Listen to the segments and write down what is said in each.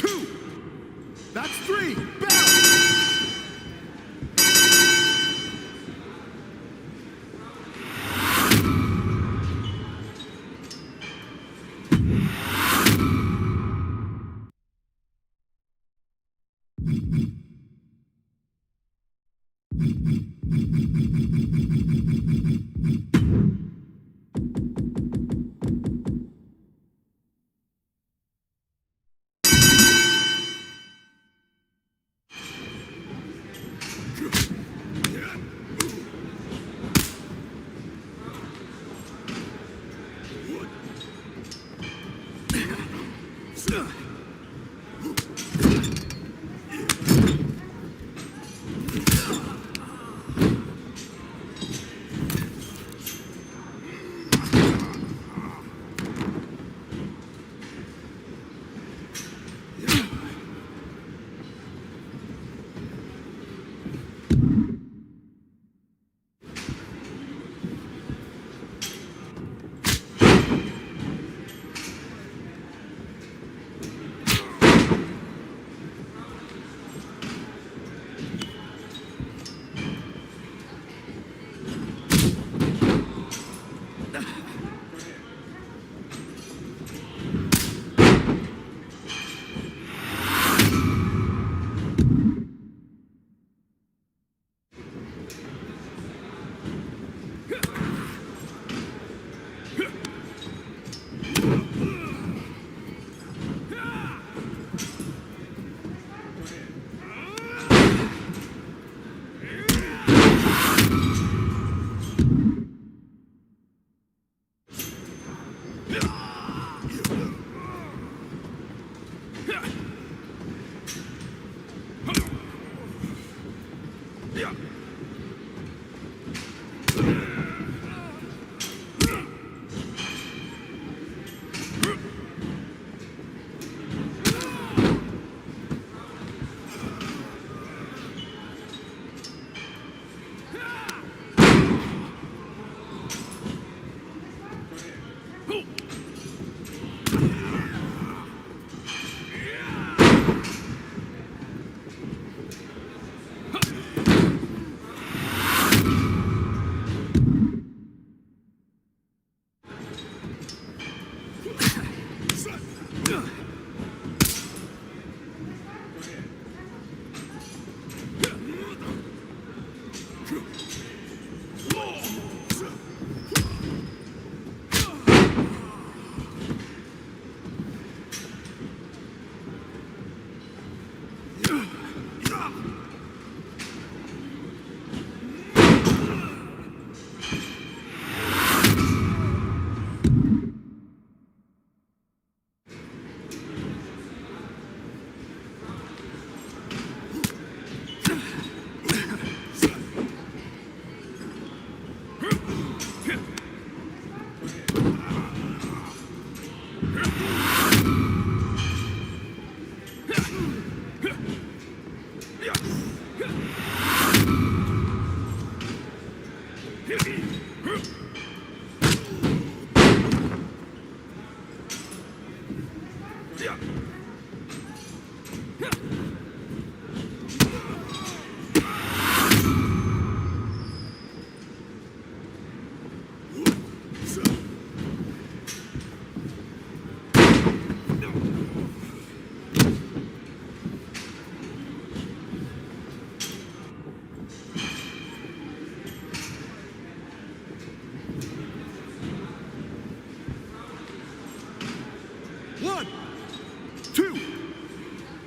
2. That's 3. Bell.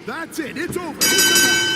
That's it. It's over. It's a match.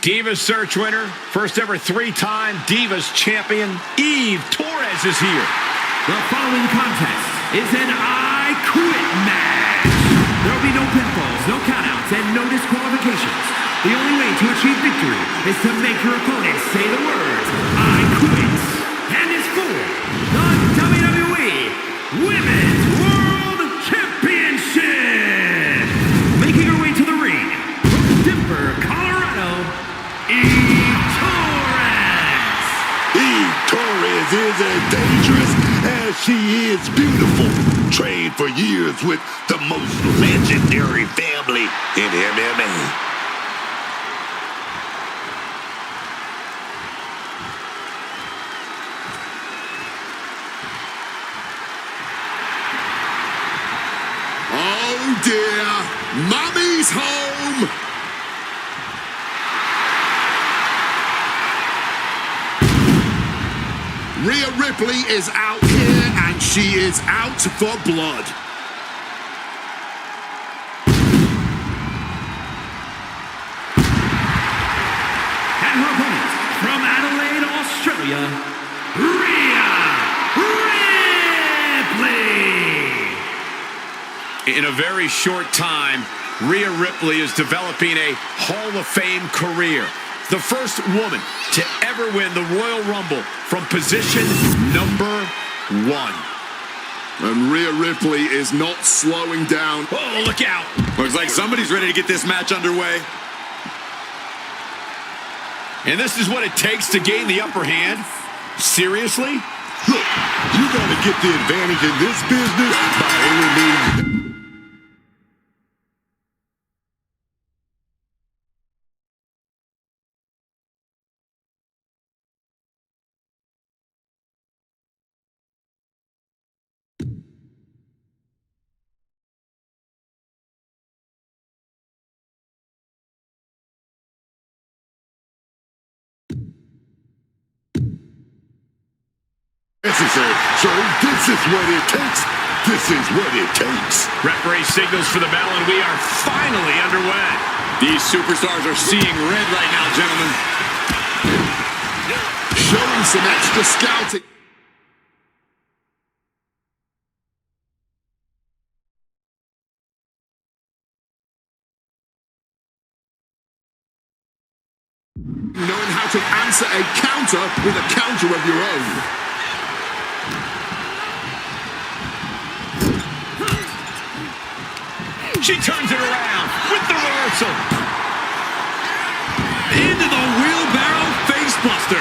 Divas Search winner, first ever three-time Divas champion, Torres is here. The following contest is an I Quit match. There will be no pinfalls, no countouts, and no disqualifications. The only way to achieve victory is to make your opponent say the words, I quit. And it's for the WWE Women's World Championship. Making her way to the ring from Denver, Colorado, Torres is as dangerous as she is beautiful. Trained for years with the most legendary family in MMA. Oh dear, Mommy's home. Rhea Ripley is out here, and she is out for blood. And her opponent, from Adelaide, Australia, Rhea Ripley. In a very short time, Rhea Ripley is developing a Hall of Fame career. The first woman to ever win the Royal Rumble from position number 1. And Rhea Ripley is not slowing down. Oh, look out. Looks like somebody's ready to get this match underway. And this is what it takes to gain the upper hand? Seriously? Look, you gotta get the advantage in this business by any means. Necessary. So this is what it takes. This is what it takes. Referee signals for the bell, and we are finally underway. These superstars are seeing red right now, gentlemen. Showing some extra scouting. Knowing how to answer a counter with a counter of your own. She turns it around with the reversal. Into the wheelbarrow facebuster.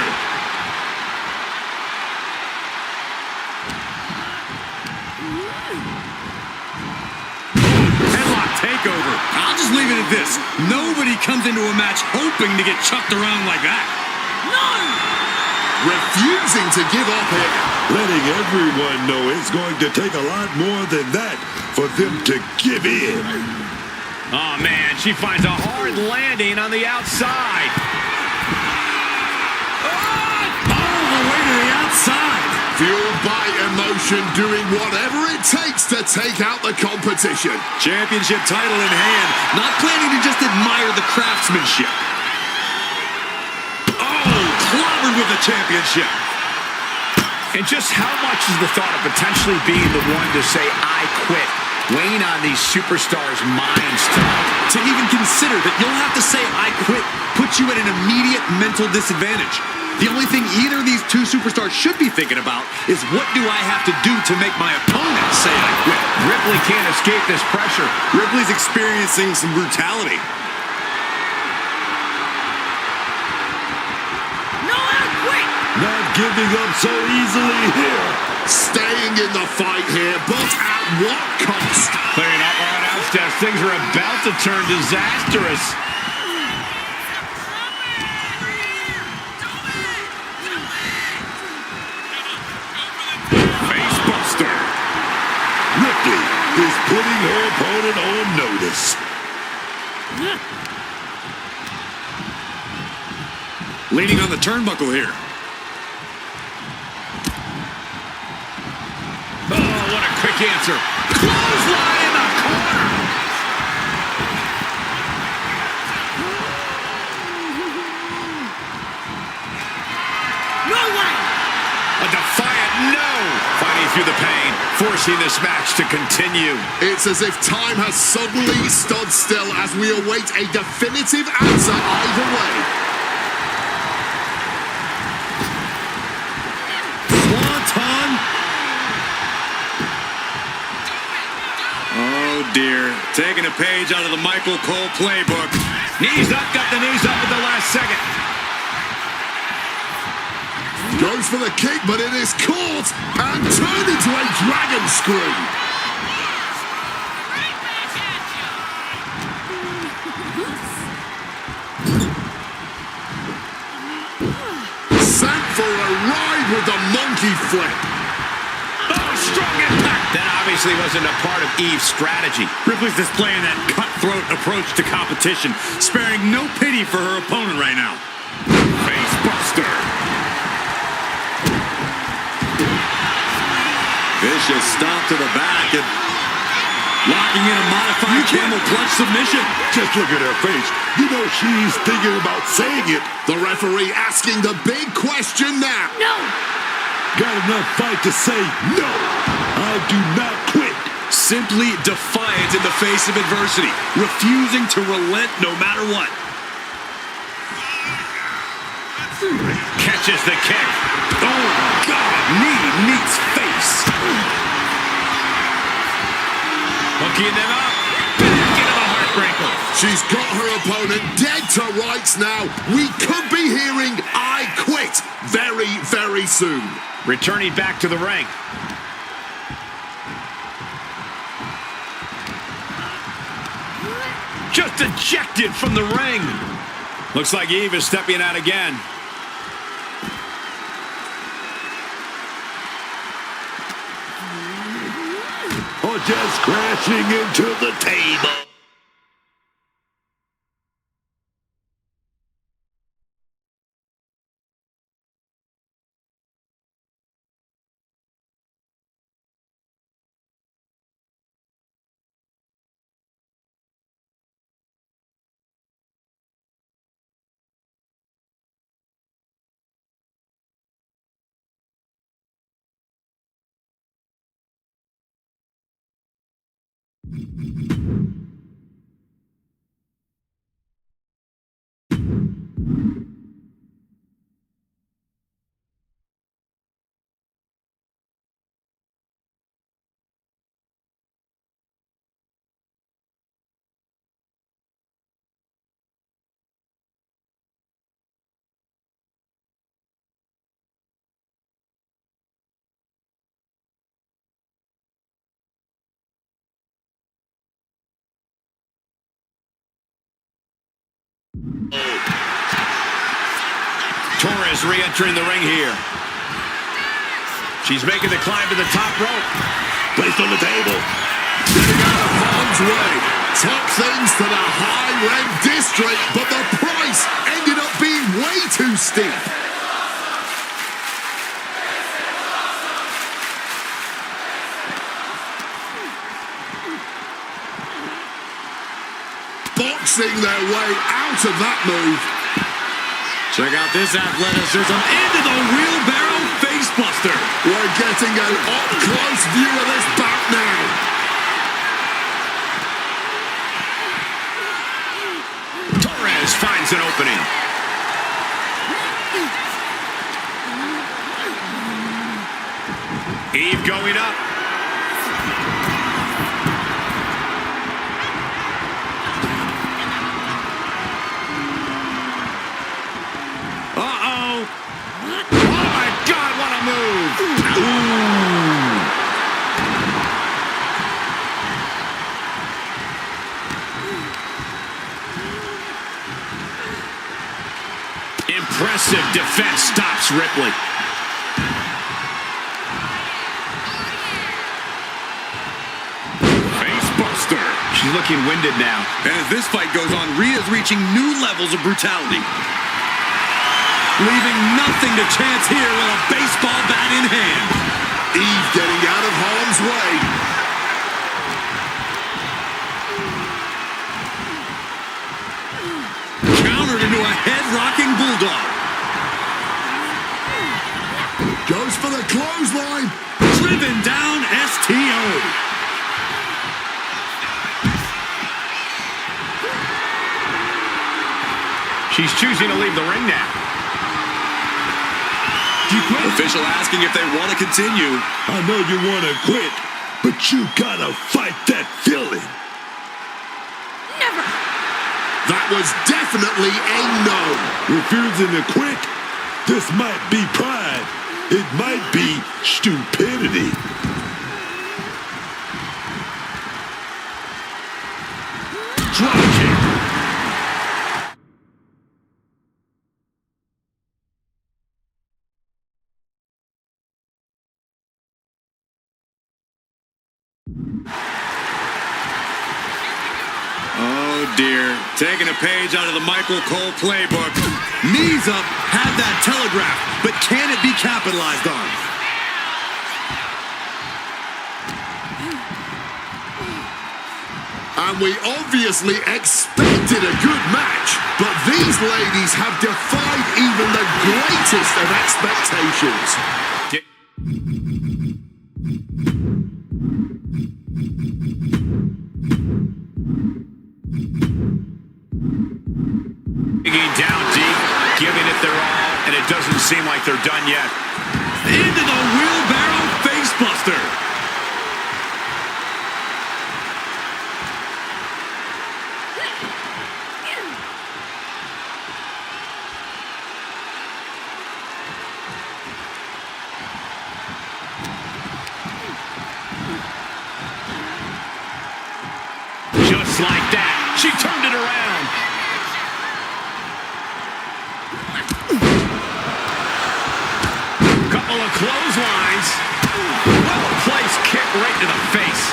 Headlock takeover. I'll just leave it at this. Nobody comes into a match hoping to get chucked around like that. Refusing to give up here. Letting everyone know it's going to take a lot more than that for them to give in. Oh, man, she finds a hard landing on the outside. All the way to the outside. Fueled by emotion, doing whatever it takes to take out the competition. Championship title in hand, not planning to just admire the craftsmanship. Oh, clobbered with the championship. And just how much is the thought of potentially being the one to say, I quit, weighing on these superstars' minds tonight? To even consider that you'll have to say, I quit, puts you at an immediate mental disadvantage. The only thing either of these two superstars should be thinking about is what do I have to do to make my opponent say I quit? Ripley can't escape this pressure. Ripley's experiencing some brutality. Not giving up so easily here. Staying in the fight here, but at what cost? Clearing up our announce desk. Things are about to turn disastrous. Facebuster. Ripley is putting her opponent on notice. Leaning on the turnbuckle here. Oh, what a quick answer. Clothesline in the corner. No way! A defiant no. Fighting through the pain, forcing this match to continue. It's as if time has suddenly stood still as we await a definitive answer either way. Oh dear, taking a page out of the Michael Cole playbook. Knees up, got the knees up at the last second. Goes for the kick, but it is caught and turned into a dragon screw. Sent for a ride with the monkey flip. Oh, strong impact. That obviously wasn't a part of Eve's strategy. Ripley's displaying that cutthroat approach to competition, sparing no pity for her opponent right now. Facebuster. Vicious stomp to the back and locking in a modified camel clutch submission. Just look at her face. You know she's thinking about saying it. The referee asking the big question now. No! Got enough fight to say no. I do not quit. Simply defiant in the face of adversity, refusing to relent no matter what. Catches the kick. Oh, God, knee meets face. Hooking them up. Back into the heartbreaker. She's got her opponent dead to rights now. We could be hearing I quit very, very soon. Returning back to the ring. Just ejected from the ring. Looks like Eve is stepping out again. Or just crashing into the table. Torres re-entering the ring here. She's making the climb to the top rope. Placed on the table. Getting out of harm's way. Took things to the high-rent district, but the price ended up being way too steep. Boxing their way out of that move. Check out this athleticism into the wheelbarrow facebuster. We're getting an up-close view of this bout now. Torres finds an opening. Eve going up. Uh-oh. Oh, my God, what a move. Ooh. Impressive defense stops Ripley. Facebuster. She's looking winded now. And as this fight goes on, Rhea's reaching new levels of brutality. Leaving nothing to chance here with a baseball bat in hand. Eve getting out of harm's way. Countered into a head-rocking bulldog. Goes for the clothesline. Driven down STO. She's choosing to leave the ring now. Official asking if they want to continue. I know you want to quit, but you gotta fight that feeling. Never. That was definitely a no. Refusing to quit? This might be pride. It might be stupidity. Drop kick. Oh dear, taking a page out of the Michael Cole playbook. Knees up, had that telegraphed, but can it be capitalized on? And we obviously expected a good match, but these ladies have defied even the greatest of expectations. Digging down deep, giving it their all, and it doesn't seem like they're done yet. Into the wheelbarrow facebuster. Just like that, she turned it around. Couple of clotheslines. Well-placed kick right to the face.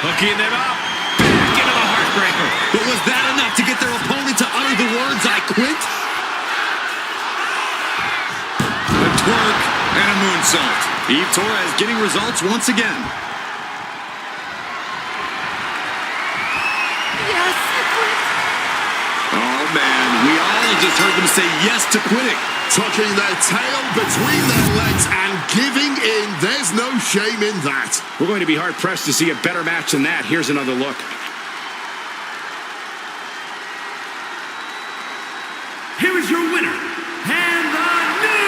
Hooking them up. Back into the heartbreaker. But was that enough to get their opponent to utter the words, "I quit"? A twerk and a moonsault. Eve Torres getting results once again. Yes, I quit. Oh man, we all just heard them say yes to quitting. Tucking their tail between their legs and giving in. There's no shame in that. We're going to be hard-pressed to see a better match than that. Here's another look. Here is your winner, and the new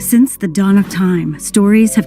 Since the dawn of time, stories have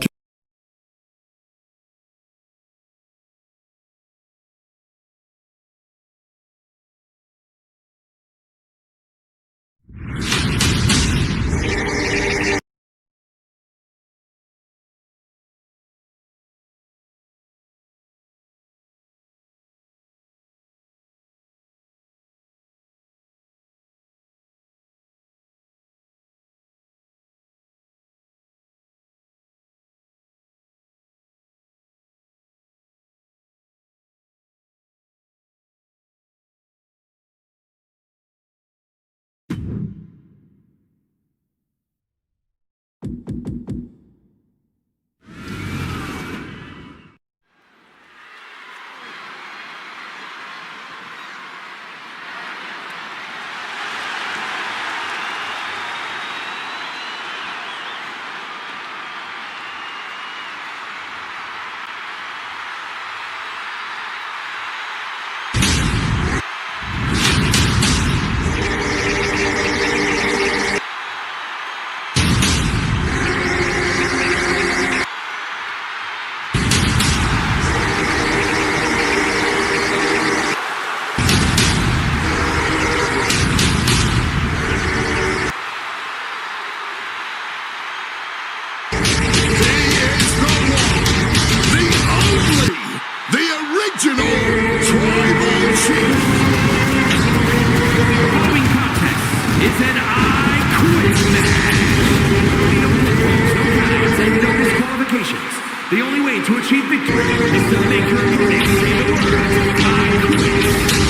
The only way to achieve victory is to make your opponent say the words, I quit.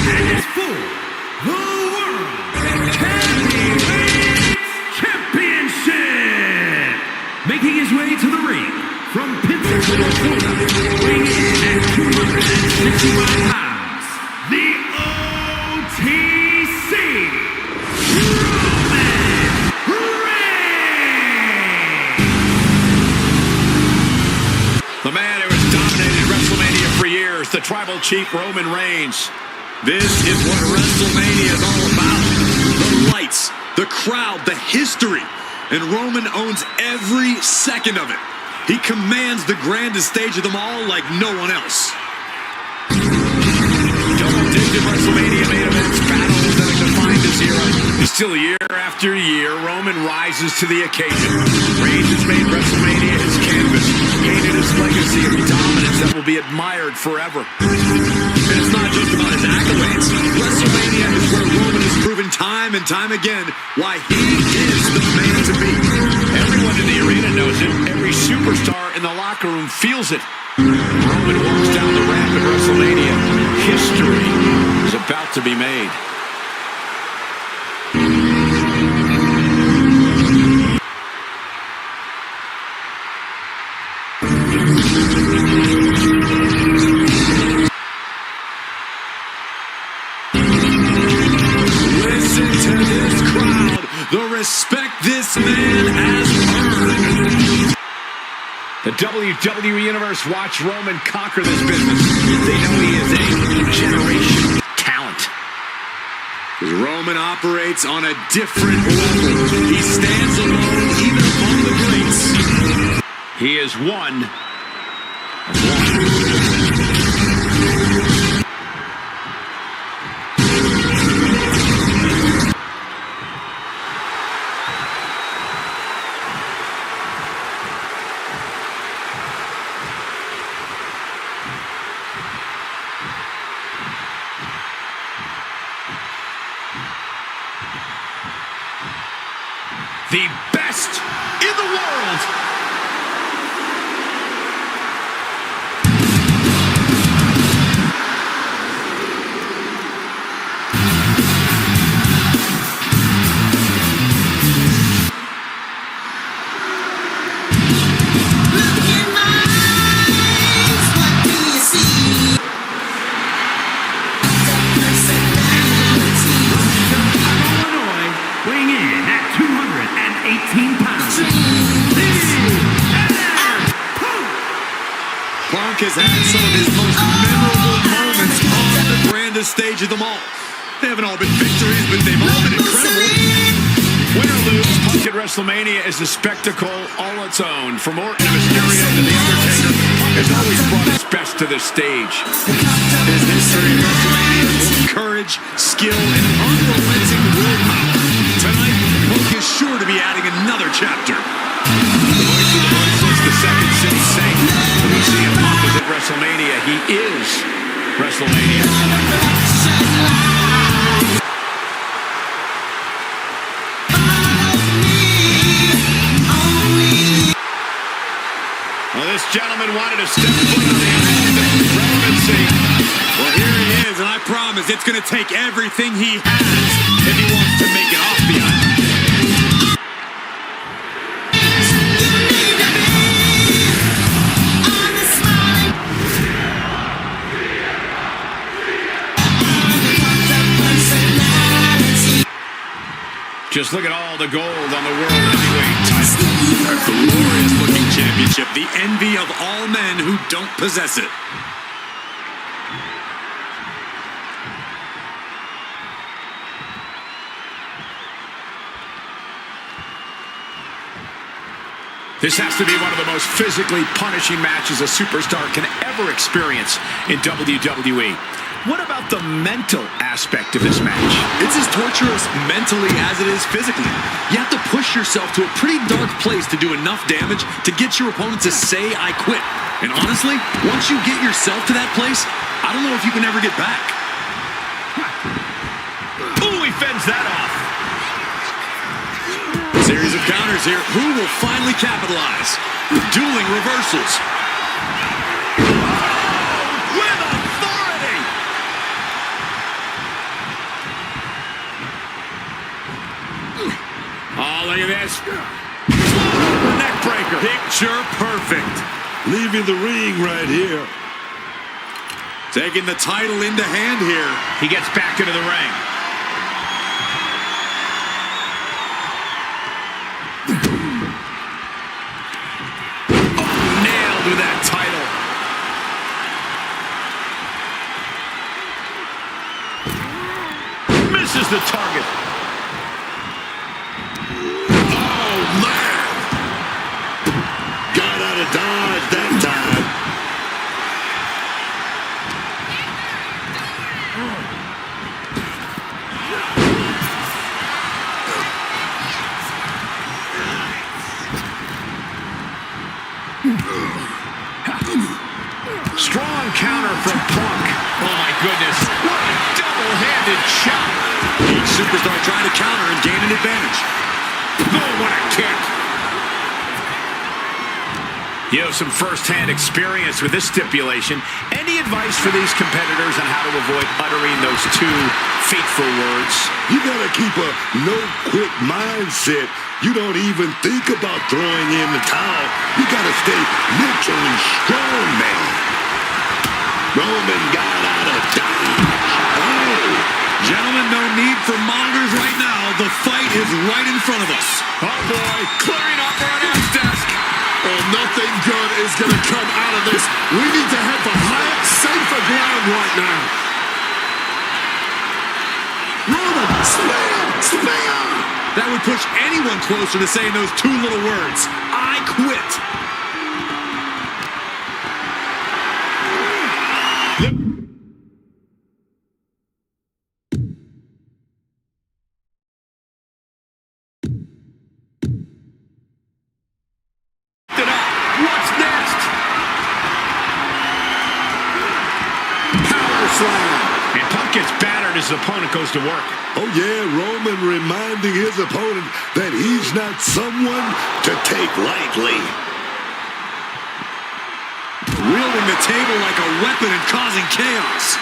And it's for the World Heavyweight Championship! Making his way to the ring from Pensacola, Florida, weighing in at 265 pounds, the OTC, The man who has dominated WrestleMania for years, the tribal chief Roman Reigns. This is what WrestleMania is all about. The lights, the crowd, the history. And Roman owns every second of it. He commands the grandest stage of them all like no one else. Double-digit WrestleMania main events, battles that have defined this era. Still year after year, Roman rises to the occasion. Reigns has made WrestleMania his canvas, gaining his legacy of dominance that will be admired forever. And it's not just about his accolades. WrestleMania is where Roman has proven time and time again why he is the man to beat. Everyone in the arena knows it. Every superstar in the locker room feels it. Roman walks down the ramp at WrestleMania. History is about to be made. The respect this man has earned. The WWE Universe watch Roman conquer this business. They know he is a generational talent. Roman operates on a different level. He stands alone even among the greats. He is one. The best in the world. Has had some of his most memorable moments on the grandest stage of them all. They haven't all been victories, but they've all been incredible. Win or lose, Punk at WrestleMania is a spectacle all its own. From Orton to Mysterio to The Undertaker, Punk has always brought his best to this stage. His history at WrestleMania is full of courage, skill, and unrelenting willpower. Tonight, Punk is sure to be adding another chapter. The voice of the voiceless, the second city saint. When we see him Punk is at WrestleMania, he is WrestleMania. Well, this gentleman wanted to step foot on the announcement relevancy. Well, here he is, and I promise it's going to take everything he has if he wants to make it off the island. Just look at all the gold on the World Heavyweight title. A glorious-looking championship, the envy of all men who don't possess it. This has to be one of the most physically punishing matches a superstar can ever experience in WWE. What about the mental aspect of this match? It's as torturous mentally as it is physically. You have to push yourself to a pretty dark place to do enough damage to get your opponent to say, I quit. And honestly, once you get yourself to that place, I don't know if you can ever get back. Ooh, he fends that off. Series of counters here. Who will finally capitalize? Dueling reversals. With authority! Oh, look at this. Neck breaker. Picture perfect. Leaving the ring right here. Taking the title into hand here. He gets back into the ring. Nailed with that title. Misses the target. Oh, man. Got out of dodge that time. Strong counter from Punk. Oh, my goodness. What a double-handed shot. Each superstar trying to counter and gain an advantage. Oh, what a kick. You have some first-hand experience with this stipulation. Any advice for these competitors on how to avoid uttering those two fateful words? You gotta keep a no-quit mindset. You don't even think about throwing in the towel. You gotta stay mentally strong, man. Roman got out of dodge. Oh. Gentlemen, no need for monitors right now. The fight is right in front of us. Oh, boy. Clearing off our announce desk. Oh, nothing good is going to come out of this. We need to head for higher, safer ground right now. Roman, spear! That would push anyone closer to saying those two little words. I quit. What's next? Power slam. And Punk gets battered as his opponent goes to work. Oh, yeah, Roman reminding his opponent that he's not someone to take lightly. Wielding the table like a weapon and causing chaos.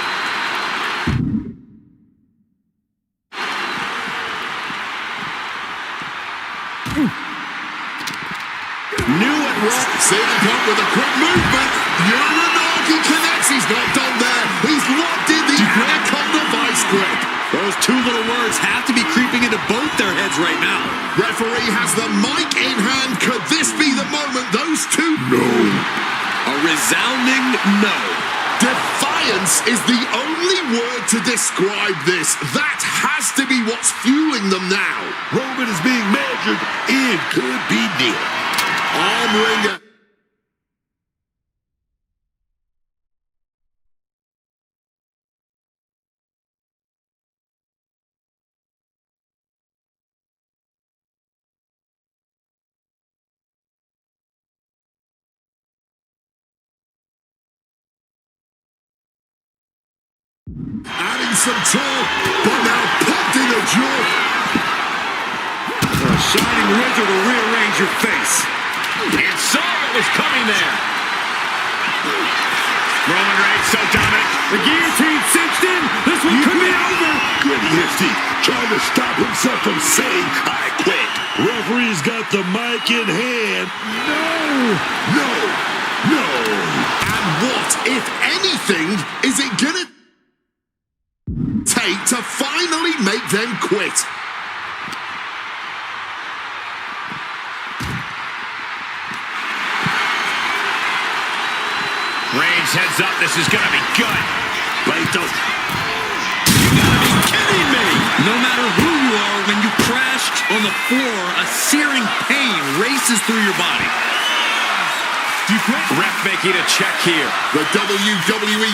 Knew it was. CM Punk with a quick movement. Uranagi connects. He's not done there. He's locked in the Anaconda vice grip. Those two little words have to be creeping into both their heads right now. Referee has the mic in hand. Could this be the moment those two? No. A resounding no. Defy Defiance is the only word to describe this. That has to be what's fueling them now. Roman is being measured and could be near. Arm wringer. Adding some talk, but now pumped in the jaw. A shining wizard will rearrange your face. And saw what was coming there. Roman Reigns, so dominant. The guillotine cinched in. This one could be over. Gritting his teeth, trying to stop himself from saying, I quit. Referee's got the mic in hand. No. And what, if anything, is it gonna take to finally make them quit? Reigns heads up. This is going to be good. Wait, don't. You got to be kidding me. No matter who you are, when you crash on the floor, a searing pain races through your body. Do you quit? Ref making a check here. The WWE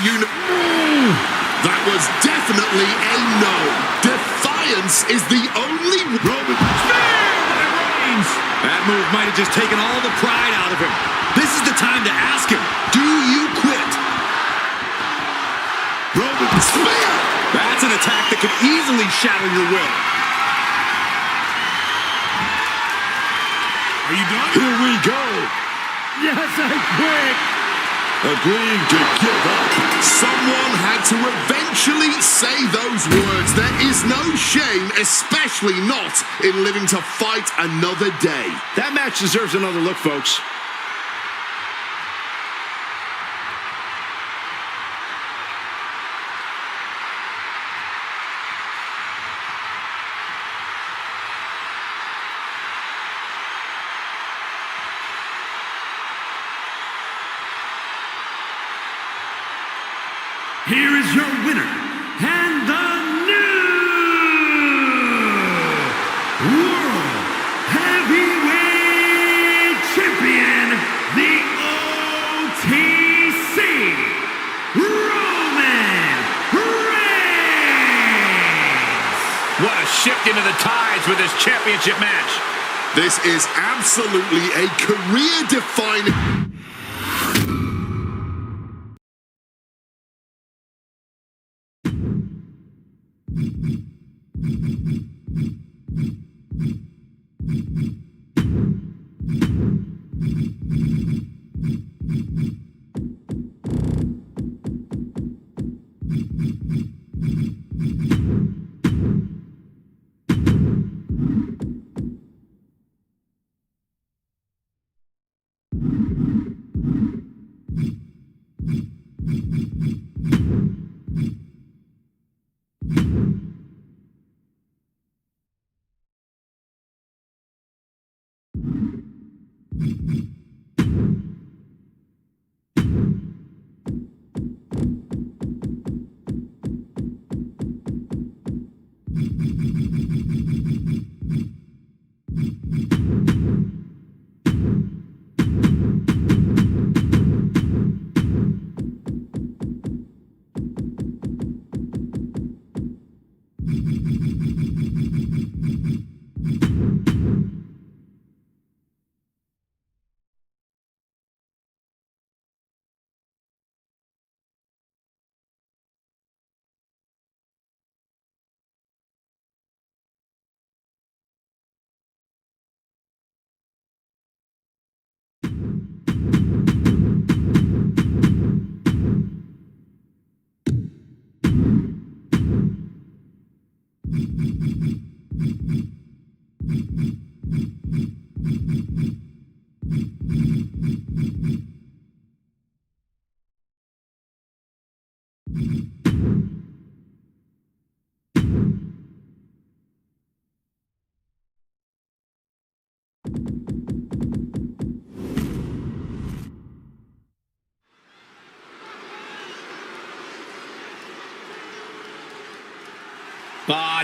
That was definitely a no. Defiance is the only Roman. That move might have just taken all the pride out of him. This is the time to ask him, do you quit? Roman spear. That's an attack that could easily shatter your will. Are you done? Here we go. Yes, I quit. Agreeing to give up. Someone had to eventually say those words. There is no shame, especially not in living to fight another day. That match deserves another look, folks. Here is your winner, and the new World Heavyweight Champion, the OTC, Roman Reigns. What a shift into the tides with this championship match. This is absolutely a career-defining...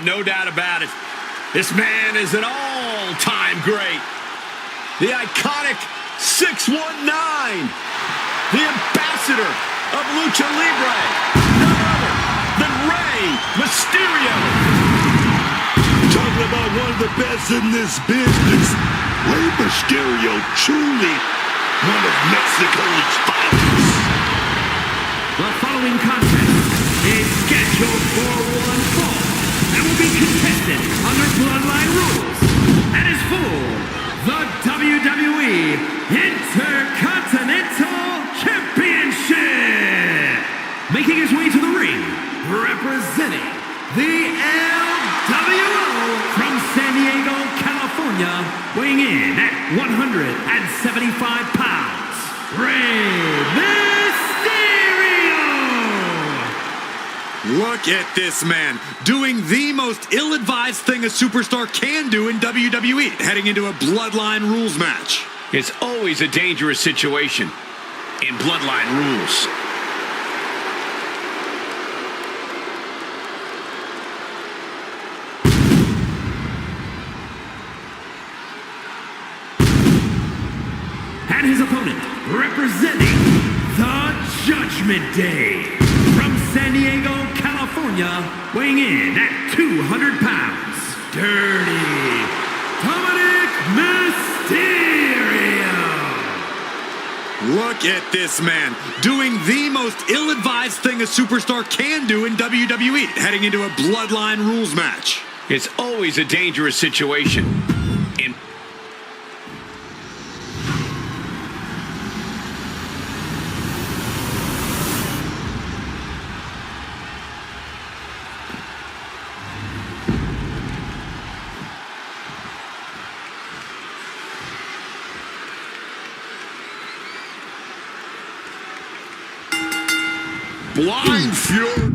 No doubt about it. This man is an all-time great. The iconic 619. The ambassador of Lucha Libre. None other than Rey Mysterio. Talking about one of the best in this business. Rey Mysterio, truly one of Mexico's finest. The following contest is scheduled for one fall and will be contested under Bloodline rules and is for the WWE Intercontinental Championship. Making his way to the ring, representing the LWO from San Diego, California, weighing in at 175 pounds, Rey Mysterio! Look at this man doing the most ill-advised thing a superstar can do in WWE, heading into a Bloodline rules match. It's always a dangerous situation in Bloodline rules. And his opponent, representing the Judgment Day, from San Diego, California, weighing in at 200 pounds, Dirty Dominik Mysterio. Look at this man doing the most ill-advised thing a superstar can do in WWE, heading into a Bloodline rules match. It's always a dangerous situation in Blind Fury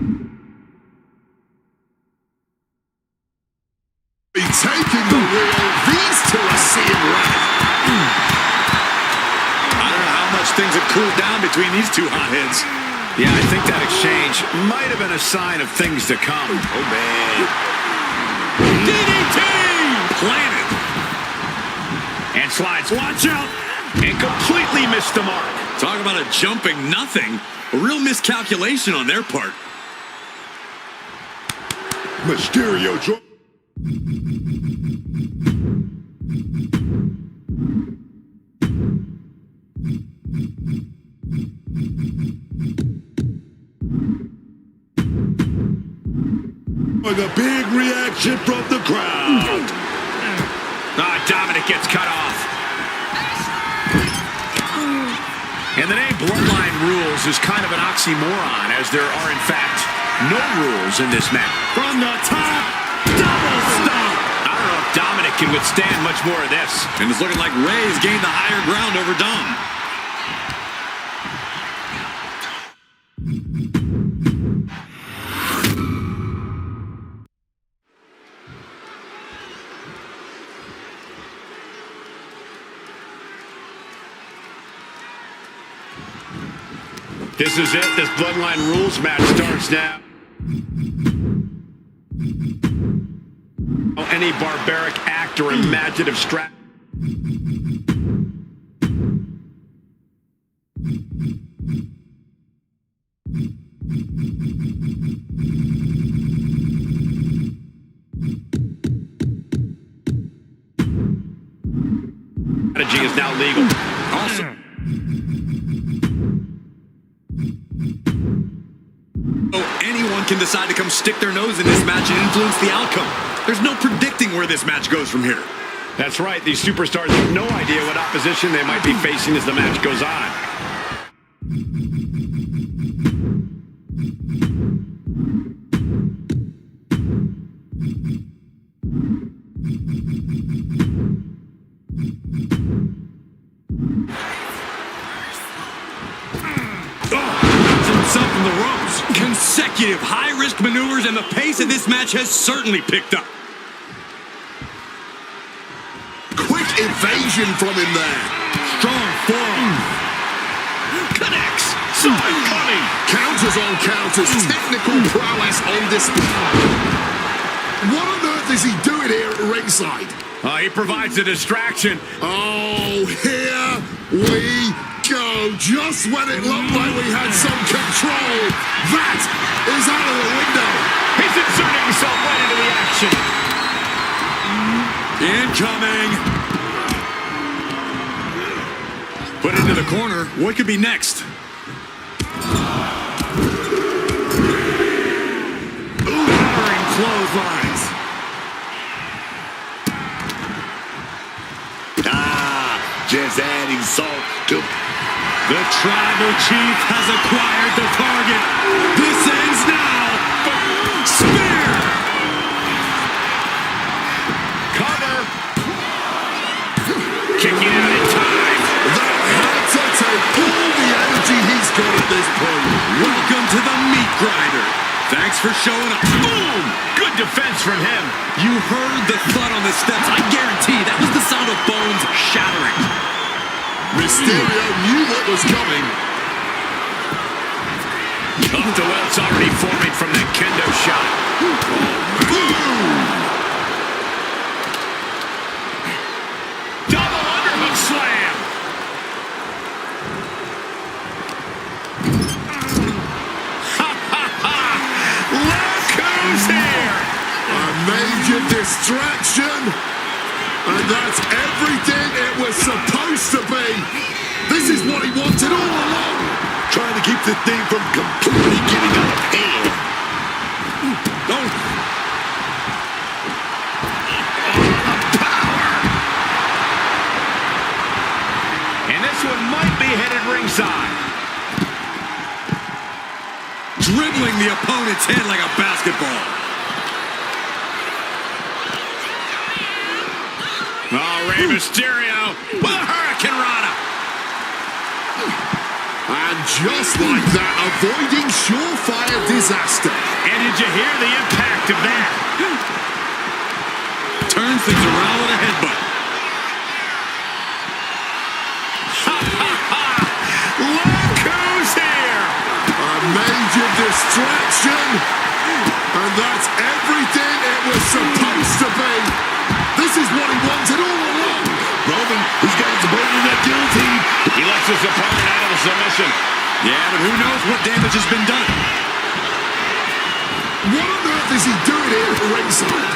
taking the wheel. These two are seeing red. I don't know how much things have cooled down between these two hotheads. Yeah, I think that exchange might have been a sign of things to come. Oh, man. DDT! Planted. And slides. Watch out! And completely missed the mark. Talk about a jumping nothing. A real miscalculation on their part. Mysterio with a big reaction from the crowd. Dominik gets cut off. And the name Bloodline Rules is kind of an oxymoron, as there are, in fact, no rules in this match. From the top, double stomp. I don't know if Dominik can withstand much more of this. And it's looking like Rey's gained the higher ground over Dom. This is it. This Bloodline Rules match starts now. Any barbaric act or imaginative strategy. Strategy is now legal. Awesome. Anyone can decide to come stick their nose in this match and influence the outcome. There's no predicting where this match goes from here. That's right. These superstars have no idea what opposition they might be facing as the match goes on. Himself from the ropes. Consecutive high-risk maneuvers, and the pace of this match has certainly picked up. Quick evasion from him there. Strong forearm. Connects. Side Counters on counters. Technical prowess on display. What on earth is he doing here at ringside? He provides a distraction. Oh, here we go. Just when it looked like we had some control, that is out of the window. He's inserting himself right into the action. Incoming. Put into the corner. What could be next? Powering clotheslines. Just adding salt to... The tribal chief has acquired the target. This ends now. Spear. Cover. Kicking out in time. That had to take all the energy he's got at this point. Welcome to the meat grinder. Thanks for showing up. Boom! Good defense from him. You heard the thud on the steps. I guarantee that was the sound of bones shattering. Mysterio knew what was coming. Up the welts already forming from that kendo shot. Boom! Double underhook slam. Look who's here. A major distraction. And that's everything it was supposed to be. This is what he wanted all along. Trying to keep the thing from completely getting out of hand. Oh. Power! And this one might be headed ringside. Dribbling the opponent's head like a basketball. Oh, Rey Mysterio with a Hurricane Rana. And just like that, avoiding surefire disaster. And did you hear the impact of that? Turns things around with a headbutt. Look who's here. A major distraction. And that's everything it was supposed to be. This is what he wanted all along. Roman, he's got his opponent in that guillotine. He lets his opponent out of the submission. Yeah, but who knows what damage has been done. What on earth is he doing here at ringside?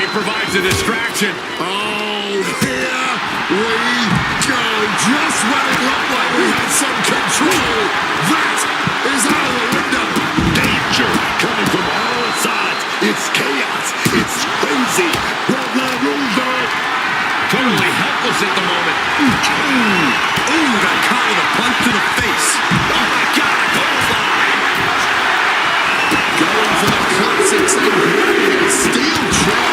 He provides a distraction. Oh, here we go. Just when it looked like we had some control, that is out of the window. Danger coming from all sides. It's chaos. It's crazy. Bloodline rules on. Totally helpless at the moment. Ooh, got caught with a punch to the face. Oh my God, clothesline. Going for the classics and grabbing a steel chair.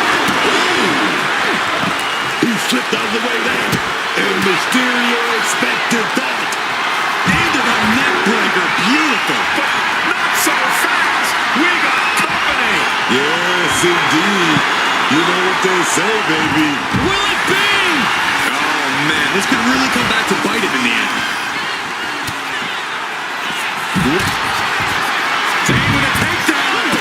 He slipped out of the way there. And Mysterio expected that. Into the neck breaker. Beautiful. But not so fast. We got company. Yes, indeed. You know what they say, baby. Will it be? Oh, man, this could really come back to bite him in the end. Zane with a takedown.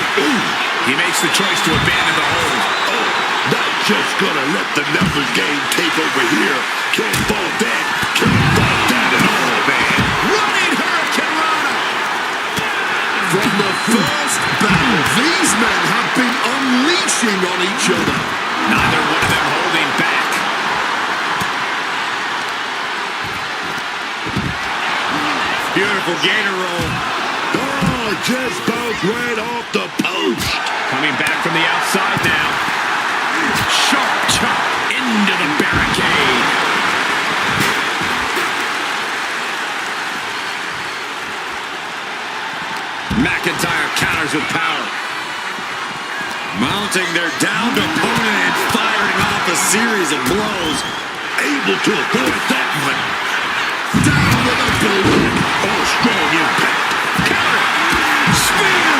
He makes the choice to abandon the hold. Oh, not just gonna let the numbers game take over here. Can't fall that. Can't fall that at all, man. Running Hurricane Rana. From the first battle, these men have been unleashing on each other. Neither one of them holding back. Beautiful gator roll. Oh, just bounced right off the post. Coming back from the outside now. Sharp chop into the barricade. McIntyre counters with power. Mounting their downed opponent and firing off a series of blows. Able to avoid that one. Down with a boot. Oh, strong impact. Counter. Spear.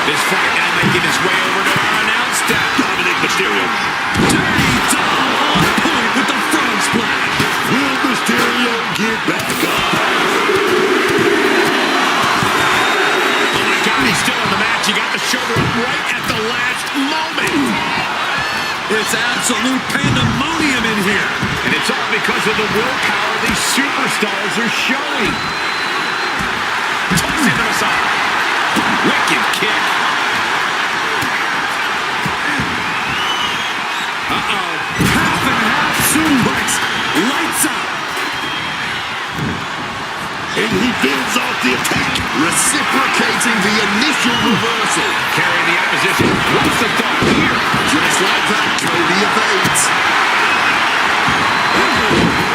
This fight now making its way over to our announce deck. Dominik Mysterio. Dirty doll on point with the frog splash. Will Mysterio get back up? Oh my God, he's still in the match. He got the shoulder up right at the last moment. absolute pandemonium in here. And it's all because of the willpower these superstars are showing. Toss into Messiah. Wicked kick. Uh-oh. Half and half suplex. Lights out. And he builds off the attack, reciprocating the initial reversal. Carrying the opposition. What's the thought here? Just like that, Cody evades.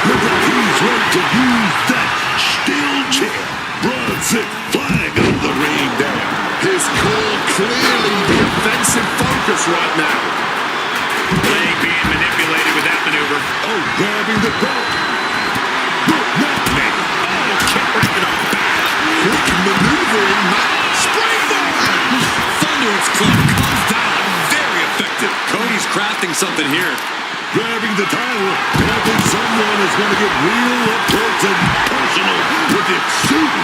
Look like he's ready to use that steel chair. Bronson flying out of the ring there. His core clearly the offensive focus right now. Leg being manipulated with that maneuver. Oh, grabbing the belt. Kick right to the back. Quick maneuvering, springboard. Thunderous club comes down. Very effective. Cody's crafting something here. Grabbing the title, and I think someone is going to get real up close and personal with it soon.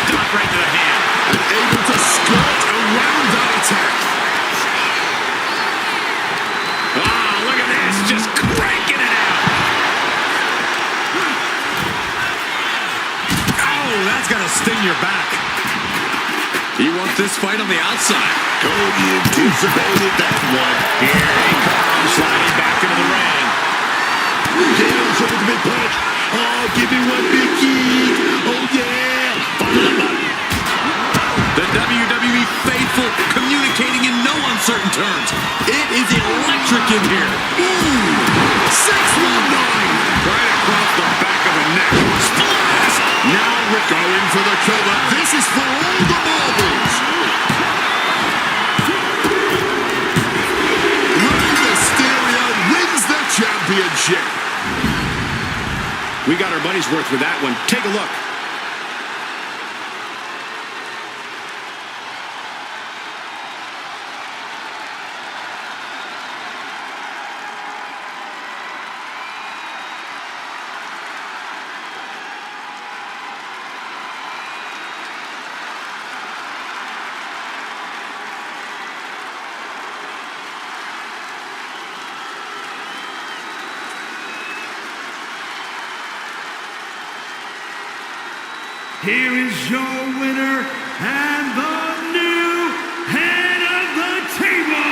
Stop right to the hand. And able to skirt around that attack. Look at this, just cranking it out. That's gonna sting your back. You want this fight on the outside. Cody anticipated that one. Here he comes, sliding back into the ring. Nails over the big punch. Oh, give me one, Biggie. Oh, yeah. The WWE faithful communicating in no uncertain terms. It is electric in here. 619. Right across the back of the neck. Splash. Now Rick going for the cover. This is for all the marbles. Rey Mysterio wins the championship. We got our money's worth with that one. Take a look. Here is your winner and the new head of the table,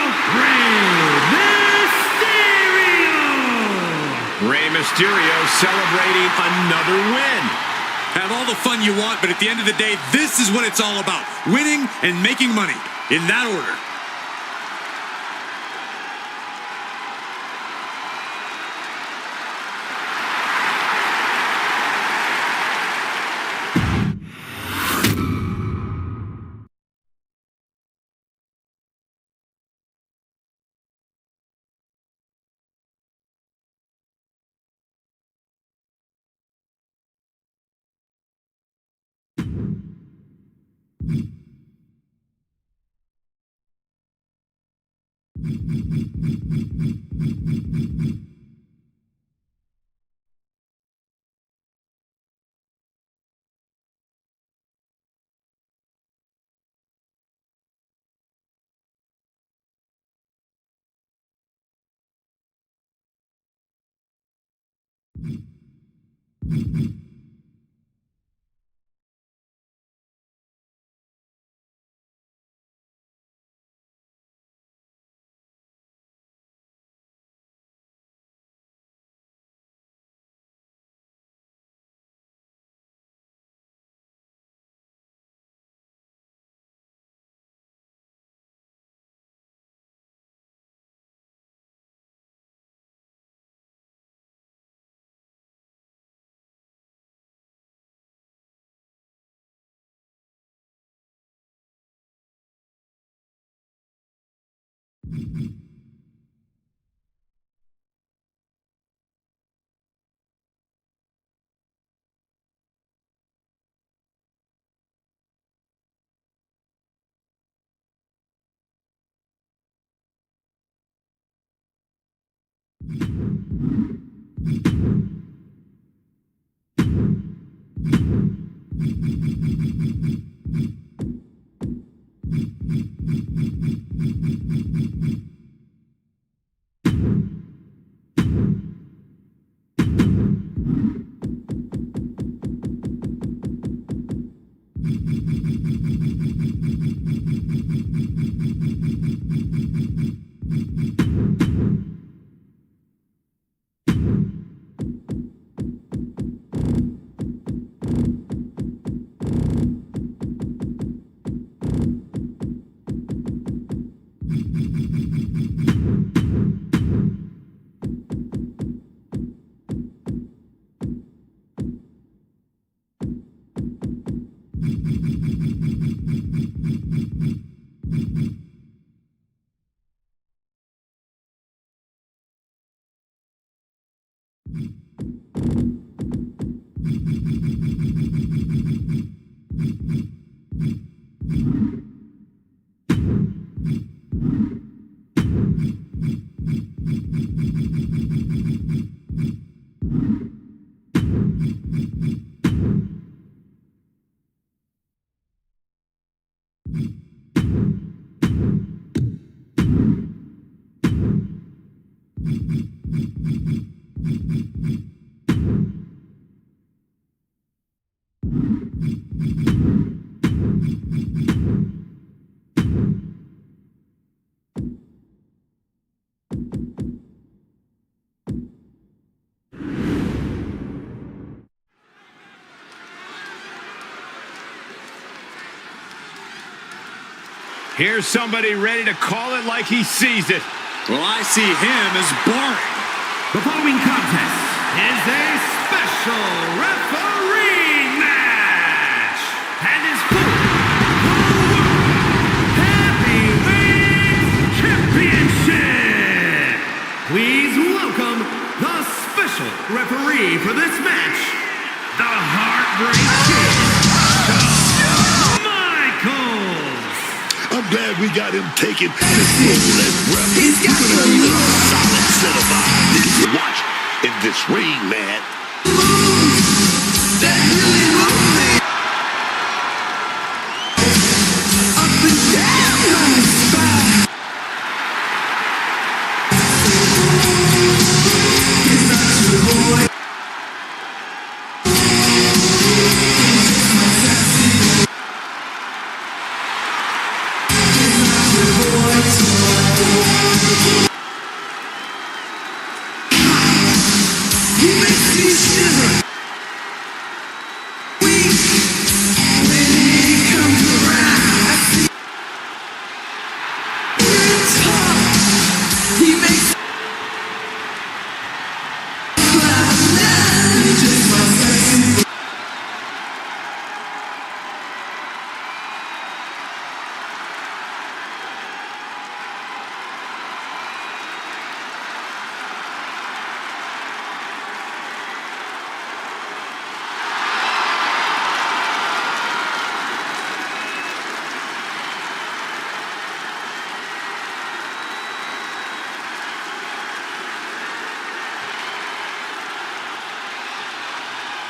Rey Mysterio celebrating another win. Have all the fun you want, but at the end of the day, this is what it's all about. Winning and making money. In that order. Here's somebody ready to call it like he sees it. Well, I see him as boring. The following contest is a special referee match and is for the World Heavyweight Championship. Please welcome the special referee for this match, the Heartbreak Kid, Shawn Michaels. I'm glad we got him taken. This less rep. He's gonna need a solid set of eyes to watch in this ring, man. That really moved me. Up and down my spine. It's not your boy.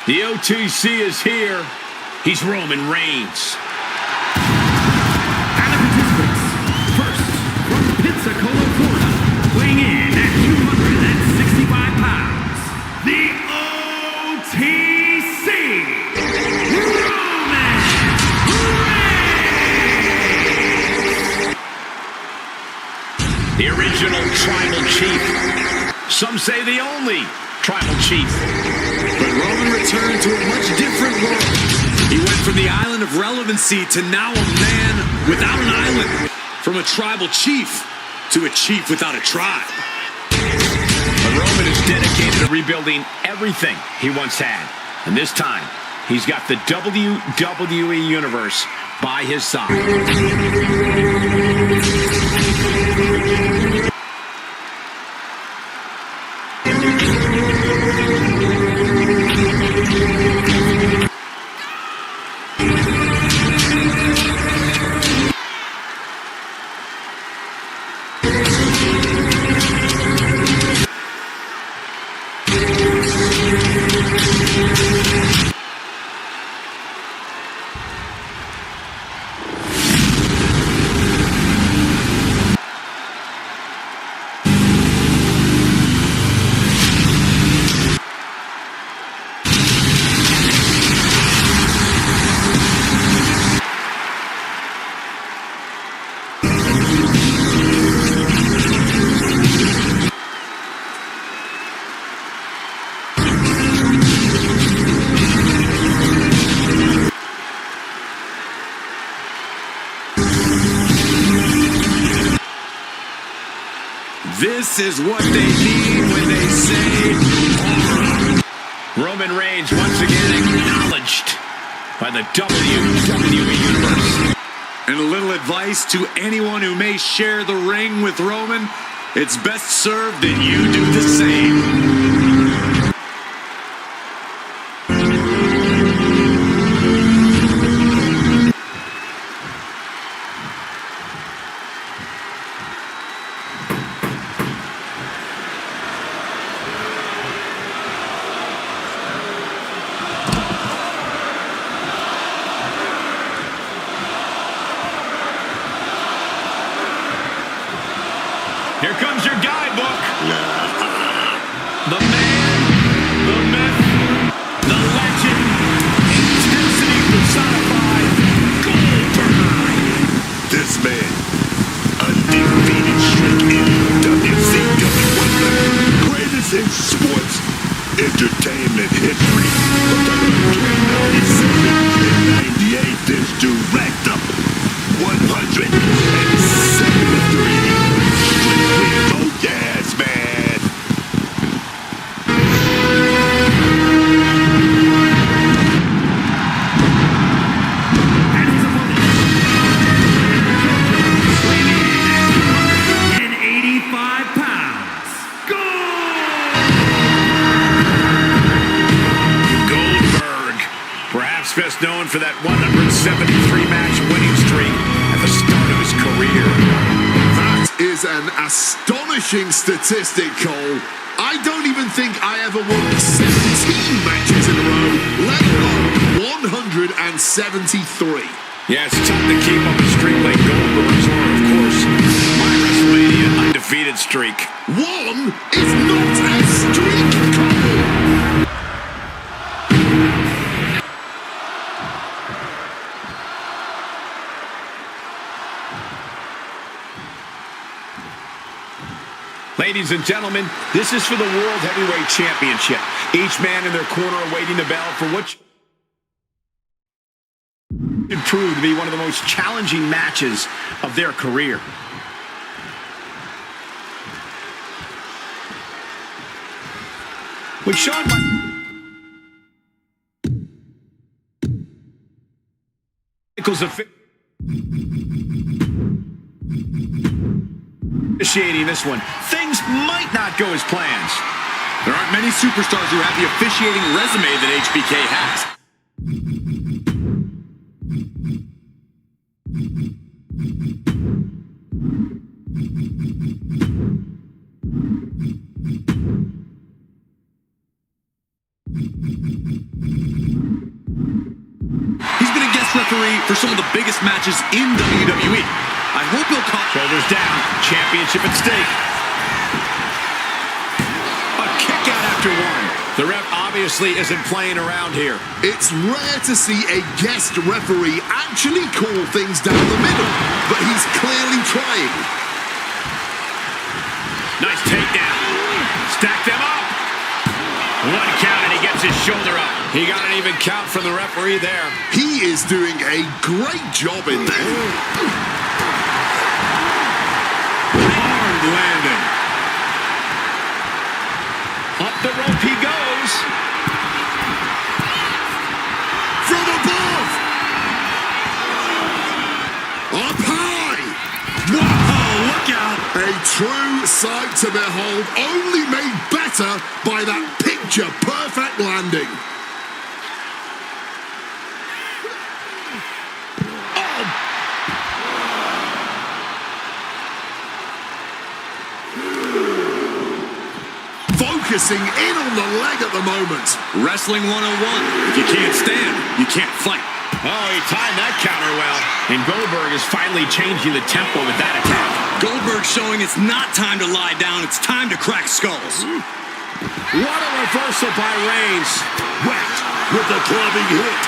The OTC is here. He's Roman Reigns. And the participants, first, from Pensacola, Florida, weighing in at 265 pounds, the OTC, Roman Reigns. The original Tribal Chief. Some say the only Tribal Chief. But Roman returned to a much different world. He went from the island of relevancy to now a man without an island. From a tribal chief to a chief without a tribe. But Roman is dedicated to rebuilding everything he once had. And this time, he's got the WWE Universe by his side. This is what they mean when they say aura. Roman Reigns once again acknowledged by the WWE Universe. And a little advice to anyone who may share the ring with Roman, it's best served that you do the same. Here comes your guidebook. The man, the myth, the legend, intensity personified, Goldberg. This man, undefeated streak in WCW, one of the greatest in sports entertainment history. Between 97 and 98, this dude racked up 173 straight wins. Oh yes, man. And his opponent, weighing in at 285 pounds, Goldberg, perhaps best known for that 173-match winning streak at the start of his career. That is an astonishing statistic, Cole. I don't even think I ever won 17 matches in a row, let alone 173. Yeah, it's tough to keep up a streak like Goldberg's or, of course, my WrestleMania undefeated streak. One is not a streak, Cole. Ladies and gentlemen, this is for the World Heavyweight Championship. Each man in their corner awaiting the bell for what should prove to be one of the most challenging matches of their career. With Shawn Michaels officiating this one, things might not go as plans. There aren't many superstars who have the officiating resume that HBK has. He's been a guest referee for some of the biggest matches in WWE. I hope he'll call. Shoulders down, championship at stake. A kick out after one. The ref obviously isn't playing around here. It's rare to see a guest referee actually call things down the middle, but he's clearly trying. Nice takedown. Stack them up. One count and he gets his shoulder up. He got an even count from the referee there. He is doing a great job in there. Hard landing. Up the rope he goes. From above! Up high! Whoa, look out! A true sight to behold, only made better by that picture-perfect landing. Focusing in on the leg at the moment. Wrestling 101. If you can't stand, you can't fight. Oh, he timed that counter well. And Goldberg is finally changing the tempo with that attack. Goldberg showing it's not time to lie down, it's time to crack skulls. What a reversal by Reigns. Whacked with a clubbing hit.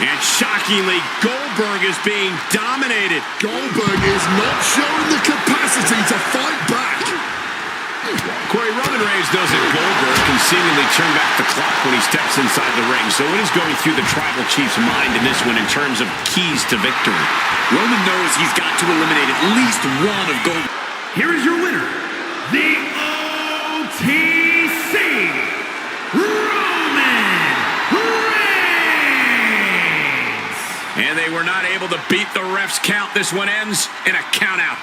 And shockingly, Goldberg is being dominated. Goldberg is not showing the capacity to fight back. Corey, Roman Reigns knows that Goldberg can seemingly turn back the clock when he steps inside the ring. So what is going through the Tribal Chief's mind in this one in terms of keys to victory? Roman knows he's got to eliminate at least one of Goldberg. Here is your winner, the OTC, Roman Reigns. And they were not able to beat the ref's count. This one ends in a count out.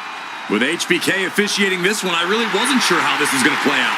With HBK officiating this one, I really wasn't sure how this was going to play out.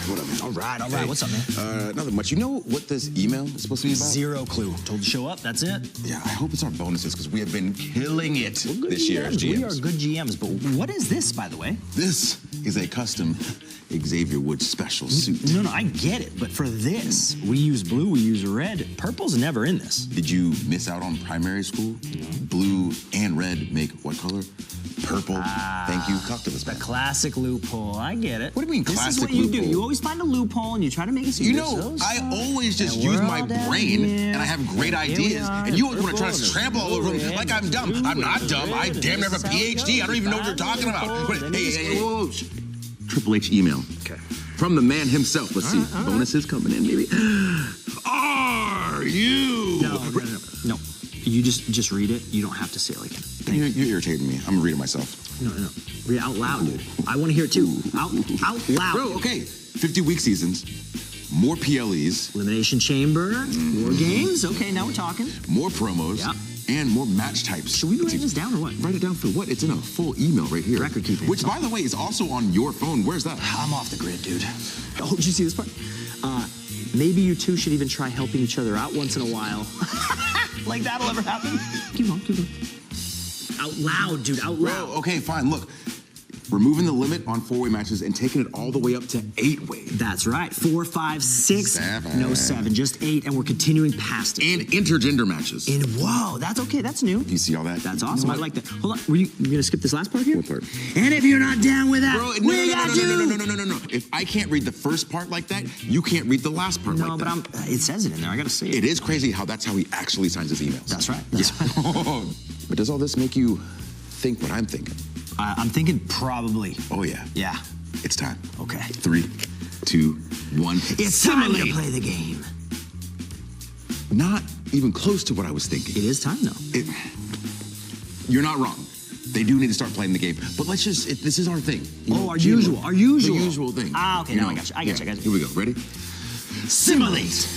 What up, man? All right. What's up, man? Nothing much. You know what this email is supposed to be about? Zero clue. Told to show up, that's it. Yeah, I hope it's our bonuses because we have been killing it this year as GMs. We are good GMs, but what is this, by the way? This is a custom Xavier Woods special suit. No, I get it, but for this, we use blue, we use red. Purple's never in this. Did you miss out on primary school? No. Blue and red make what color? Purple. Thank you, cocktails, man. The classic loophole. I get it. What do you mean classic This is what loophole? you do. You always find a loophole and you try to make it so You know, I always just use my brain and I have great ideas. And you always want to try to trample all over them like I'm dumb. I'm not dumb. I damn near have a PhD. I don't even know what you're talking about. Hey, whoa. Triple H email. Okay. From the man himself. Let's see. Bonuses coming in, maybe. Are you? No. You just read it. You don't have to say it like that. You're irritating me. I'm gonna read it myself. No. Read it out loud, dude. I want to hear it too. Out loud. Bro, okay. 50-week seasons. More PLEs. Elimination Chamber. More games. Okay, now we're talking. More promos. Yeah. And more match types. Should we write this down or what? Write it down for what? It's in a full email right here. Record keeping. Which, by the way, is also on your phone. Where's that? I'm off the grid, dude. Oh, did you see this part? Maybe you two should even try helping each other out once in a while. Like that'll ever happen? Keep on. Out loud, dude, out loud. Bro, okay, fine. Look, removing the limit on 4-way matches and taking it all the way up to 8-way. That's right. 4, 5, 6. 7. No 7, just 8, and we're continuing past it. And intergender matches. And whoa, that's okay. That's new. You see all that? That's awesome. I like that. Hold on. You're gonna skip this last part here? What part? And if you're not down with that, Bro, no. If I can't read the first part like that, you can't read the last part like that. No, but it says it in there. I gotta say it. It is crazy how that's how he actually signs his emails. That's right. That's right. But does all this make you think what I'm thinking? I'm thinking probably. Oh, yeah. Yeah. It's time. Okay. 3, 2, 1. It's time to play the game. Not even close to what I was thinking. It is time, though. You're not wrong. They do need to start playing the game. But let's just, this is our thing. Our usual. The usual thing. Okay, now I got you. Here we go. Ready? Simulate.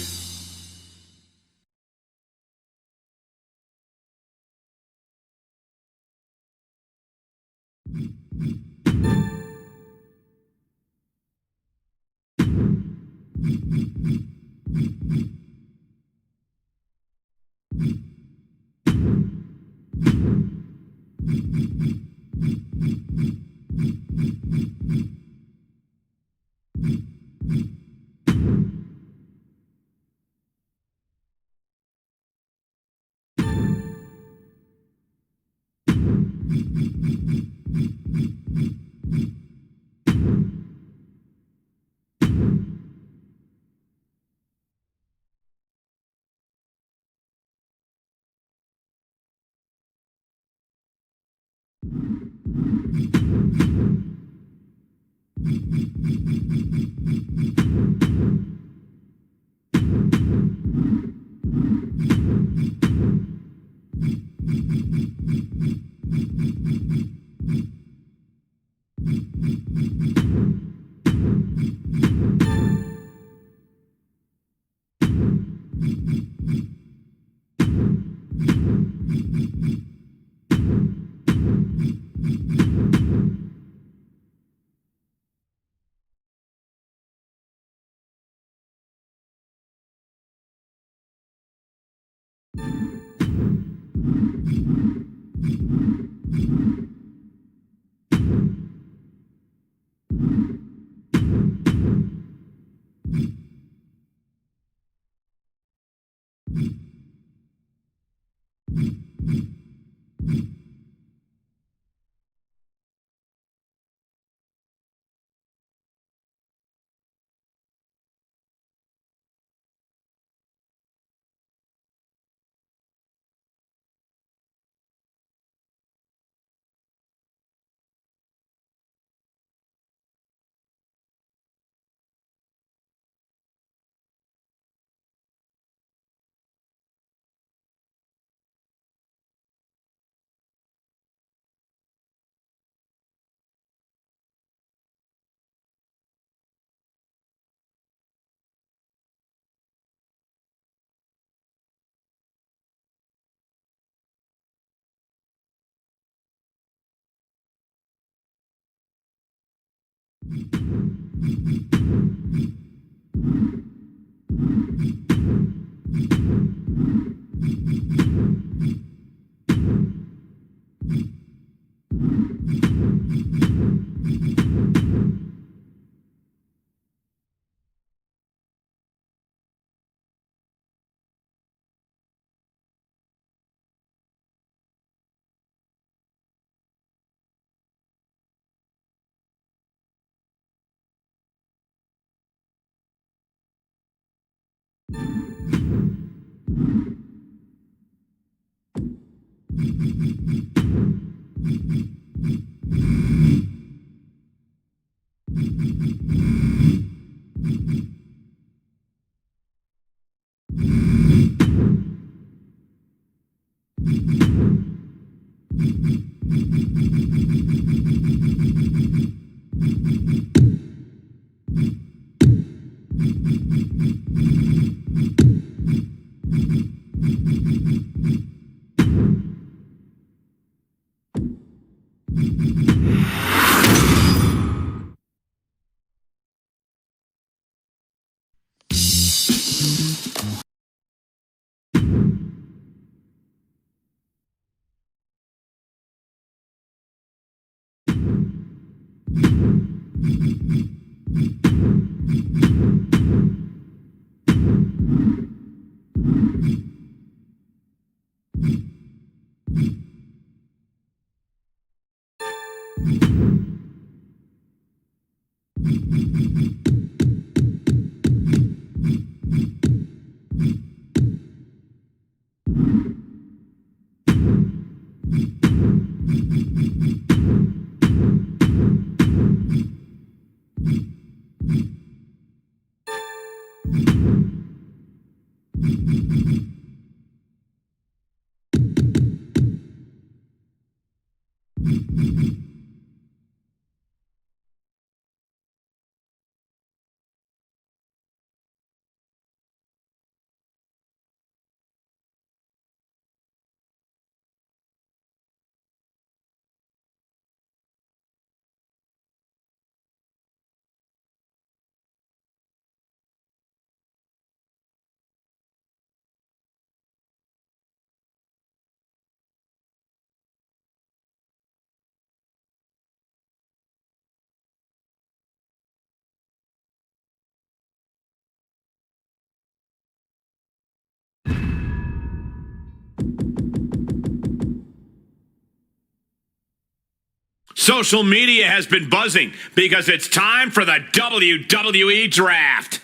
Social media has been buzzing because it's time for the WWE Draft.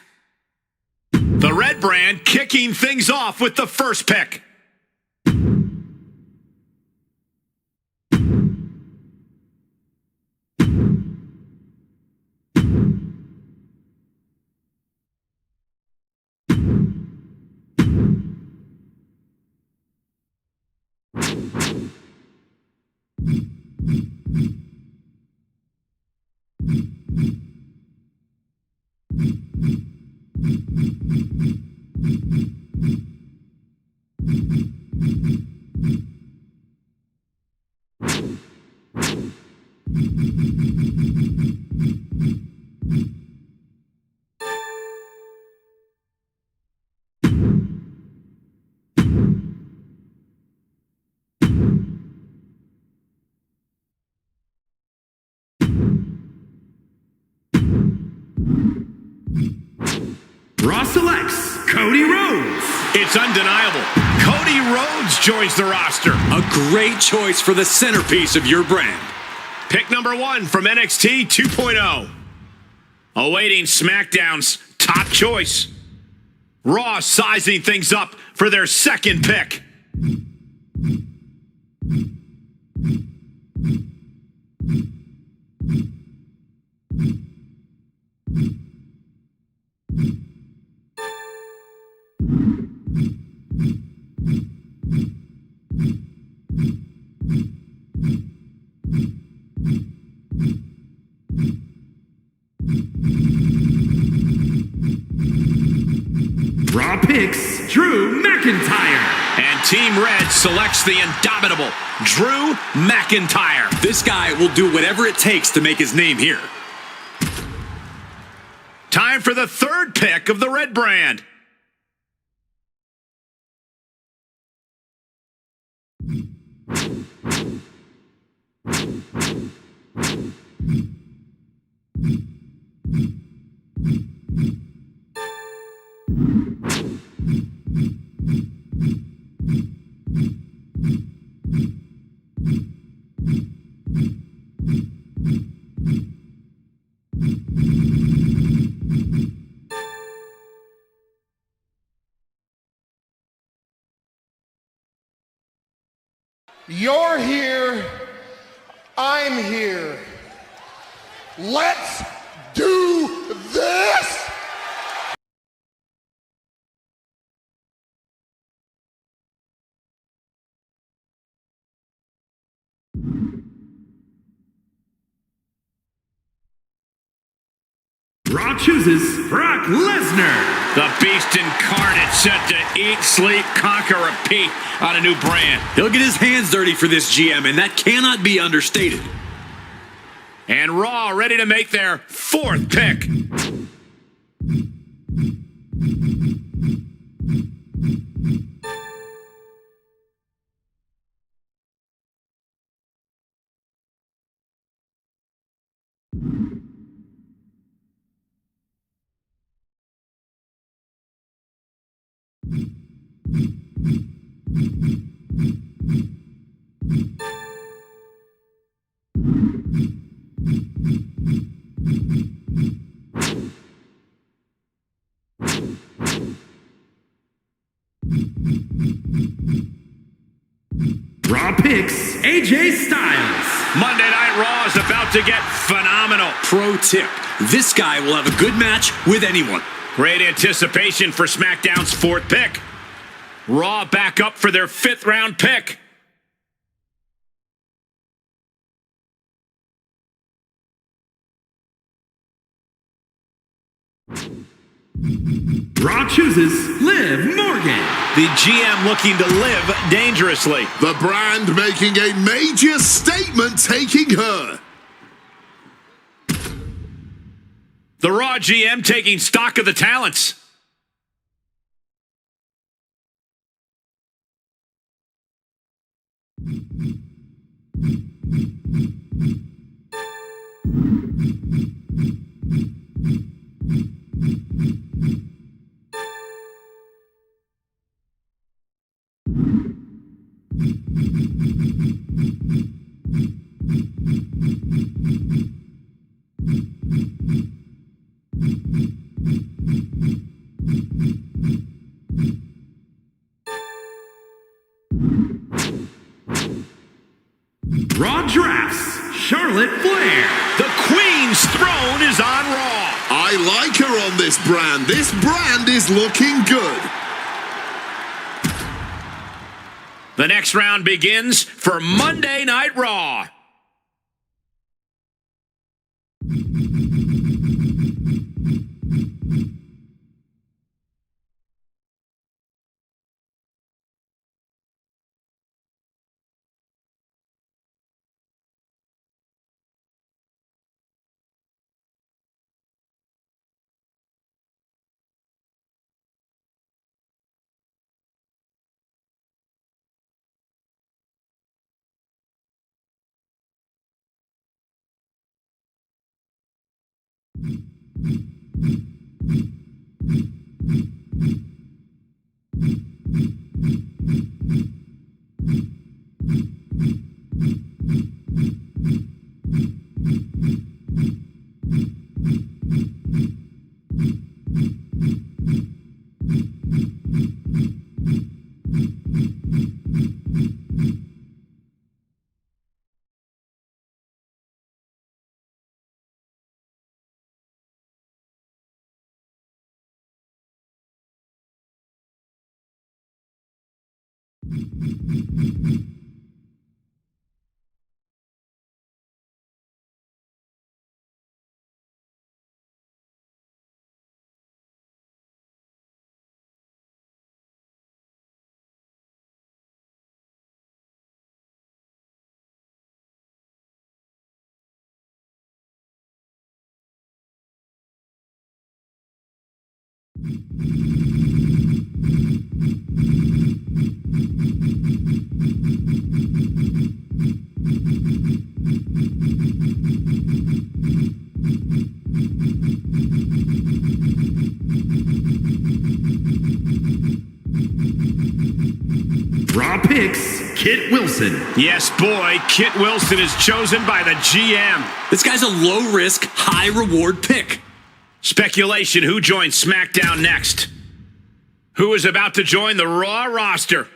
The Red Brand kicking things off with the first pick. Rhodes. It's undeniable. Cody Rhodes joins the roster. A great choice for the centerpiece of your brand. Pick number 1 from NXT 2.0. Awaiting SmackDown's top choice. Raw sizing things up for their second pick. Raw picks Drew McIntyre. And Team Red selects the indomitable Drew McIntyre. This guy will do whatever it takes to make his name here. Time for the third pick of the Red brand. You're here, I'm here. Let's do this! Raw chooses Brock Lesnar. The beast incarnate set to eat, sleep, conquer, repeat on a new brand. He'll get his hands dirty for this GM, and that cannot be understated. And Raw ready to make their fourth pick. Raw picks AJ Styles. Monday Night Raw is about to get phenomenal. Pro tip, this guy will have a good match with anyone. Great anticipation for SmackDown's fourth pick. Raw back up for their 5th round pick. Raw chooses Liv Morgan. The GM looking to live dangerously. The brand making a major statement, taking her. The Raw GM taking stock of the talents. Raw drafts Charlotte Flair. The Queen's throne is on Raw. I like her on this brand. This brand is looking good. The next round begins for Monday Night Raw. Raw picks, Kit Wilson. Yes, boy, Kit Wilson is chosen by the GM. This guy's a low-risk, high-reward pick. Speculation, who joins SmackDown next? Who is about to join the Raw roster?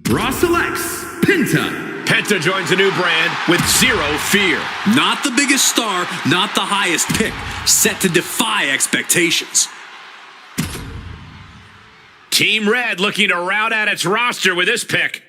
Raw selects Penta. Penta joins a new brand with zero fear. Not the biggest star, not the highest pick. Set to defy expectations. Team Red looking to round out its roster with this pick.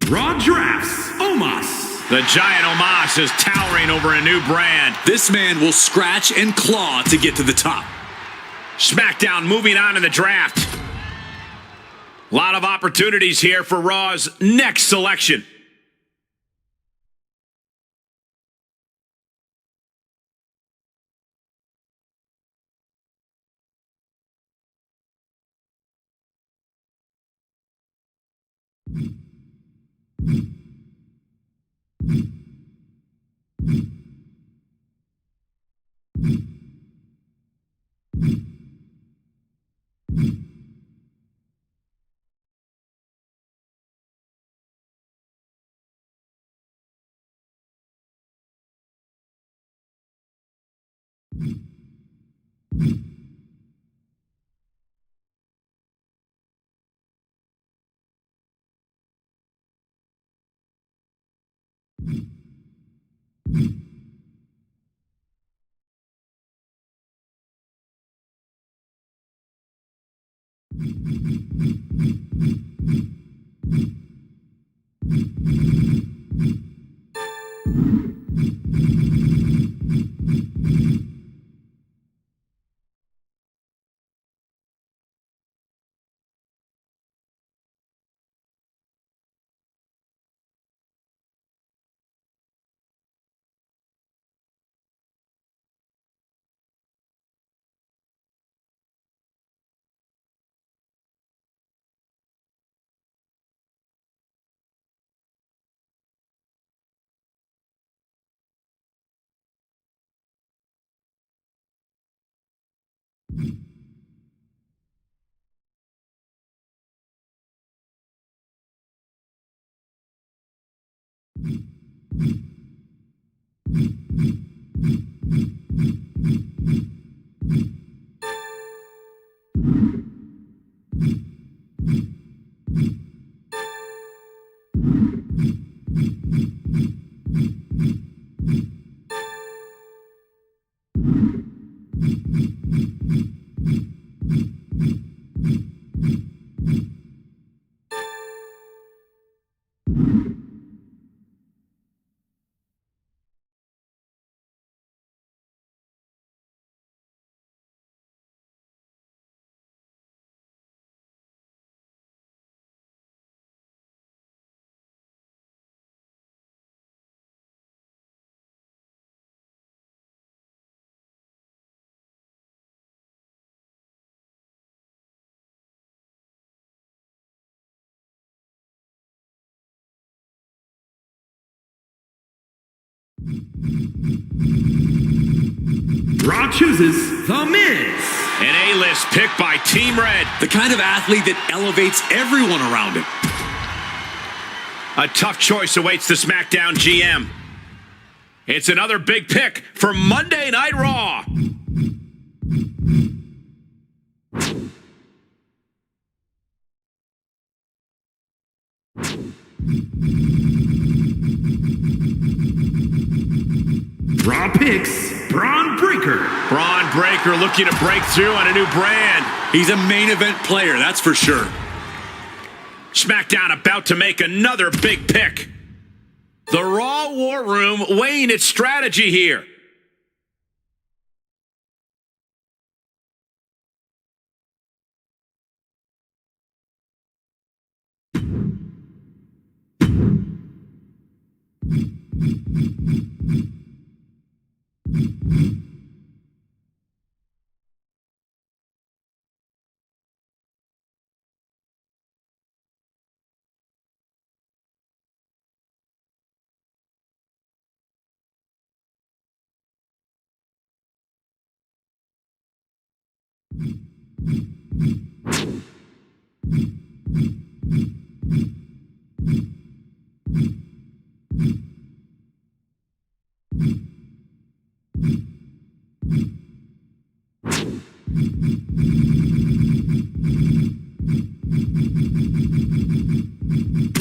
Raw drafts Omos. The giant Omos is towering over a new brand. This man will scratch and claw to get to the top. SmackDown moving on in the draft. A lot of opportunities here for Raw's next selection. Raw chooses The Miz. An A-list pick by Team Red. The kind of athlete that elevates everyone around him. A tough choice awaits the SmackDown GM. It's another big pick for Monday Night Raw. Raw picks Braun Breaker. Braun Breaker looking to break through on a new brand. He's a main event player, that's for sure. SmackDown about to make another big pick. The Raw War Room weighing its strategy here.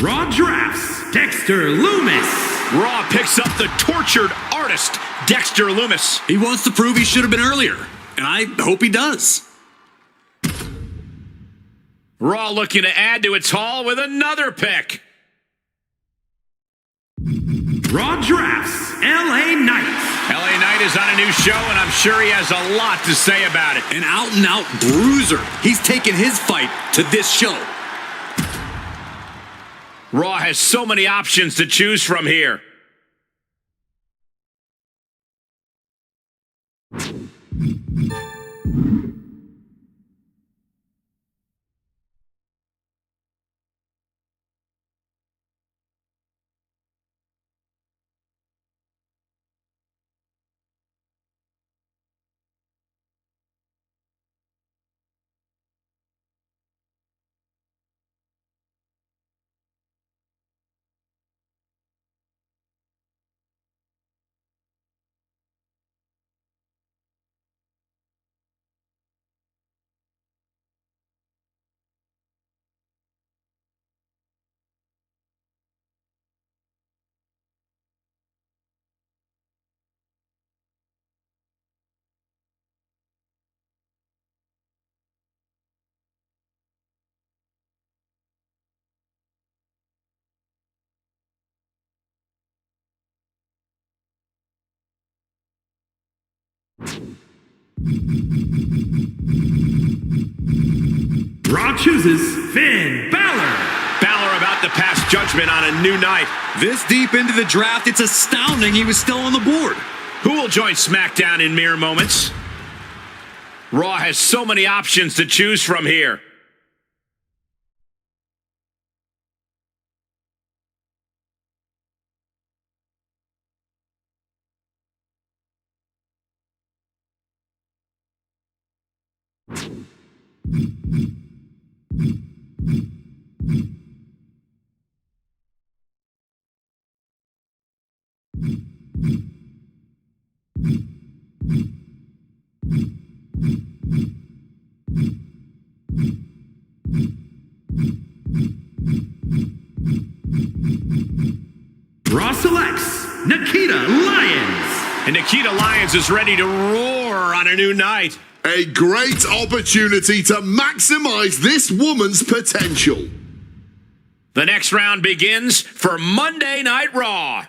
Raw drafts Dexter Lumis. Raw picks up the tortured artist, Dexter Lumis. He wants to prove he should have been earlier, and I hope he does. Raw looking to add to its haul with another pick. Raw drafts LA Knight. LA Knight is on a new show, and I'm sure he has a lot to say about it. An out-and-out bruiser. He's taken his fight to this show. Raw has so many options to choose from here. Raw chooses Finn Balor. Balor about to pass judgment on a new night. This deep into the draft, it's astounding he was still on the board. Who will join SmackDown in mere moments? Raw has so many options to choose from here. Raw selects Nikita Lyons. And Nikita Lyons is ready to roar on a new night. A great opportunity to maximize this woman's potential. The next round begins for Monday Night Raw.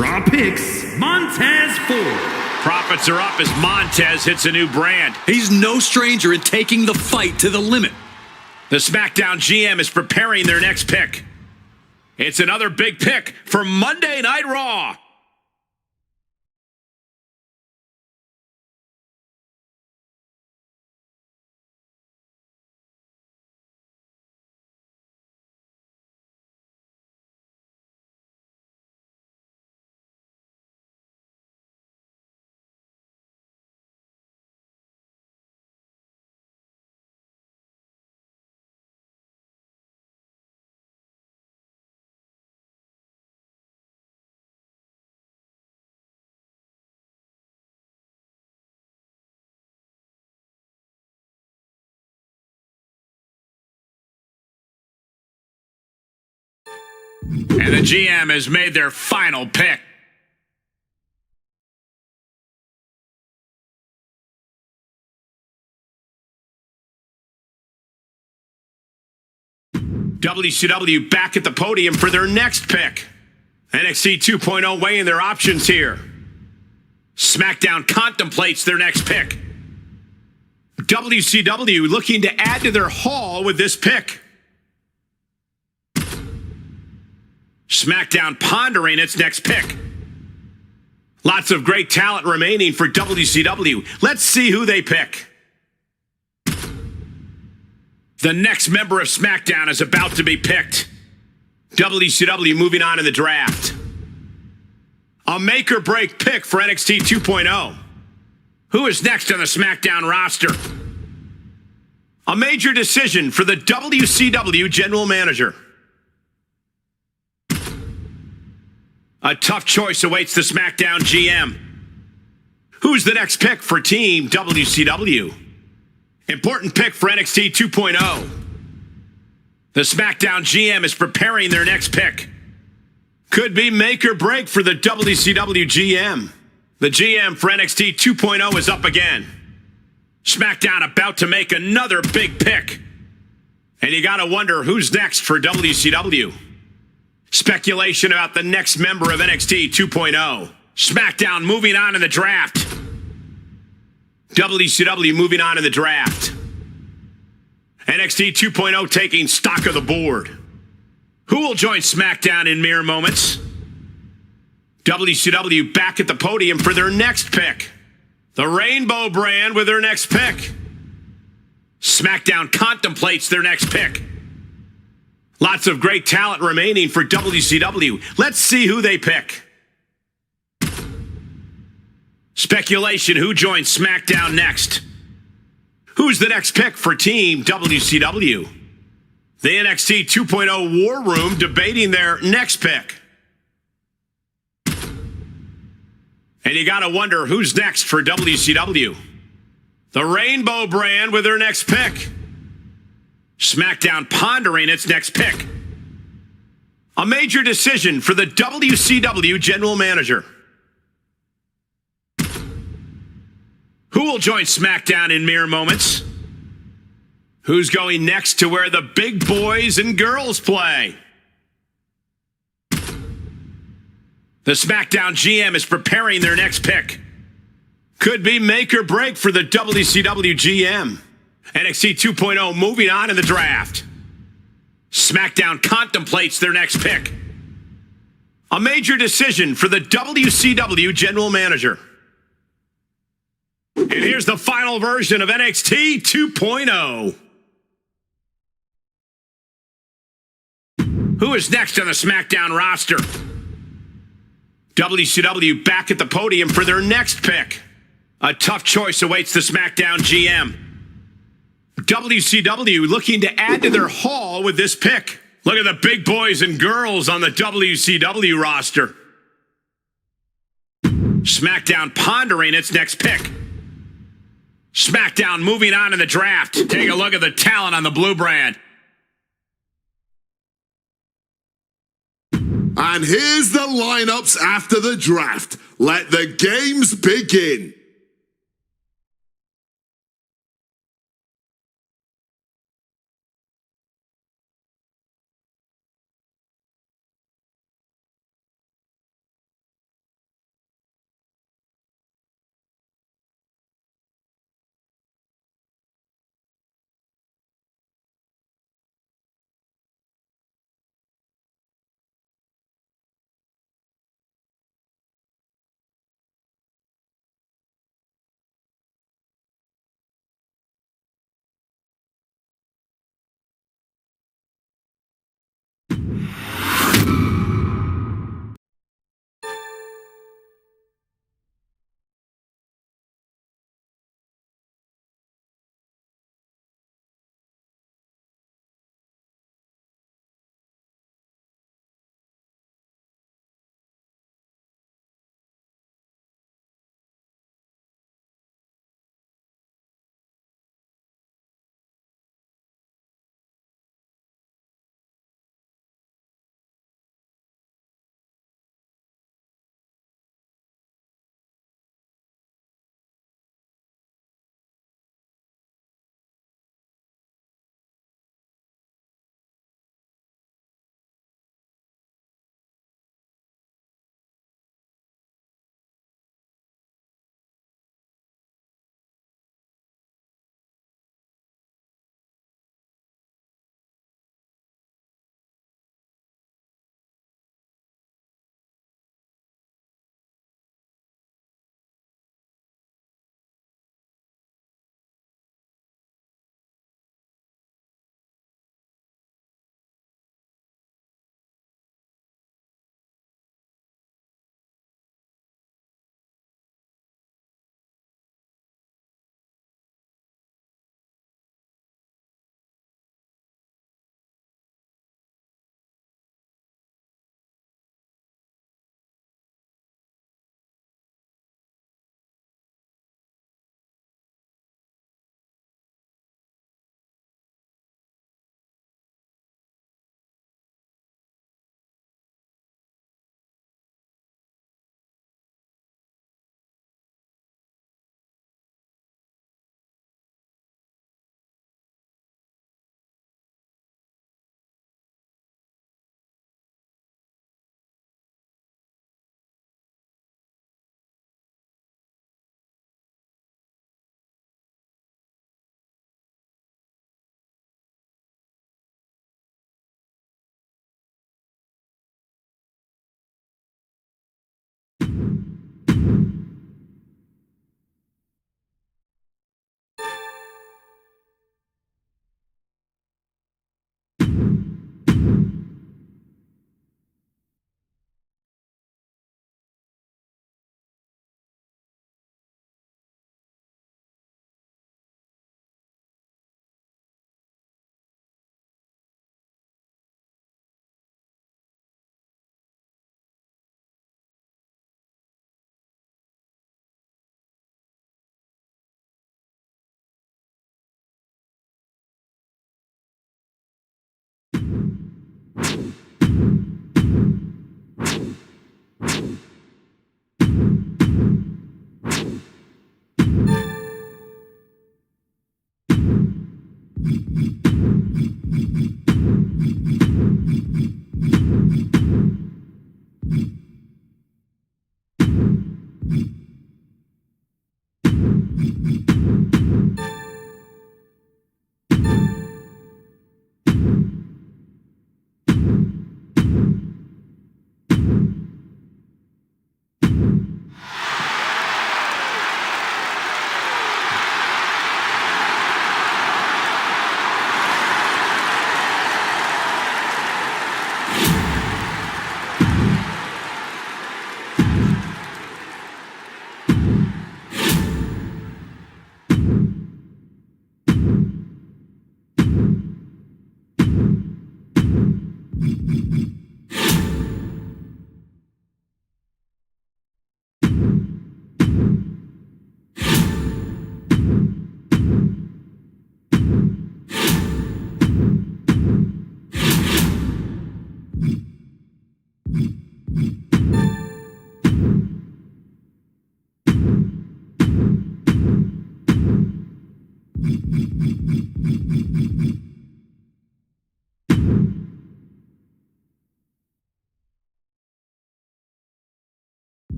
Raw picks Montez Ford. Profits are up as Montez hits a new brand. He's no stranger in taking the fight to the limit. The SmackDown GM is preparing their next pick. It's another big pick for Monday Night Raw. And the GM has made their final pick. WCW back at the podium for their next pick. NXT 2.0 weighing their options here. SmackDown contemplates their next pick. WCW looking to add to their haul with this pick. SmackDown pondering its next pick. Lots of great talent remaining for WCW. Let's see who they pick. The next member of SmackDown is about to be picked. WCW moving on in the draft. A make-or-break pick for NXT 2.0. Who is next on the SmackDown roster? A major decision for the WCW general manager. A tough choice awaits the SmackDown GM. Who's the next pick for Team WCW? Important pick for NXT 2.0. The SmackDown GM is preparing their next pick. Could be make or break for the WCW GM. The GM for NXT 2.0 is up again. SmackDown about to make another big pick. And you gotta wonder who's next for WCW. Speculation about the next member of NXT 2.0. SmackDown moving on in the draft. WCW moving on in the draft. NXT 2.0 taking stock of the board. Who will join SmackDown in mere moments? WCW back at the podium for their next pick. The Rainbow brand with their next pick. SmackDown contemplates their next pick. Lots of great talent remaining for WCW. Let's see who they pick. Speculation, who joins SmackDown next? Who's the next pick for Team WCW? The NXT 2.0 War Room debating their next pick. And you gotta wonder who's next for WCW. The Rainbow brand with their next pick. SmackDown pondering its next pick. A major decision for the WCW general manager. Who will join SmackDown in mere moments? Who's going next to where the big boys and girls play? The SmackDown GM is preparing their next pick. Could be make or break for the WCW GM. NXT 2.0 moving on in the draft. SmackDown contemplates their next pick. A major decision for the WCW general manager. And here's the final version of NXT 2.0. Who is next on the SmackDown roster? WCW back at the podium for their next pick. A tough choice awaits the SmackDown GM. WCW looking to add to their haul with this pick. Look at the big boys and girls on the WCW roster. SmackDown pondering its next pick. SmackDown moving on in the draft. Take a look at the talent on the blue brand. And here's the lineups after the draft. Let the games begin.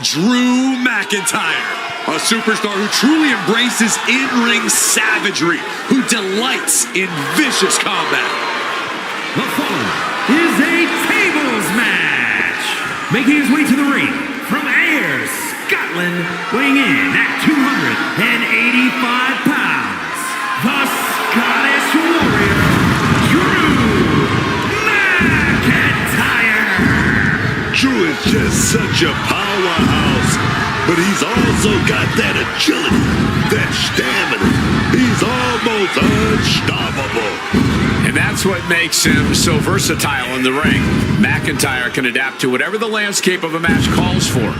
Drew McIntyre, a superstar who truly embraces in-ring savagery, who delights in vicious combat. The following is a tables match. Making his way to the ring from Ayr, Scotland, weighing in at 285 pounds, the Scottish Warrior, Drew McIntyre. Drew is just such a powerhouse, but he's also got that agility, that stamina. He's almost unstoppable. And that's what makes him so versatile in the ring. McIntyre can adapt to whatever the landscape of a match calls for.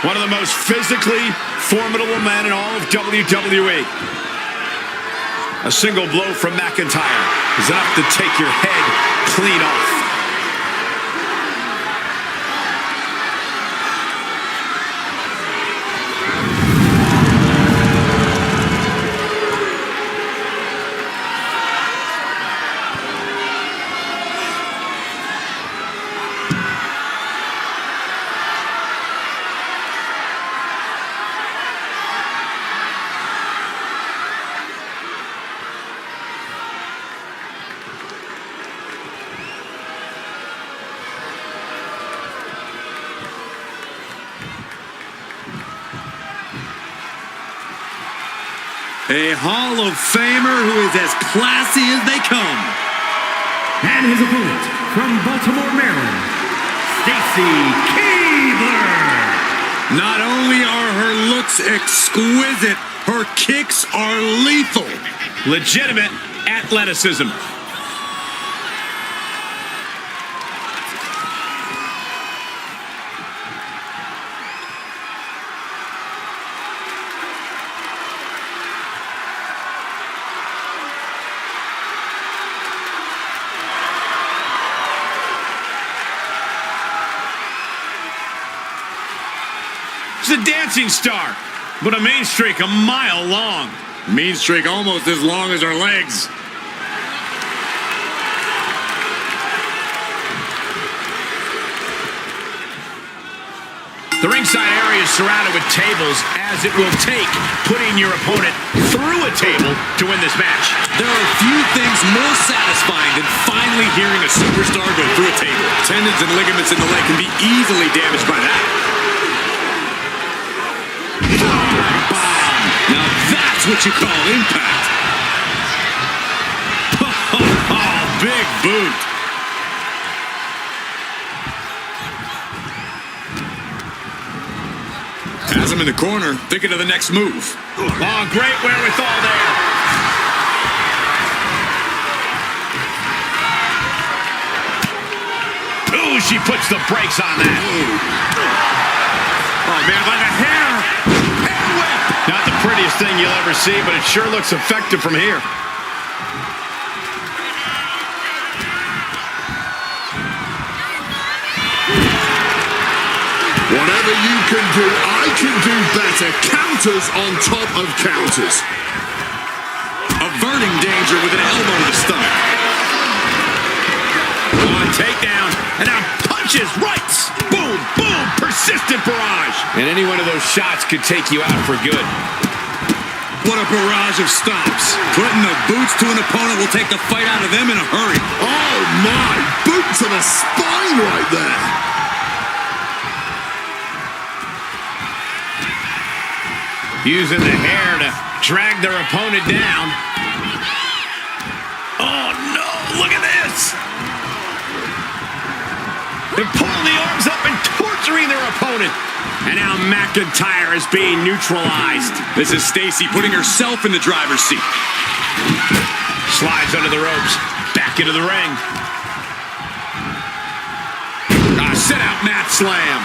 One of the most physically formidable men in all of WWE. A single blow from McIntyre is enough to take your head clean off. A Hall of Famer who is as classy as they come. And his opponent from Baltimore, Maryland, Stacy Keibler. Not only are her looks exquisite, her kicks are lethal. Legitimate athleticism. She's a dancing star, but a mean streak a mile long. Mean streak almost as long as her legs. The ringside area is surrounded with tables, as it will take putting your opponent through a table to win this match. There are few things more satisfying than finally hearing a superstar go through a table. Tendons and ligaments in the leg can be easily damaged by that. Bomb! Now that's what you call impact. Oh, big boot. Has him in the corner, thinking of the next move. Oh, great wherewithal there. Ooh, she puts the brakes on that. Oh, man, by the hair. Hair whip. Not the prettiest thing you'll ever see, but it sure looks effective from here. Whatever you can do, I can do better. Counters on top of counters. Averting danger with an elbow to the stomach. On takedown, and now punches, rights. Boom, boom, persistent barrage. And any one of those shots could take you out for good. What a barrage of stomps. Putting the boots to an opponent will take the fight out of them in a hurry. Oh my, boot to the spine right there. Using the hair to drag their opponent down. Oh, no. Look at this. They're pulling the arms up and torturing their opponent. And now McIntyre is being neutralized. This is Stacy putting herself in the driver's seat. Slides under the ropes. Back into the ring. Sit out mat slam.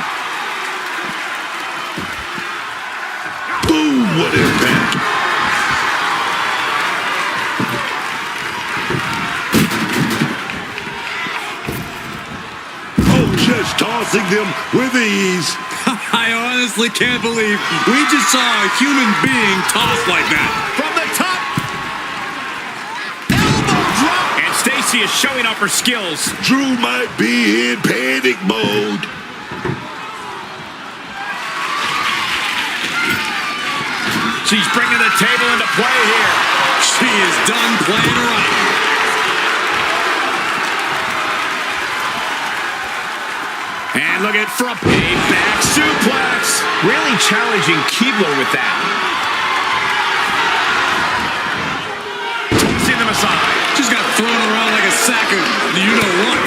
Boom, what impact. Oh, just tossing them with ease. I honestly can't believe we just saw a human being tossed like that. From the top. Elbow drop. And Stacy is showing off her skills. Drew might be in panic mode. She's bringing the table into play here. She is done playing around. And look at from a back suplex. Really challenging Keibler with that. Tossing them aside. Just got thrown around like a sack of you-know-what.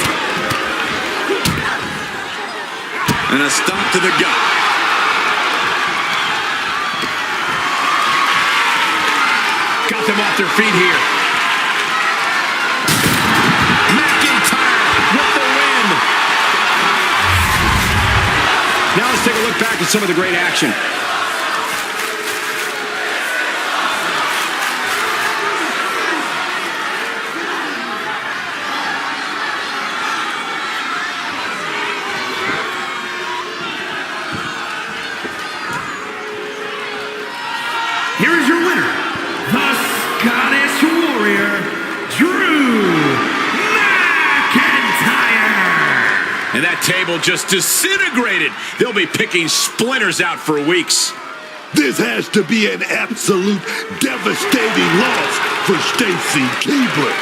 And a stomp to the gut. Got them off their feet here. McIntyre with the win. Now let's take a look back at some of the great action. Here is your winner, the Scottish Warrior, Drew McIntyre. And that table just disintegrated. They'll be picking splinters out for weeks. This has to be an absolute devastating loss for Stacy Keibler.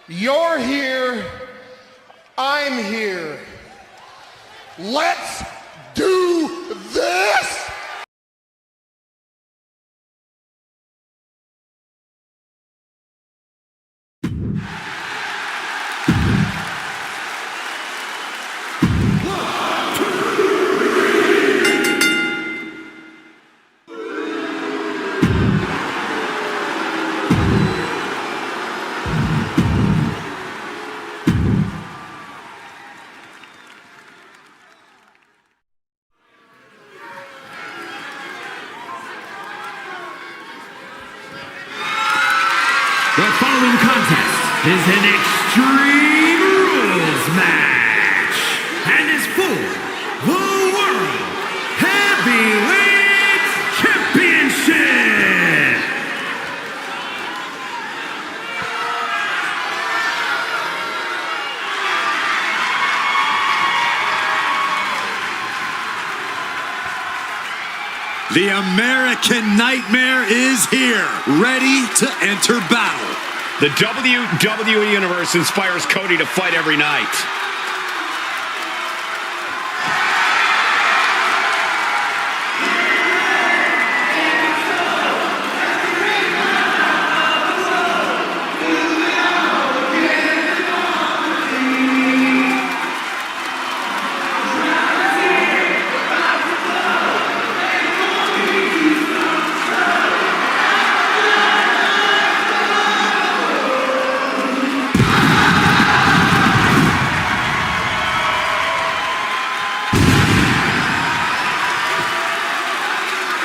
You're here. I'm here. Let's do this! The following contest is an Extreme Rules match and is for the World Heavyweight Championship. The American Nightmare is here, ready to enter battle. The WWE Universe inspires Cody to fight every night.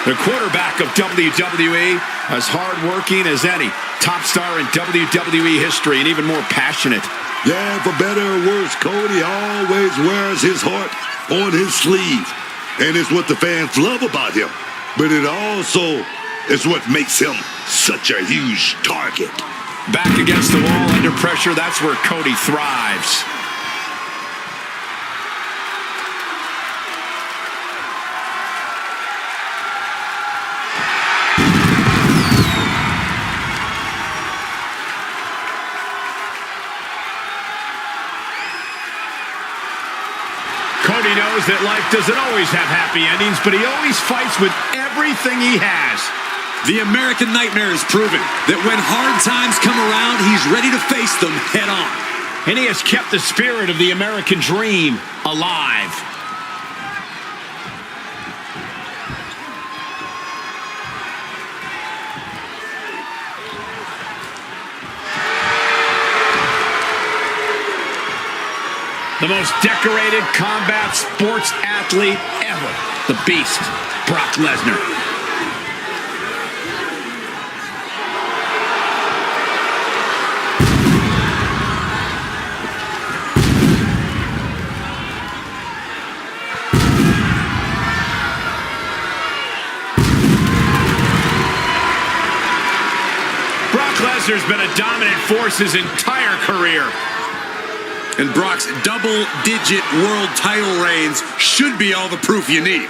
The quarterback of WWE, as hardworking as any top star in WWE history, and even more passionate. Yeah, for better or worse, Cody always wears his heart on his sleeve. And it's what the fans love about him. But it also is what makes him such a huge target. Back against the wall, under pressure, that's where Cody thrives. Cody knows that life doesn't always have happy endings, but he always fights with everything he has. The American Nightmare has proven that when hard times come around, he's ready to face them head on. And he has kept the spirit of the American dream alive. The most decorated combat sports athlete ever. The Beast, Brock Lesnar. Brock Lesnar's been a dominant force his entire career. And Brock's double-digit world title reigns should be all the proof you need.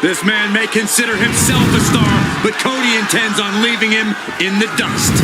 This man may consider himself a star, but Cody intends on leaving him in the dust.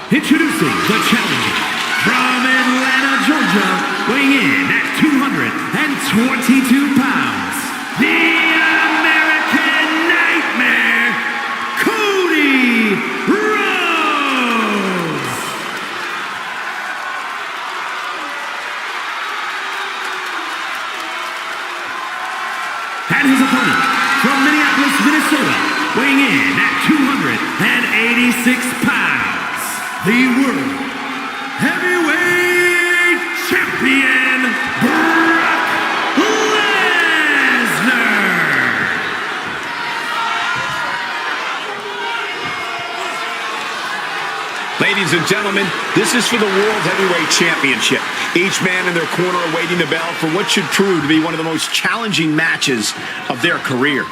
Introducing the challenger from Atlanta, Georgia, weighing in at 222 pounds, the American Nightmare. And his opponent, from Minneapolis, Minnesota, weighing in at 286 pounds, the World Heavyweight Champion, Brock Lesnar! Ladies and gentlemen, this is for the World Heavyweight Championship. Each man in their corner awaiting the bell for what should prove to be one of the most challenging matches of their career.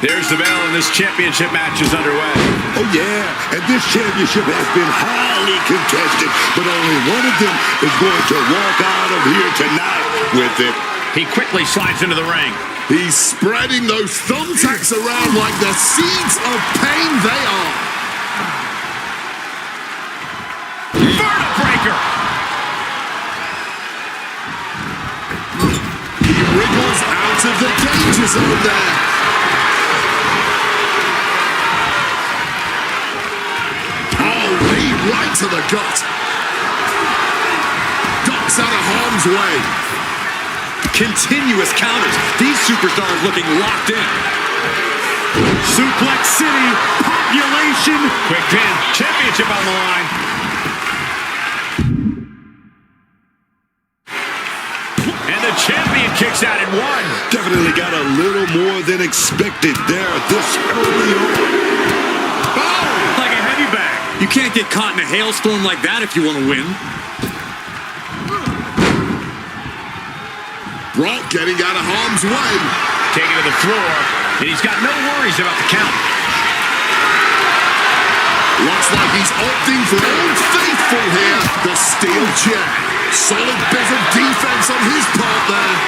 There's the bell, and this championship match is underway. Oh, yeah, and this championship has been highly contested, but only one of them is going to walk out of here tonight with it. He quickly slides into the ring. He's spreading those thumbtacks around like the seeds of pain they are. Vertebreaker! He wriggles out of the danger zone there. Right to the gut. Ducks out of harm's way. Continuous counters. These superstars looking locked in. Suplex City, population. Quick pin, championship on the line. And the champion kicks out at one. Definitely got a little more than expected there this early on. Like a heavy bag. You can't get caught in a hailstorm like that if you want to win. Brock getting out of harm's way. Taking to the floor, and he's got no worries about the count. Looks like he's opting for Old Faithful here. The steel chair. Solid bit of defense on his part there.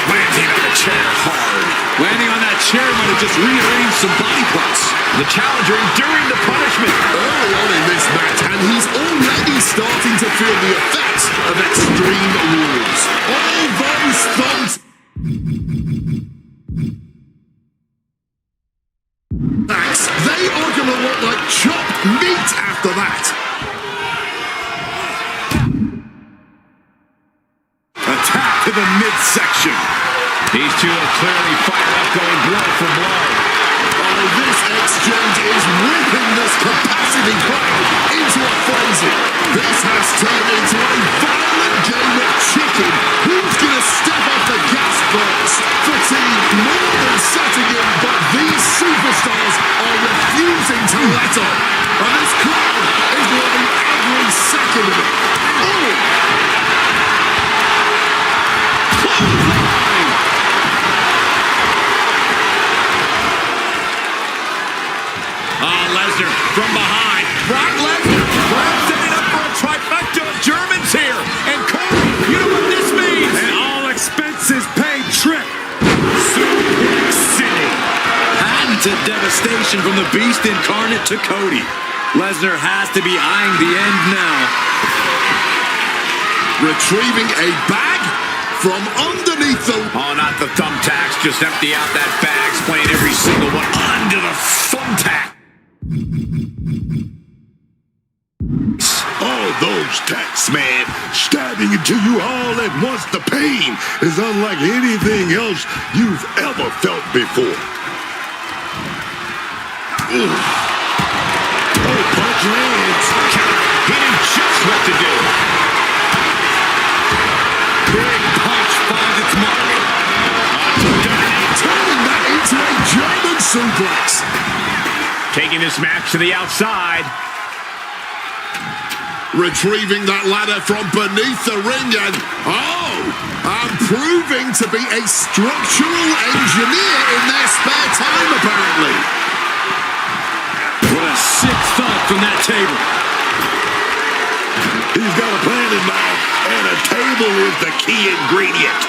Landing on the chair hard. Landing on that chair might have just rearranged some body parts. The challenger enduring the punishment. Early on in this match, and he's already starting to feel the effects of Extreme Rules. All those thumbs. They are going to look like chopped meat after that. Attack to the midsection. These two are clearly fired up, going blow for blow. Oh, this exchange is whipping this capacity crowd into a frenzy. This has turned into a violent game of chicken. Who's going to step off the gas first? Fatigue more than setting in, but these superstars are refusing to let up. And this crowd is loving every second of it. Lesnar from behind. Brock Lesnar setting up for a trifecta of Germans here. And Cody, you know what this means. An all-expenses paid trip. Suplex City. Patented devastation from the Beast Incarnate to Cody. Lesnar has to be eyeing the end now. Retrieving a bag from underneath the... Oh, not the thumbtacks. Just empty out that bag, playing every single one under the thumbtack. Oh, those tacks, man. Stabbing into you all at once. The pain is unlike anything else you've ever felt before. Ugh. Oh, punch lands. He knew just what to do. Big punch finds its mark. Turning that into a German suplex. Taking this match to the outside. Retrieving that ladder from beneath the ring and, proving to be a structural engineer in their spare time, apparently. What a sick thud from that table. He's got a plan in mind, and a table is the key ingredient.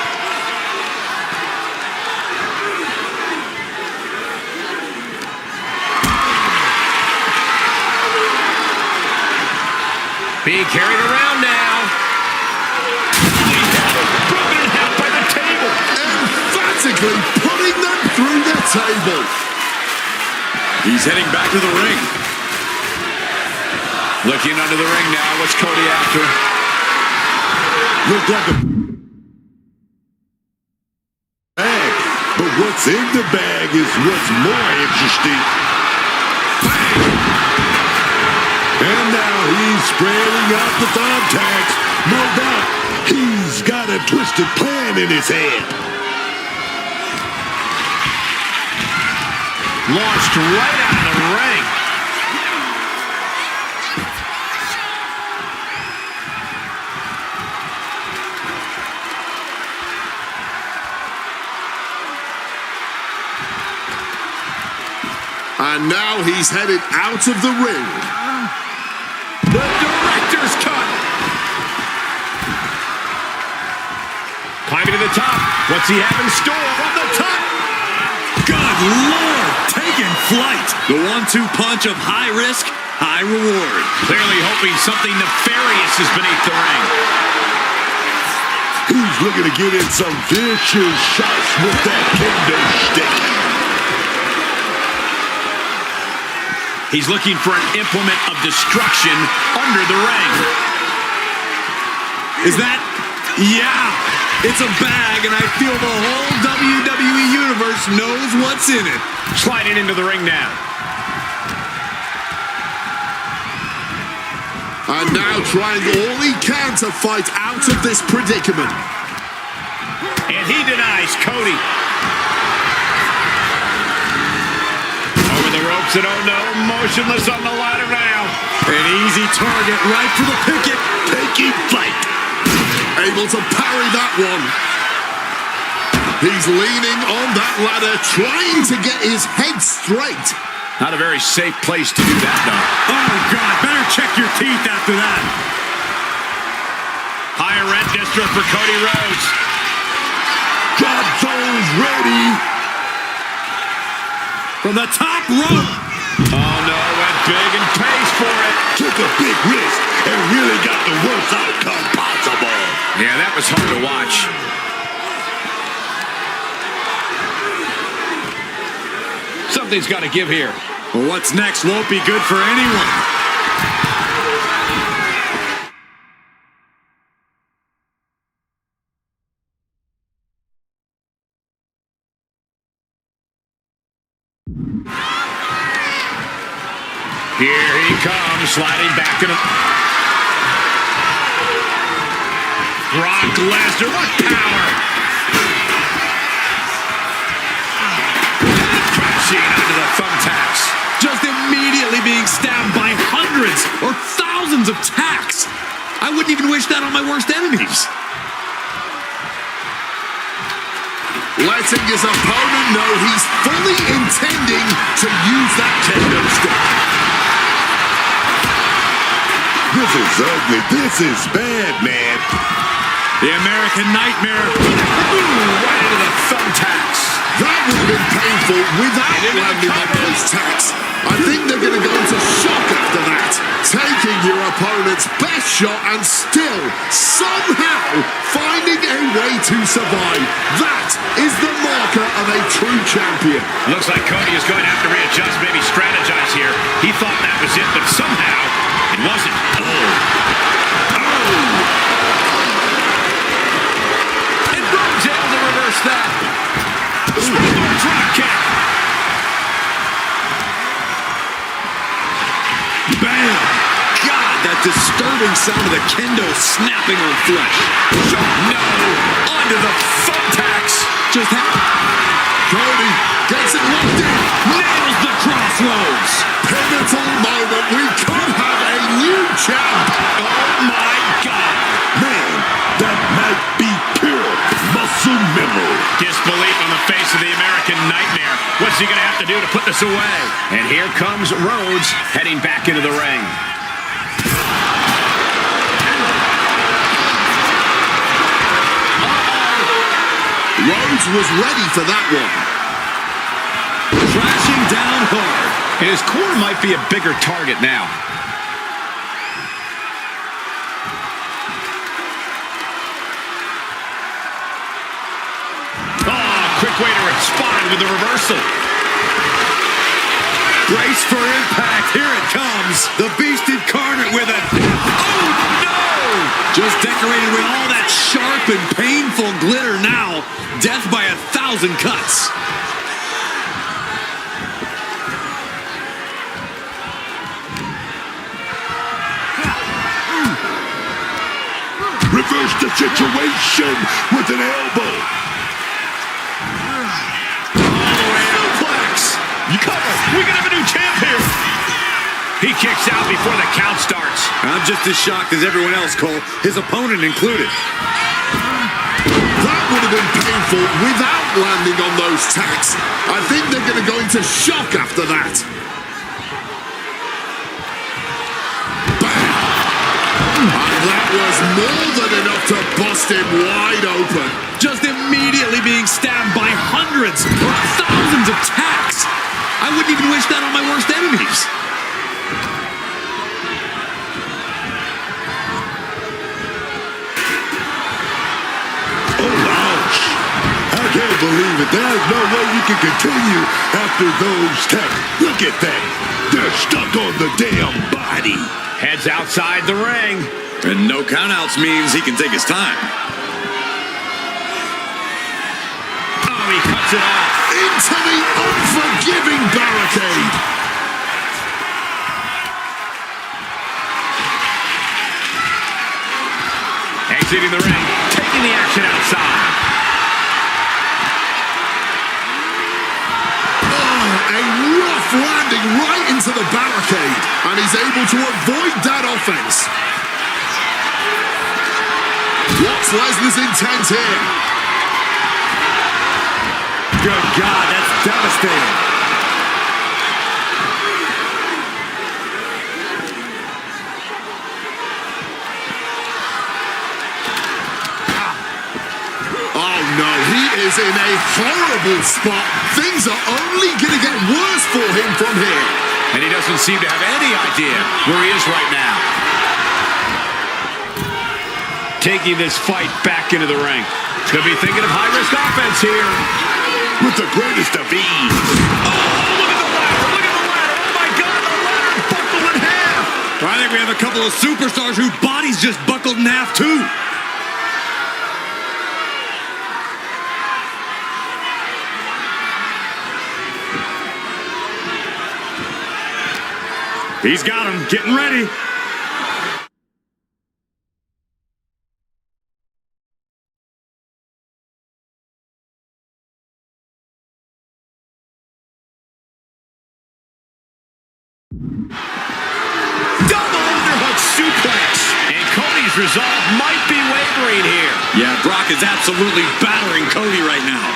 Being carried around now. Broken in half by the table. Emphatically putting them through the table. He's heading back to the ring. Looking under the ring now. What's Cody after? looked like a bag. But what's in the bag is what's more interesting. And now he's spreading out the thumbtacks. No doubt he's got a twisted plan in his head. Launched right out of the ring. And now he's headed out of the ring. The director's cut. Climbing to the top. What's he have in store from the top? Good Lord, taking flight. The 1-2 punch of high risk, high reward. Clearly hoping something nefarious is beneath the ring. He's looking to get in some vicious shots with that kendo stick. He's looking for an implement of destruction under the ring. Is that? Yeah, it's a bag, and I feel the whole WWE Universe knows what's in it. Sliding into the ring now. And now trying all he can to fight out of this predicament. And he denies Cody. Over the ropes and oh no, motionless on the ladder now. An easy target right for the picket. Taking flight. Able to parry that one. He's leaning on that ladder, trying to get his head straight. Not a very safe place to do that, though. Oh, God, better check your teeth after that. Higher rent district for Cody Rhodes. Drop zone's ready. From the top rope. Oh, no, went big and pays for it. Took a big risk and really got the worst outcome possible. Yeah, that was hard to watch. Something's got to give here. Well, what's next won't be good for anyone. Here he comes, sliding back to the... Brock Lesnar, what power! Crashing into the thumbtacks. Just immediately being stabbed by hundreds or thousands of tacks. I wouldn't even wish that on my worst enemies. Letting his opponent know he's fully intending to use that kendo stick. This is ugly. This is bad, man. The American Nightmare. Right into the thumbtacks. That would have been painful without landing on those tacks. I think they're going to go into shock after that. Taking your opponent's best shot and still somehow finding a way to survive. That is the marker of a true champion. Looks like Cody is going to have to readjust, maybe strategize here. He thought that was it, but somehow it wasn't. And Rhodes able to reverse that. Springboard drop kick. Bam! God, that disturbing sound of the kendo snapping on flesh. No! Onto the thumbtacks. Just Cody gets it locked in. nails the crossroads. Pivotal moment. We could have a new champ. Oh my God. Man, that might be pure muscle memory. Disbelief on the face of the American Nightmare. What's he going to have to do to put this away? And here comes Rhodes heading back into the ring. Rhodes was ready for that one. Crashing down hard. And his core might be a bigger target now. Quick way to respond with the reversal. Brace for impact. Here it comes. The beast incarnate with it. Oh, no! Just decorated with all that that sharp and painful glitter now. Death by 1,000 cuts. Reverse the situation with an elbow. Suplex. You cover. We can have a new champ here. He kicks out before the count starts. I'm just as shocked as everyone else, Cole. His opponent included. That would have been painful without landing on those tacks. I think they're going to go into shock after that. Bam! And that was more than enough to bust him wide open. Just immediately being stabbed by hundreds or thousands of tacks. I wouldn't even wish that on my worst enemies. I can't believe it. There's no way you can continue after those attacks. Look at that. They're stuck on the damn body. Heads outside the ring. And no countouts means he can take his time. Oh, he cuts it off. Into the unforgiving barricade. Exiting the ring. Taking the action outside. A rough landing right into the barricade, and he's able to avoid that offense. What's Lesnar's intent here? Good God, that's devastating. Oh no, he is in a horrible spot. Things are only going to get worse for him from here. And he doesn't seem to have any idea where he is right now. Taking this fight back into the ring. Could be thinking of high-risk offense here. With the greatest of ease. Oh, look at the ladder. Look at the ladder. Oh, my God, the ladder buckled in half. I think we have a couple of superstars whose bodies just buckled in half, too. He's got him. Getting ready. Double underhook suplex. And Cody's resolve might be wavering here. Yeah, Brock is absolutely battering Cody right now.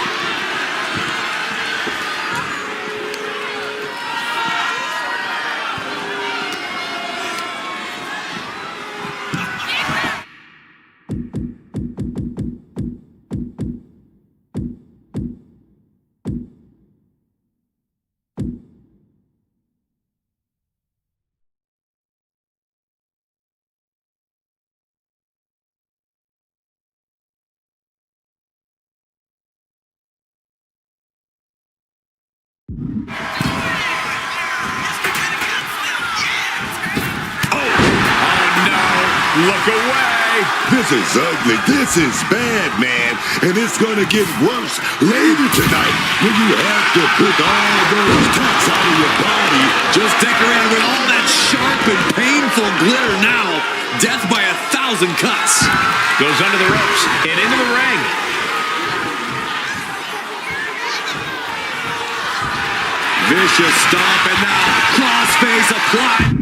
Look away. This is ugly. This is bad, man. And it's going to get worse later tonight when you have to put all those tacks out of your body. Just decorated with all that sharp and painful glitter now. Death by 1,000 cuts. Goes under the ropes and into the ring. Vicious stomp and now crossface applied.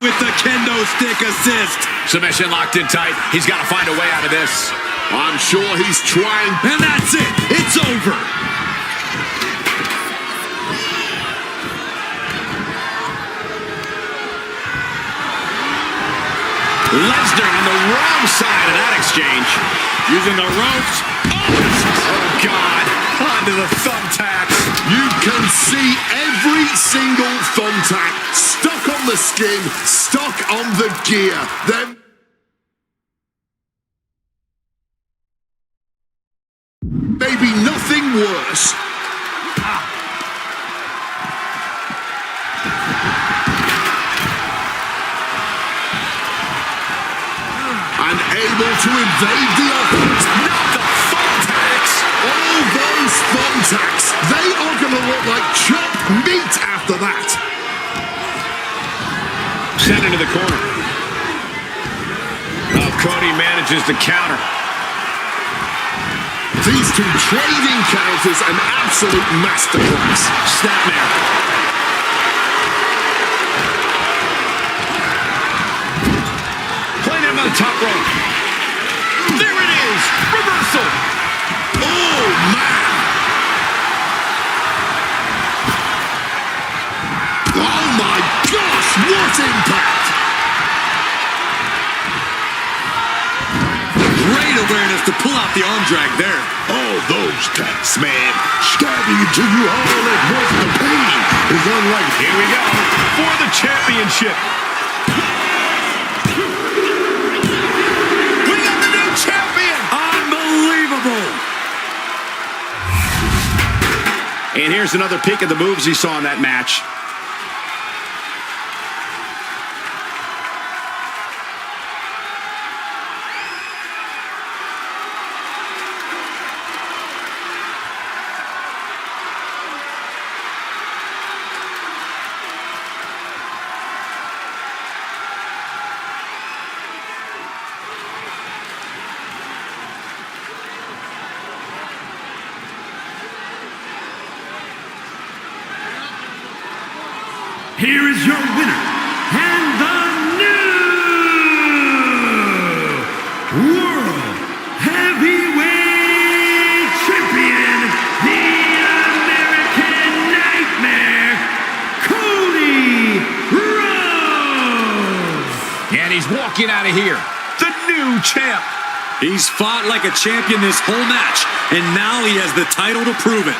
With the kendo stick assist. Submission locked in tight. He's got to find a way out of this. I'm sure he's trying. And that's it. It's over. Lesnar on the wrong side of that exchange. Using the ropes. Oh, God. Onto the thumbtacks. You can see every single thumbtack stuck on the skin, stuck on the gear. Then maybe nothing worse. to invade the offense. Not the thumbtacks. All those thumbtacks, they are going to look like chopped meat after that. Sent into the corner. Oh, Cody manages to counter. These two trading counters, an absolute masterclass. Snapmare. Playing him on the top rope. There it is. Reversal. Oh, man. Oh, my gosh. What impact. Great awareness to pull out the arm drag there. Oh, those tacks, man. Stabbing until you all at once. The pain is unlike. Here we go for the championship. We got the new champion. Unbelievable. And here's another peek at the moves he saw in that match. Here is your winner, and the new World Heavyweight Champion, the American Nightmare, Cody Rhodes. And he's walking out of here, the new champ. He's fought like a champion this whole match, and now he has the title to prove it.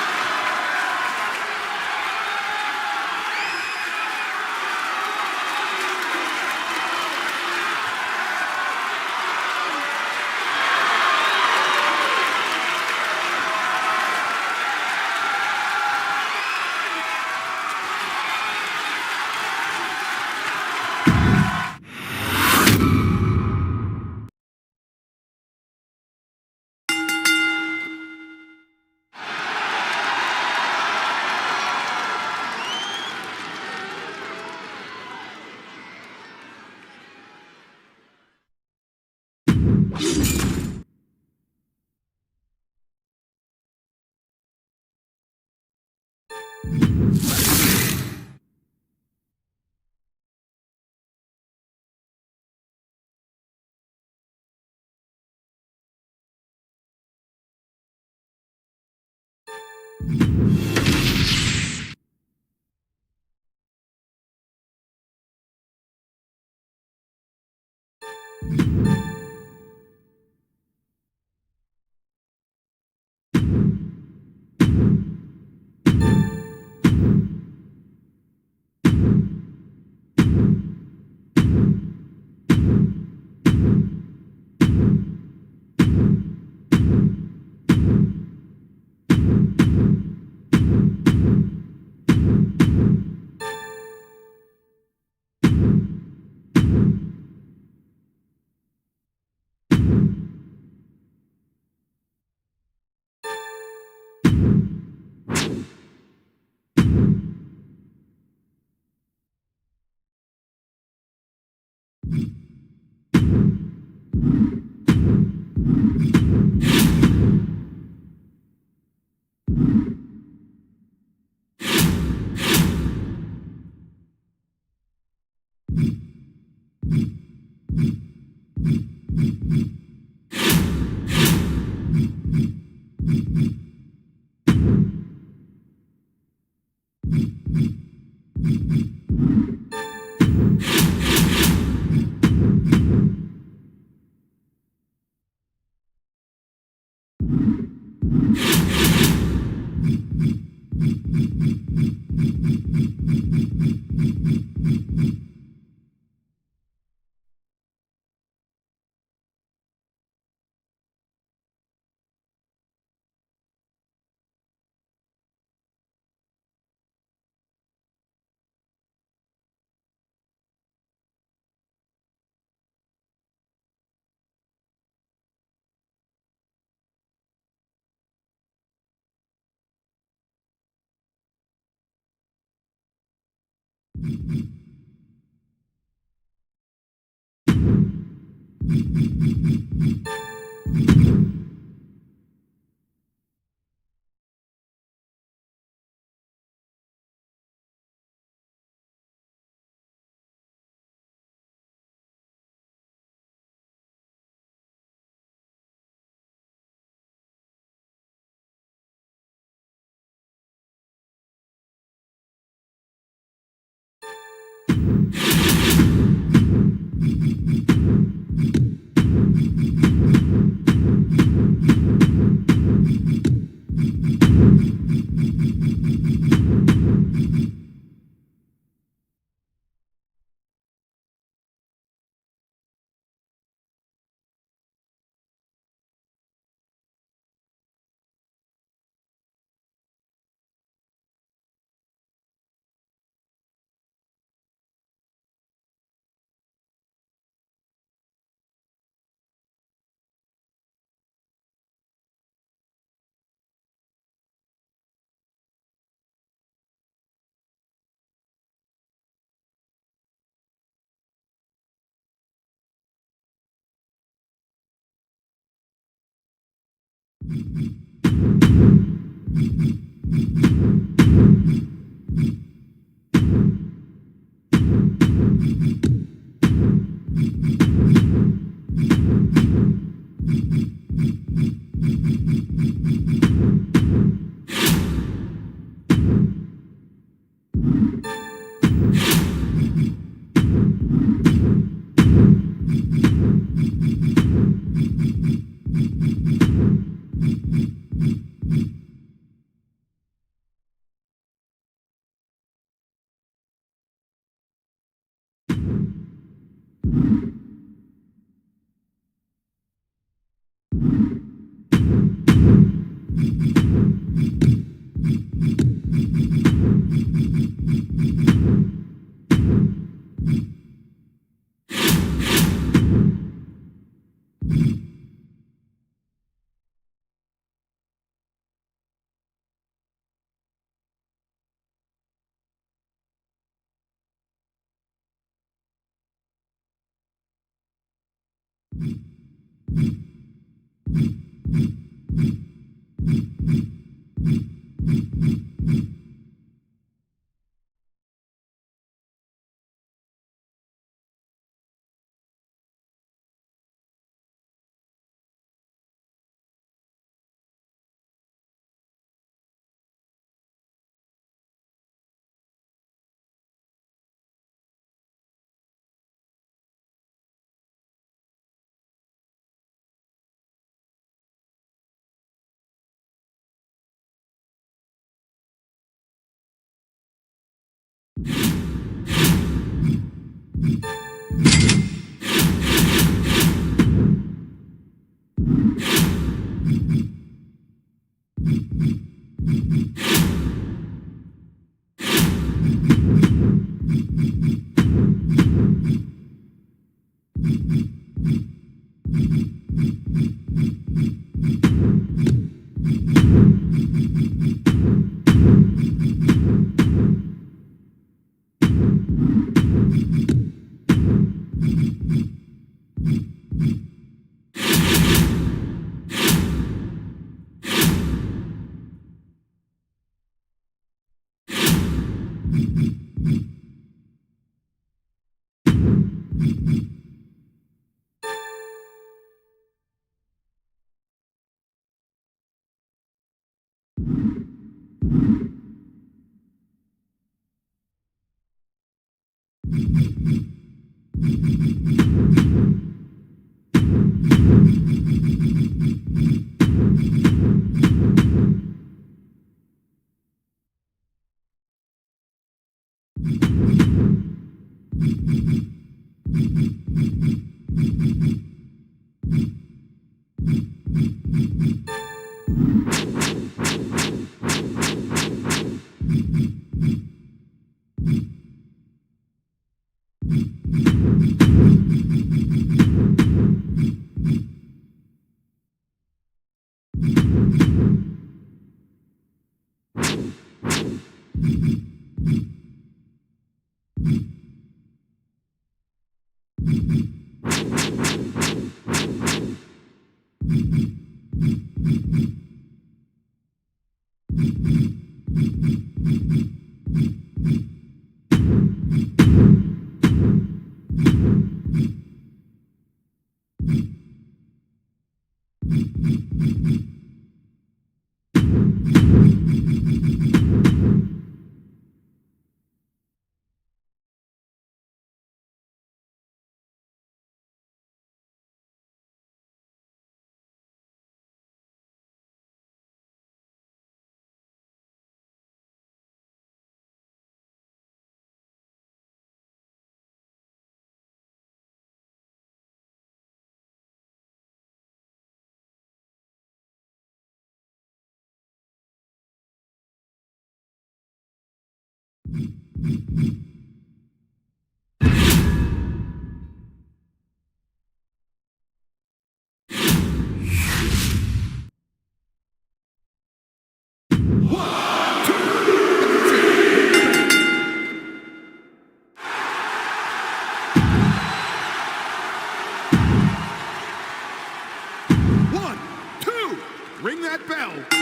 Ring that bell.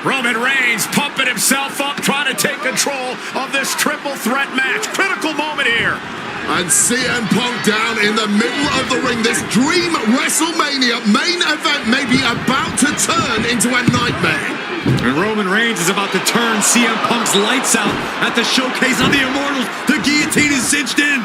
Roman Reigns pumping himself up, trying to take control of this triple threat match. Critical moment here. And CM Punk down in the middle of the ring. This dream WrestleMania main event may be about to turn into a nightmare. And Roman Reigns is about to turn CM Punk's lights out at the showcase on the Immortals. The guillotine is cinched in.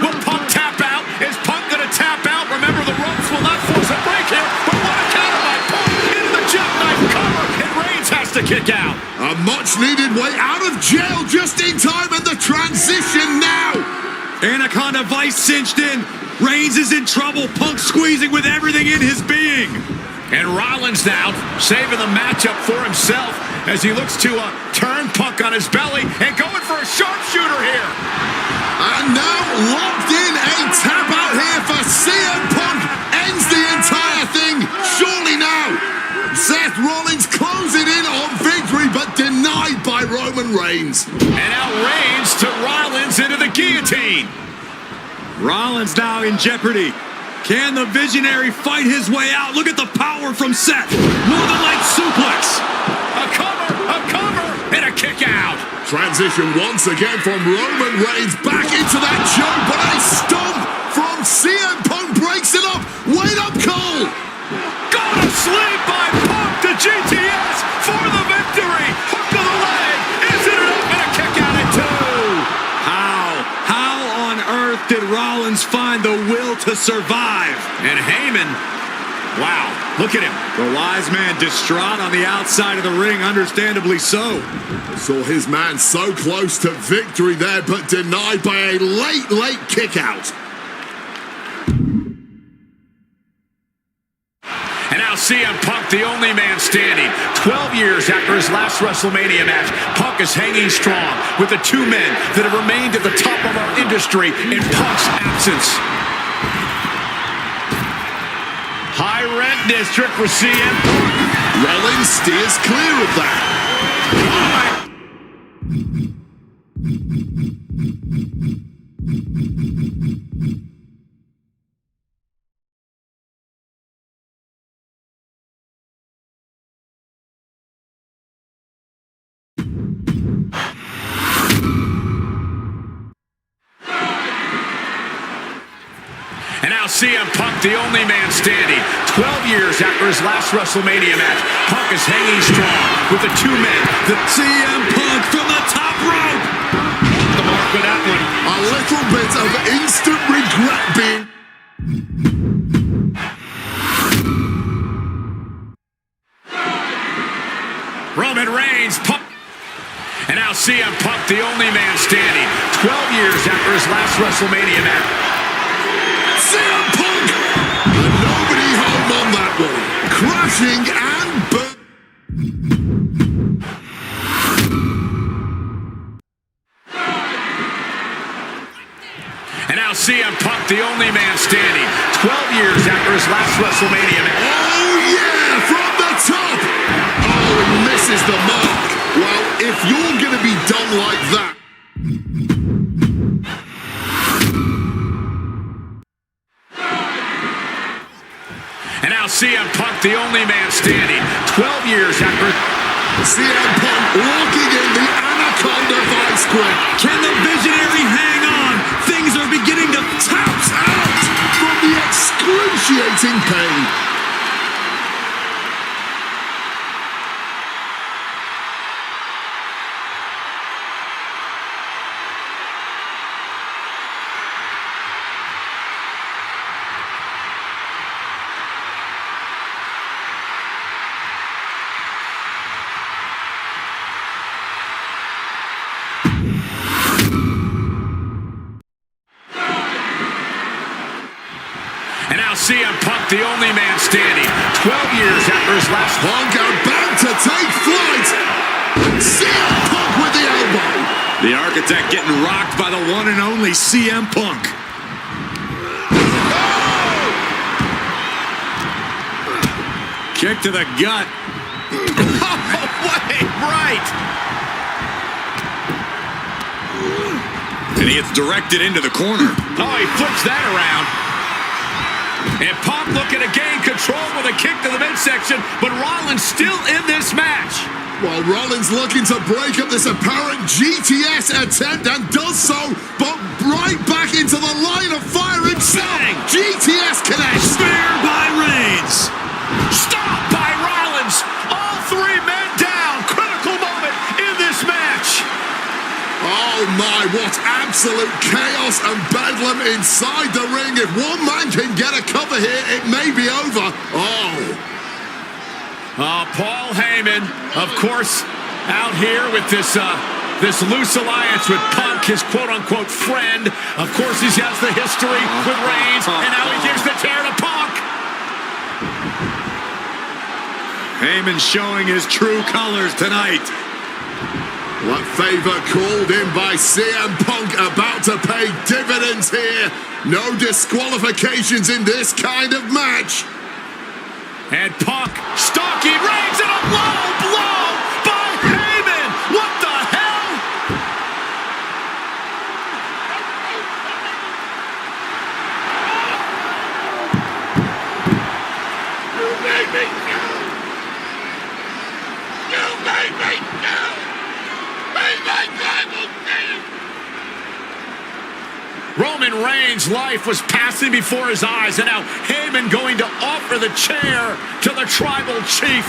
Will Punk tap out? Is Punk going to tap out? Remember, the ropes will not force a break here. But what a counter by Punk into the jackknife cover. And Reigns has to kick out. A much-needed way out of jail just in time, and the transition now. Anaconda Vice cinched in. Reigns is in trouble. Punk squeezing with everything in his being. And Rollins now saving the matchup for himself as he looks to turn Punk on his belly and going for a sharpshooter here. And now locked in, a tap out here for CM Punk. Ends the entire thing, surely now. Seth Rollins closing in on victory, but denied by Roman Reigns. And now Reigns to Rollins into the guillotine. Rollins now in jeopardy. Can the visionary fight his way out? Look at the power from Seth. Northern Lights suplex. A cover, and a kick out. Transition once again from Roman Reigns back into that choke, but a stomp from CM Punk breaks it up. Wait up, Cole. Go to sleep by Punk to GTS for the victory. Hook to the leg. Is it enough? And a kick out at two. How on earth did Rollins find the will to survive? And Heyman, wow, look at him. The wise man distraught on the outside of the ring, understandably so. Saw his man so close to victory there, but denied by a late kick out. And now CM Punk, the only man standing. 12 years after his last WrestleMania match, Punk is hanging strong with the two men that have remained at the top of our industry in Punk's absence. High rent district for CM Punk. Rollins steers clear of that. And now CM Punk, the only man standing. 12 years after his last WrestleMania match, Punk is hanging strong with the two men. The CM Punk from the top rope. The mark with that one. A little bit of instant regret being... Roman Reigns, Punk. And now CM Punk, the only man standing. 12 years after his last WrestleMania match. CM Punk! And nobody home on that one. Crashing and burning. And now CM Punk, the only man standing. 12 years after his last WrestleMania. WrestleMania match. Oh, yeah, from the top. Oh, and misses the mark. Well, if you're going to be done like that. And now CM Punk, the only man standing, 12 years after. CM Punk locking in the Anaconda Vice Grip. Can the visionary hang on? Things are beginning to Taps out from the excruciating pain. And now CM Punk, the only man standing, 12 years after his last. Punk about to take flight. CM Punk with the elbow. The architect getting rocked by the one and only CM Punk. Kick to the gut. Wait, right. And he gets directed into the corner. Oh, he flips that around. And Punk looking to gain control with a kick to the midsection, but Rollins still in this match. While Rollins looking to break up this apparent GTS attempt and does so, but right back into the line of fire himself. Bang! GTS connects. Spear by Reigns. Stop by Rollins. All three men down. Critical moment in this match. Oh my, what absolute chaos and bedlam inside the ring. If one man can get a cover here, it may be over. Paul Heyman, of course, out here with this loose alliance with Punk, his quote-unquote friend. Of course, he has the history with Reigns, and now he gives the tear to Punk. Heyman showing his true colors tonight. What favor called in by CM Punk about to pay dividends here. No disqualifications in this kind of match. And Punk stalking Reigns and a low blow by Heyman. What the hell? You made me go. You made me go. Made my tribal team. Roman Reigns' life was passing before his eyes, and now Heyman going to offer the chair to the tribal chief.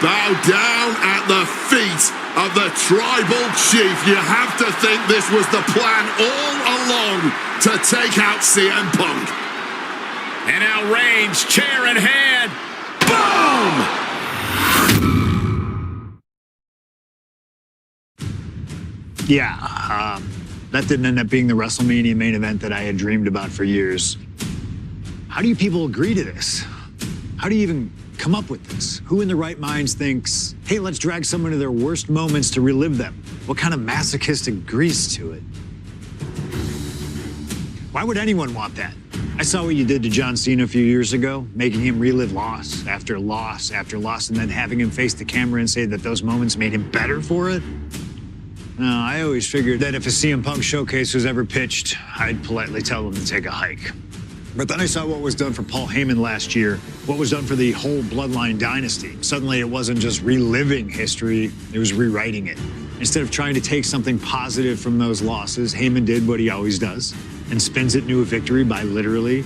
Bow down at the feet of the tribal chief. You have to think this was the plan all along to take out CM Punk. And now Reigns, chair in hand. Boom! Yeah, that didn't end up being the WrestleMania main event that I had dreamed about for years. How do you people agree to this? How do you even come up with this? Who in their right minds thinks, hey, let's drag someone to their worst moments to relive them? What kind of masochistic agrees to it? Why would anyone want that? I saw what you did to John Cena a few years ago, making him relive loss after loss after loss, and then having him face the camera and say that those moments made him better for it. No, I always figured that if a CM Punk showcase was ever pitched, I'd politely tell them to take a hike. But then I saw what was done for Paul Heyman last year, what was done for the whole Bloodline dynasty. Suddenly it wasn't just reliving history, it was rewriting it. Instead of trying to take something positive from those losses, Heyman did what he always does and spins it into a victory by literally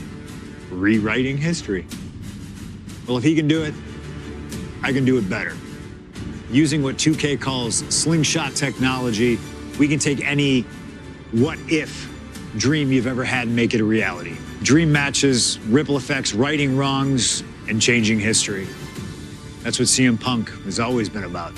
rewriting history. Well, if he can do it, I can do it better. Using what 2K calls slingshot technology, we can take any what-if dream you've ever had and make it a reality. Dream matches, ripple effects, righting wrongs, and changing history. That's what CM Punk has always been about.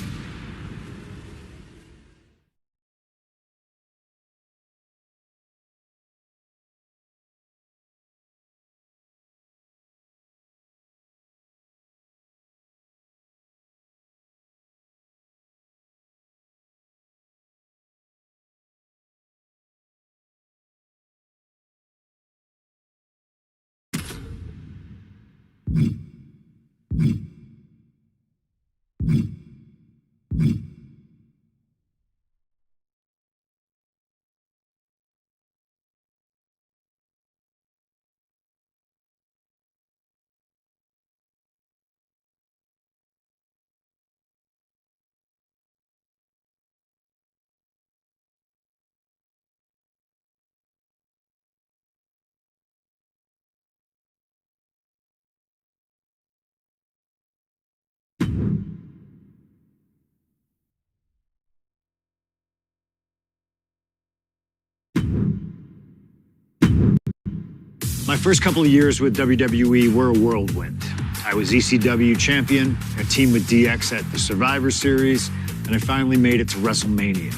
My first couple of years with WWE were a whirlwind. I was ECW champion, I teamed with DX at the Survivor Series, and I finally made it to WrestleMania.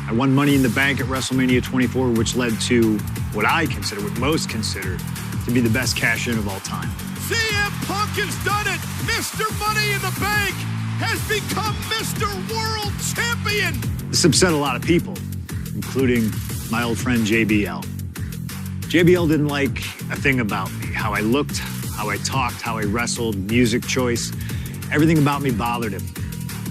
I won Money in the Bank at WrestleMania 24, which led to what most consider to be the best cash-in of all time. CM Punk has done it! Mr. Money in the Bank has become Mr. World Champion! This upset a lot of people, including my old friend JBL. JBL didn't like a thing about me, how I looked, how I talked, how I wrestled, music choice. Everything about me bothered him.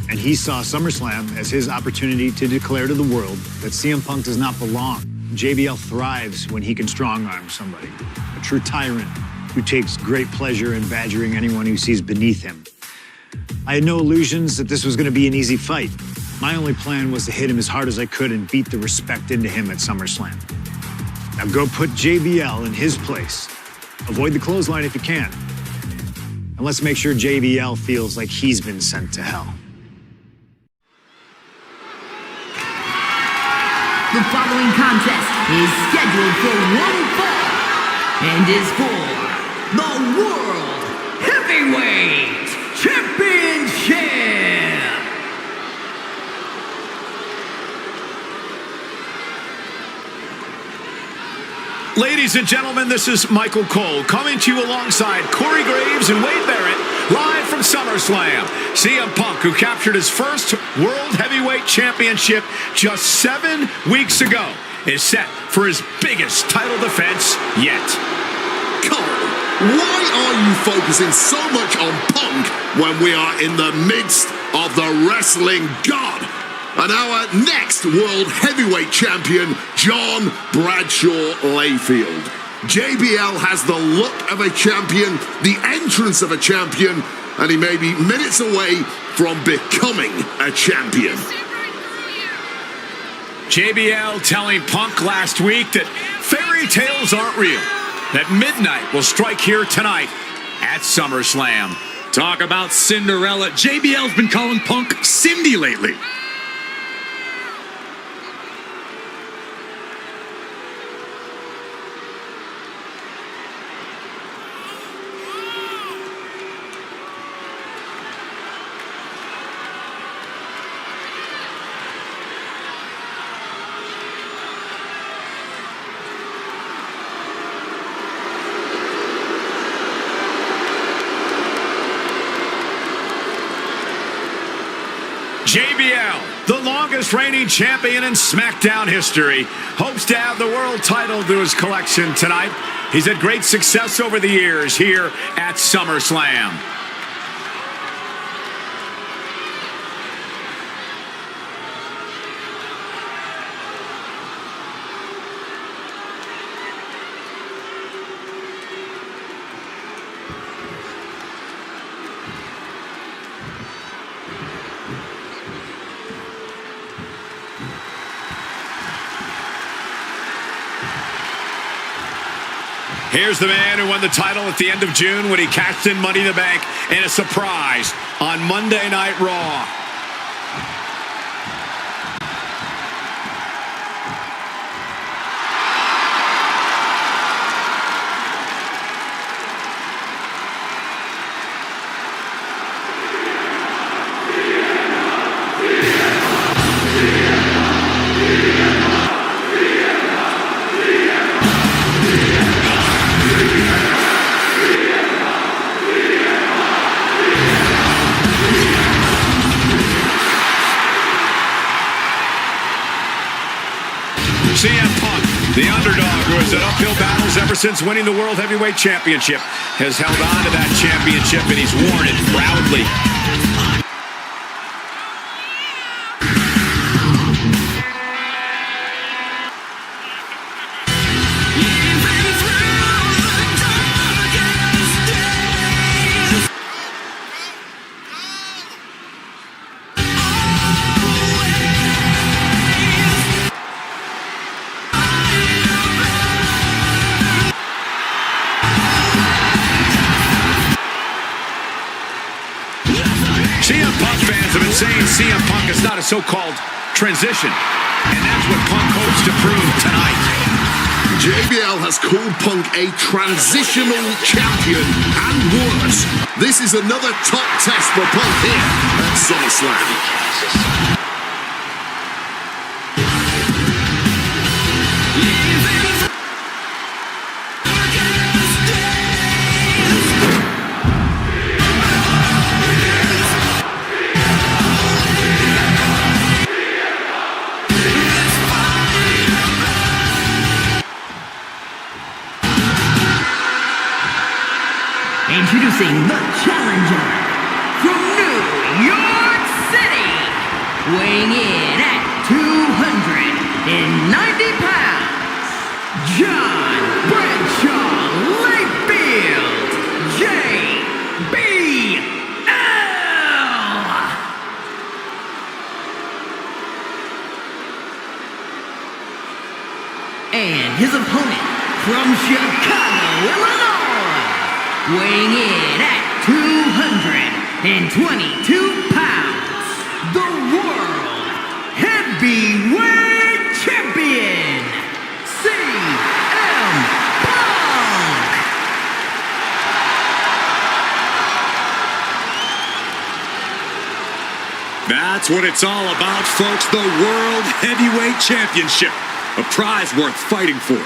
And he saw SummerSlam as his opportunity to declare to the world that CM Punk does not belong. JBL thrives when he can strong-arm somebody, a true tyrant who takes great pleasure in badgering anyone who sees beneath him. I had no illusions that this was going to be an easy fight. My only plan was to hit him as hard as I could and beat the respect into him at SummerSlam. Now go put JBL in his place. Avoid the clothesline if you can. And let's make sure JBL feels like he's been sent to hell. The following contest is scheduled for one fall and is for the World Heavyweight Championship. Ladies and gentlemen, this is Michael Cole coming to you alongside Corey Graves and Wade Barrett, live from SummerSlam. CM Punk, who captured his first World Heavyweight Championship just 7 weeks ago, is set for his biggest title defense yet. Cole, why are you focusing so much on Punk when we are in the midst of the wrestling god? And our next World Heavyweight Champion, John Bradshaw Layfield. JBL has the look of a champion, the entrance of a champion, and he may be minutes away from becoming a champion. JBL telling Punk last week that fairy tales aren't real, that midnight will strike here tonight at SummerSlam. Talk about Cinderella. JBL's been calling Punk Cindy lately. JBL, the longest reigning champion in SmackDown history, hopes to add the world title to his collection tonight. He's had great success over the years here at SummerSlam. Here's the man who won the title at the end of June when he cashed in Money in the Bank in a surprise on Monday Night Raw. uphill battles ever since winning the World Heavyweight Championship. Has held on to that championship, and he's worn it proudly. CM Punk fans have been saying CM Punk is not a so-called transition, and that's what Punk hopes to prove tonight. JBL has called Punk a transitional champion and worse. This is another top test for Punk here at SummerSlam. Introducing the challenger from New York City, weighing in at 290 pounds, John Bradshaw Layfield, JBL. And his opponent from Chicago, Illinois, weighing in at 222 pounds, the World Heavyweight Champion, CM Punk. That's what it's all about, folks. The World Heavyweight Championship. A prize worth fighting for.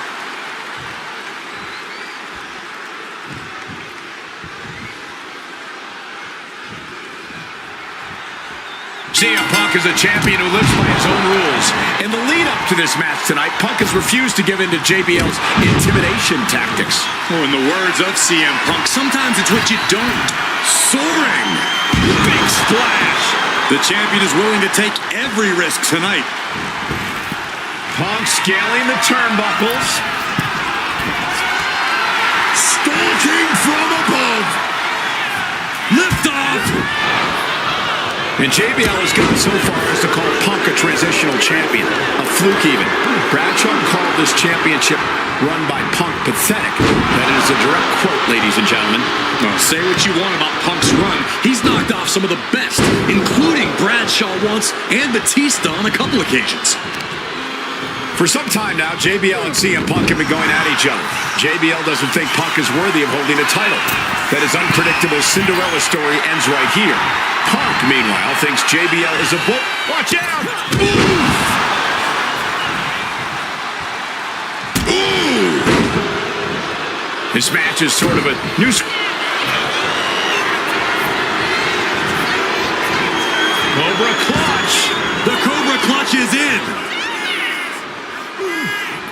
CM Punk is a champion who lives by his own rules. In the lead-up to this match tonight, Punk has refused to give in to JBL's intimidation tactics. Oh, in the words of CM Punk, sometimes it's what you don't. Soaring! Big splash! The champion is willing to take every risk tonight. Punk scaling the turnbuckles. Stalking from above. Lift off! And JBL has gone so far as to call Punk a transitional champion, a fluke even. Bradshaw called this championship run by Punk pathetic. That is a direct quote, ladies and gentlemen. Well, say what you want about Punk's run. He's knocked off some of the best, including Bradshaw once and Batista on a couple occasions. For some time now, JBL and CM Punk have been going at each other. JBL doesn't think Punk is worthy of holding a title. That his unpredictable Cinderella story ends right here. Punk, meanwhile, thinks JBL is a bull. Watch out! Ooh! This match is sort of a new... Cobra Clutch! The Cobra Clutch is in!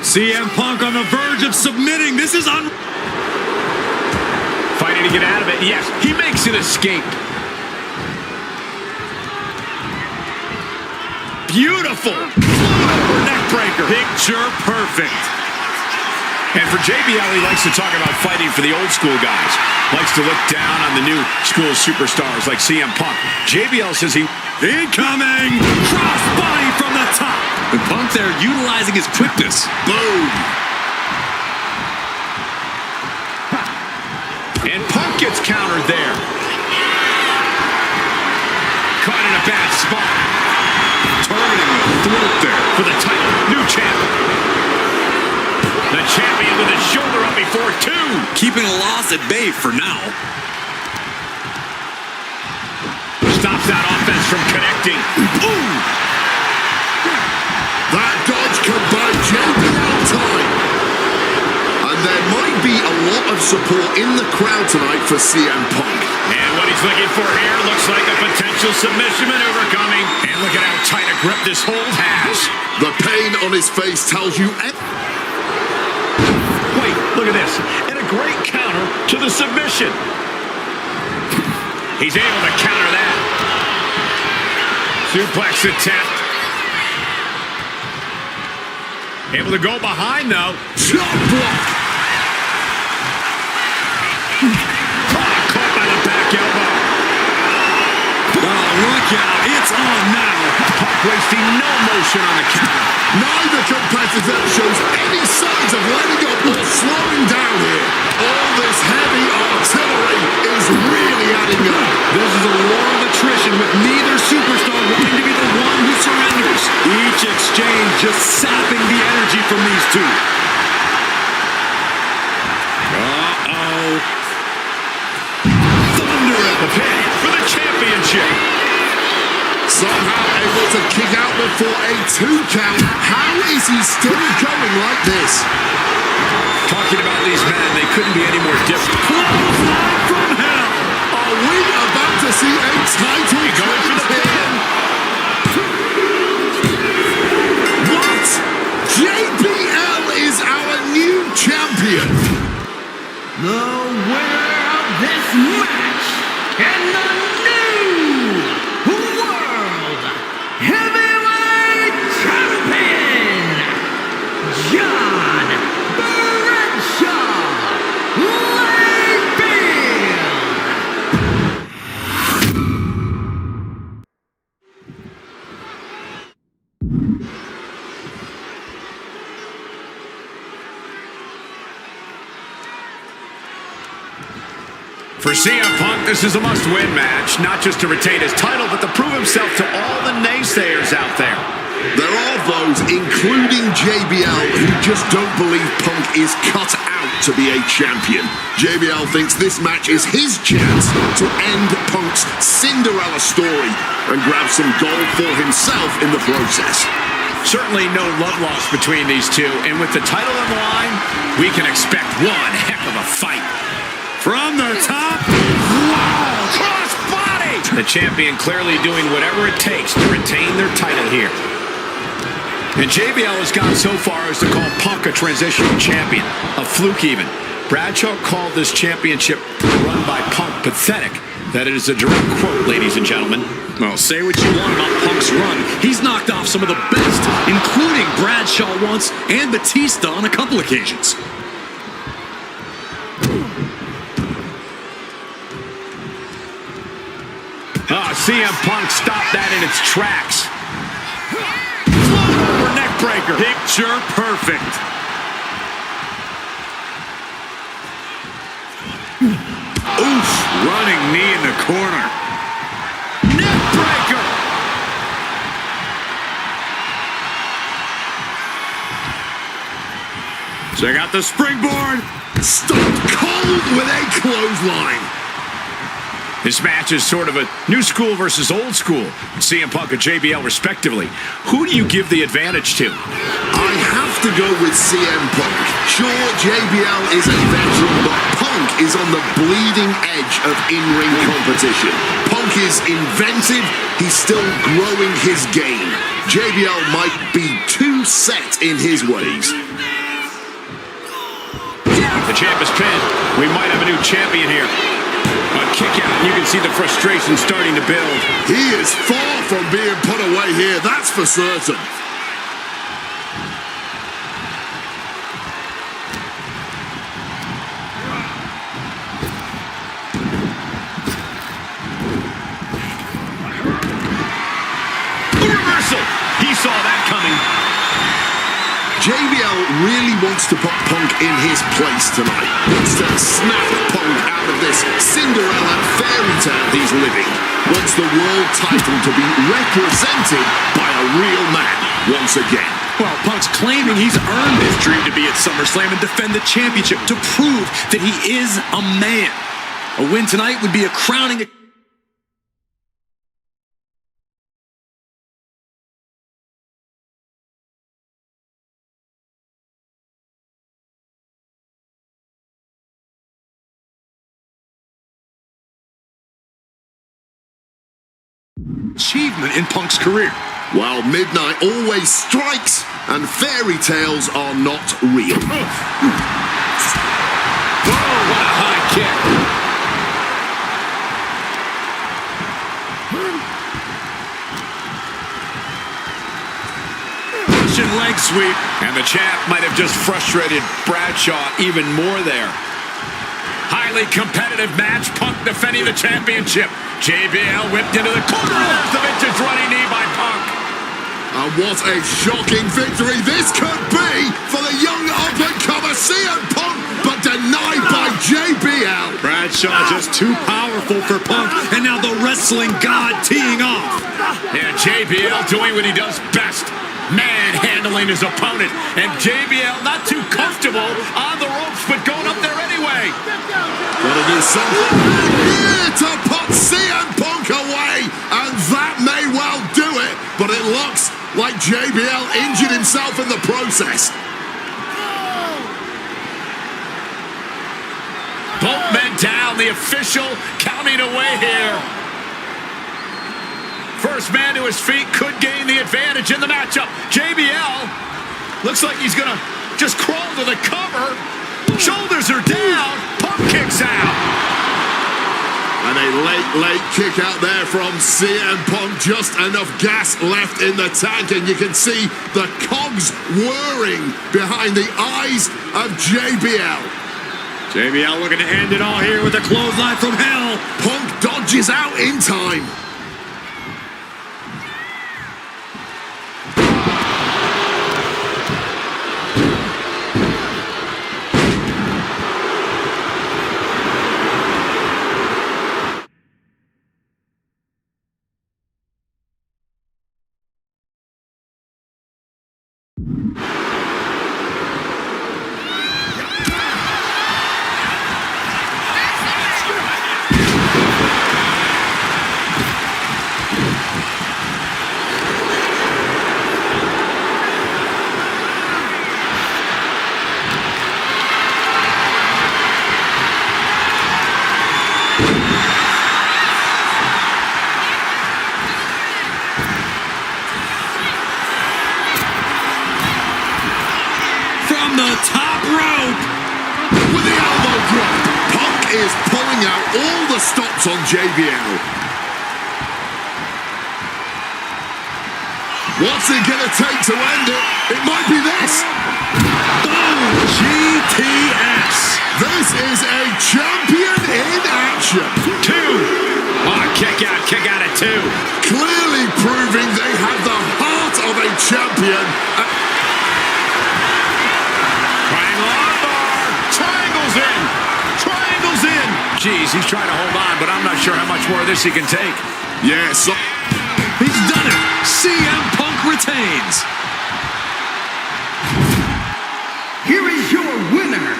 CM Punk on the verge of submitting. This is fighting to get out of it. Yes, he makes an escape. Beautiful. Neck breaker. Picture perfect. And for JBL, he likes to talk about fighting for the old school guys. Likes to look down on the new school superstars like CM Punk. JBL says he... Incoming! Crossbody from the top. And Punk there utilizing his quickness. Boom! And Punk gets countered there. Caught in a bad spot. Targeting the throat there for the title. New champ. The champion with his shoulder up before two. Keeping a loss at bay for now. Stops that offense from connecting. Ooh! That dodge can buy JBL time. And there might be a lot of support in the crowd tonight for CM Punk. And what he's looking for here looks like a potential submission maneuver coming. And look at how tight a grip this hold has. The pain on his face tells you... Look at this. And a great counter to the submission. He's able to counter that. Suplex attempt. Able to go behind, though. Chop block. Caught by the back elbow. Oh, look out. It's on now. Punk wasting no motion on the counter. Neither competitor shows any signs of letting up or slowing down here. All this heavy artillery is really adding up. This is a war of attrition with neither superstar wanting to be the one who surrenders. Each exchange just sapping the energy from these two. Uh-oh. Thunder at the pin for the championship. Somehow able to kick out before a 2 count. How is he still going like this? Talking about these men, they couldn't be any more different. Clothesline from hell. Are we about to see a title Going for the pin. What? JBL is our new champion. The winner of this match and the new World Heavyweight Champion, John Bradshaw For CM Punk, this is a must-win match, not just to retain his title, but to prove himself to all the naysayers out there. There are those, including JBL, who just don't believe Punk is cut out to be a champion. JBL thinks this match is his chance to end Punk's Cinderella story and grab some gold for himself in the process. Certainly no love lost between these two, and with the title on the line, we can expect one heck of a fight. From the top. Wow! Cross body! The champion clearly doing whatever it takes to retain their title here. And JBL has gone so far as to call Punk a transitional champion, a fluke even. Bradshaw called this championship run by Punk pathetic. That is a direct quote, ladies and gentlemen. Well, say what you want about Punk's run. He's knocked off some of the best, including Bradshaw once and Batista on a couple occasions. CM Punk stopped that in its tracks. Over neck breaker. Picture perfect. Oof. Running knee in the corner. Neck breaker. Check out the springboard. Stone Cold with a clothesline. This match is sort of a new school versus old school. CM Punk and JBL respectively. Who do you give the advantage to? I have to go with CM Punk. Sure, JBL is a veteran, but Punk is on the bleeding edge of in-ring competition. Punk is inventive. He's still growing his game. JBL might be too set in his ways. The champ is pinned. We might have a new champion here. A kick out, you can see the frustration starting to build. He is far from being put away here, that's for certain. Reversal! He saw that coming. JBL really wants to put Punk in his place tonight. Wants to snap Punk out of this Cinderella fairy tale he's living. Wants the world title to be represented by a real man once again. Well, Punk's claiming he's earned his dream to be at SummerSlam and defend the championship to prove that he is a man. A win tonight would be a crowning achievement in Punk's career. While midnight always strikes and fairy tales are not real. Boom! What a high kick. Russian leg sweep. And the champ might have just frustrated Bradshaw even more there. Highly competitive match. Punk defending the championship. JBL whipped into the corner. There's the vintage running knee by Punk. And what a shocking victory this could be for the young up-and-comer CM Punk, but denied by JBL. Bradshaw just too powerful for Punk, and now the wrestling god teeing off. Yeah, JBL doing what he does best. Manhandling his opponent. And JBL not too comfortable on the ropes, but going up there anyway. Gotta do something here to put CM Punk away, and that may well do it, but it looks like JBL injured himself in the process. Both men down, the official counting away here. First man to his feet could gain the advantage in the matchup. JBL looks like he's gonna just crawl to the cover. Shoulders are down. Punk kicks out. And a late kick out there from CM Punk. Just enough gas left in the tank, and you can see the cogs whirring behind the eyes of JBL. JBL looking to end it all here with a clothesline from hell. Punk dodges out in time. Stops on JBL. What's it gonna take to end it? It might be this. Oh, GTS. This is a champion in action. Two. Oh, kick out at two. Clearly proving they have the heart of a champion. Triangle armbar. Triangles in. Triangles in. Jeez, he's trying to hold on, but I'm not sure how much more of this he can take. Yes. He's done it. CM Punk retains. Here is your winner,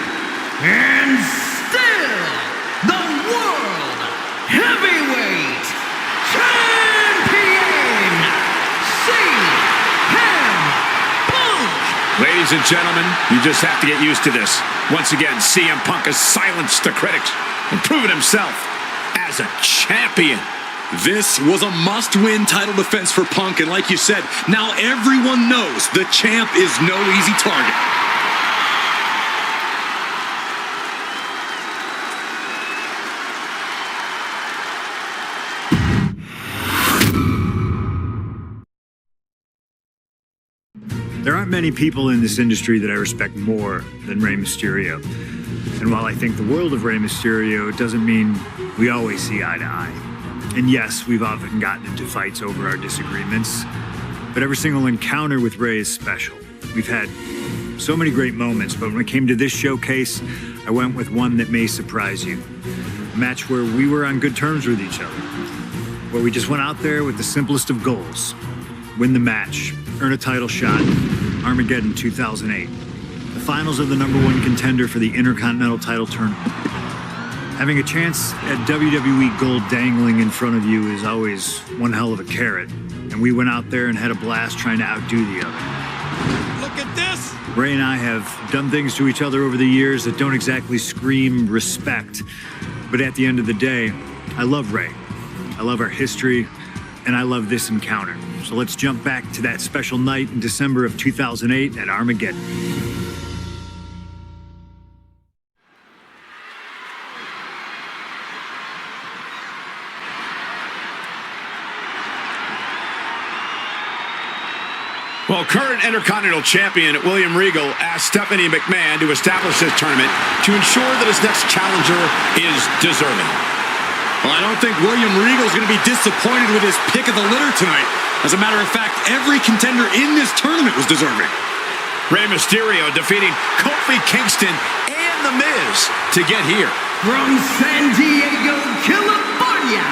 and still the World Heavyweight Champion, CM Punk. Ladies and gentlemen, you just have to get used to this. Once again, CM Punk has silenced the critics and proven himself as a champion. This was a must-win title defense for Punk, and like you said, now everyone knows the champ is no easy target. There aren't many people in this industry that I respect more than Rey Mysterio. And while I think the world of Rey Mysterio, it doesn't mean we always see eye to eye. And yes, we've often gotten into fights over our disagreements, but every single encounter with Rey is special. We've had so many great moments, but when it came to this showcase, I went with one that may surprise you. A match where we were on good terms with each other, where we just went out there with the simplest of goals. Win the match, earn a title shot, Armageddon 2008. The finals of the #1 contender for the Intercontinental title tournament. Having a chance at WWE gold dangling in front of you is always one hell of a carrot, and we went out there and had a blast trying to outdo the other. Look at this! Rey and I have done things to each other over the years that don't exactly scream respect, but at the end of the day, I love Rey. I love our history, and I love this encounter. So let's jump back to that special night in December of 2008 at Armageddon. Well, current Intercontinental Champion William Regal asked Stephanie McMahon to establish this tournament to ensure that his next challenger is deserving. Well, I don't think William Regal's going to be disappointed with his pick of the litter tonight. As a matter of fact, every contender in this tournament was deserving. Rey Mysterio defeating Kofi Kingston and The Miz to get here. From San Diego, California,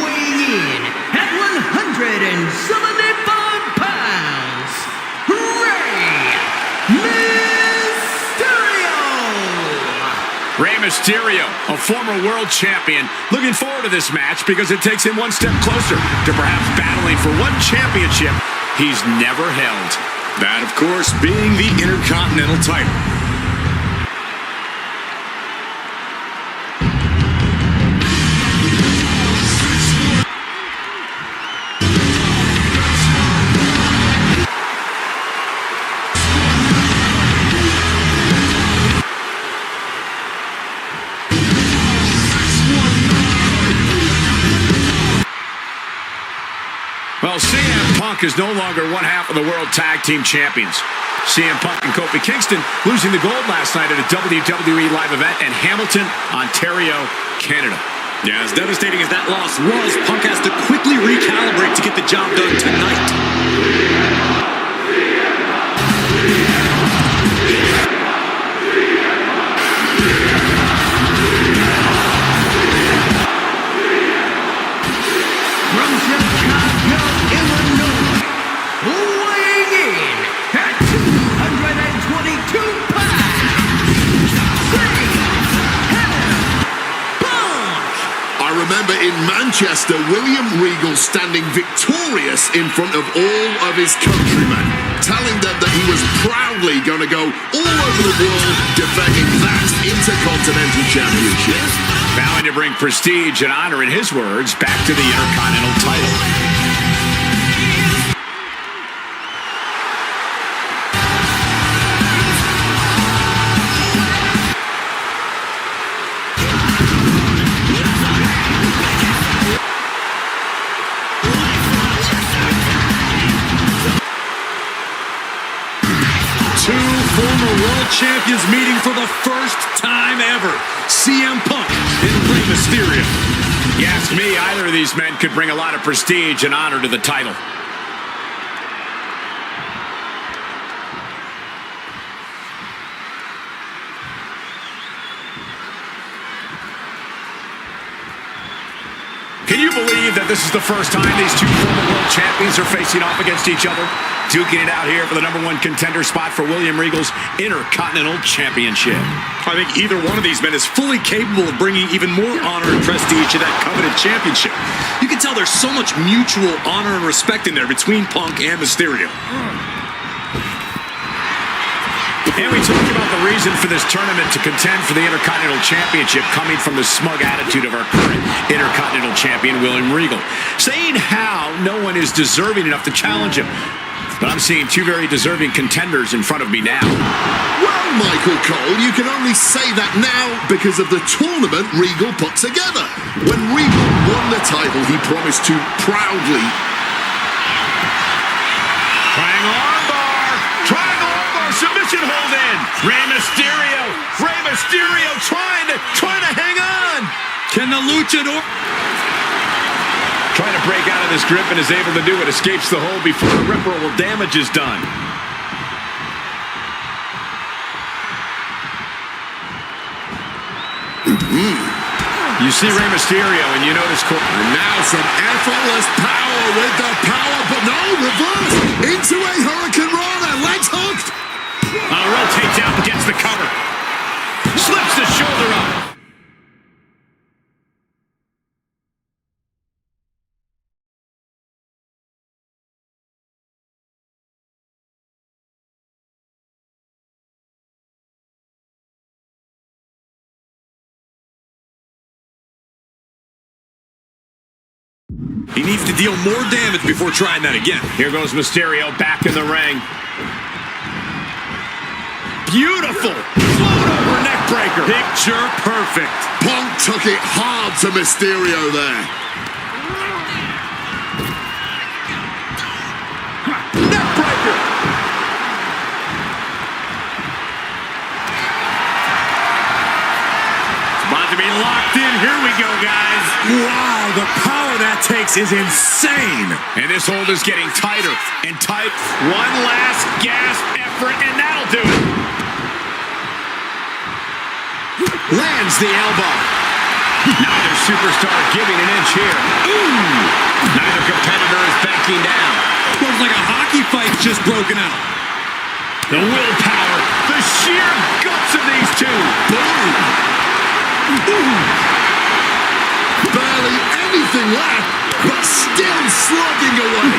weighing in at 175 pounds, Rey Mysterio! Rey Mysterio, a former world champion, looking forward to this match because it takes him one step closer to perhaps battling for one championship he's never held. That, of course, being the Intercontinental title. Well, CM Punk is no longer one half of the World Tag Team Champions. CM Punk and Kofi Kingston losing the gold last night at a WWE live event in Hamilton, Ontario, Canada. Yeah, as devastating as that loss was, Punk has to quickly recalibrate to get the job done tonight. From Chicago, Illinois, weighing in at 222 pounds, I remember in Manchester, William Regal standing victorious in front of all of his countrymen, telling them that he was proudly going to go all over the world defending that Intercontinental Championship. Vowing to bring prestige and honor, in his words, back to the Intercontinental title. Two former world champions meeting for the first time ever. CM Punk and Rey Mysterio. You ask me, either of these men could bring a lot of prestige and honor to the title. Can you believe that this is the first time these two former world champions are facing off against each other? Duking it out here for the #1 contender spot for William Regal's Intercontinental Championship. I think either one of these men is fully capable of bringing even more honor and prestige to that coveted championship. You can tell there's so much mutual honor and respect in there between Punk and Mysterio. And we talked about the reason for this tournament to contend for the Intercontinental Championship coming from the smug attitude of our current Intercontinental Champion, William Regal. Saying how no one is deserving enough to challenge him. But I'm seeing two very deserving contenders in front of me now. Well, Michael Cole, you can only say that now because of the tournament Regal put together. When Regal won the title, he promised to proudly... Triangle armbar, submission hold in. Rey Mysterio trying to hang on. Can the luchador... Trying to break out of this grip and is able to do it. Escapes the hold before irreparable damage is done. You see Rey Mysterio and you notice... And now some effortless power with the power, but no, reverse into a Hurricane Rana, legs hooked. Rotates out and gets the cover. Slips the shoulder up. He needs to deal more damage before trying that again. Here goes Mysterio back in the ring. Beautiful. Float over neck breaker. Picture perfect. Punk took it hard to Mysterio there. Neck breaker. Stay locked in. Here we go, guys. Wow, the power that takes is insane. And this hold is getting tighter and tight. One last gasp effort, and that'll do it. Lands the elbow. Neither superstar giving an inch here. Ooh! Neither competitor is backing down. Looks like a hockey fight's just broken out. The willpower, the sheer guts of these two. Boom! Boom! Barely anything left, but still slugging away.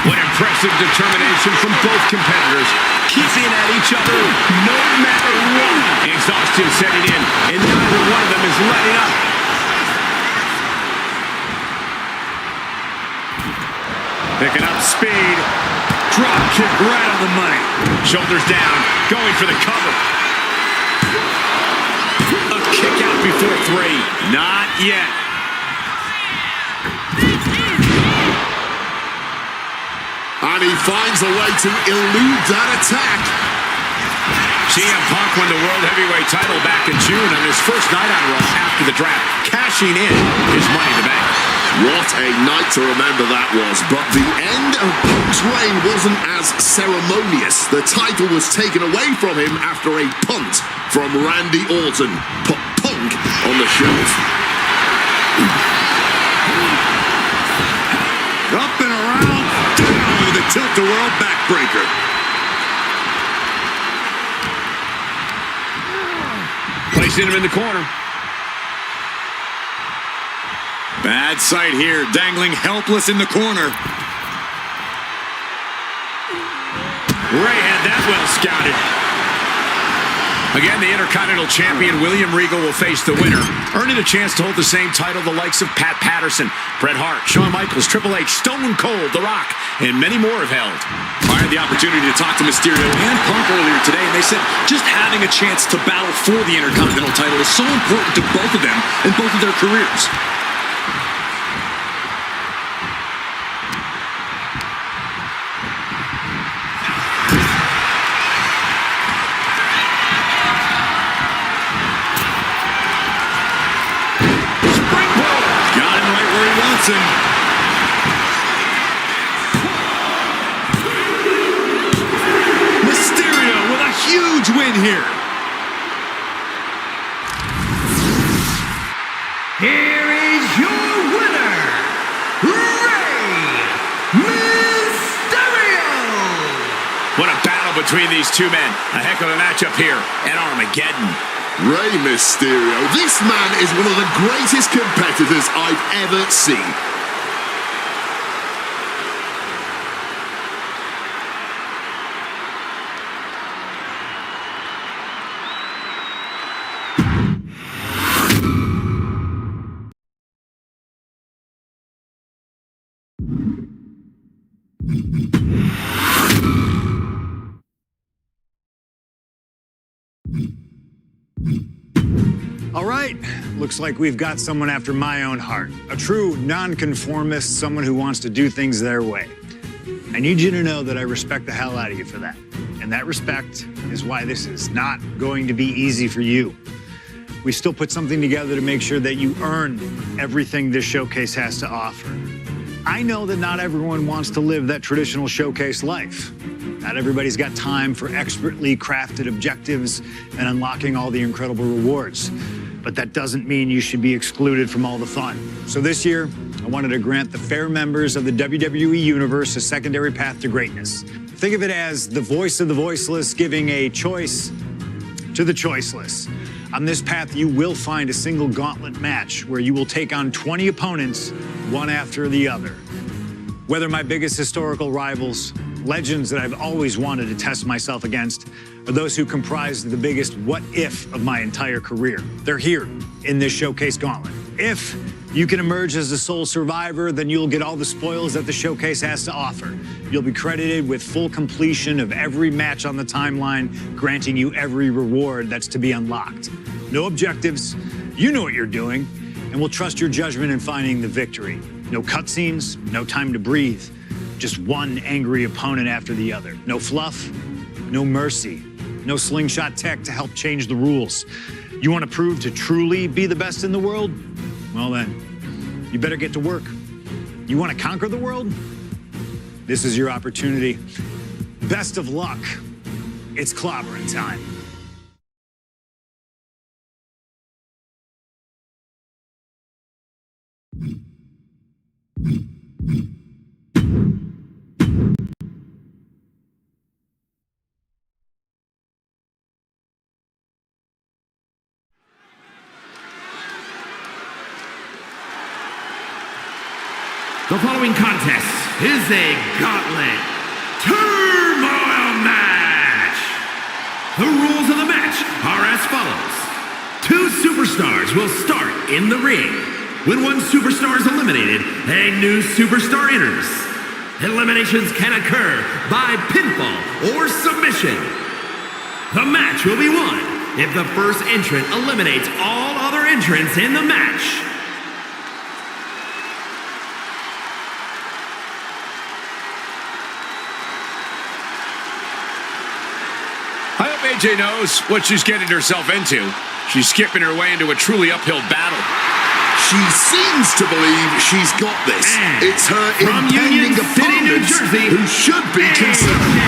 What impressive determination from both competitors, keeping at each other no matter what. Exhaustion setting in, and neither one of them is letting up. Picking up speed. Drop kick right on the money. Shoulders down, going for the cover. A kick out before 3. Not yet. And he finds a way to elude that attack. CM Punk won the World Heavyweight title back in June on his first night on Raw after the draft, cashing in his Money in the Bank. What a night to remember that was, but the end of Punk's reign wasn't as ceremonious. The title was taken away from him after a punt from Randy Orton. Put Punk on the shelf. Up and around, down with a tilt-a-world backbreaker. Placing him in the corner. Bad sight here, dangling helpless in the corner. Rey had that well scouted. Again, the Intercontinental Champion William Regal will face the winner, earning a chance to hold the same title the likes of Pat Patterson, Bret Hart, Shawn Michaels, Triple H, Stone Cold, The Rock, and many more have held. I had the opportunity to talk to Mysterio and Punk earlier today, and they said just having a chance to battle for the Intercontinental title is so important to both of them in both of their careers. Mysterio with a huge win here. Here is your winner, Rey Mysterio. What a battle between these two men. A heck of a matchup here at Armageddon. Rey Mysterio, this man is one of the greatest competitors I've ever seen. All right, looks like we've got someone after my own heart. A true nonconformist, someone who wants to do things their way. I need you to know that I respect the hell out of you for that. And that respect is why this is not going to be easy for you. We still put something together to make sure that you earn everything this showcase has to offer. I know that not everyone wants to live that traditional showcase life. Not everybody's got time for expertly crafted objectives and unlocking all the incredible rewards. But that doesn't mean you should be excluded from all the fun. So this year, I wanted to grant the fair members of the WWE Universe a secondary path to greatness. Think of it as the voice of the voiceless giving a choice to the choiceless. On this path, you will find a single gauntlet match where you will take on 20 opponents, one after the other. Whether my biggest historical rivals, legends that I've always wanted to test myself against, or those who comprise the biggest what-if of my entire career. They're here in this showcase gauntlet. If you can emerge as the sole survivor, then you'll get all the spoils that the showcase has to offer. You'll be credited with full completion of every match on the timeline, granting you every reward that's to be unlocked. No objectives, you know what you're doing, and we'll trust your judgment in finding the victory. No cutscenes, no time to breathe. Just one angry opponent after the other. No fluff, no mercy, no slingshot tech to help change the rules. You want to prove to truly be the best in the world? Well then, you better get to work. You want to conquer the world? This is your opportunity. Best of luck. It's clobbering time. The following contest is a Gauntlet Turmoil match. The rules of the match are as follows. 2 superstars will start in the ring. When one superstar is eliminated, a new superstar enters. Eliminations can occur by pinfall or submission. The match will be won if the first entrant eliminates all other entrants in the match. I hope AJ knows what she's getting herself into. She's skipping her way into a truly uphill battle. She seems to believe she's got this. And it's her from impending Union City, New opponents Jersey, who should be concerned.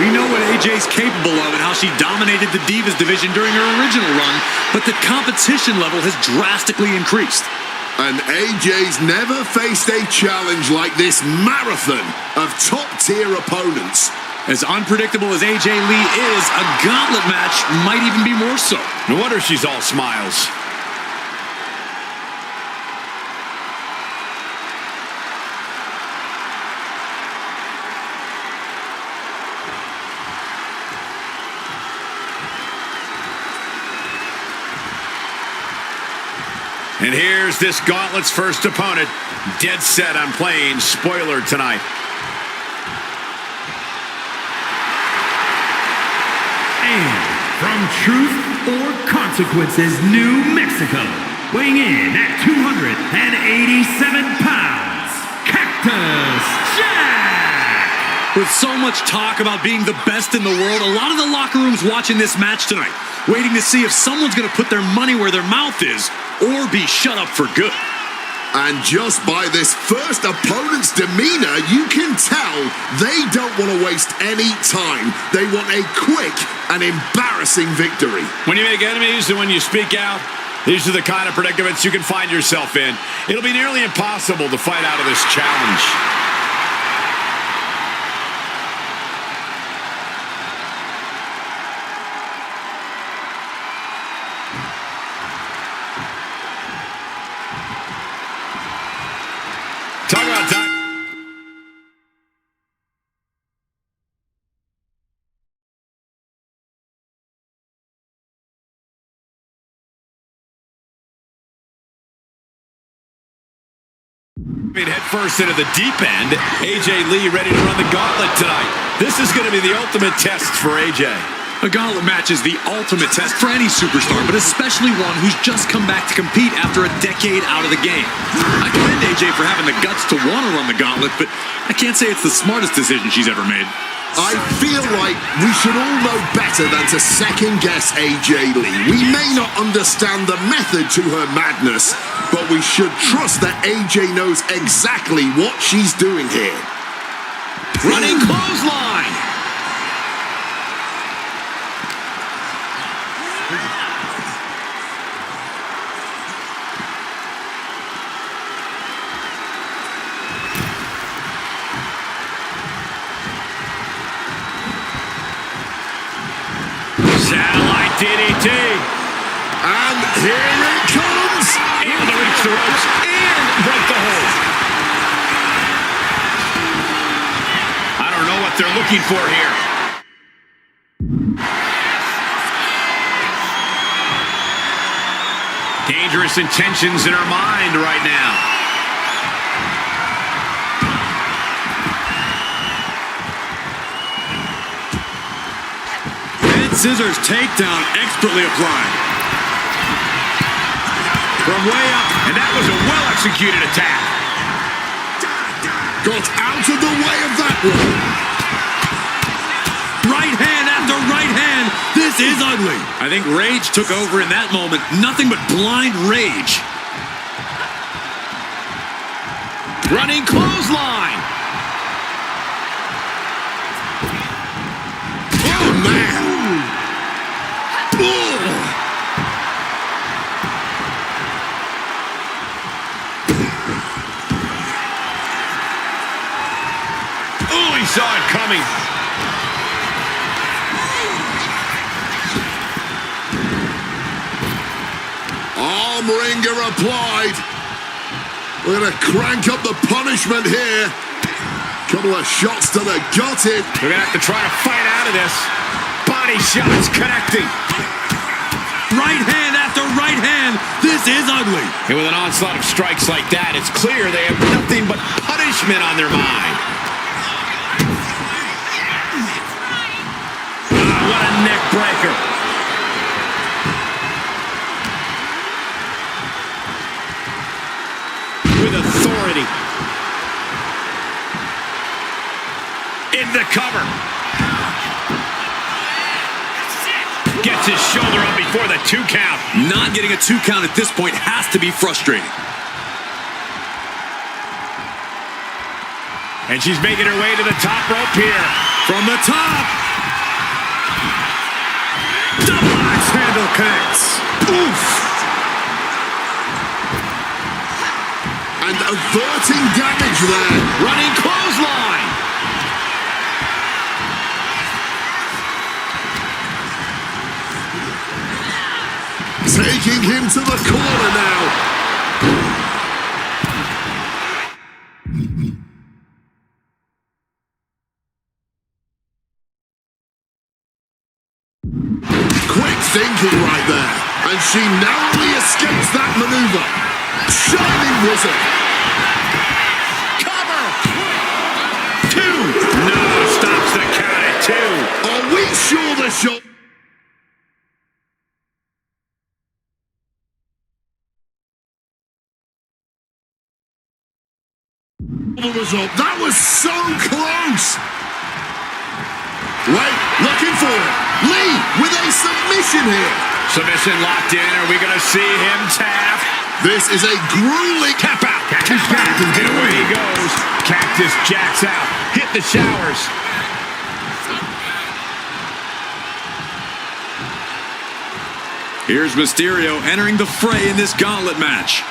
We know what AJ's capable of and how she dominated the Divas division during her original run, but the competition level has drastically increased. And AJ's never faced a challenge like this marathon of top-tier opponents. As unpredictable as AJ Lee is, a gauntlet match might even be more so. No wonder she's all smiles. And here's this Gauntlet's first opponent, dead set on playing spoiler tonight. And from Truth or Consequences, New Mexico, weighing in at 287 pounds, Cactus Jack! With so much talk about being the best in the world, a lot of the locker rooms watching this match tonight, waiting to see if someone's going to put their money where their mouth is or be shut up for good. And just by this first opponent's demeanor, you can tell they don't want to waste any time. They want a quick and embarrassing victory. When you make enemies and when you speak out, these are the kind of predicaments you can find yourself in. It'll be nearly impossible to fight out of this challenge. Talk about time. Head first into the deep end. AJ Lee ready to run the gauntlet tonight. This is going to be the ultimate test for AJ. A gauntlet match is the ultimate test for any superstar, but especially one who's just come back to compete after a decade out of the game. I commend AJ for having the guts to want to run the gauntlet, but I can't say it's the smartest decision she's ever made. I feel like we should all know better than to second-guess AJ Lee. We may not understand the method to her madness, but we should trust that AJ knows exactly what she's doing here. Running clothesline! Satellite DDT. And here it comes. Able to reach the ropes and break the hold. I don't know what they're looking for here. Dangerous intentions in her mind right now. Scissors takedown expertly applied. From way up, and that was a well-executed attack. Got out of the way of that one. Right hand after after right hand. This is ugly. I think rage took over in that moment. Nothing but blind rage. Running clothesline. Oh, man. Oh, he saw it coming. Arm wringer applied. We're going to crank up the punishment here. Couple of shots to the gutted. They're going to have to try to fight out of this. Body shots connecting. Right hand after right hand. This is ugly. And with an onslaught of strikes like that, it's clear they have nothing but punishment on their mind. What a neck breaker. With authority. In the cover. Gets his shoulder up before the 2 count. Not getting a 2 count at this point has to be frustrating. And she's making her way to the top rope here. From the top. Double axe handle connects. Oof. And averting damage there. Running clothesline. Taking him to the corner now. Quick thinking right there. And she narrowly escapes that maneuver. Shining wizard. Cover. 2. No, stops the count at 2. Are we sure the shot? Result. That was so close. Wait, looking for it. Lee with a submission here. Submission locked in. Are we going to see him tap? This is a grueling Tap out. Cactus Jack. And away he goes. Cactus Jack's out. Hit the showers. Here's Mysterio entering the fray in this gauntlet match.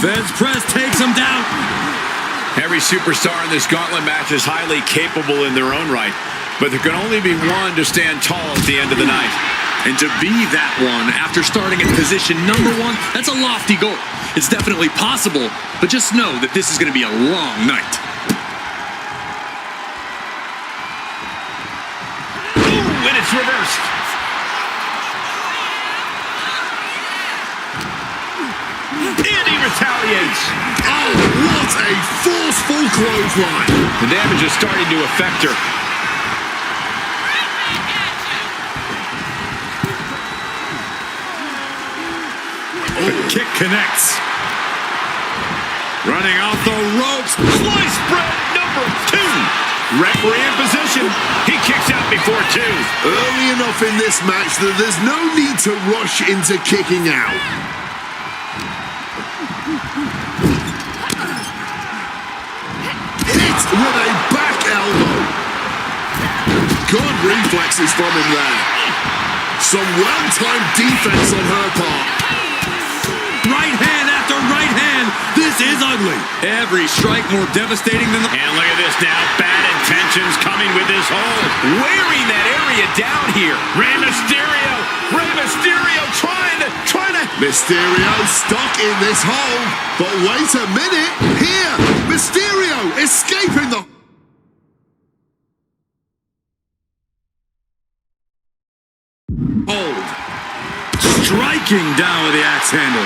Feds press takes him down. Every superstar in this gauntlet match is highly capable in their own right, but there can only be one to stand tall at the end of the night. And to be that one after starting in position number 1, that's a lofty goal. It's definitely possible, but just know that this is going to be a long night. Ooh, and it's reversed. And he retaliates. Oh, what a forceful clothesline. The damage is starting to affect her. The kick connects. Running off the ropes. Slice spread number 2. Referee in position. He kicks out before 2. Early enough in this match that there's no need to rush into kicking out. Hit with a back elbow. Good reflexes from him there. Some well-timed defense on her part. Right hand after right hand. This is ugly. Every strike more devastating than the... And look at this now. Bad intentions coming with this hold. Wearing that area down here. Rey Mysterio trying to... Mysterio stuck in this hole. But wait a minute. Here, Mysterio escaping the... hold. Striking down with the axe handle.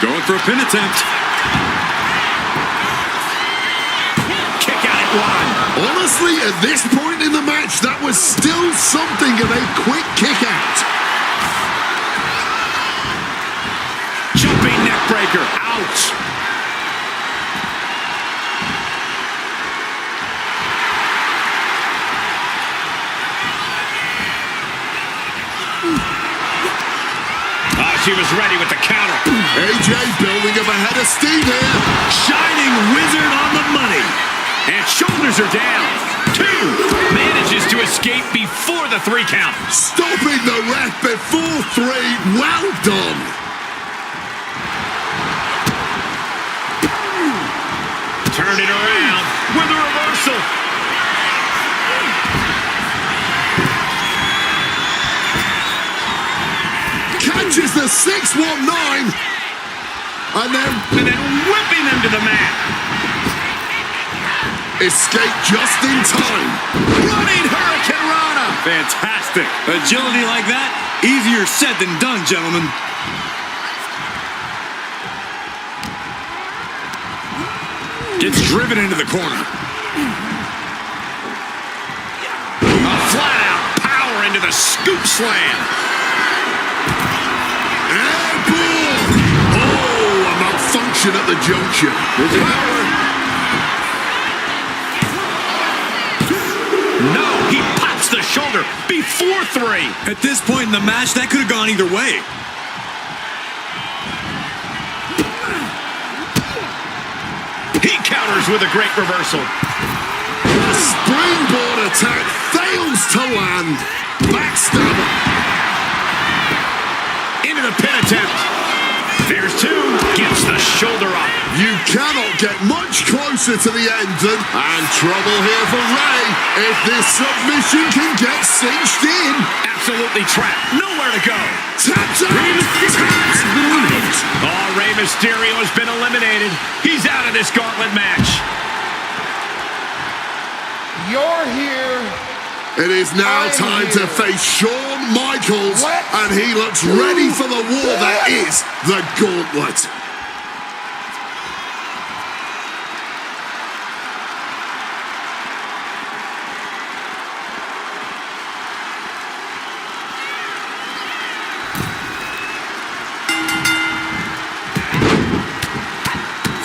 Going for a pin attempt. Kick out at 1. Honestly, at this point in the match, that was still something of a quick kick out. Jumping neck breaker. Ouch. She was ready with the counter. AJ building up a head of steam here. Shining wizard on the money. And shoulders are down. 2. Manages to escape before the 3 count. Stopping the ref before 3. Well done. Turn it around with a reversal. Catches the 619. And then whipping him to the mat. Escape just in time. Running Hurricane Rana. Fantastic. Agility like that, easier said than done, gentlemen. Gets driven into the corner. A flat-out power into the scoop slam. Airborne. Oh, a malfunction at the junction. No, he pops the shoulder before 3. At this point in the match, that could have gone either way. He counters with a great reversal. The springboard attack fails to land. Backstabber. Into the pin attempt. There's 2. Gets the shoulder up. You cannot get much closer to the end than... And trouble here for Rey. If this submission can get cinched in. Absolutely trapped. Nowhere to go. Tapped out. Tapped out. Oh, Rey Mysterio has been eliminated. He's out of this gauntlet match. You're here. It is now time to face Shawn Michaels, and he looks ready for the war that is the Gauntlet.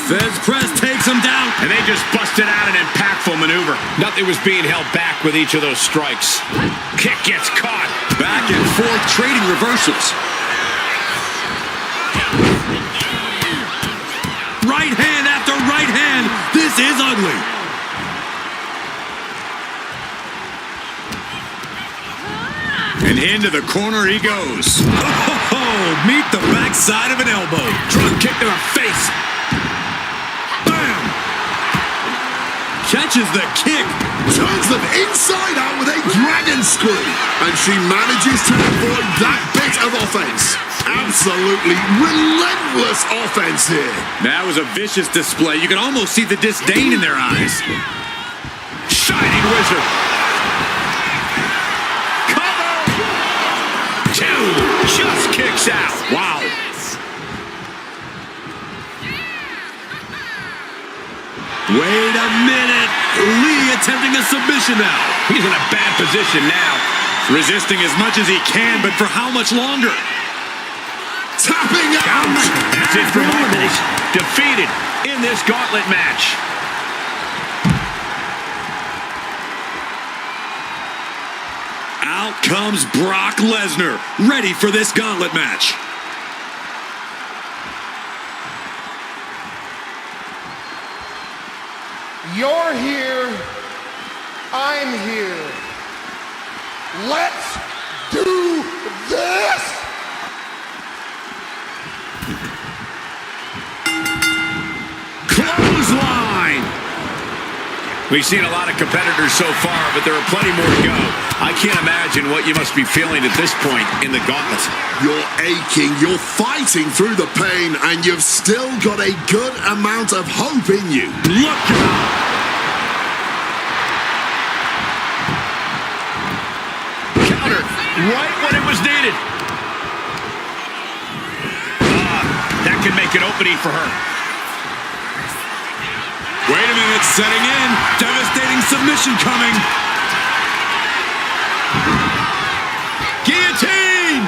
Fez press takes him down. And they just busted out an impactful maneuver. Nothing was being held back with each of those strikes. Kick gets caught. Back and forth trading reversals. Right hand after right hand. This is ugly. And into the corner he goes. Oh, meet the backside of an elbow. Drop kick to the face. Catches the kick. Turns them inside out with a dragon screw. And she manages to avoid that bit of offense. Absolutely relentless offense here. That was a vicious display. You can almost see the disdain in their eyes. Shining wizard. Cover. 2. Just kicks out. Wow. Wait a minute. Lee attempting a submission now. He's in a bad position now. Resisting as much as he can, but for how much longer? Tapping out. That's it for Michaels. Defeated in this gauntlet match. Out comes Brock Lesnar, ready for this gauntlet match. You're here. I'm here. Let's do this. Clothesline. We've seen a lot of competitors so far, but there are plenty more to go. I can't imagine what you must be feeling at this point in the gauntlet. You're aching, you're fighting through the pain, and you've still got a good amount of hope in you. Look out! Counter right when it was needed. That could make an opening for her. Wait a minute, setting in. Devastating submission coming. Guillotine!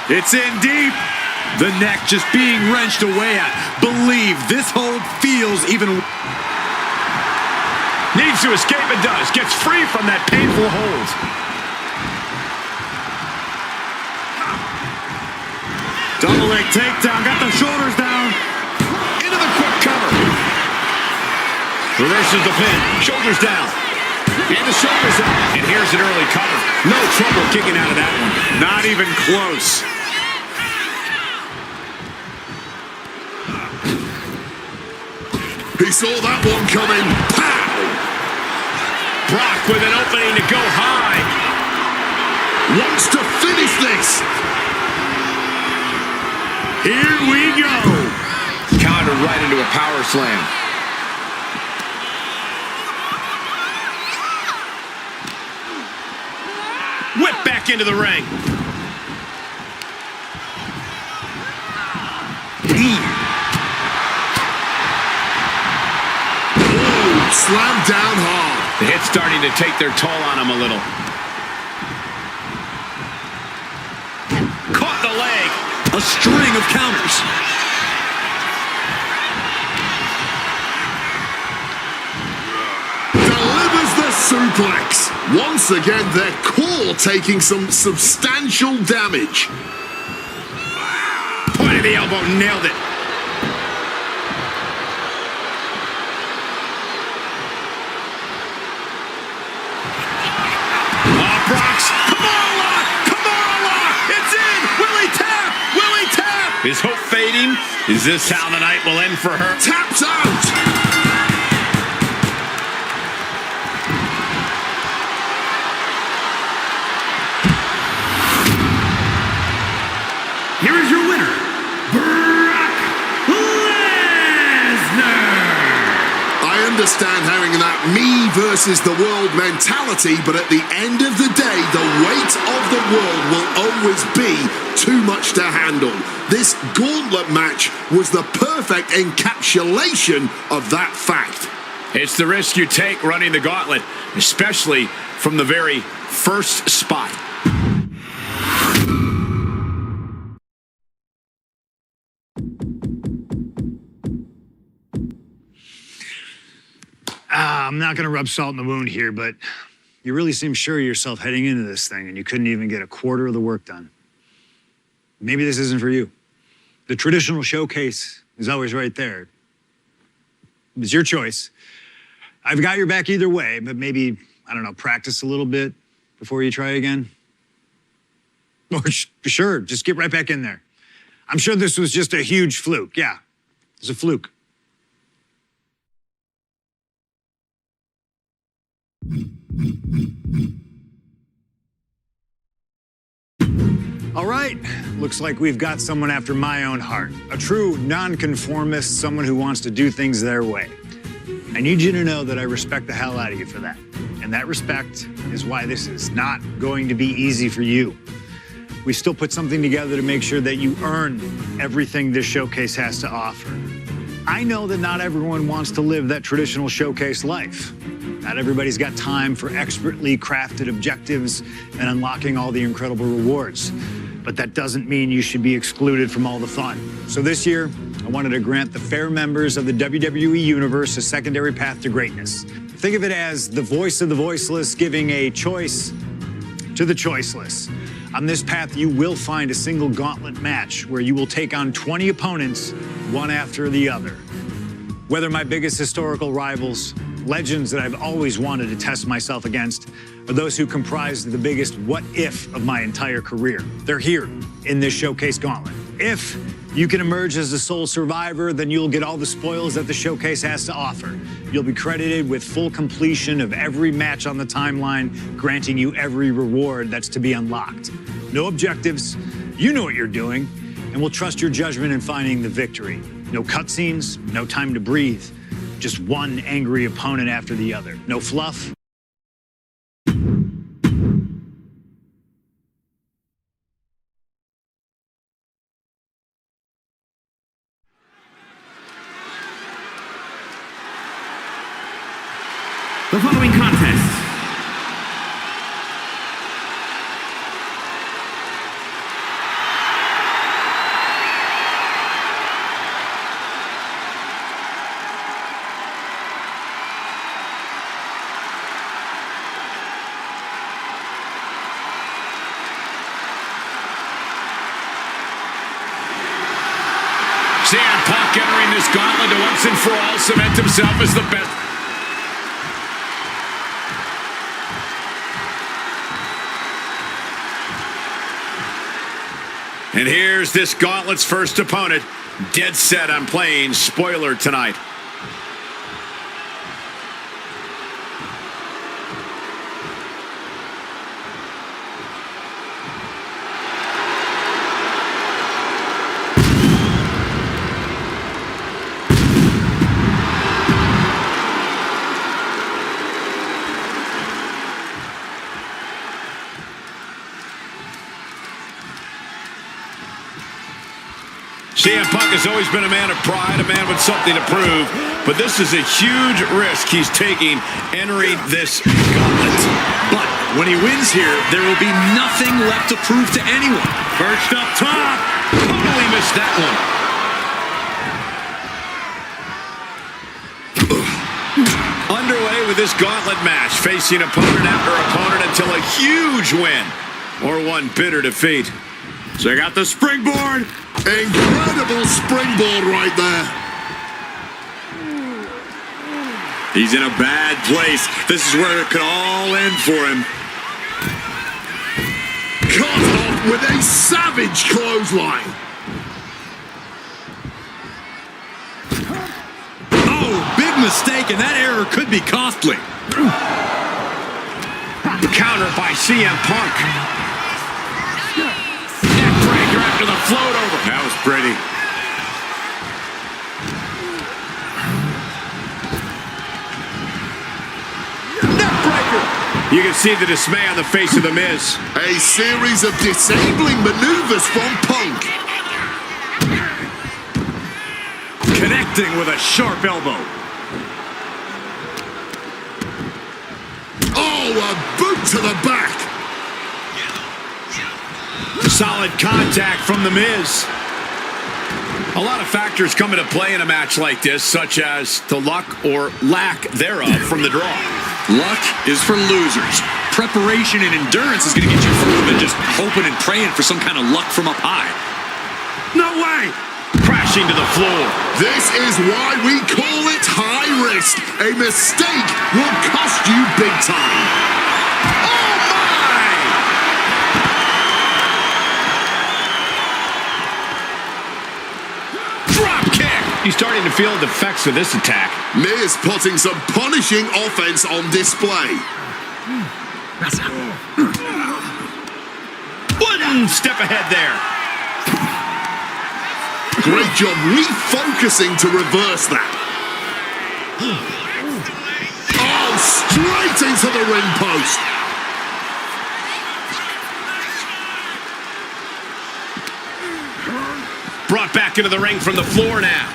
It's in deep. The neck just being wrenched away at. Believe this hold feels even... Needs to escape and does. Gets free from that painful hold. Double leg takedown. Got the shoulders down. Into the quick cover. Reverses the pin. Shoulders down. And the shoulders up. And here's an early cover. No trouble kicking out of that one. Not even close. He saw that one coming. Pow! Brock with an opening to go high. Wants to finish this. Here we go. Countered right into a power slam. Whip back into the ring. Oh, slammed down hard. The hit's starting to take their toll on him a little. Caught the leg. A string of counters. Delivers the suplex. Once again, their core taking some substantial damage. Point of the elbow, nailed it. Brock's, come on, it's in. Will he tap? Is hope fading? Is this how the night will end for her? Taps out. Here is your winner, Brock Lesnar. I understand having that me versus the world mentality, but at the end of the day, the weight of the world will always be too much to handle. This gauntlet match was the perfect encapsulation of that fact. It's the risk you take running the gauntlet, especially from the very first spot. I'm not going to rub salt in the wound here, but you really seem sure of yourself heading into this thing, and you couldn't even get a quarter of the work done. Maybe this isn't for you. The traditional showcase is always right there. It's your choice. I've got your back either way, but maybe, I don't know, practice a little bit before you try again. Or sure, just get right back in there. I'm sure this was just a huge fluke. Yeah, it's a fluke. All right, looks like we've got someone after my own heart. A true nonconformist, someone who wants to do things their way. I need you to know that I respect the hell out of you for that. And that respect is why this is not going to be easy for you. We still put something together to make sure that you earn everything this showcase has to offer. I know that not everyone wants to live that traditional showcase life. Not everybody's got time for expertly crafted objectives and unlocking all the incredible rewards. but that doesn't mean you should be excluded from all the fun. So this year, I wanted to grant the fair members of the WWE Universe a secondary path to greatness. Think of it as the voice of the voiceless giving a choice to the choiceless. On this path, you will find a single gauntlet match where you will take on 20 opponents, one after the other. Whether my biggest historical rivals, legends that I've always wanted to test myself against, or those who comprise the biggest what if of my entire career. They're here in this showcase gauntlet. If you can emerge as the sole survivor, then you'll get all the spoils that the showcase has to offer. You'll be credited with full completion of every match on the timeline, granting you every reward that's to be unlocked. No objectives, you know what you're doing, and we'll trust your judgment in finding the victory. No cutscenes, no time to breathe. Just one angry opponent after the other. No fluff. The following contest CM Punk entering this gauntlet to once and for all cement himself as the best. And here's this gauntlet's first opponent, dead set on playing spoiler tonight. CM Punk has always been a man of pride, a man with something to prove, but this is a huge risk he's taking entering this gauntlet. But when he wins here, there will be nothing left to prove to anyone. Perched up top. Totally missed that one. Underway with this gauntlet match, facing opponent after opponent until a huge win or one bitter defeat. Check out the springboard. Incredible springboard right there. He's in a bad place. This is where it could all end for him. Cut off with a savage clothesline. Oh, big mistake, and that error could be costly. Counter by CM Punk. After the float over. That was pretty. Neckbreaker. You can see the dismay on the face of The Miz. A series of disabling maneuvers from Punk. Connecting with a sharp elbow. Oh, a boot to the back. Solid contact from The Miz. A lot of factors come into play in a match like this, such as the luck or lack thereof from the draw. Luck is for losers. Preparation and endurance is going to get you further than just hoping and praying for some kind of luck from up high. No way! Crashing to the floor. This is why we call it high risk. A mistake will cost you big time. Oh my! Drop kick! He's starting to feel the effects of this attack. Miz putting some punishing offense on display. One step ahead there. Great job refocusing to reverse that. Oh, straight into the ring post. Brought back into the ring from the floor now.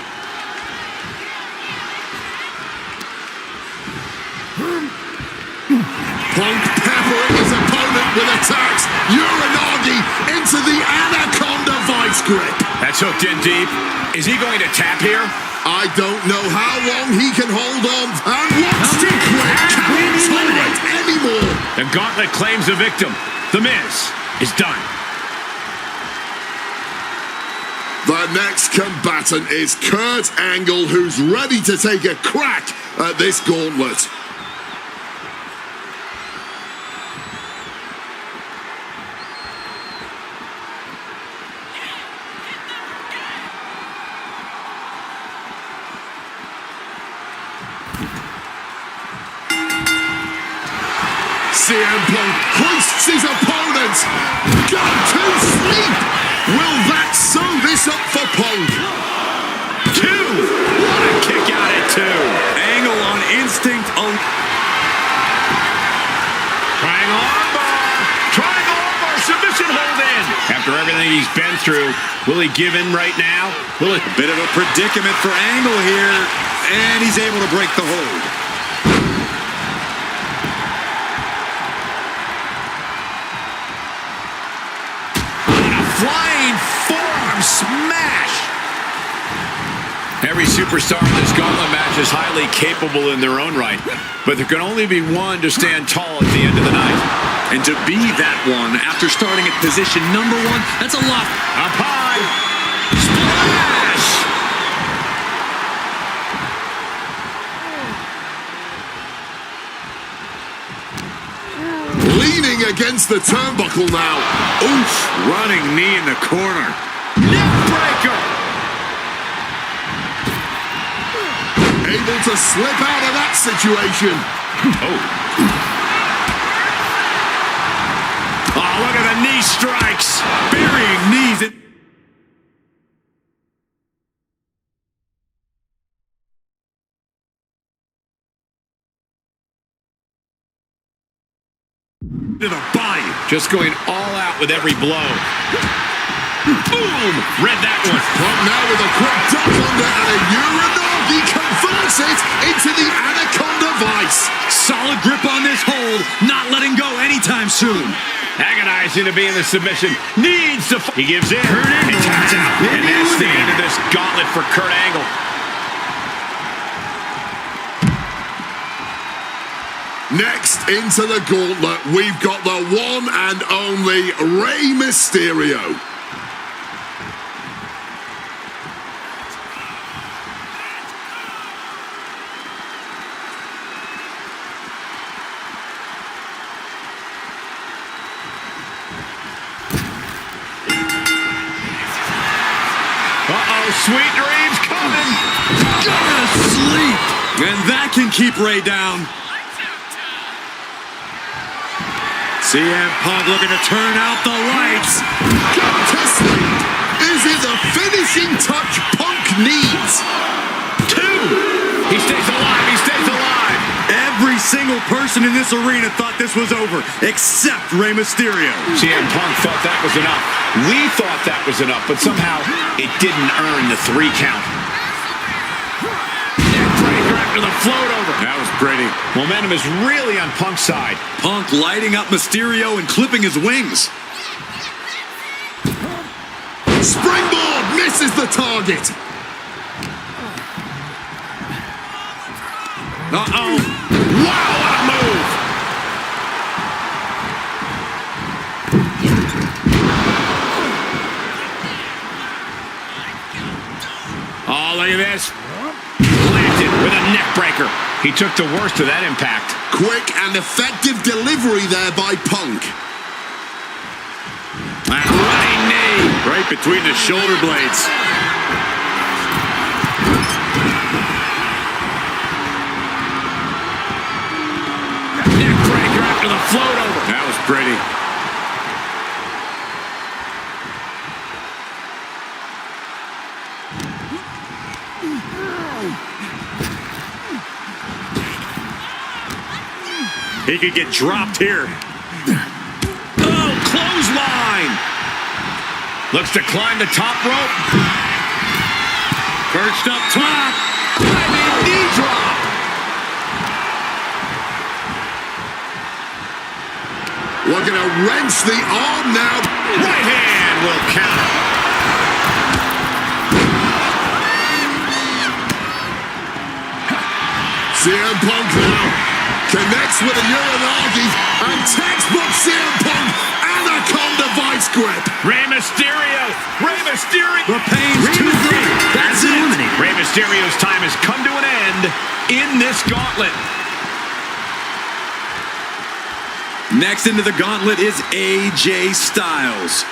Punk peppering his opponent with a attacks Uranagi into the Anaconda Vice Grip. That's hooked in deep. Is he going to tap here? I don't know how long he can hold on, and wants to quit. Can't tolerate anymore. The Gauntlet claims the victim. The Miz is done. The next combatant is Kurt Angle, who's ready to take a crack at this gauntlet. CM Punk hoists his opponent. Go to sleep. Will that sew this up for Punk? 2. What a kick out at 2. Angle on instinct. Triangle armbar. Submission hold in. After everything he's been through, will he give in right now? Will it? A bit of a predicament for Angle here, and he's able to break the hold. Flying forearm smash. Every superstar in this gauntlet match is highly capable in their own right, but there can only be one to stand tall at the end of the night. And to be that one after starting at position number 1, that's a lot. Up high. Splash. Leaning against the turnbuckle now. Oof, running knee in the corner. Neckbreaker. Able to slip out of that situation. Oh, look at the knee strikes. Burying knees in. To the body. Just going all out with every blow. Boom! Read that one. Punk now with a quick duck under and a Uranagi converts it into the Anaconda Vice. Solid grip on this hold, not letting go anytime soon. Agonizing to be in the submission. Needs to... He gives in. He taps out. And that's the end of this gauntlet for Kurt Angle. Next into the gauntlet, we've got the one and only Rey Mysterio. Sweet dreams coming. Go to sleep. And that can keep Rey down. CM Punk looking to turn out the lights. Go to sleep. Is it the finishing touch Punk needs? 2. He stays alive. He stays alive. Every single person in this arena thought this was over, except Rey Mysterio. CM Punk thought that was enough. We thought that was enough, but somehow it didn't earn the 3 count. Neckbreaker after the float over. That was pretty. Momentum is really on Punk's side. Punk lighting up Mysterio and clipping his wings. Springboard misses the target. Uh-oh. Wow, what a move. Oh, look at this. Planted with a neck breaker. He took the worst of that impact. Quick and effective delivery there by Punk. And running knee. Right between the shoulder blades. Neck breaker after the float over. That was pretty. He could get dropped here. Oh, clothesline. Looks to climb the top rope. Perched up top. Diving knee drop. Looking to wrench the arm now. Right hand will count. CM Punk now connects with a Uranagi and textbook CM Punk Anaconda vice grip. Rey Mysterio. Rey Mysterio. The pain's too great. That's it. Rey Mysterio's time has come to an end in this gauntlet. Next into the gauntlet is AJ Styles.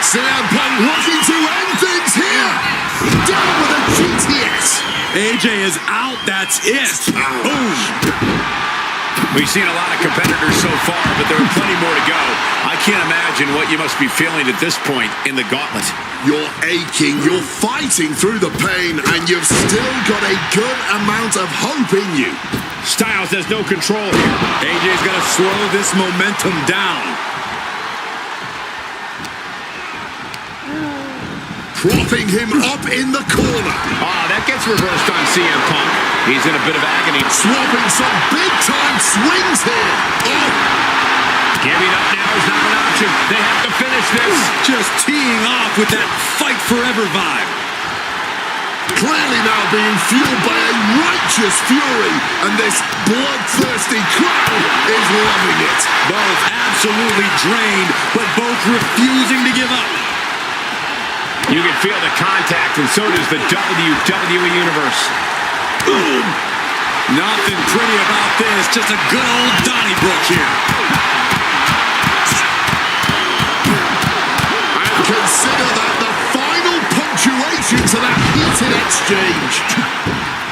CM Punk looking to end things here. Down with a GTS. AJ is out. That's it. Boom. We've seen a lot of competitors so far, but there are plenty more to go. I can't imagine what you must be feeling at this point in the gauntlet. You're aching, you're fighting through the pain, and you've still got a good amount of hope in you. Styles has no control here. AJ's got to slow this momentum down. Propping him up in the corner. That gets reversed on CM Punk. He's in a bit of agony. Swapping some big-time swings here. Oh. Giving up now is not an option. They have to finish this. Just teeing off with that fight forever vibe. Clearly now being fueled by a righteous fury, and this bloodthirsty crowd is loving it. Both absolutely drained, but both refusing to give up. You can feel the contact, and so does the WWE Universe. Boom! Nothing pretty about this, just a good old Donnybrook here. And consider that the final punctuation to that heated exchange.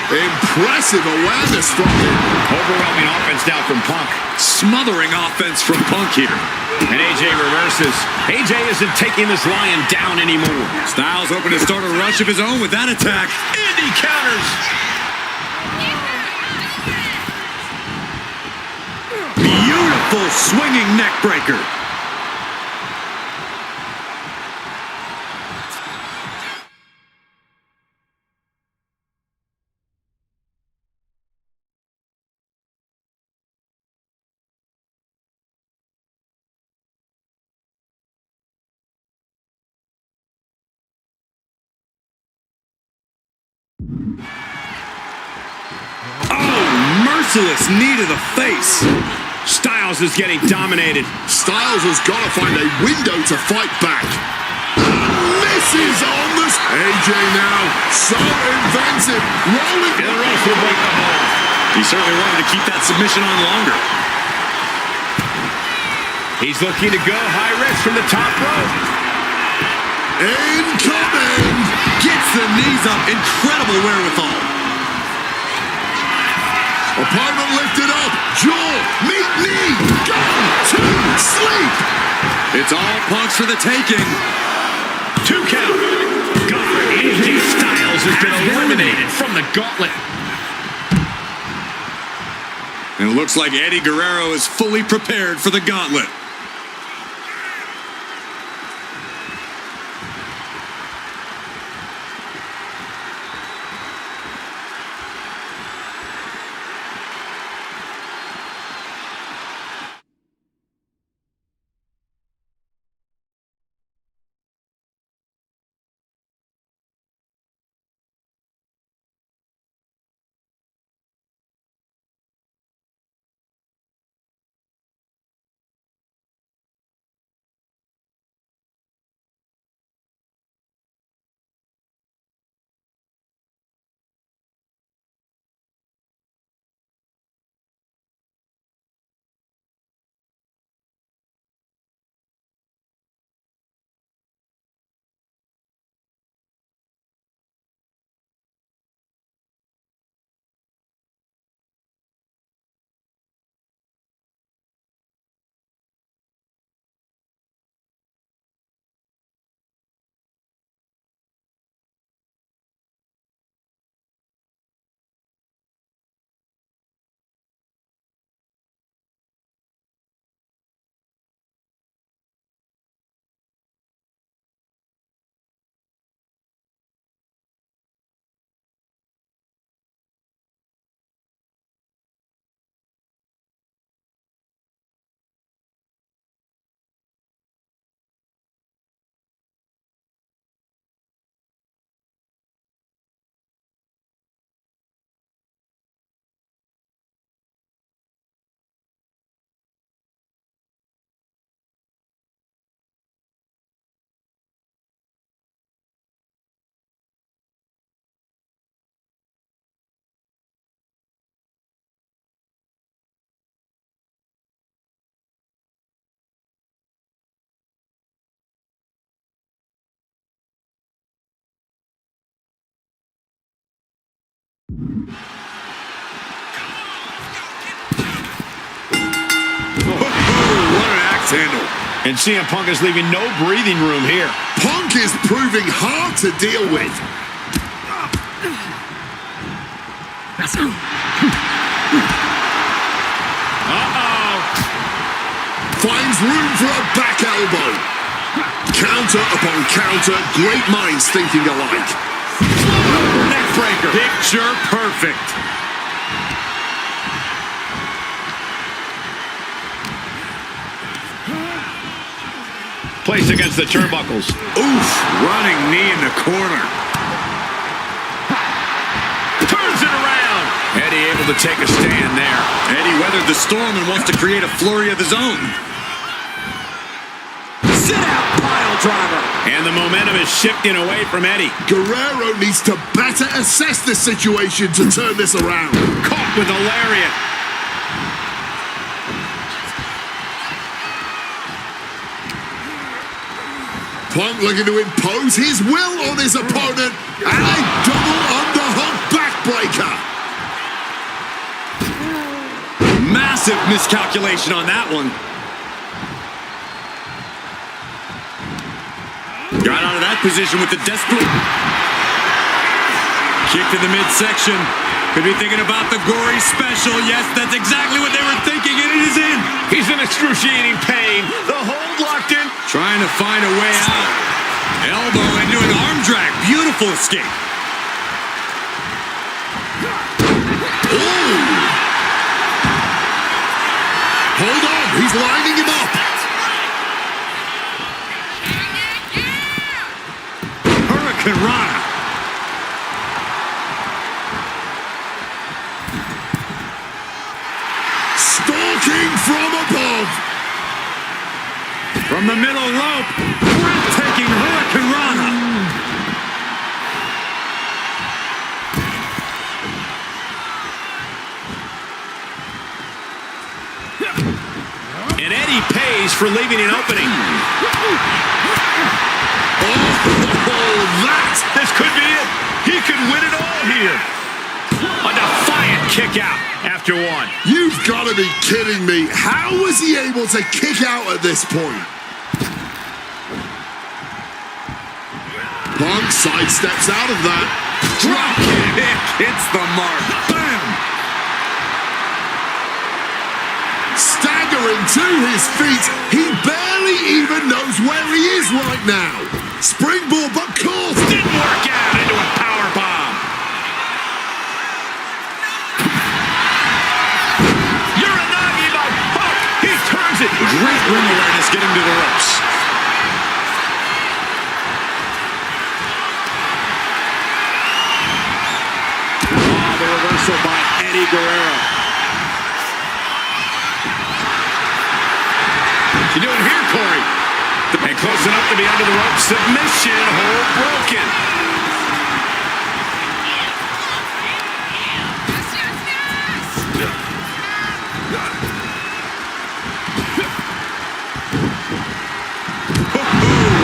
Impressive awareness from him. Overwhelming offense now from Punk. Smothering offense from Punk here. And AJ reverses. AJ isn't taking this lion down anymore. Styles hoping to start a rush of his own with that attack. And he counters. Beautiful swinging neck breaker. Merciless knee to the face. Styles is getting dominated. Styles has got to find a window to fight back. Misses on this. AJ now, so inventive. Rolling. And the rest will break the hold. He certainly wanted to keep that submission on longer. He's looking to go high risk from the top rope. Incoming. Gets the knees up. Incredible wherewithal. Opponent lifted up. Jaw. Meet knee. Go to sleep. It's all Punks for the taking. 2 count. AJ Styles has been eliminated from the gauntlet. And it looks like Eddie Guerrero is fully prepared for the gauntlet. What an axe handle. And CM Punk is leaving no breathing room here. Punk is proving hard to deal with. Finds room for a back elbow. Counter upon counter. Great minds thinking alike. Neckbreaker. Picture perfect. Placed against the turnbuckles. Oof. Running knee in the corner. Turns it around. Eddie able to take a stand there. Eddie weathered the storm and wants to create a flurry of his own. Sit-out pile driver. And the momentum is shifting away from Eddie. Guerrero needs to better assess this situation to turn this around. Caught with a lariat. Punk looking to impose his will on his opponent. And a double underhook backbreaker. Massive miscalculation on that one. Got out of that position with the desperate kick to the midsection. Could be thinking about the gory special. Yes, that's exactly what they were thinking, and it is in. He's in excruciating pain. The hold locked in. Trying to find a way out. Elbow into an arm drag. Beautiful escape. Ooh. Hold on, he's lining him up. Hurricane Rana. Stalking from above. From the middle rope. Breathtaking Hurricane Rana. And Eddie pays for leaving an opening. This could be it. He could win it all here. A defiant kick out after one. You've got to be kidding me. How was he able to kick out at this point? Punk sidesteps out of that. Drop kick hits the mark. Bam! Staggering to his feet. He barely even knows where he is right now. Springboard, but caught. Didn't work out into a power bomb. Uranagi by Punk. He turns it. Great ring awareness getting to the ropes. Oh, the reversal by Eddie Guerrero. What you doing here, Corey? And close enough to be under the rope. Submission hold broken.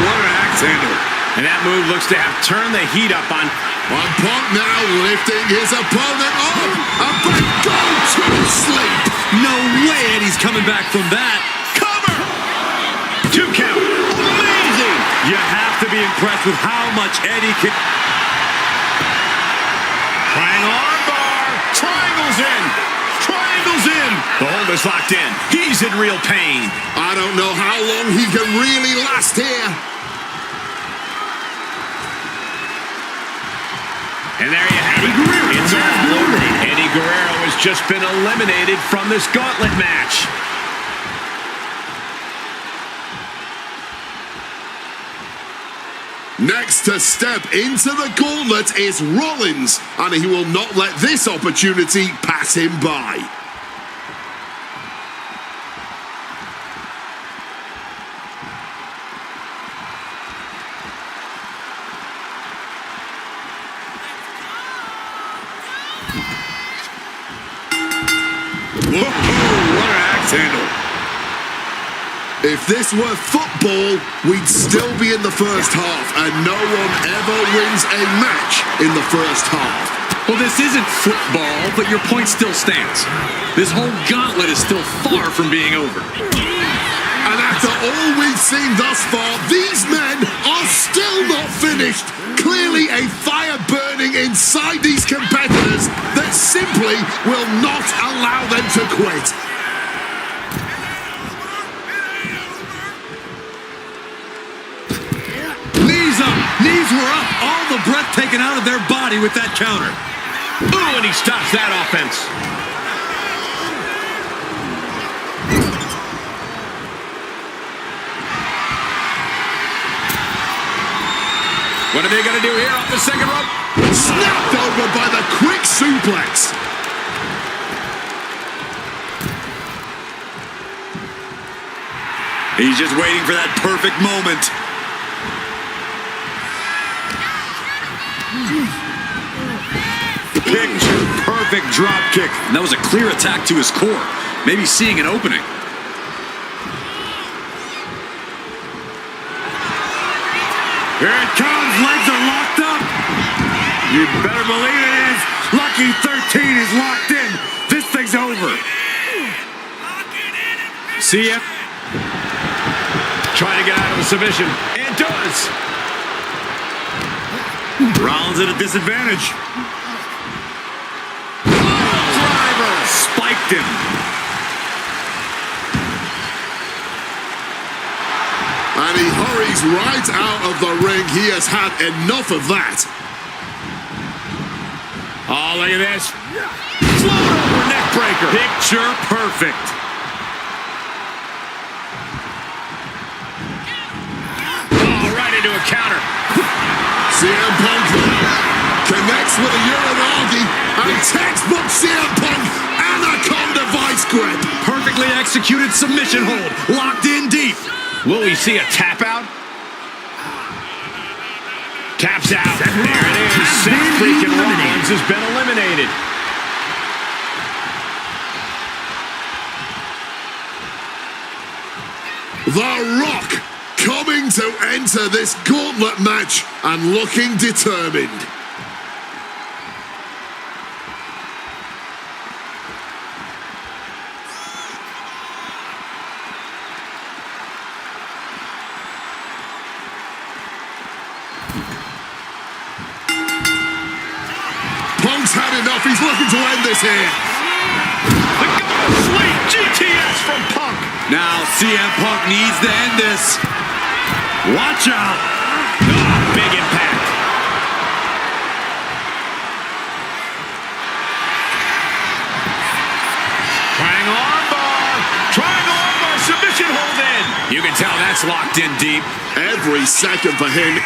What an axe handle. And that move looks to have turned the heat up on Punk now lifting his opponent up. A back go to sleep. No way Eddie's coming back from that. cover. 2 count. Amazing. You have to be impressed with how much Eddie can... Triangle armbar. Triangles in. Triangles in. The hold is locked in. He's in real pain. I don't know how long he can really last here. And there you have it. It's all over. Eddie Guerrero has just been eliminated from this gauntlet match. Next to step into the gauntlet is Rollins, and he will not let this opportunity pass him by. Whoa, what an axe handle. If this were football, we'd still be in the first half, and no one ever wins a match in the first half. Well, this isn't football, but your point still stands. This whole gauntlet is still far from being over. And after all we've seen thus far, these men are still not finished. Clearly a fire burning inside these competitors that simply will not allow them to quit. Knees up, knees were up, all the breath taken out of their body with that counter. Ooh, and he stops that offense. What are they going to do here off the second rope? Snapped over by the quick suplex. He's just waiting for that perfect moment. Picture perfect drop kick. And that was a clear attack to his core. Maybe seeing an opening. Here it comes. Legs are locked up. You better believe it is. Lucky 13 is locked in. This thing's over. See ya. Trying to get out of a submission. And does. Rollins at a disadvantage. Driver. Spiked him. And he hurries right out of the ring. He has had enough of that. Oh, look at this. Float over neck breaker. Picture perfect. Oh, right into a counter. CM Punk connects with a Uranagi and textbook CM Punk Anaconda vice grip. Perfectly executed submission hold. Locked in deep. Will we see a tap out? Taps out. There it is. Seth freaking Rollins has been eliminated. The Rock coming to enter this gauntlet match and looking determined. Punk's had enough. He's looking to end this here. The Golden Sweep GTS from Punk. Now CM Punk needs to end this. Watch out. Oh, big impact. Triangle armbar. Triangle armbar. Submission hold in. You can tell that's locked in deep. Every second for him.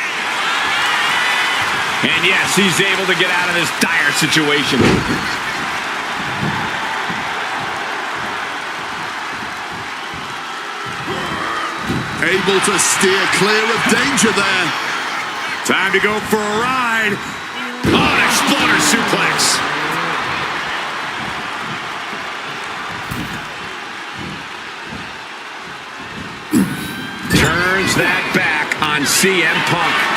And yes, he's able to get out of this dire situation. Able to steer clear of danger there. Time to go for a ride. Oh, an exploder suplex. Turns that back on CM Punk.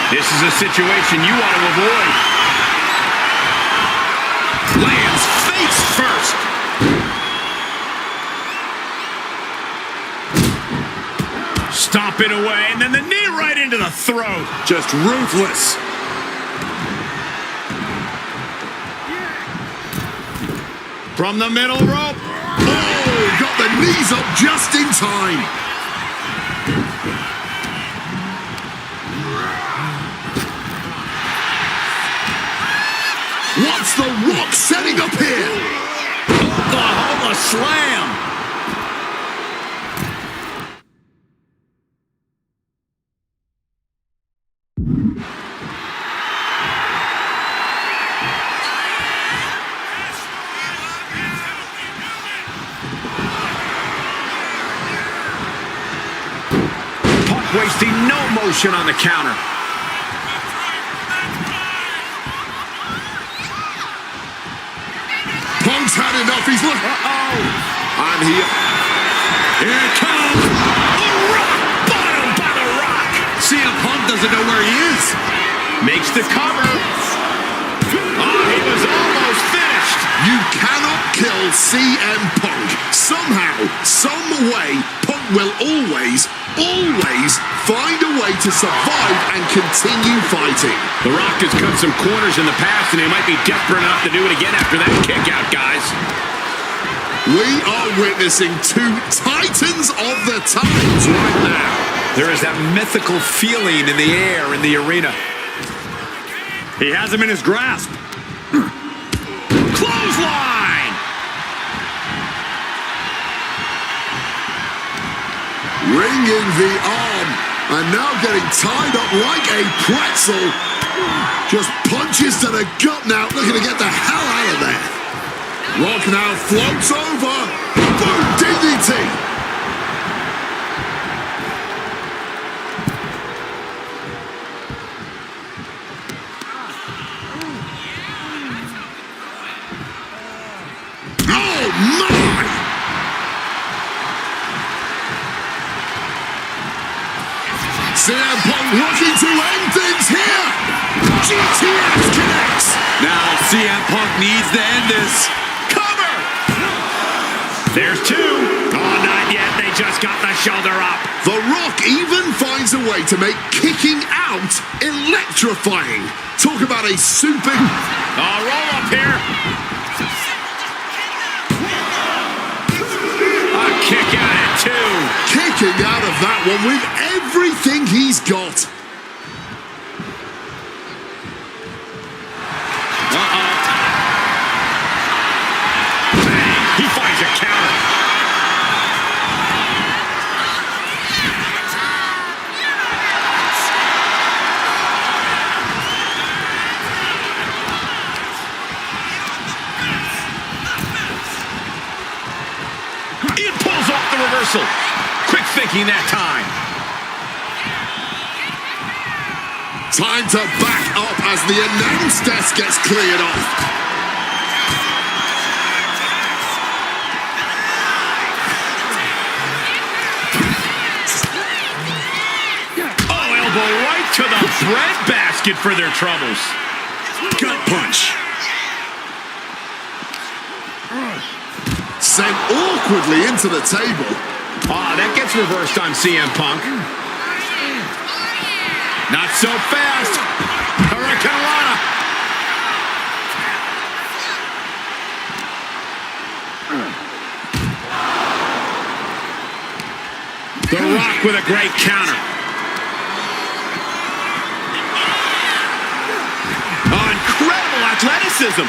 This is a situation you want to avoid. Lands face first. Stomping away, and then the knee right into the throat. Just ruthless. From the middle rope. Oh, got the knees up just in time. What's the Rock setting up here? Oklahoma slam. Punk wasting no motion on the counter. Punk's had enough. He's look. And here it comes. The Rock bottom by the Rock. CM Punk doesn't know where he is. Makes the cover. was almost finished. You cannot kill CM Punk. Somehow, some way, Punk will always find a way to survive and continue fighting. The Rock has cut some corners in the past, and he might be desperate enough to do it again after that kick out, guys. We are witnessing two titans of the times right now. There is that mythical feeling in the air in the arena. He has him in his grasp. Clothesline! Ringing the arm, and now getting tied up like a pretzel. Just punches to the gut now, looking to get the hell out of there. Rock now floats over. Boom, DDT. Oh my! CM Punk looking to end things here. GTS connects. Now CM Punk needs to end this. There's two. Oh, not yet. They just got the shoulder up. The Rock even finds a way to make kicking out electrifying. Talk about a super... Roll up here. A kick out at two. Kicking out of that one with everything he's got. He finds a counter. He pulls off the reversal. Quick thinking that time. Time to back up as the announce desk gets cleared off. Right to the breadbasket for their troubles. Gut punch. Sent awkwardly into the table. That gets reversed on CM Punk. Not so fast. Hurricanrana. The Rock with a great counter. Incredible athleticism.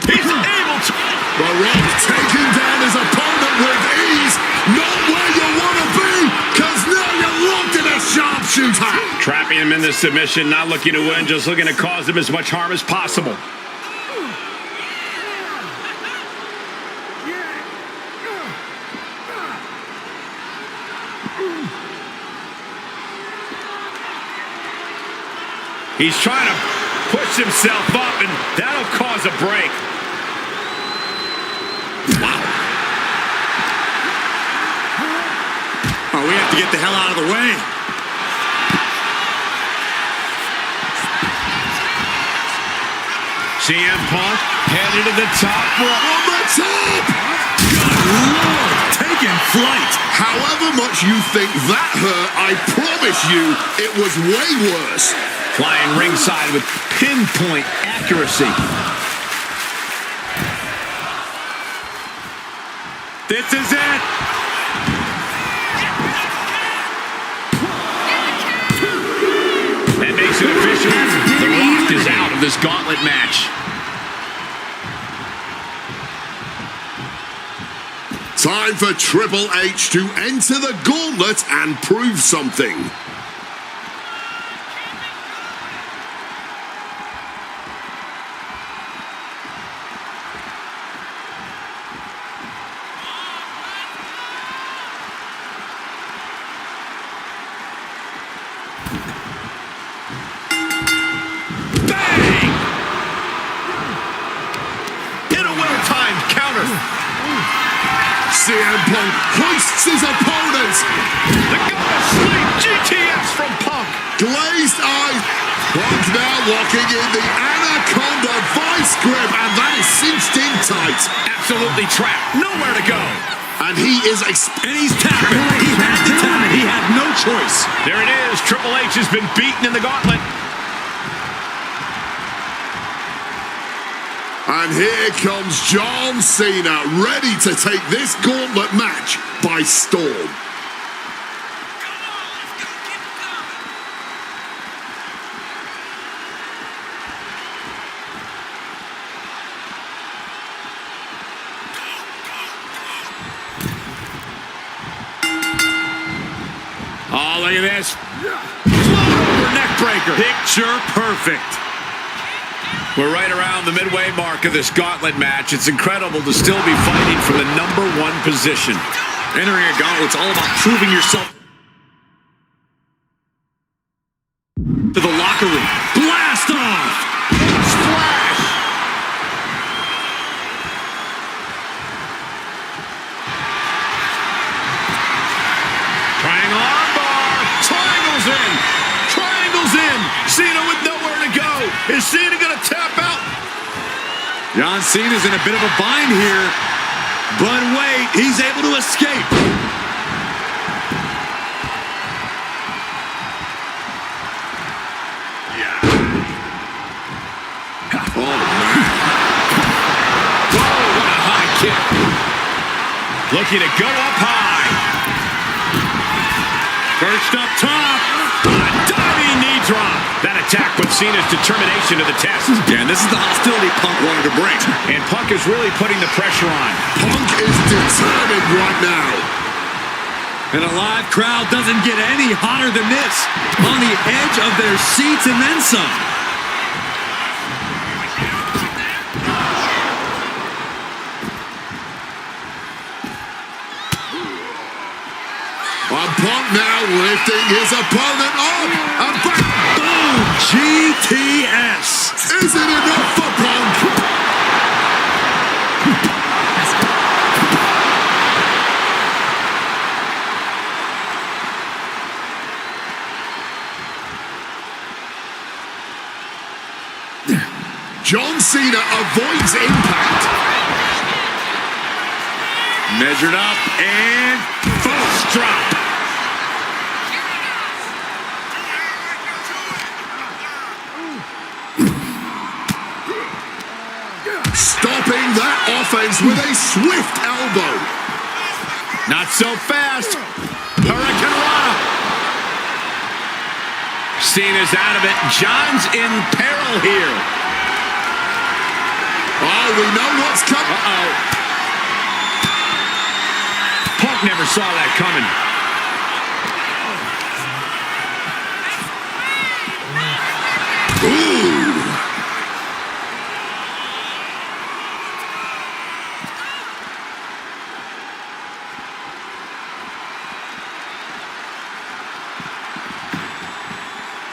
He's able to. The Rock taking down his opponent with ease. Not where you want to be, because now you're locked in a sharpshooter. Trapping him in the submission, not looking to win, just looking to cause him as much harm as possible. He's trying to push himself up, and that'll cause a break. Wow. Oh, we have to get the hell out of the way. CM Punk headed to the top rope. On the top! Good Lord, taking flight. However much you think that hurt, I promise you it was way worse. Flying ringside with pinpoint accuracy. This is it. That makes it official. The Rock is out of this gauntlet match. Time for Triple H to enter the gauntlet and prove something. CM Punk hoists his opponent. The goddess sleep GTS from Punk. Glazed eyes. Punk now locking in the Anaconda vice grip, and that is cinched in tight. Absolutely trapped. Nowhere to go. And he is and he's tapping. He had to tap it. He had no choice. There it is. Triple H has been beaten in the gauntlet. And here comes John Cena, ready to take this gauntlet match by storm. Oh, look at this. Float over neck breaker. Picture perfect. We're right around the midway mark of this gauntlet match. It's incredible to still be fighting for the #1 position. Entering a gauntlet's all about proving yourself to the locker room. Blast off! Splash! Triangle armbar. Triangles in. Triangles in. Cena with nowhere to go. Is Cena going to tap out? John Cena's in a bit of a bind here. But wait, he's able to escape. Oh, man. Whoa, what a high kick. Looking to go up high. Perched up top. A diving knee drop. That attack put Cena's determination to the test. Yeah, and this is the hostility Punk wanted to bring. And Punk is really putting the pressure on. Punk is determined right now. And a live crowd doesn't get any hotter than this. On the edge of their seats and then some. Punk now lifting his opponent up and back. Boom! GTS. Is it enough for Punk? John Cena avoids impact. Measured up and first drop. Stopping that offense with a swift elbow. Not so fast. Hurricane Rana. Cena's out of it. John's in peril here. Oh, we know what's coming. Uh-oh. Punk never saw that coming. Ooh.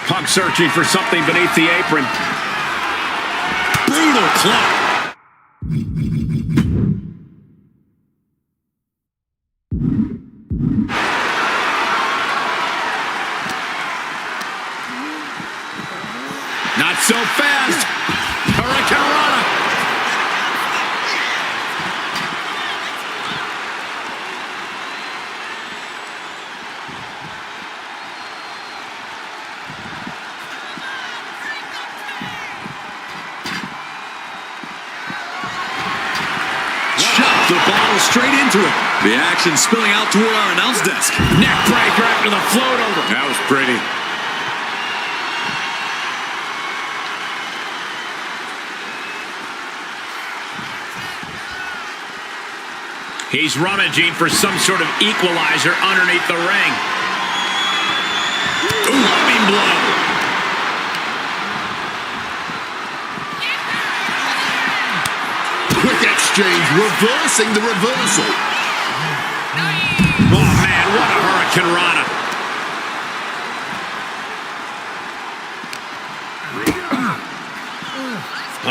Punk searching for something beneath the apron. Brutal club. Not so fast. Hurricane Rana. Shot the bottle straight into it. The action spilling out toward our announce desk. Neck breaker after the float over. That was pretty. He's rummaging for some sort of equalizer underneath the ring. Loving blow. Quick exchange, reversing the reversal. Oh, man, what a Hurricane Rana.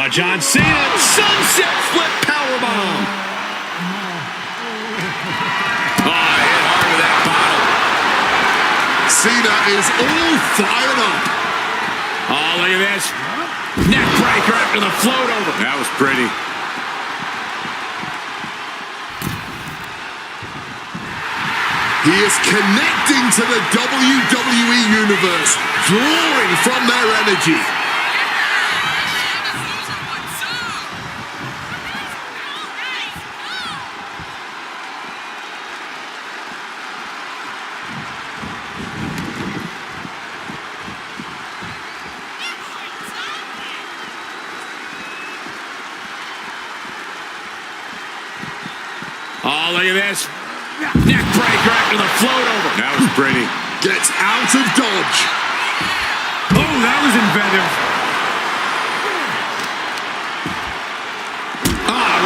John Cena, sunset flip powerbomb. Cena is all fired up. Oh, look at this. Neck breaker after the float over. That was pretty. He is connecting to the WWE Universe, drawing from their energy. Oh, look at this. Neck breaker after the float over. That was pretty. Gets out of dodge. Oh, that was inventive.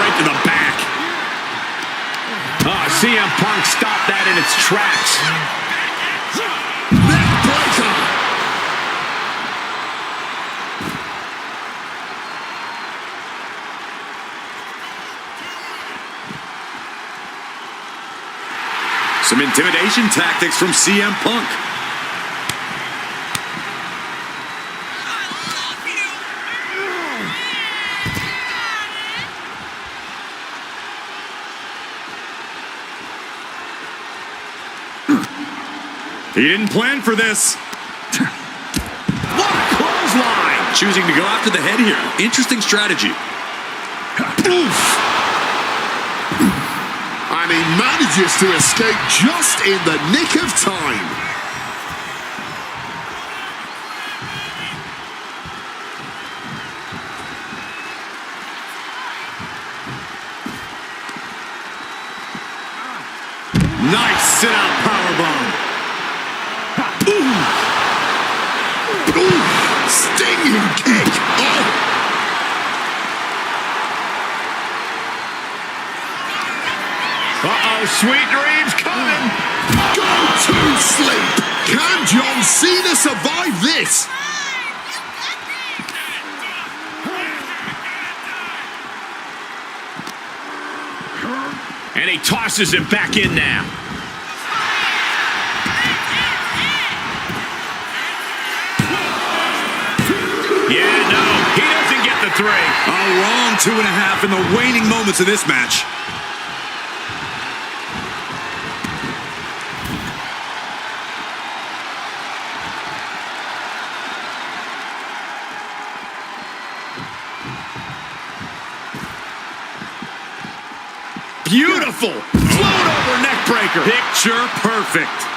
Right to the back. CM Punk stopped that in its tracks. Neck breaker. Some intimidation tactics from CM Punk. He didn't plan for this. What a clothesline! Choosing to go after the head here. Interesting strategy. Oof. And he manages to escape just in the nick of time. Nice sit-out powerbomb. Ooh. Ooh. Stinging kick. Oh. Uh-oh, sweet dreams coming. Go to sleep. Can John Cena survive this? And he tosses him back in now. Yeah, no, he doesn't get the 3. A wrong 2.5 in the waning moments of this match. Beautiful. Float over neck breaker. Picture perfect.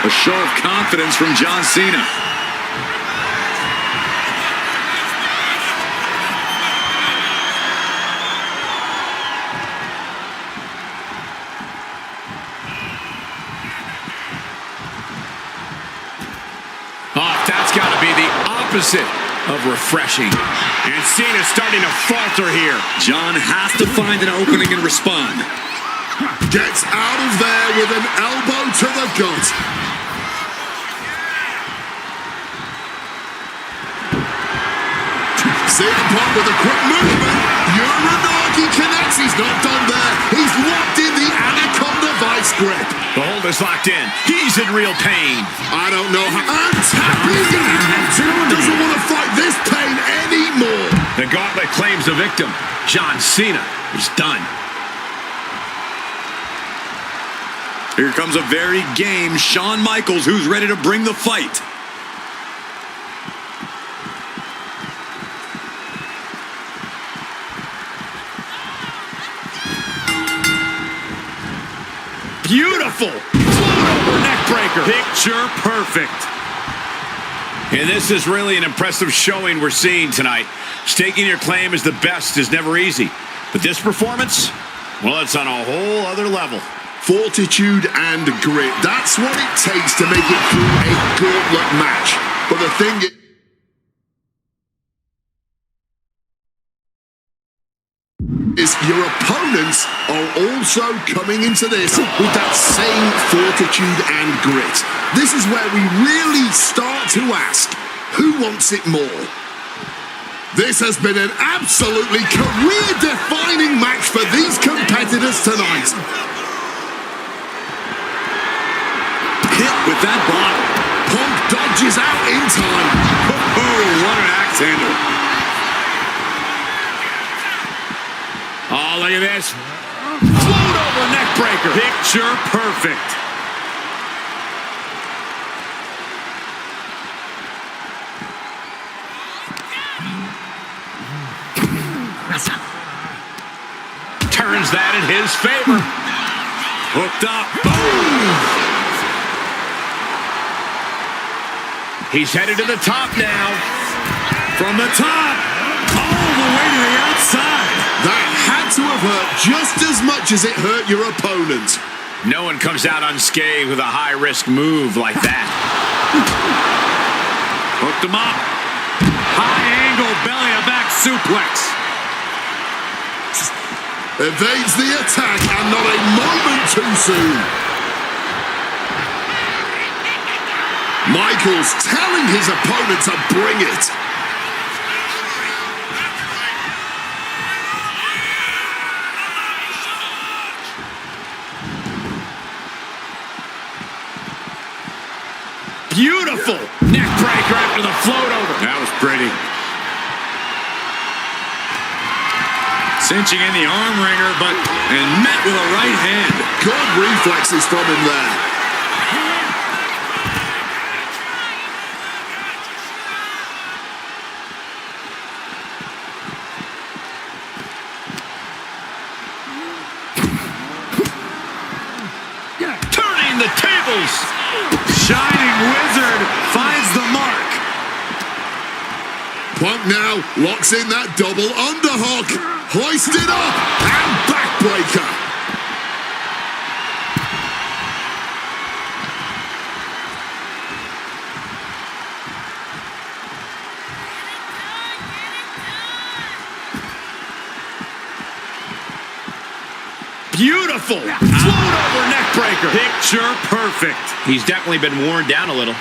A show of confidence from John Cena. That's got to be the opposite of refreshing. And Cena's starting to falter here. John has to find an opening and respond. Gets out of there with an elbow to the gut. CM Punk with a quick movement. Uranagi connects. He's not done there. He's locked in the Anaconda vice grip. The hold is locked in. He's in real pain. I don't know how. And tapping out. Doesn't want to fight this pain anymore. The Gauntlet claims the victim. John Cena is done. Here comes a very game Shawn Michaels, who's ready to bring the fight. Beautiful. Float over neck breaker. Picture perfect. And this is really an impressive showing we're seeing tonight. Staking your claim as the best is never easy. But this performance, well, it's on a whole other level. Fortitude and grit. That's what it takes to make it through a gauntlet match. But the thing is is your opponents are also coming into this with that same fortitude and grit. This is where we really start to ask, who wants it more? This has been an absolutely career-defining match for these competitors tonight. Hit with that bottom. Punk dodges out in time. Oh, what an axe handle. Oh, look at this. Float over neck breaker. Picture perfect. Turns that in his favor. Hooked up. Boom. He's headed to the top now. From the top, all the way to the outside. That had to have hurt just as much as it hurt your opponent. No one comes out unscathed with a high-risk move like that. Hooked him up. High-angle belly-to-back suplex. Evades the attack and not a moment too soon. Michaels telling his opponent to bring it. Beautiful neck breaker after the float over. That was pretty. Cinching in the arm wringer, and met with a right hand. Good reflexes from him there. Turning the tables. Shining Wizard finds the mark. Punk now locks in that double underhook. Hoisted up and backbreaker. Beautiful. Float over neck breaker. Picture perfect. He's definitely been worn down a little.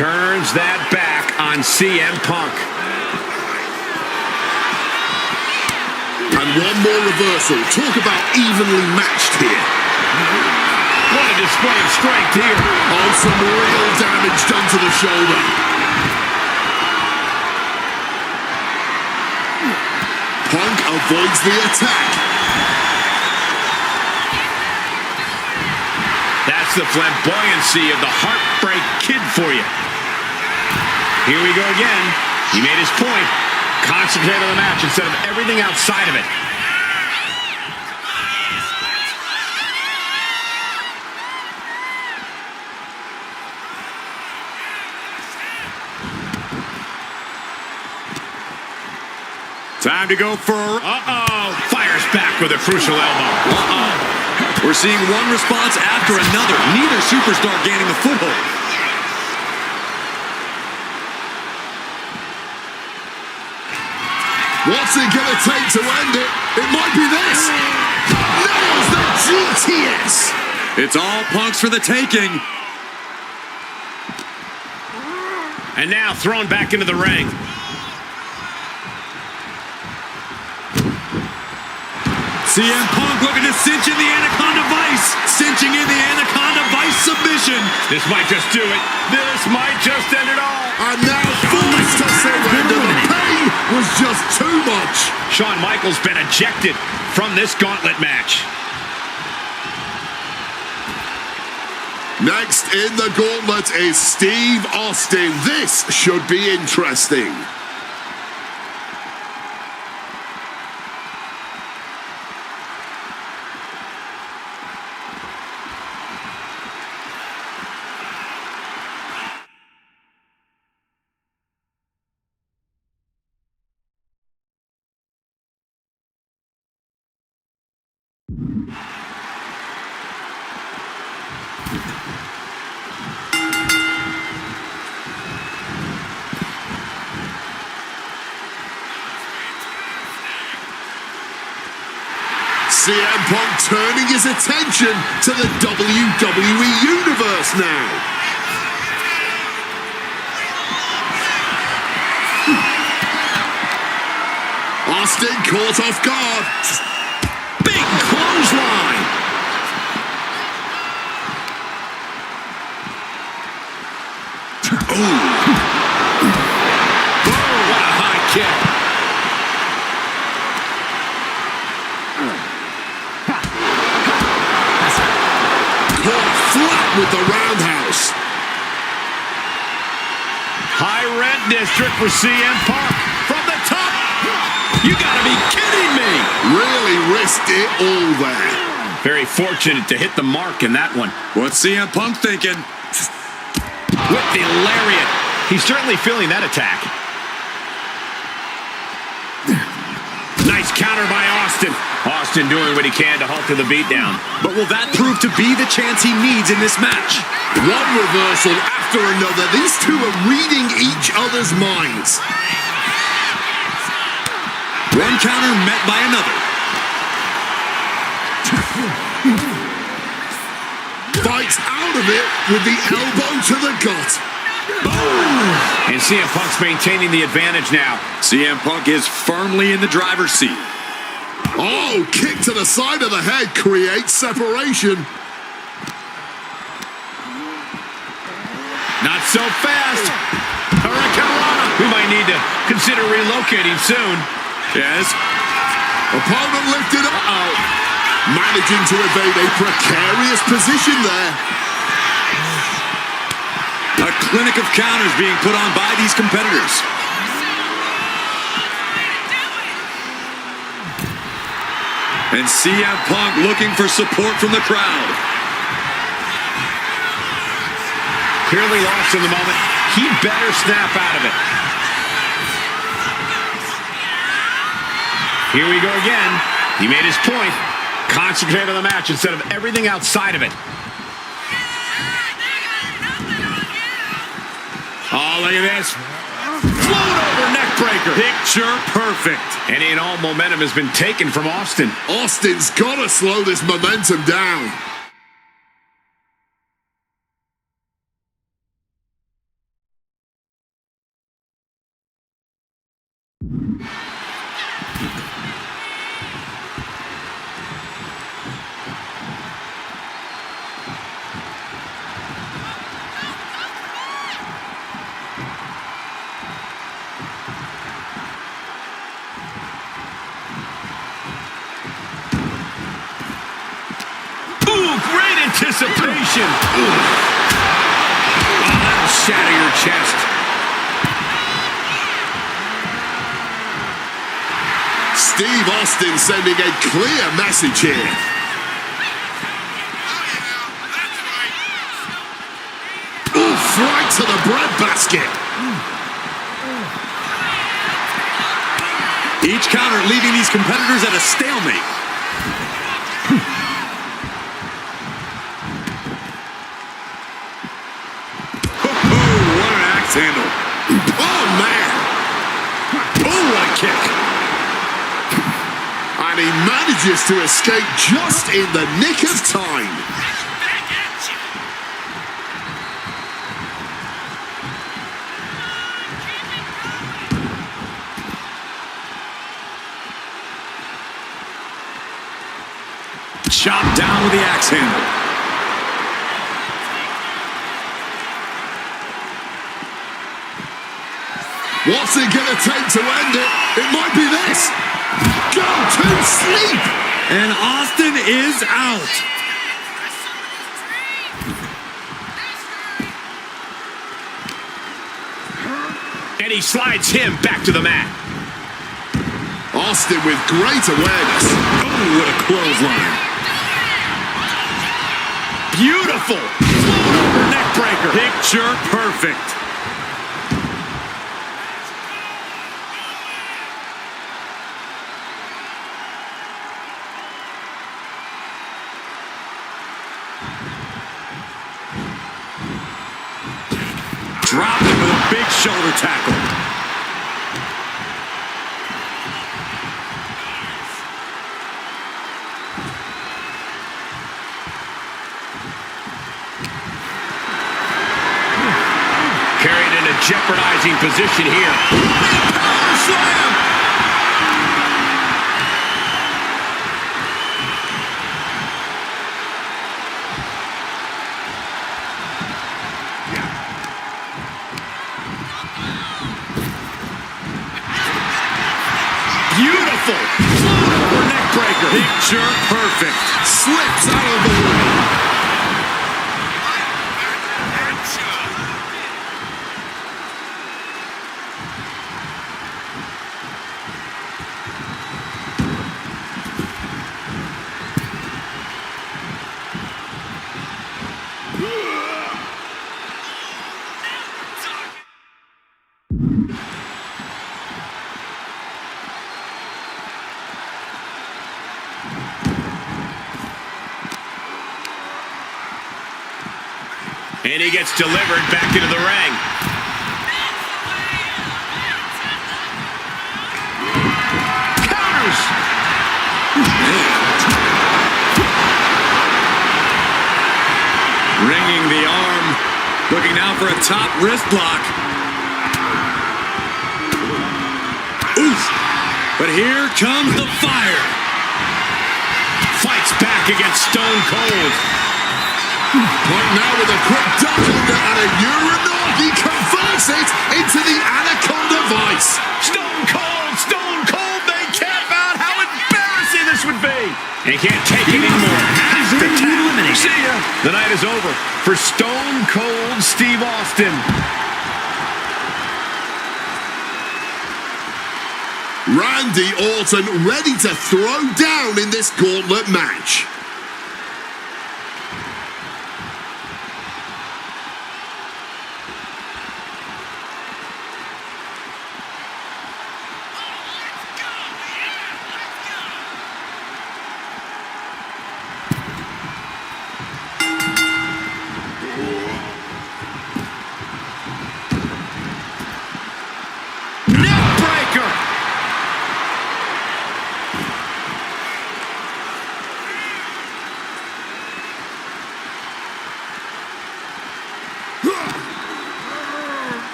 Turns that back on CM Punk. And one more reversal. Talk about evenly matched here. What a display of strength here. Oh, some real damage done to the shoulder. Punk avoids the attack. That's the flamboyancy of the Heartbreak Kid for you. Here we go again. He made his point. Concentrate on the match instead of everything outside of it. Time to go for... Fires back with a crucial elbow. We're seeing one response after another. Neither superstar gaining the foothold. What's it gonna take to end it? It might be this. Nails the GTS. It's all Punks for the taking. And now thrown back into the ring. CM Punk looking to cinch in the Anaconda Vice. Cinching in the Anaconda Vice submission. This might just do it. This might just end it all. And now forced to surrender. The pain was just too much. Shawn Michaels been ejected from this Gauntlet match. Next in the Gauntlet is Steve Austin. This should be interesting. CM Punk turning his attention to the WWE Universe now. Austin caught off guard. Big clothesline. Oh, what a high kick. Caught flat with the roundhouse. High rent district for CM Punk. From the top. You gotta be kidding me. Really risked it all there. Very fortunate to hit the mark in that one. What's CM Punk thinking? With the lariat. He's certainly feeling that attack. Nice counter by Austin. Austin doing what he can to halter the beatdown. But will that prove to be the chance he needs in this match? One reversal after another. These two are reading each other's minds. One counter met by another. Fights out of it with the elbow to the gut. Boom! And CM Punk's maintaining the advantage now. CM Punk is firmly in the driver's seat. Oh, kick to the side of the head creates separation. Not so fast. Hurricanrana. We might need to consider relocating soon. Yes. Opponent lifted up. Uh-oh. Managing to evade a precarious position there. A clinic of counters being put on by these competitors. And CM Punk looking for support from the crowd. Clearly lost in the moment. He better snap out of it. Here we go again. He made his point. Concentrate on the match instead of everything outside of it. Oh, look at this. Float over neck breaker. Picture perfect. And all momentum has been taken from Austin. Austin's got to slow this momentum down. Great anticipation. Oh, that'll shatter your chest. Steve Austin sending a clear message here. Oof, right to the breadbasket. Each counter leaving these competitors at a stalemate. Handle. Oh, man. Oh, what a kick. And he manages to escape just in the nick of time. Chopped down with the axe handle. What's it gonna take to end it? It might be this. Go to sleep. And Austin is out. And he slides him back to the mat. Austin with great awareness. Oh, what a clothesline. Beautiful. Float over neck breaker. Picture perfect. Dropped him with a big shoulder tackle. jeopardizing position here. Power slam! Beautiful. Float over neck breaker. Picture perfect. Slips out of the way. And he gets delivered back into the ring. Counters! Ringing the arm. Looking now for a top wrist lock. Oof! But here comes the fire. Fights back against Stone Cold. Point now with a quick duck under and a Uranagi converts it into the Anaconda Vice. Stone Cold, they camp out. How embarrassing this would be. And he can't take it anymore. Has to tap. See ya. The night is over for Stone Cold Steve Austin. Randy Orton ready to throw down in this gauntlet match.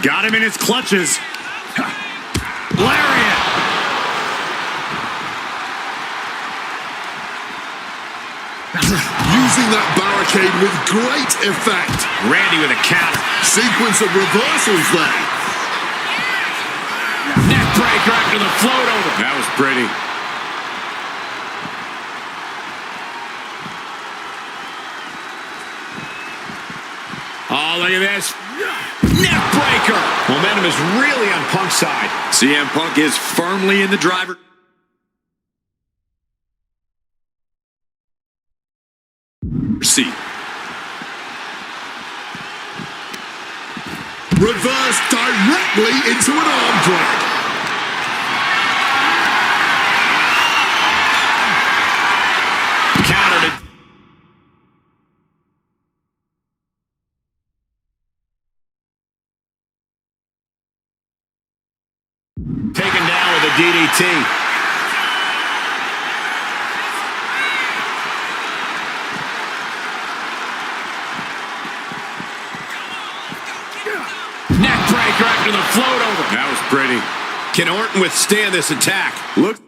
Got him in his clutches. Lariat. Using that barricade with great effect. Randy with a counter. Sequence of reversals there. Neck breaker after the float over. That was pretty. Oh, look at this. Neck breaker. Momentum is really on Punk's side. CM Punk is firmly in the driver's seat. Reverse directly into an arm drag. Countered it. Taken down with a DDT. Neck breaker after the float over. That was pretty. Can Orton withstand this attack? Look.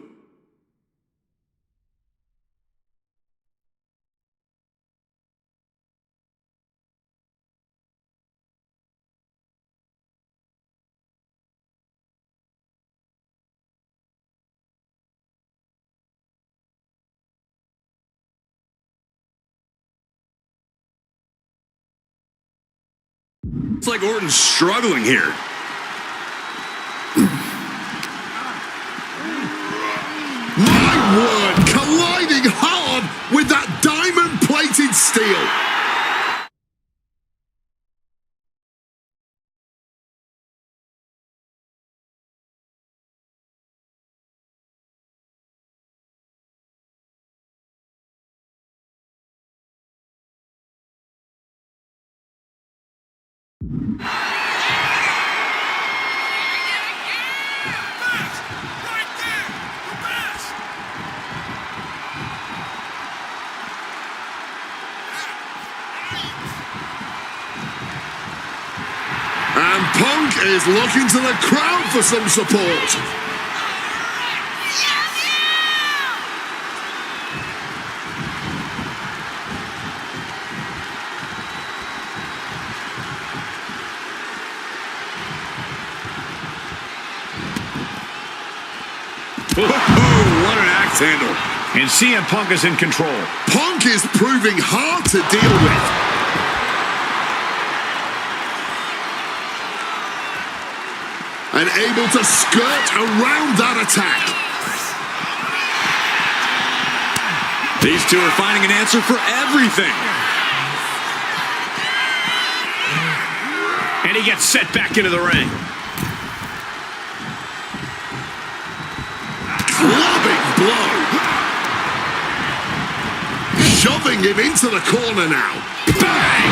It's like Orton's struggling here. My word, colliding hard with that diamond-plated steel. is looking to the crowd for some support. What an axe handle. And CM Punk is in control. Punk is proving hard to deal with. And able to skirt around that attack. These two are finding an answer for everything. And he gets set back into the ring. Clubbing blow. Shoving him into the corner now. Bang!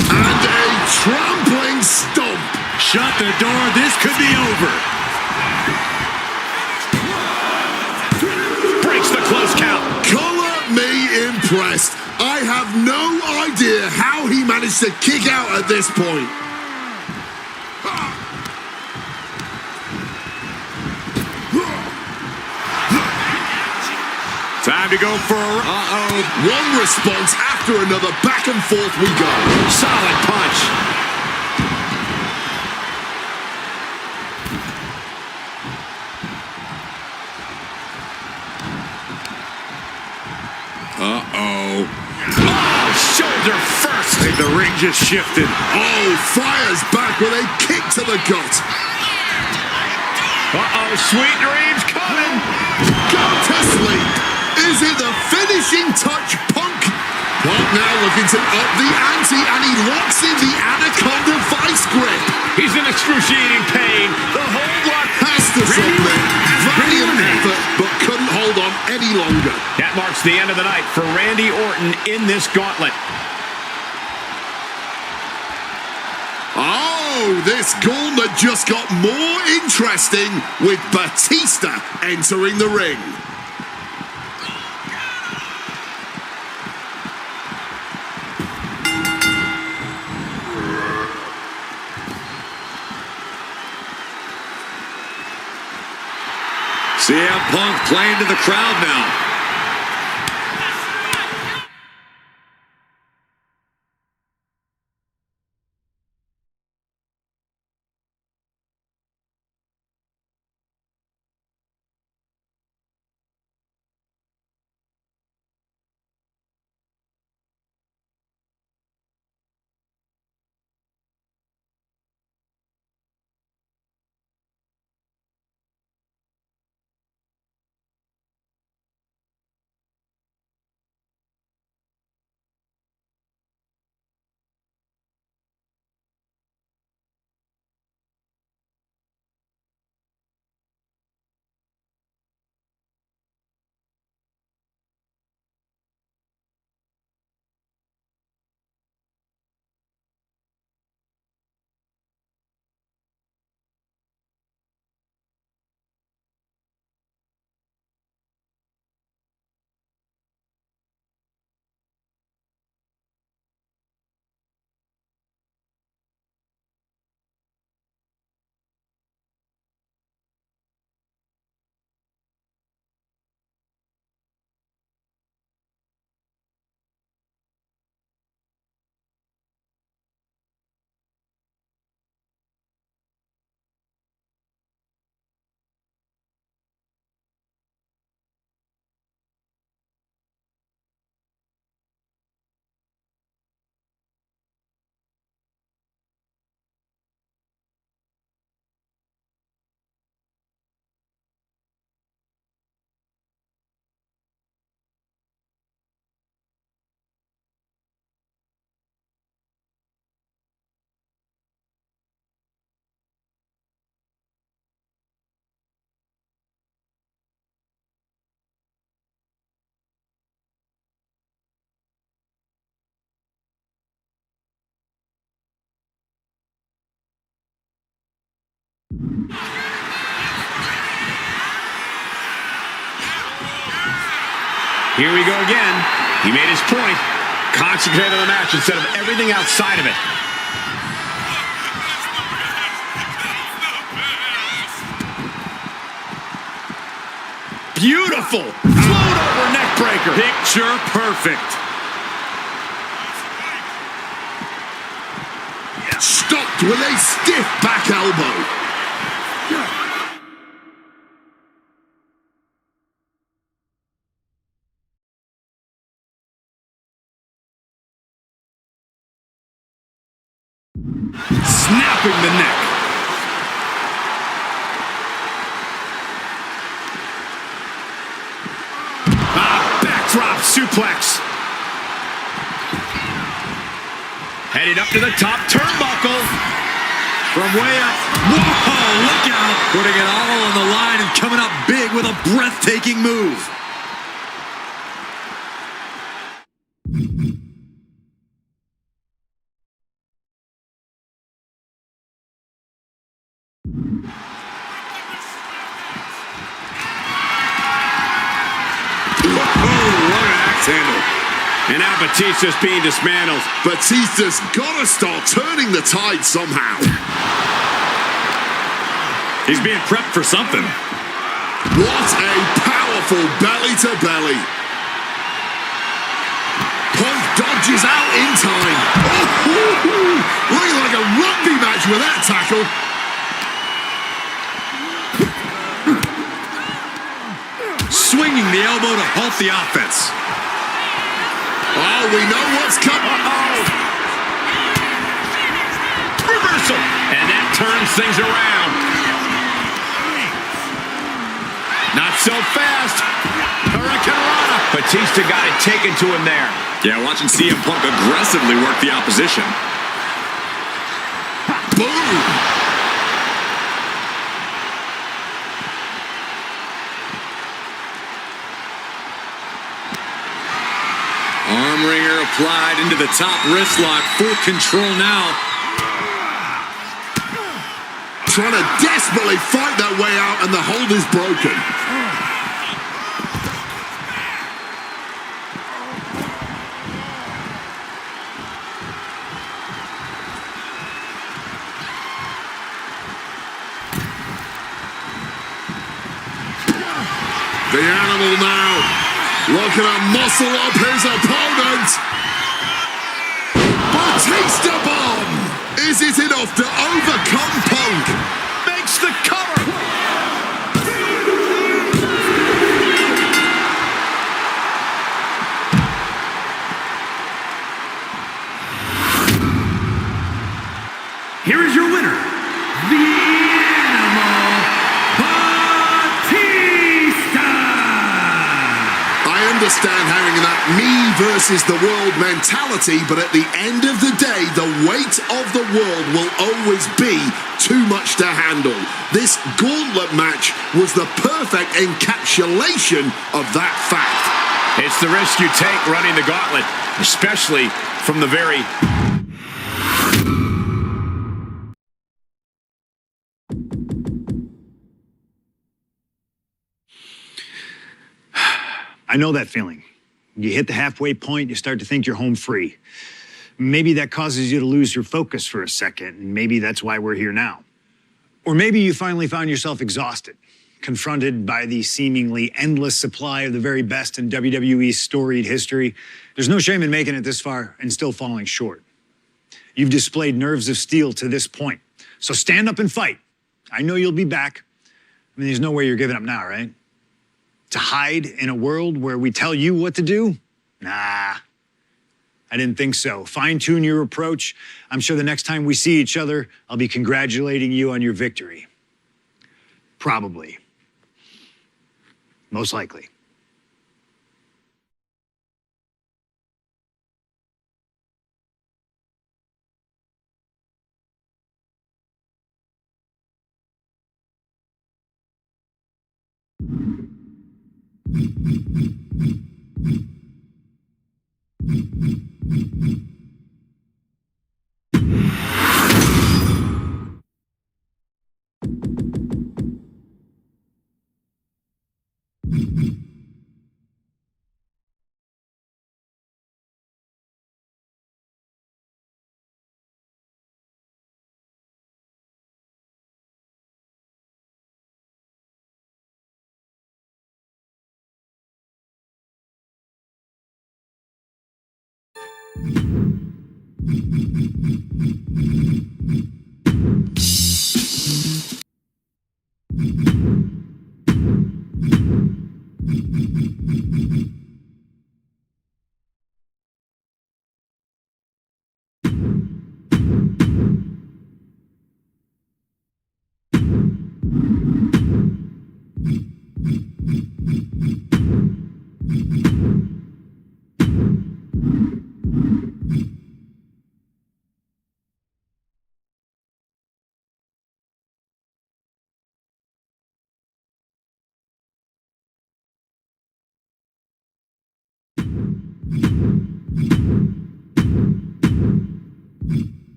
And a trampling stomp. Shut the door. This could be over. Breaks the close count. Color me impressed. I have no idea how he managed to kick out at this point. Time to go for a... One response after another. Back and forth we go. Solid punch. Uh-oh. Oh, shoulder first. I think the ring just shifted. Oh, fires back with a kick to the gut. Uh-oh, sweet dreams coming. Go to sleep. Is it the finishing touch, Punk? Punk now looking to up the ante, and he locks in the Anaconda vice grip. He's in excruciating pain. The hold lock has to submit. Valiant effort, but couldn't hold on any longer. That marks the end of the night for Randy Orton in this gauntlet. Oh, this gauntlet just got more interesting with Batista entering the ring. CM Punk playing to the crowd now. Here we go again. He made his point. Concentrate on the match instead of everything outside of it. Beautiful. Float over neck breaker. Picture perfect. Stopped with a stiff back elbow. Snapping the neck. Backdrop suplex. Headed up to the top turnbuckle. From way up. Whoa, look out. Putting it all on the line and coming up big with a breathtaking move. What an axe handle. And now Batista's being dismantled. Batista's got to start turning the tide somehow. He's being prepped for something. What a powerful belly-to-belly. Punk dodges out in time. Oh, looking like a rugby match with that tackle. Swinging the elbow to halt the offense. Oh, we know what's coming. Reversal. And that turns things around. Not so fast. Hurricanrana. Batista got it taken to him there. Yeah, watching CM Punk aggressively work the opposition. Boom. Arm wringer applied into the top wrist lock. Full control now. Trying to desperately fight that way out, and the hold is broken. The animal now looking to muscle up his opponent. Batista bomb! Is it enough to overcome Punk? Makes the cover. Here is your winner, the Animal Batista! I understand having that me versus the world mentality, but at the end of the day, the weight of the world will always be too much to handle. This Gauntlet match was the perfect encapsulation of that fact. It's the risk you take running the gauntlet, especially from the very... I know that feeling. You hit the halfway point, you start to think you're home free. Maybe that causes you to lose your focus for a second, and maybe that's why we're here now. Or maybe you finally found yourself exhausted, confronted by the seemingly endless supply of the very best in WWE's storied history. There's no shame in making it this far and still falling short. You've displayed nerves of steel to this point, so stand up and fight. I know you'll be back. I mean, there's no way you're giving up now, right? To hide in a world where we tell you what to do? Nah, I didn't think so. Fine-tune your approach. I'm sure the next time we see each other, I'll be congratulating you on your victory. Probably. Most likely.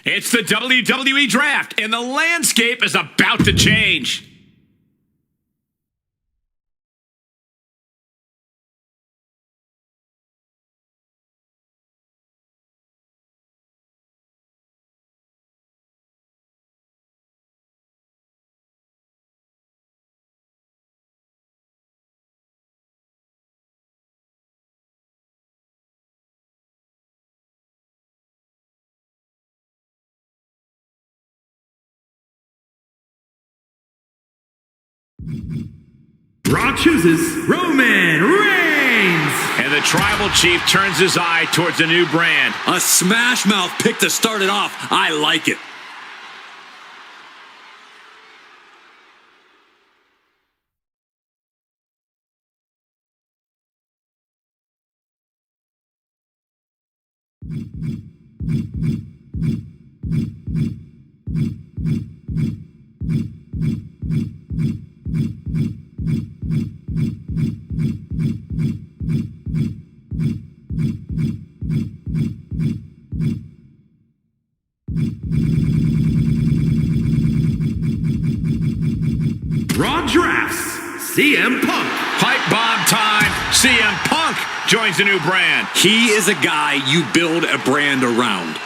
It's the WWE Draft, and the landscape is about to change. Raw chooses Roman Reigns. And the Tribal Chief turns his eye towards a new brand. A smash mouth pick to start it off. I like it. Raw drafts CM Punk. Pipe bomb time. CM Punk joins the new brand. He is a guy you build a brand around.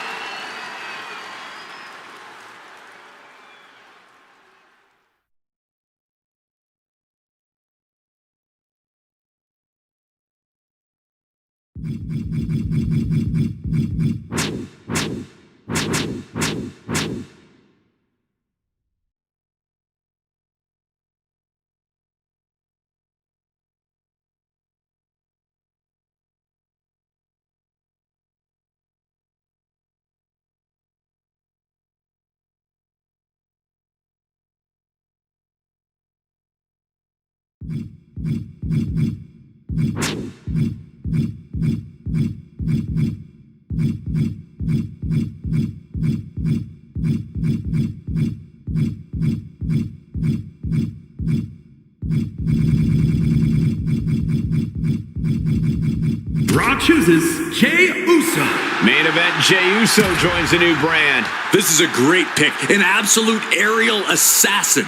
Raw chooses Jey Uso. Main event, Jey Uso joins the new brand. This is a great pick. An absolute aerial assassin.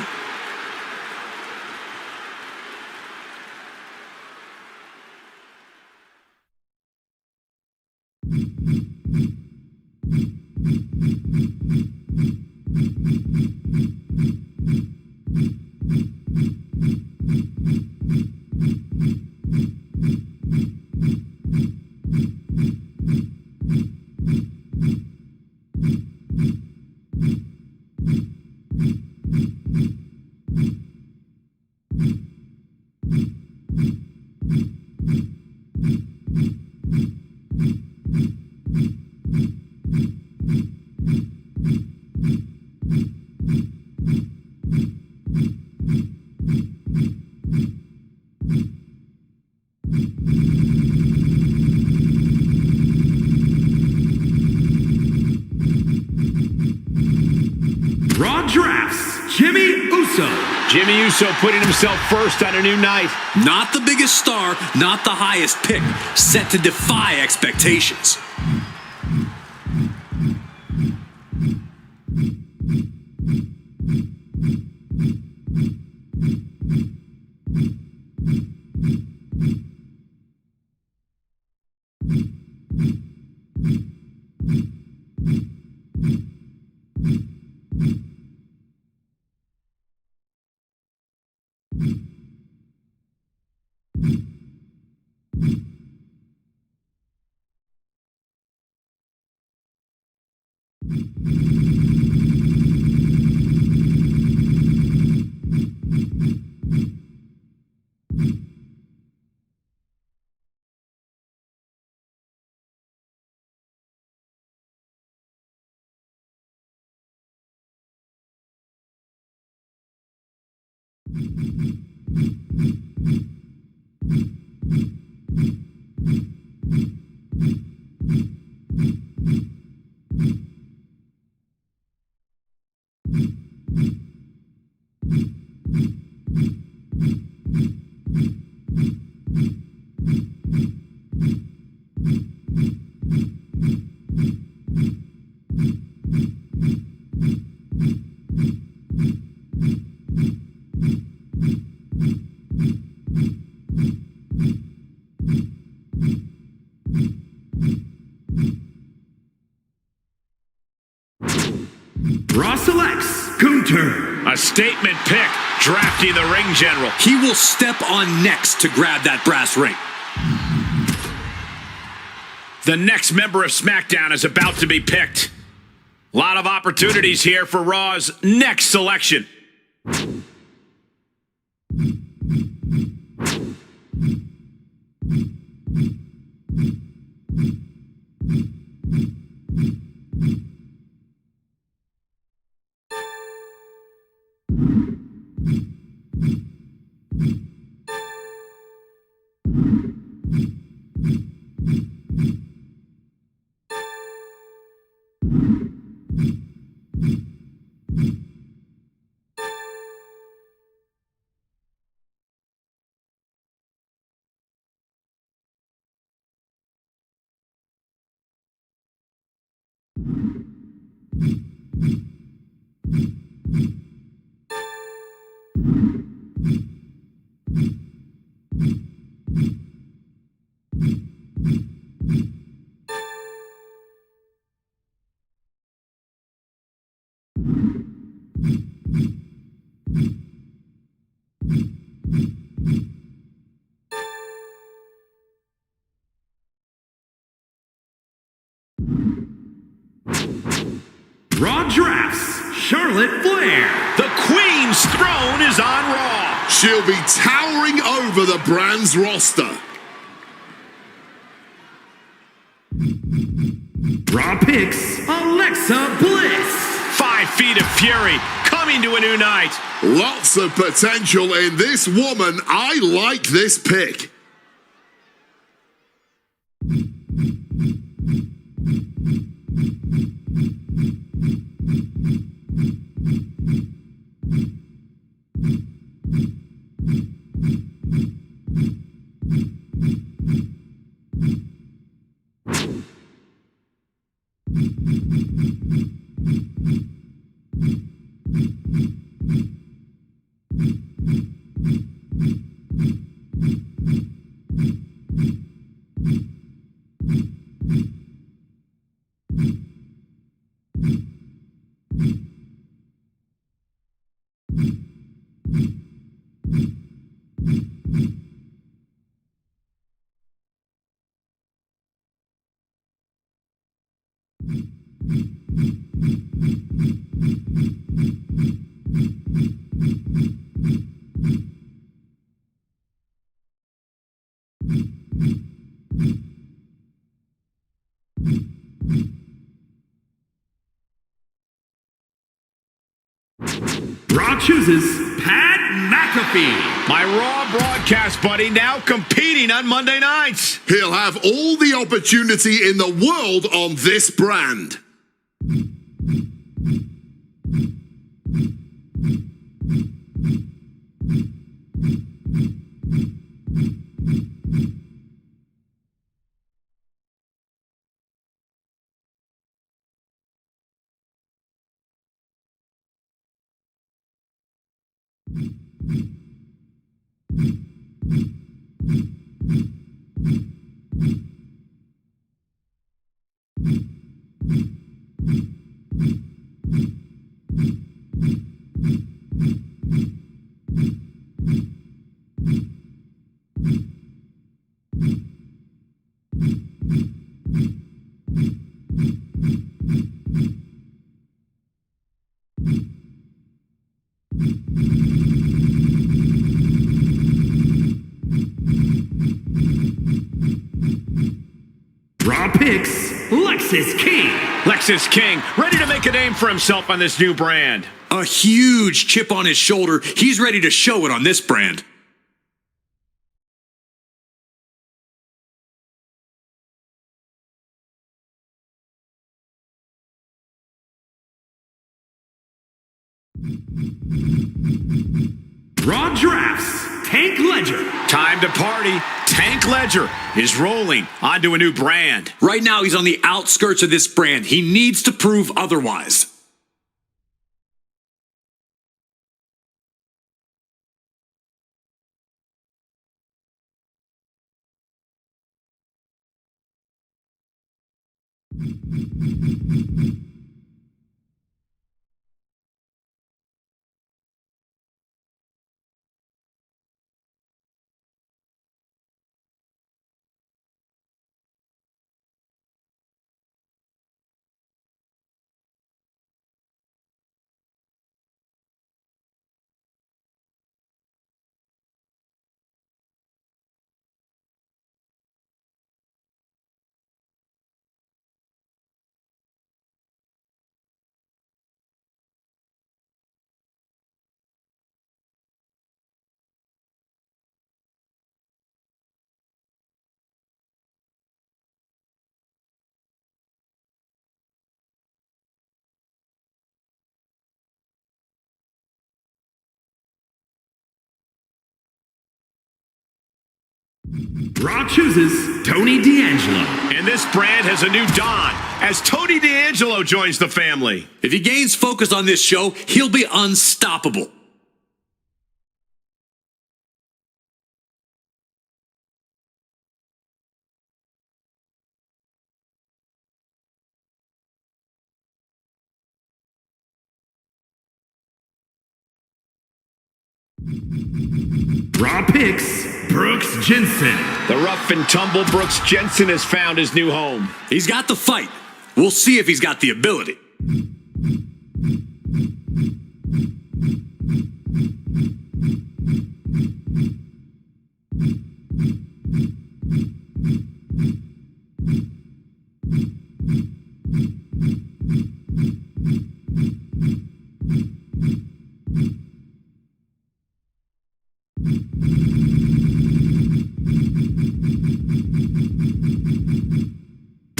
Raw drafts Jimmy Uso. Jimmy Uso putting himself first on a new night. Not the biggest star, not the highest pick. Set to defy expectations. Gunther. A statement pick, drafting the ring general. He will step on necks to grab that brass ring. The next member of SmackDown is about to be picked. A lot of opportunities here for Raw's next selection. Raw drafts Charlotte Flair. The Queen's throne is on Raw. She'll be towering over the brand's roster. Raw picks Alexa Bliss. 5 feet of fury coming to a new night. Lots of potential in this woman. I like this pick. Raw chooses Pat McAfee. My Raw broadcast buddy now competing on Monday nights. He'll have all the opportunity in the world on this brand. Raw picks Lexis King. Lexis King, ready to make a name for himself on this new brand. A huge chip on his shoulder. He's ready to show it on this brand. Raw drafts Tank Ledger. Time to party. Tank Ledger is rolling onto a new brand. Right now, he's on the outskirts of this brand. He needs to prove otherwise. Raw chooses Tony D'Angelo. And this brand has a new Don as Tony D'Angelo joins the family. If he gains focus on this show, he'll be unstoppable. Raw picks Brooks Jensen. The rough and tumble Brooks Jensen has found his new home. He's got the fight. We'll see if he's got the ability.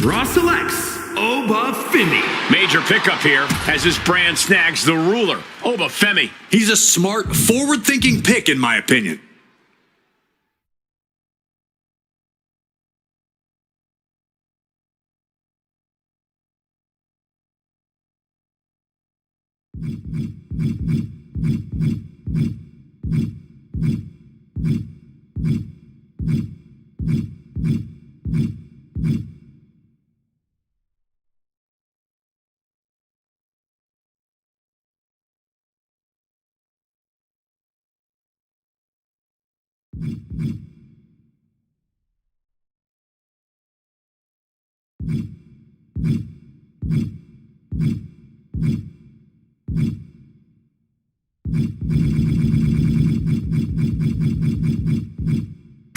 Raw selects Obafemi. Major pickup here as his brand snags the ruler, Obafemi. He's a smart, forward-thinking pick, in my opinion.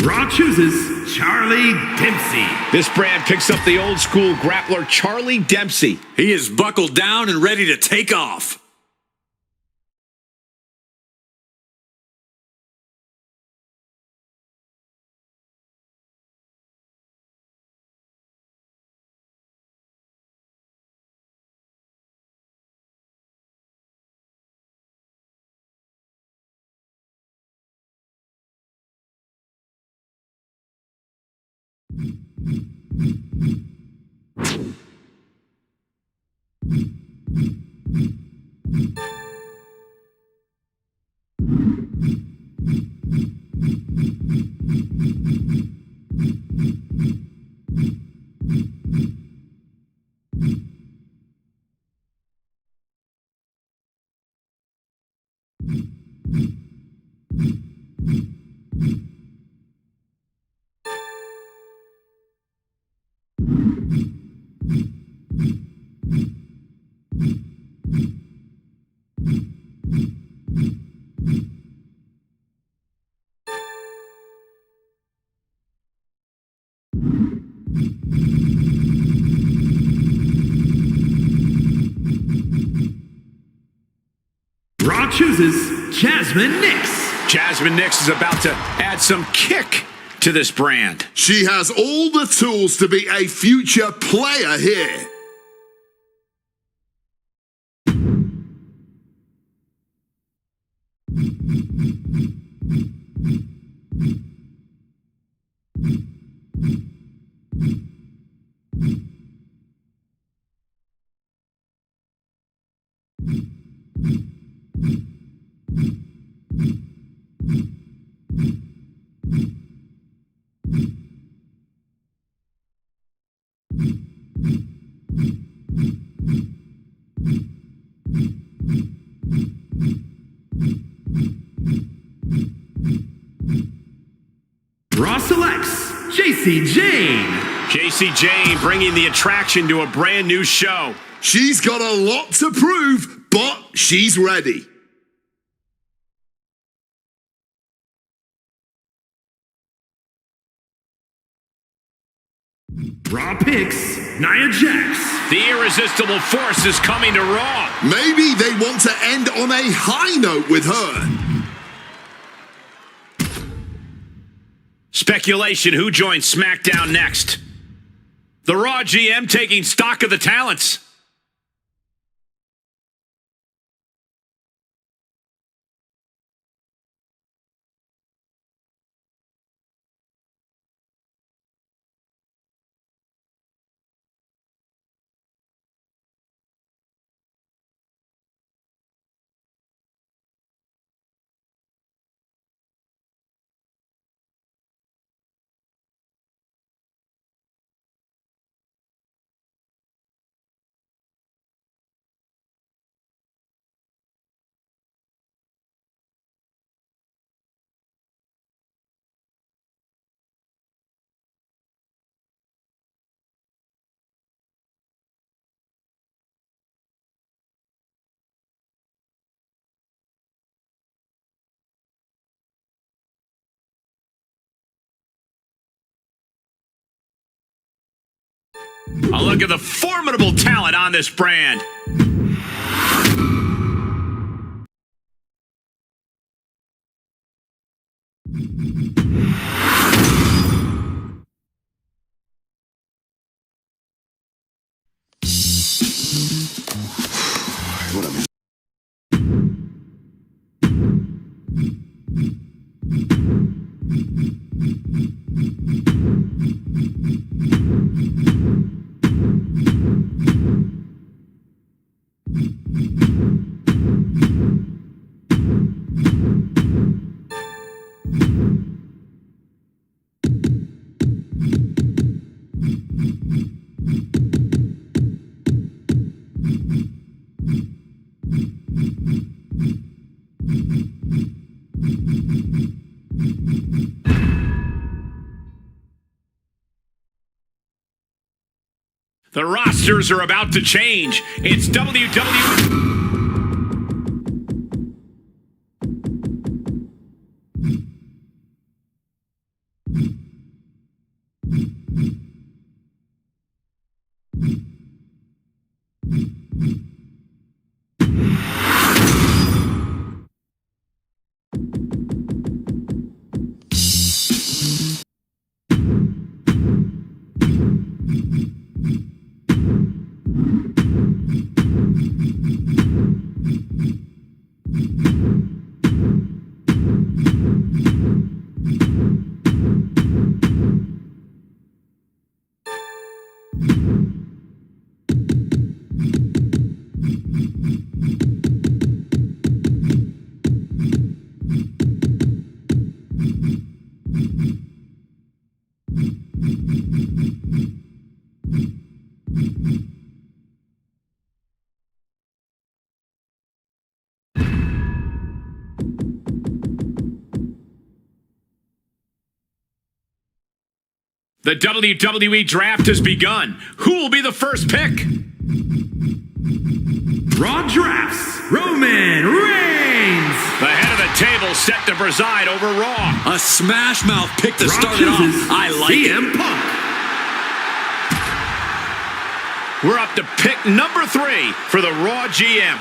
Raw chooses Charlie Dempsey. This brand picks up the old school grappler Charlie Dempsey. He is buckled down and ready to take off. Raw chooses Jasmine Nix. Jasmine Nix is about to add some kick to this brand. She has all the tools to be a future player here. Raw selects JC Jane. JC Jane bringing the attraction to a brand new show. She's got a lot to prove, but she's ready. Raw picks Nia Jax. The irresistible force is coming to Raw. Maybe they want to end on a high note with her. Speculation who joins SmackDown next. The Raw GM taking stock of the talents. A look at the formidable talent on this brand. The rosters are about to change. It's WWE. The WWE draft has begun. Who will be the first pick? Raw drafts, Roman Reigns. The head of the table set to preside over Raw. A smash mouth pick to Raw start it off. chooses I like CM it. Punk. We're up to pick number 3 for the Raw GM.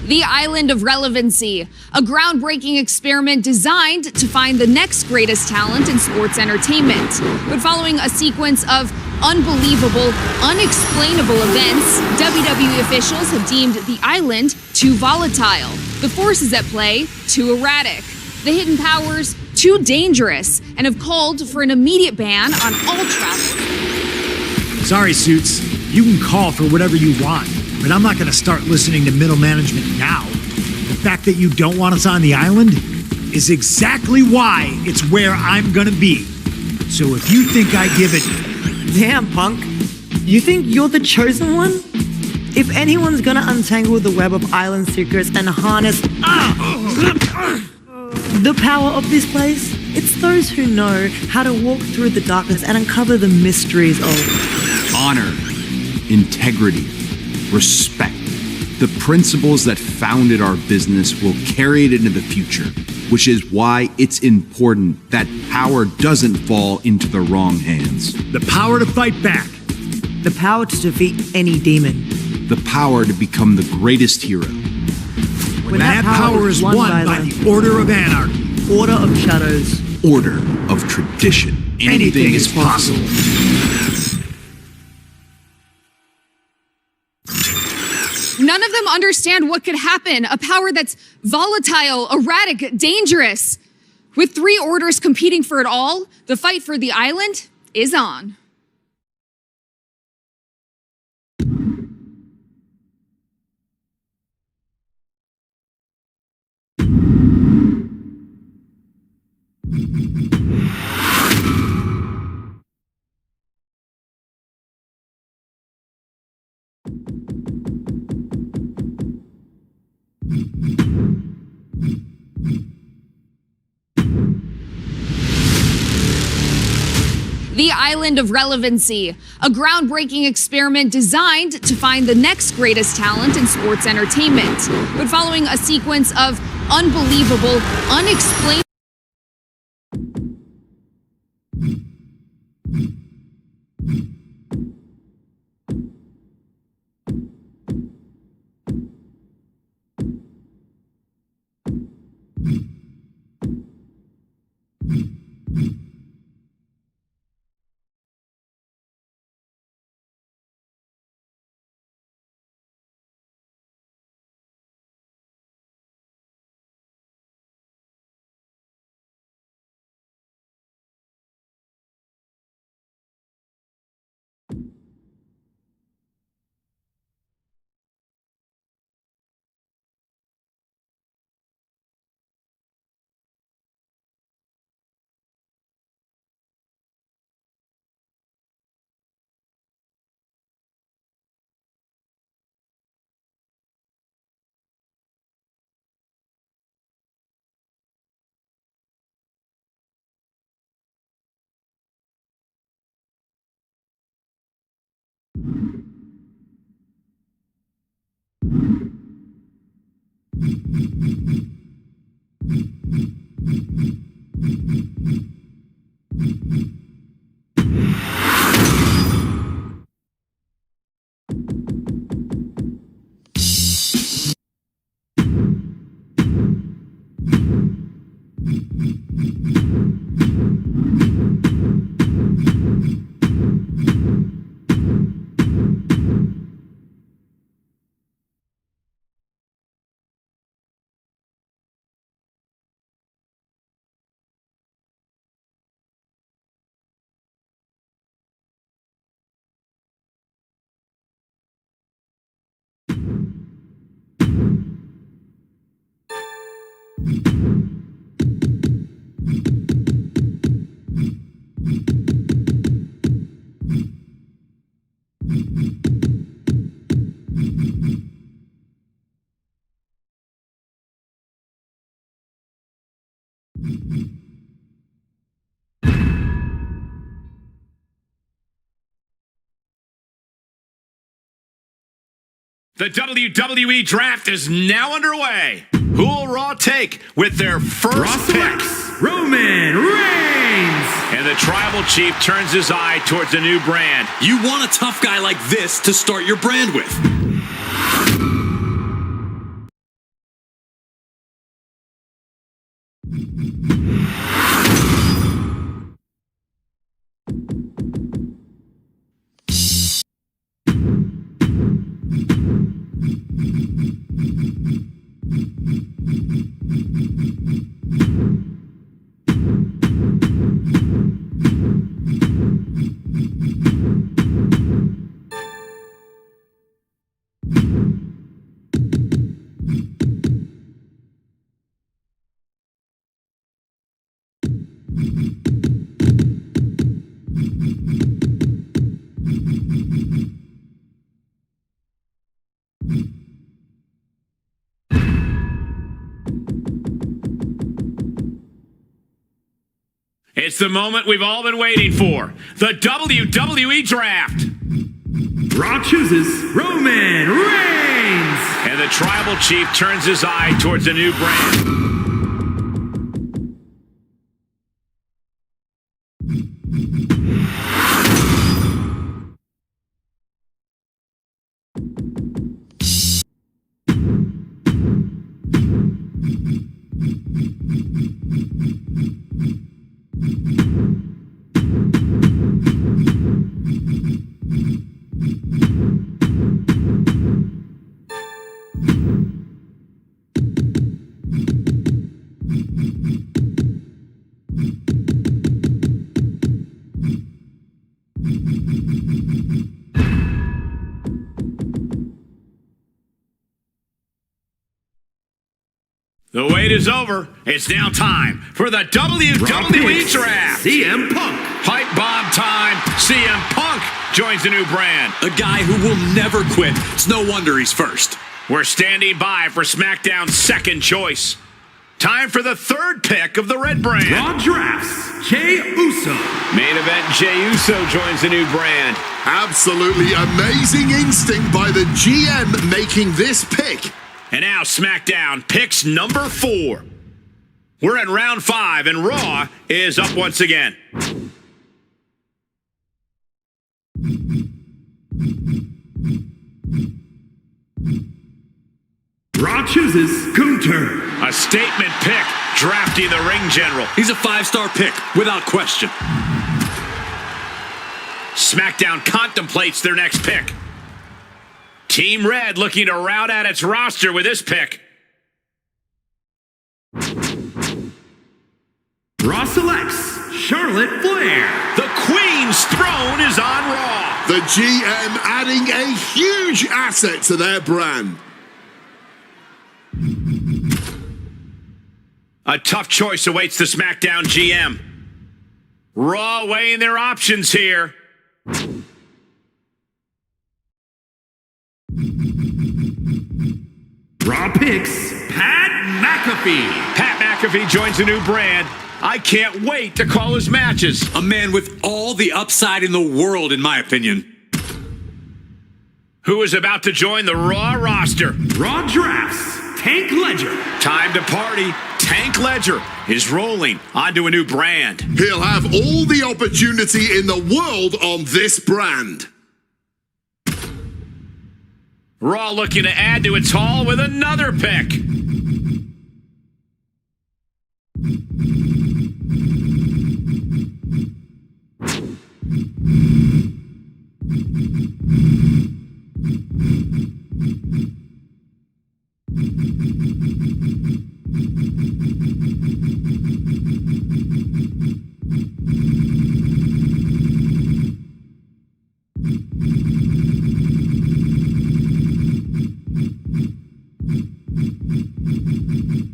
The Island of Relevancy, a groundbreaking experiment designed to find the next greatest talent in sports entertainment. But following a sequence of unbelievable, unexplainable events, WWE officials have deemed the island too volatile, the forces at play too erratic, the hidden powers too dangerous, and have called for an immediate ban on all travel. Sorry, Suits. You can call for whatever you want, but I'm not going to start listening to middle management now. The fact that you don't want us on the island is exactly why it's where I'm going to be. So if you think I give it... Damn, Punk. You think you're the chosen one? If anyone's gonna untangle the web of island secrets and harness the power of this place, it's those who know how to walk through the darkness and uncover the mysteries of honor, integrity, respect. The principles that founded our business will carry it into the future, which is why it's important that power doesn't fall into the wrong hands. The power to fight back. the power to defeat any demon. The power to become the greatest hero. When that power is won by the Order of Anarchy. Order of Shadows. Order of Tradition. Anything is possible. None of them understand what could happen. A power that's volatile, erratic, dangerous. With 3 orders competing for it all, the fight for the island is on. The Island of Relevancy, a groundbreaking experiment designed to find the next greatest talent in sports entertainment. But following a sequence of unbelievable, unexplained The WWE Draft is now underway. Who will Raw take with their first pick? Roman Reigns! And the Tribal Chief turns his eye towards a new brand. You want a tough guy like this to start your brand with. It's the moment we've all been waiting for. The WWE Draft. Raw chooses Roman Reigns. And the Tribal Chief turns his eye towards a new brand. The wait is over. It's now time for the WWE Draft. CM Punk. Hype bomb time. CM Punk joins the new brand. A guy who will never quit. It's no wonder he's first. We're standing by for SmackDown's second choice. Time for the third pick of the red brand. Raw drafts. Jey Uso. Main event, Jey Uso joins the new brand. Absolutely amazing instinct by the GM making this pick. And now SmackDown picks number 4. We're in round 5, and Raw is up once again. Raw chooses Gunther. A statement pick, drafting the ring general. He's a 5-star pick, without question. SmackDown contemplates their next pick. Team Red looking to round out its roster with this pick. Raw selects Charlotte Flair. The Queen's throne is on Raw. The GM adding a huge asset to their brand. A tough choice awaits the SmackDown GM. Raw weighing their options here. Raw picks Pat McAfee. Pat McAfee joins a new brand. I can't wait to call his matches. A man with all the upside in the world, in my opinion. Who is about to join the Raw roster? Raw drafts Tank Ledger. Time to party. Tank Ledger is rolling onto a new brand. He'll have all the opportunity in the world on this brand. Raw looking to add to its haul with another pick.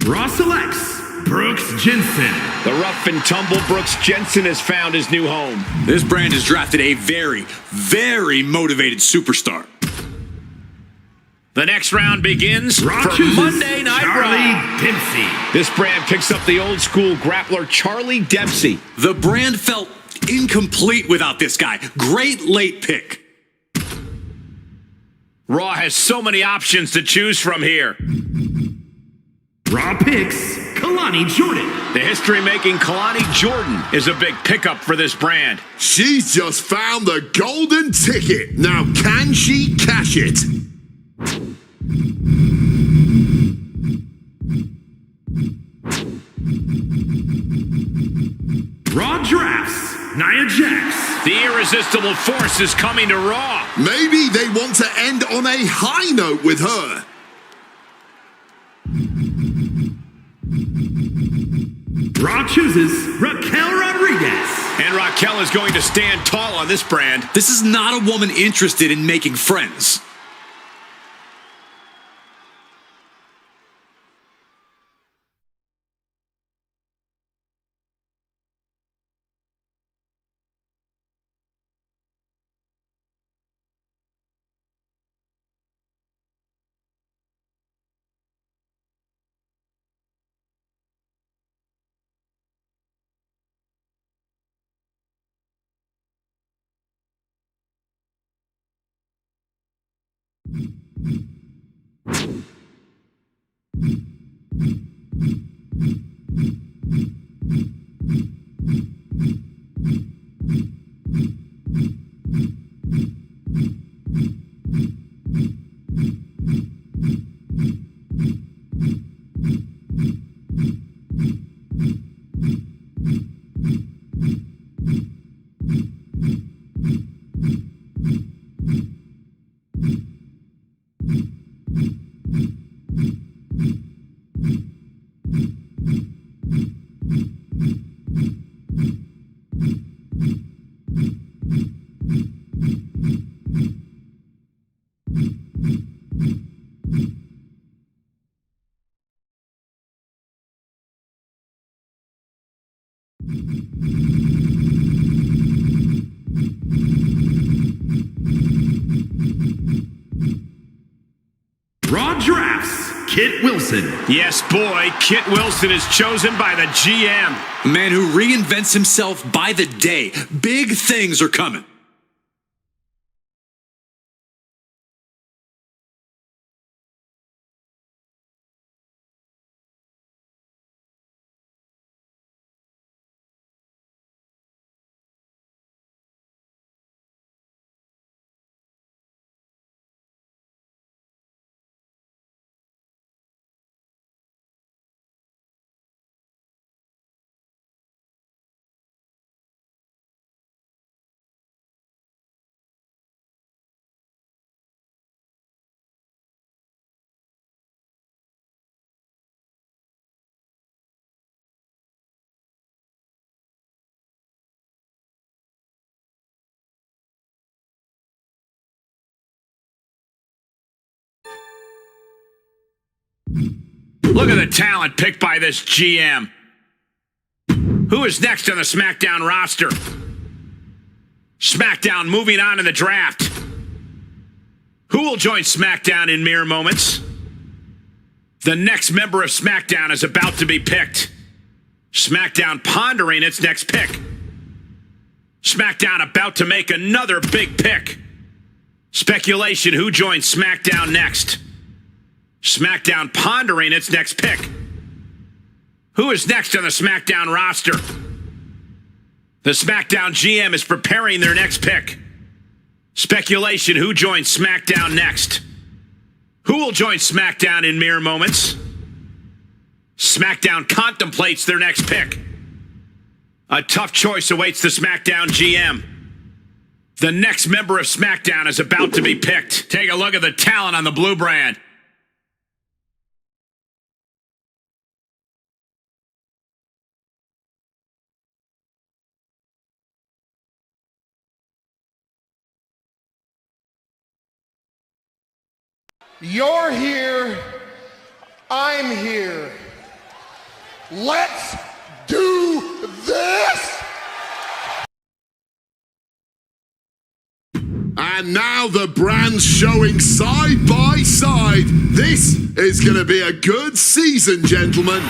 Raw selects Brooks Jensen. The rough and tumble Brooks Jensen has found his new home. This brand has drafted a very, very motivated superstar. The next round begins Raw for chooses Monday Night Charlie Raw. Dempsey. This brand picks up the old school grappler Charlie Dempsey. The brand felt incomplete without this guy. Great late pick. Raw has so many options to choose from here. Raw picks Kalani Jordan. The history-making Kalani Jordan is a big pickup for this brand. She's just found the golden ticket. Now can she cash it? Raw drafts Nia Jax. The irresistible force is coming to Raw. Maybe they want to end on a high note with her. Raw chooses Raquel Rodriguez. And Raquel is going to stand tall on this brand. This is not a woman interested in making friends. Raw Drafts, Kit Wilson. Yes, boy, Kit Wilson is chosen by the GM. A man who reinvents himself by the day. Big things are coming. Look at the talent picked by this GM. Who is next on the SmackDown roster? SmackDown moving on in the draft. Who will join SmackDown in mere moments? The next member of SmackDown is about to be picked. SmackDown pondering its next pick. SmackDown about to make another big pick. Speculation, who joins SmackDown next? SmackDown pondering its next pick. Who is next on the SmackDown roster? The SmackDown GM is preparing their next pick. Speculation, who joins SmackDown next? Who will join SmackDown in mere moments? SmackDown contemplates their next pick. A tough choice awaits the SmackDown GM. The next member of SmackDown is about to be picked. Take a look at the talent on the blue brand. You're here, I'm here. Let's do this! And now the brands showing side by side. This is going to be a good season, gentlemen.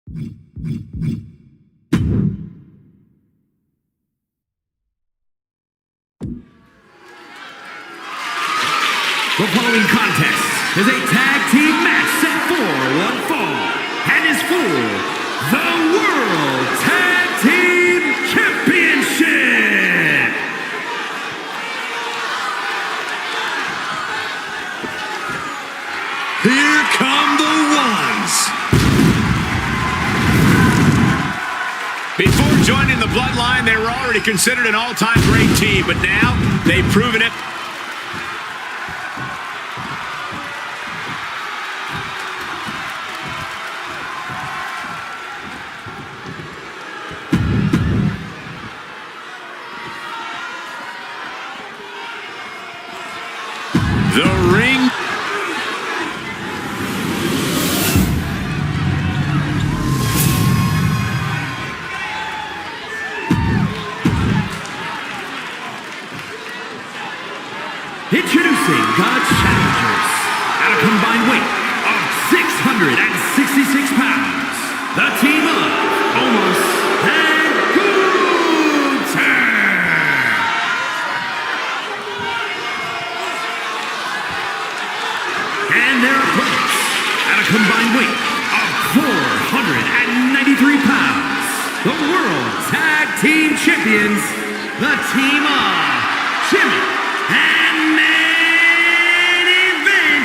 The following contest is a tag team match set for one fall and is for the World Tag Team Championship. Here come the ones. Before joining the Bloodline, they were already considered an all-time great team, but now they've proven it. The ring. Introducing God's challengers at a combined weight of 666 pounds. The team of Omos and Gunther. And their opponents at a combined weight of 493 pounds. The World Tag Team Champions, the team of Jimmy and main event,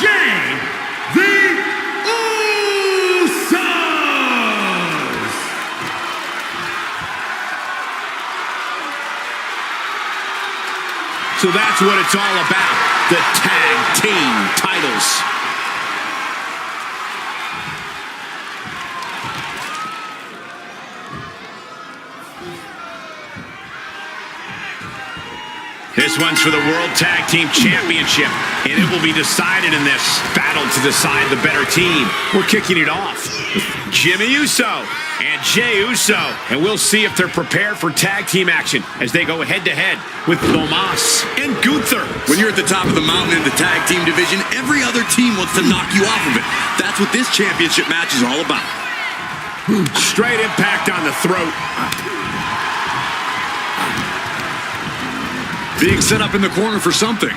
Jey the Usos. So that's what it's all about, the tag team titles. This one's for the World Tag Team Championship, and it will be decided in this battle to decide the better team. We're kicking it off. Jimmy Uso and Jey Uso, and we'll see if they're prepared for tag team action as they go head-to-head with Omos and Gunther. When you're at the top of the mountain in the tag team division, every other team wants to knock you off of it. That's what this championship match is all about. Straight impact on the throat. Being set up in the corner for something.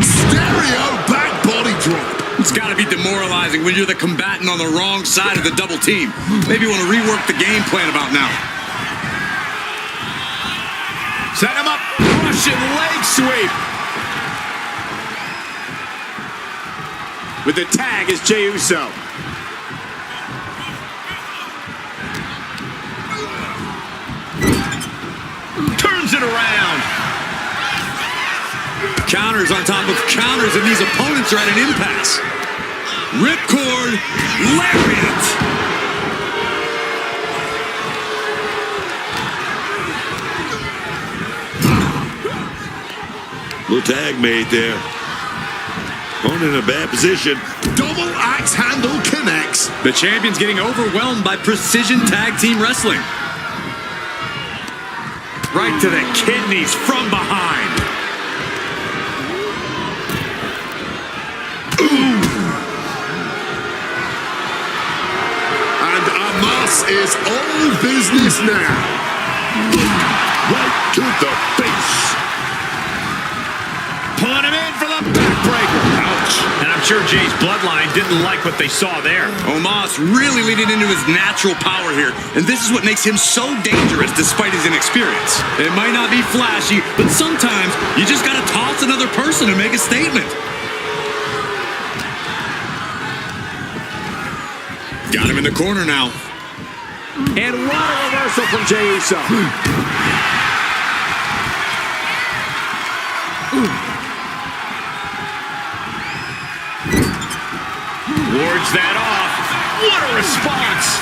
Stereo back body drop. It's got to be demoralizing when you're the combatant on the wrong side of the double team. Maybe you want to rework the game plan about now. Set him up. Russian leg sweep. With the tag is Jey Uso. Turns it around. Counters on top of counters, and these opponents are at an impasse. Ripcord, lariat. Little tag made there. Opponent in a bad position. Double axe handle connects. The champion's getting overwhelmed by precision tag team wrestling. Right to the kidneys from behind. Ooh. And Omos is all business now. Right to the face. Pulling him in for the backbreaker. Ouch. And I'm sure Jay's bloodline didn't like what they saw there. Omos really leaning into his natural power here, and this is what makes him so dangerous despite his inexperience. It might not be flashy, but sometimes you just gotta toss another person and make a statement. Got him in the corner now. And what a reversal from Jey Uso. Wards that off. What a response.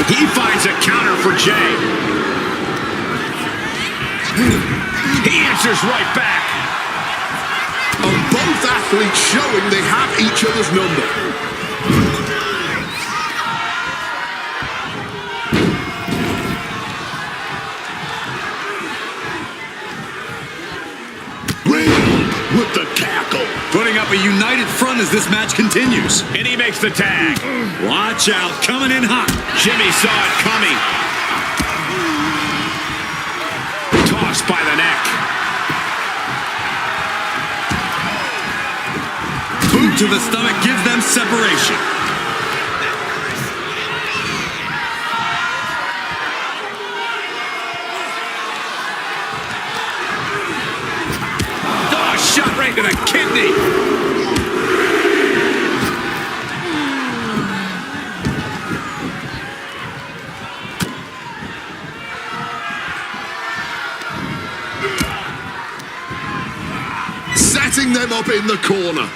He finds a counter for Jey. He answers right back. Both athletes showing they have each other's number. up a united front as this match continues. And he makes the tag. Watch out, coming in hot. Jimmy saw it coming. Tossed by the neck. Boot to the stomach gives them separation. Shot right to the kidney. Setting them up in the corner.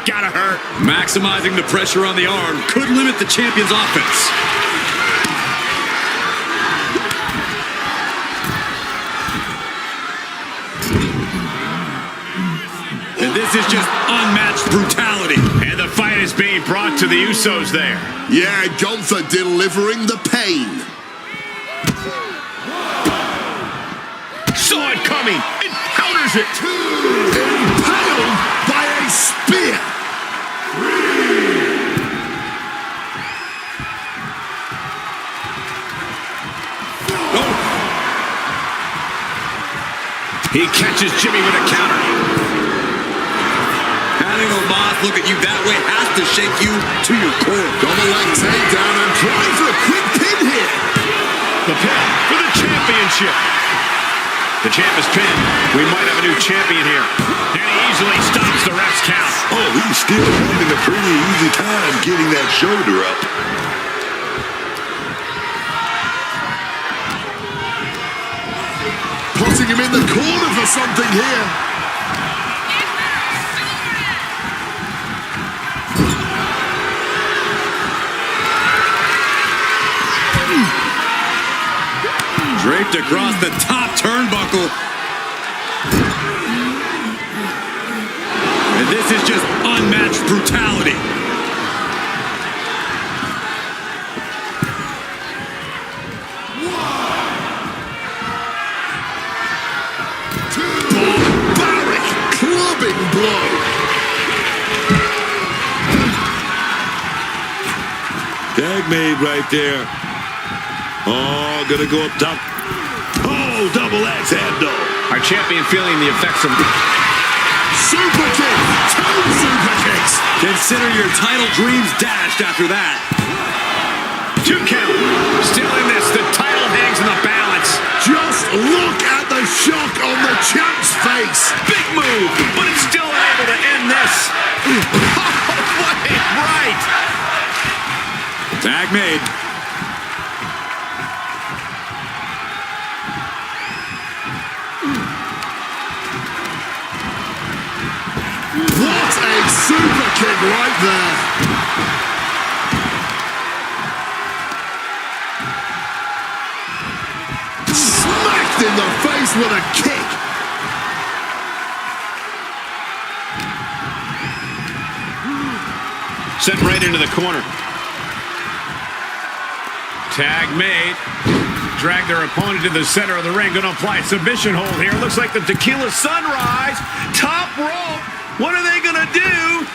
Gotta hurt. Maximizing the pressure on the arm could limit the champion's offense. This is just unmatched brutality. And the fight is being brought to the Usos there. Yeah, Gunther delivering the pain. Saw it coming. It counters it. Impaled by a spear. Oh. He catches Jimmy with a counter. Having Omos look at you that way has to shake you to your core. Double leg takedown and trying for a quick pin here. The pin for the championship. The champ is pinned. We might have a new champion here. And he easily stops the ref's count. Oh, he's still having a pretty easy time getting that shoulder up. Putting him in the corner for something here. Draped across the top turnbuckle. And this is just unmatched brutality. Barbaric clubbing blow. Tag made right there. Oh, gonna go up top. Oh, double axe handle. Our champion feeling the effects of... Super kick. 2 super kicks. Consider your title dreams dashed after that. 2 count. Still in this. The title hangs in the balance. Just look at the shock on the champ's face. Big move, but it's still unable to end this. What a right. Tag made. What a super kick right there. Smacked in the face with a kick. Sent right into the corner. Tag made. Drag their opponent to the center of the ring. Going to apply a submission hold here. Looks like the Tequila Sunrise. Top rope. What are they going to do?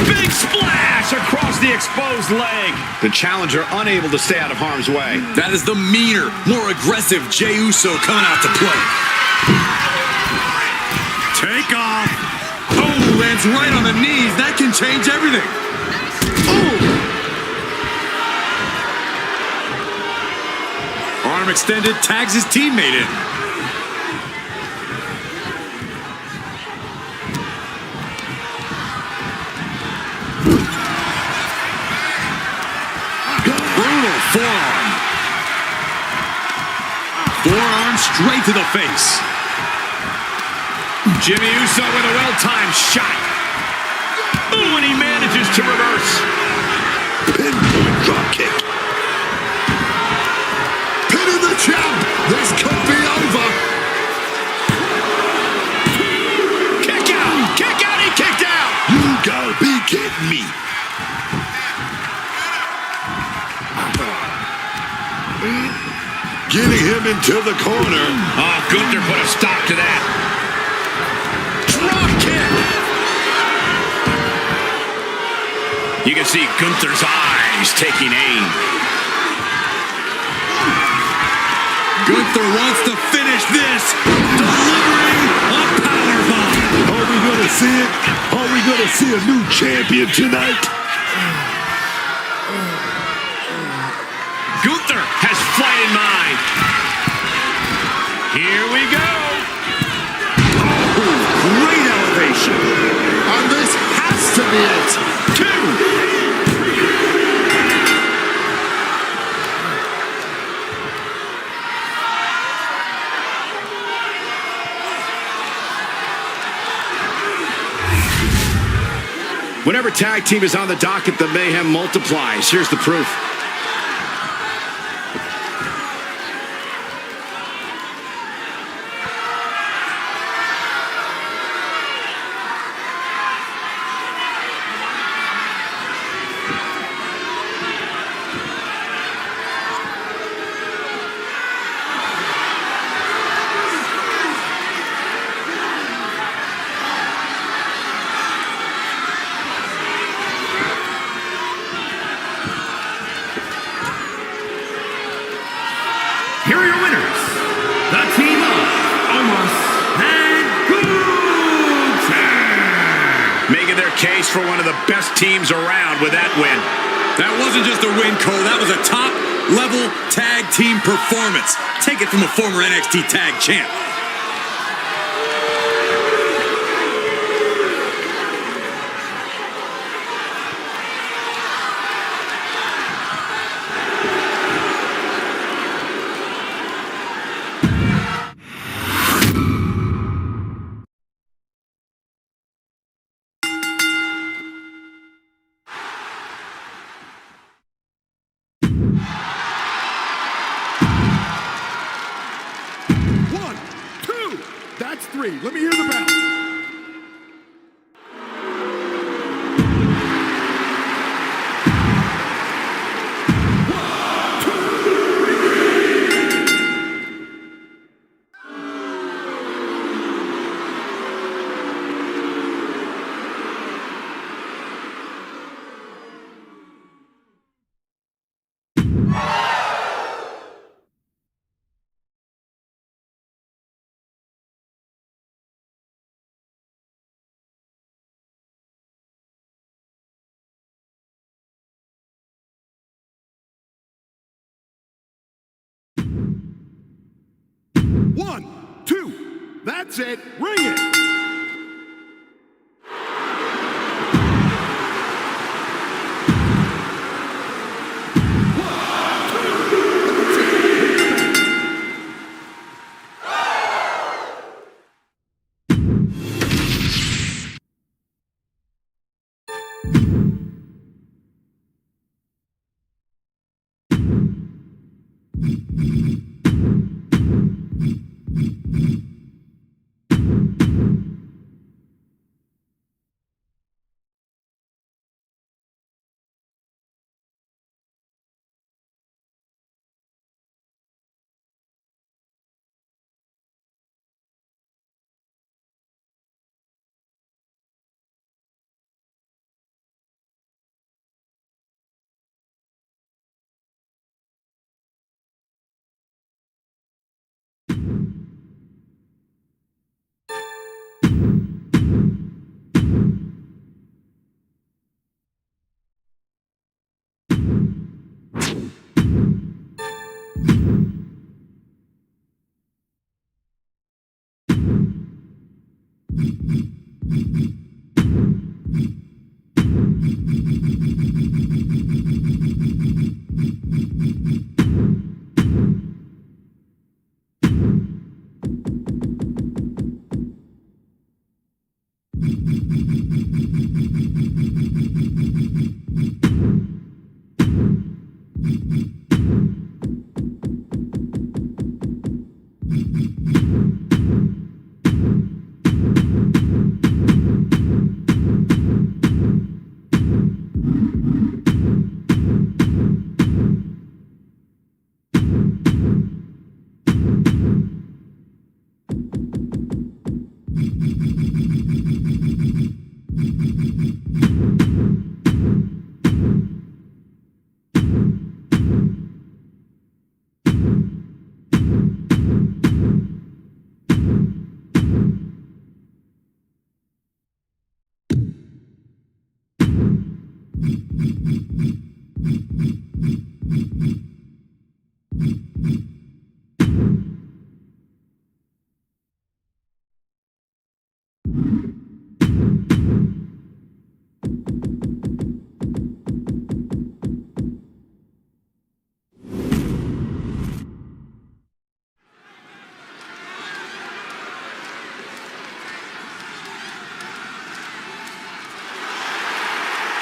Big splash across the exposed leg. The challenger unable to stay out of harm's way. That is the meaner, more aggressive Jey Uso coming out to play. Take off. Oh, lands right on the knees. That can change everything. Oh. Arm extended, tags his teammate in. Brutal forearm. Forearm straight to the face. Jimmy Uso with a well-timed shot. Ooh, and he manages to reverse. Pinpoint drop kick. Pinning the champ. This could be over. Kick out. Kick out. He kicked out. You gotta be kidding me. Getting him into the corner. Oh, Gunther put a stop to that. You can see Gunther's eyes taking aim. Gunther wants to finish this, delivering a powerbomb. Are we going to see it? Are we going to see a new champion tonight? Gunther has flight in mind. Here we go. Oh, great elevation. And this has to be it. 2. Whenever tag team is on the docket, the mayhem multiplies. Here's the proof. Here are your winners, the team of Omos and Goldberg. Making their case for one of the best teams around with that win. That wasn't just a win, Cole. That was a top-level tag team performance. Take it from a former NXT tag champ. That's 3. Let me hear the bell. One, two, that's it, ring it!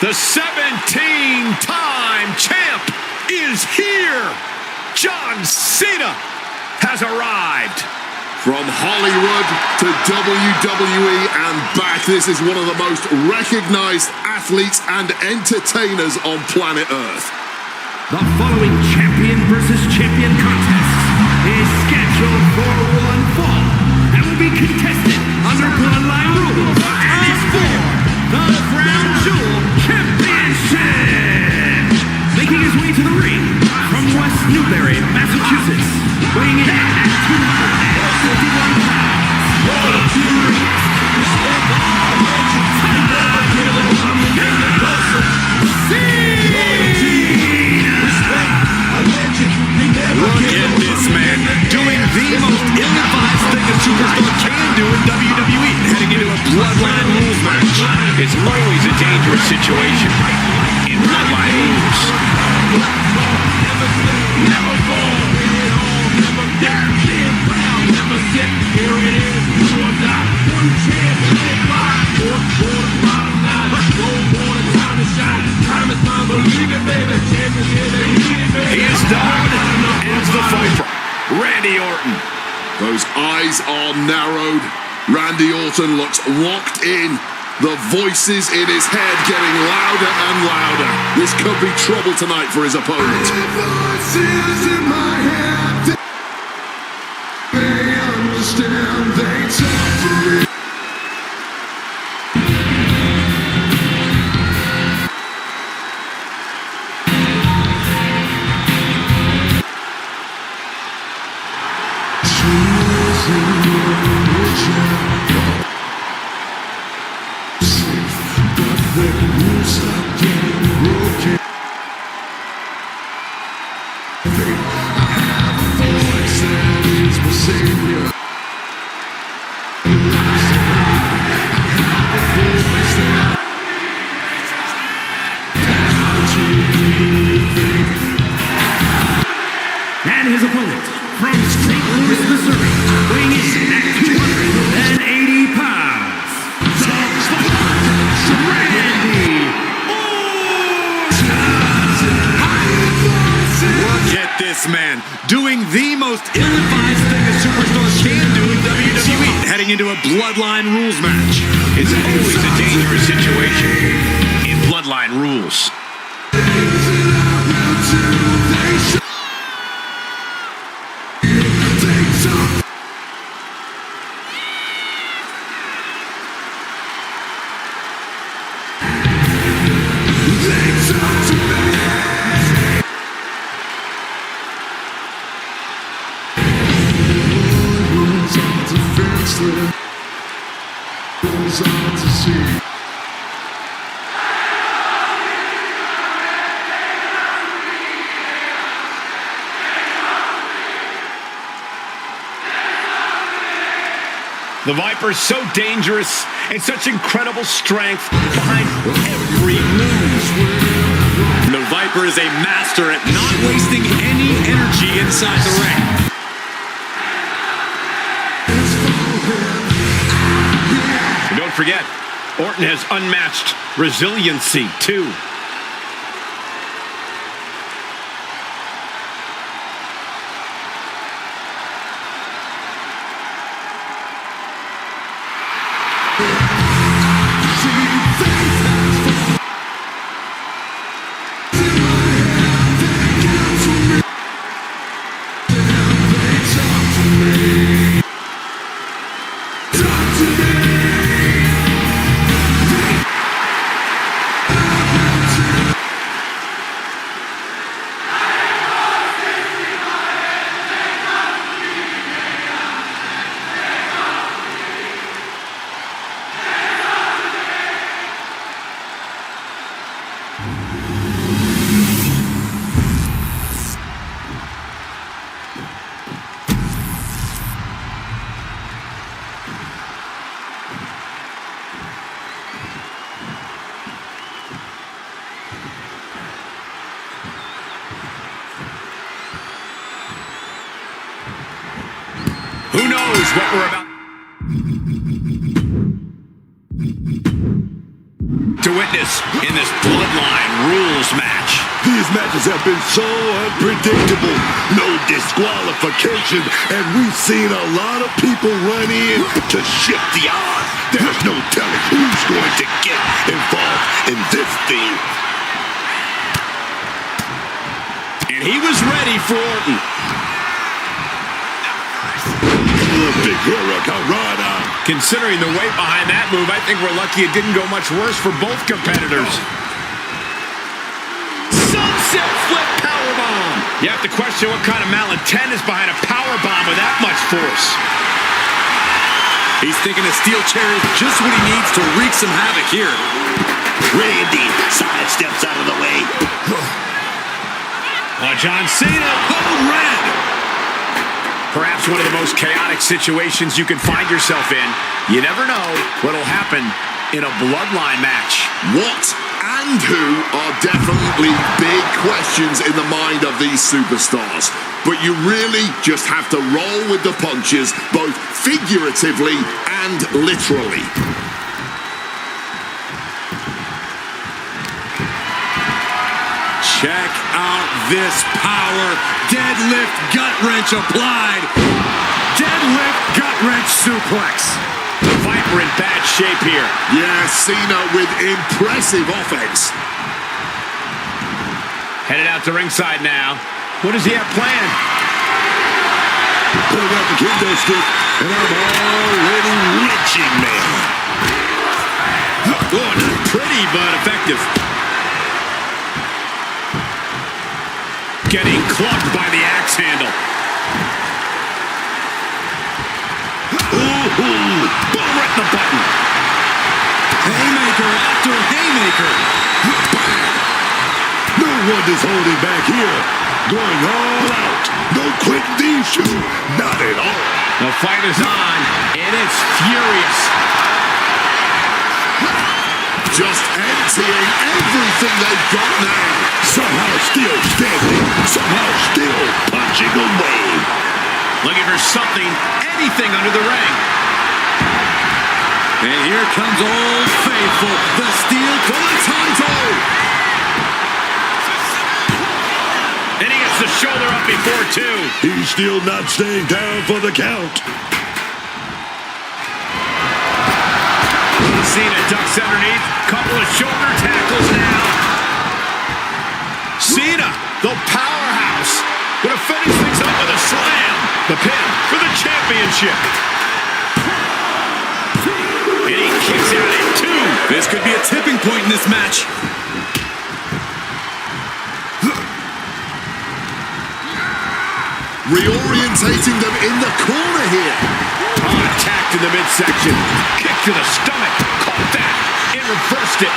The 17-time champ is here. John Cena has arrived. From Hollywood to WWE and back, this is one of the most recognized athletes and entertainers on planet Earth. The following champion versus champion contest is scheduled for one fall and will be contested under bloodline rules as for the Crown Jewel Championship. Making his way to the ring from West Newbury, Massachusetts, weighing in at 251 pounds. Look at this man doing the most ill-advised thing a superstar can do in WWE, heading into a bloodline rules match. It's always a dangerous situation in bloodline rules. He is known as the Viper, Randy Orton. Those eyes are narrowed. Randy Orton looks locked in. The voices in his head getting louder and louder. This could be trouble tonight for his opponent. Voices in my head. They understand, they talk to me. And his opponent from St. Louis, Missouri, weighing in at 280 pounds, Randy Orton. Look at this man doing the most ill-advised thing a superstar can do in WWE, heading into a bloodline rules match. It's always a dangerous situation in bloodline rules. The Viper's so dangerous and such incredible strength behind every move. The Viper is a master at not wasting any energy inside the ring. And don't forget, Orton has unmatched resiliency, too. Who knows what we're about? to witness in this Bloodline rules match. These matches have been so unpredictable. No disqualification, and we've seen a lot of people run in to shift the odds. There's no telling who's going to get involved in this thing. And he was ready for Orton. Big hurricane. Considering the weight behind that move, I think we're lucky it didn't go much worse for both competitors. Sunset flip powerbomb. You have to question what kind of malintent is behind a powerbomb with that much force. He's thinking a steel chair is just what he needs to wreak some havoc here. Randy sidesteps out of the way. John Cena. Code red. Perhaps one of the most chaotic situations you can find yourself in. You never know what'll happen in a Bloodline match. What and who are definitely big questions in the mind of these superstars. But you really just have to roll with the punches, both figuratively and literally. Check out this power. Deadlift gut wrench applied. Deadlift gut wrench suplex. The Viper in bad shape here. Yeah, Cena with impressive offense. Headed out to ringside now. What does he have planned? Putting out the kendo stick, and I'm already wrenching, man. Oh, not pretty, but effective. Getting clubbed by the axe handle. Ooh, boom, right in the button. Haymaker after haymaker. No one is holding back here. Going all out. No quitting these two. Not at all. The fight is on, and it's furious. Just emptying everything they've got now. Somehow still standing. Somehow still punching away. Looking for something, anything under the ring. And here comes Old Faithful, the Steel Colatanto. And he gets the shoulder up before two. He's still not staying down for the count. Cena ducks underneath. Couple of shoulder tackles now. Cena, the powerhouse, gonna finish things up with a slam. The pin for the championship. And he kicks out at two. This could be a tipping point in this match. Reorientating them in the corner here. Attacked in the midsection. Kick to the stomach. Caught that and reversed it.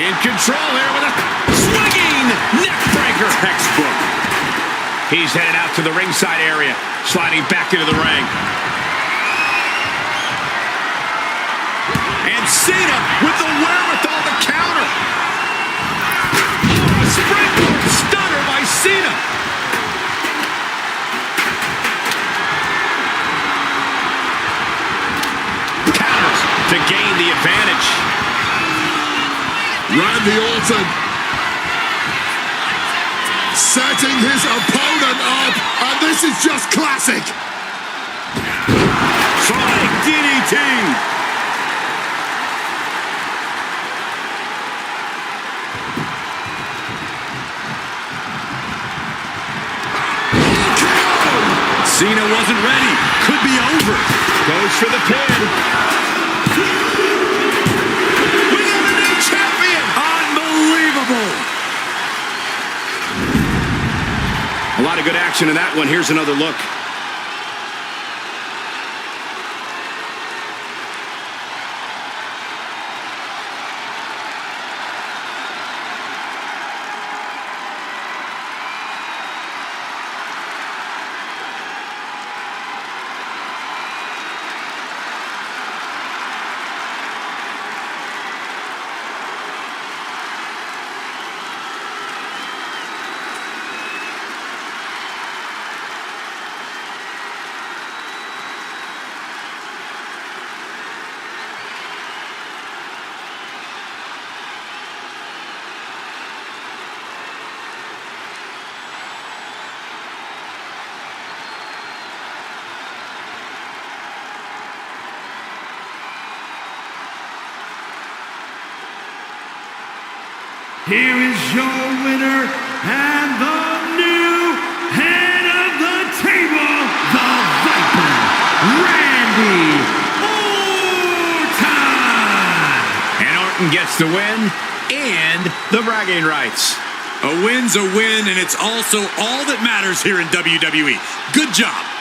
In control here with a swinging neck breaker. Textbook. He's headed out to the ringside area, sliding back into the ring. And Cena with the wherewithal to counter. Oh, a springboard stunner by Cena. Counters to gain the advantage. Randy Orton setting his opponent up, and this is just classic. Sonic DDT. Cena wasn't ready. Could be over. Goes for the pin. We have a new champion. Unbelievable. A lot of good action in that one. Here's another look. here is your winner and the new head of the table, the Viper, Randy Orton! And Orton gets the win and the bragging rights. A win's a win, and it's also all that matters here in WWE. Good job.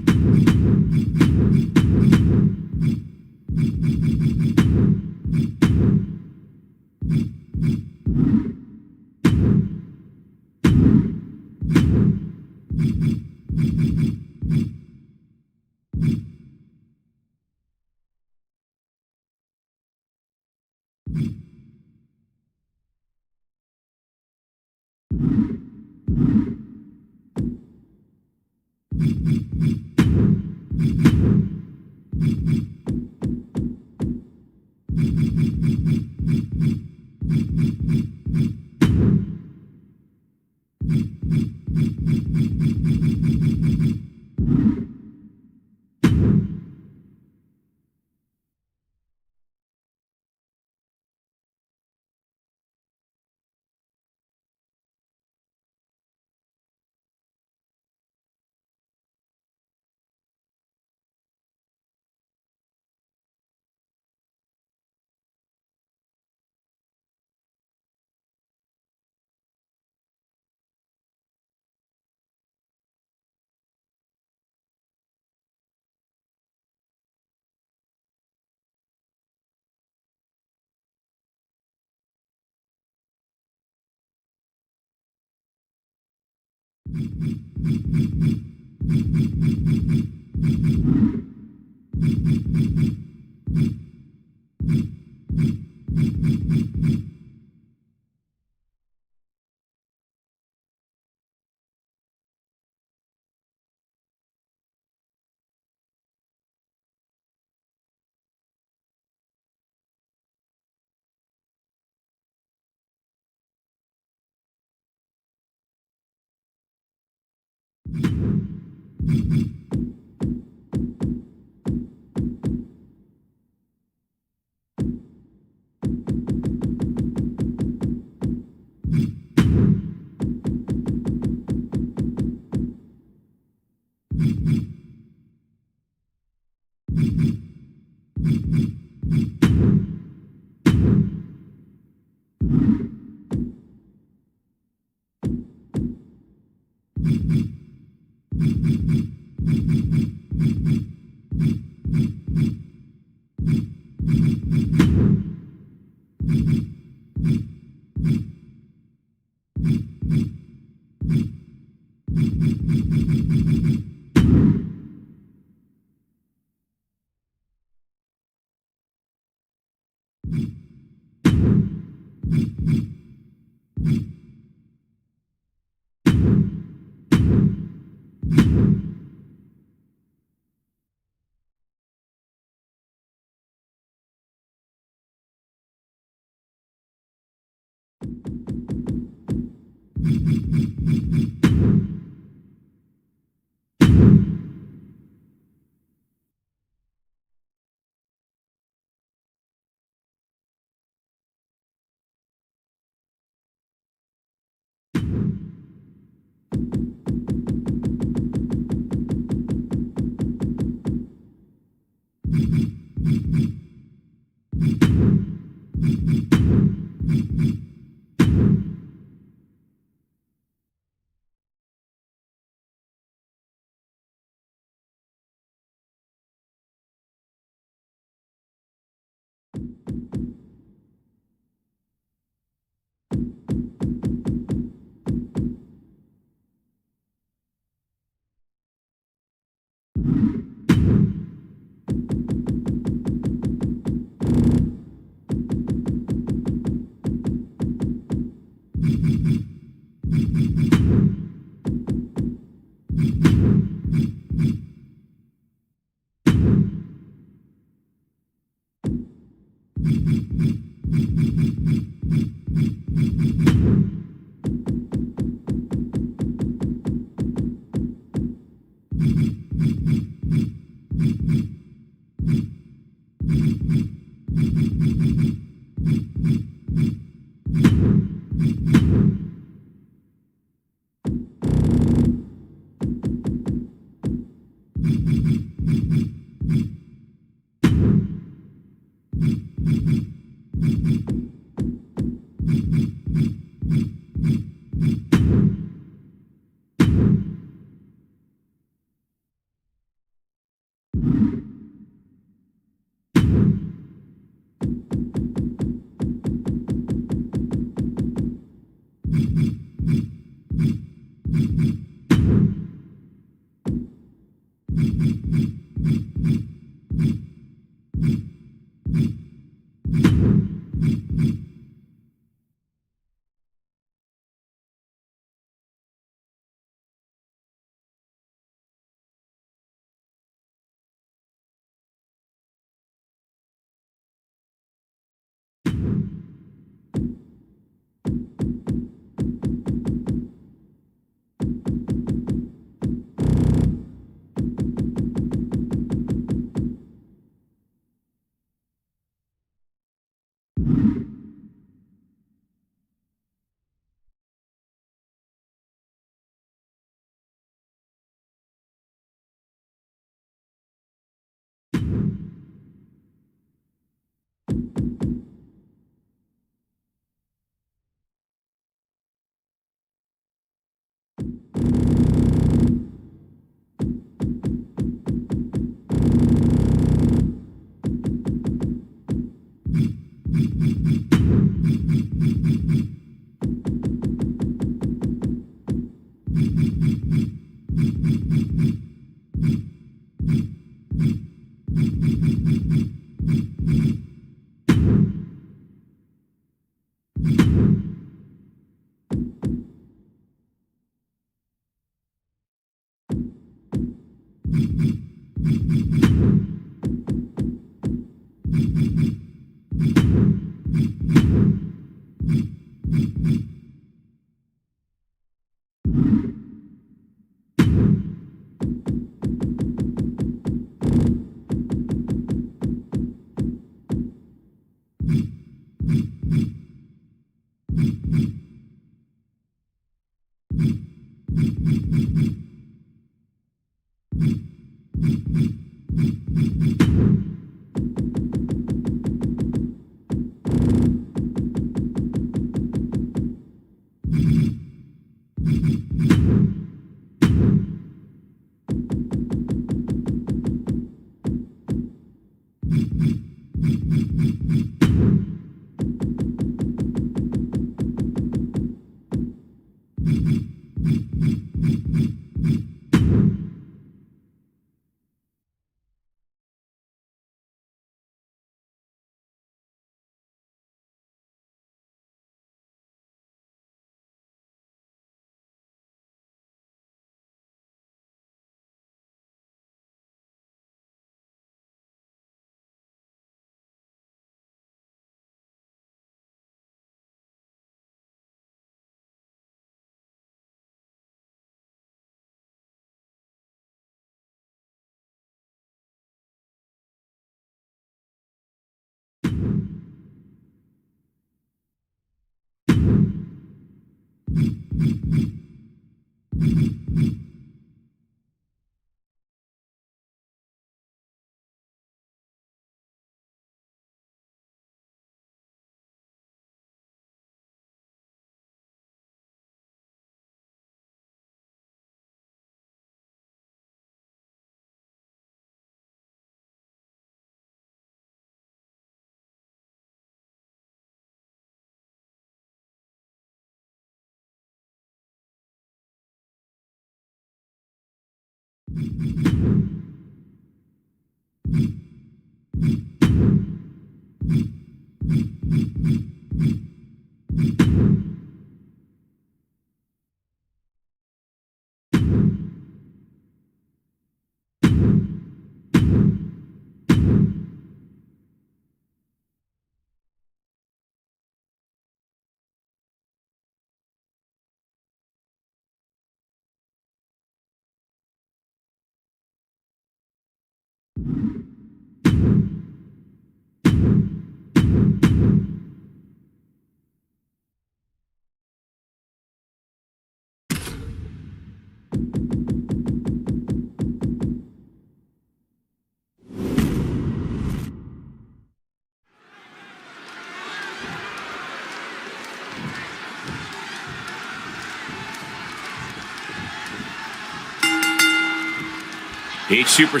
Each super...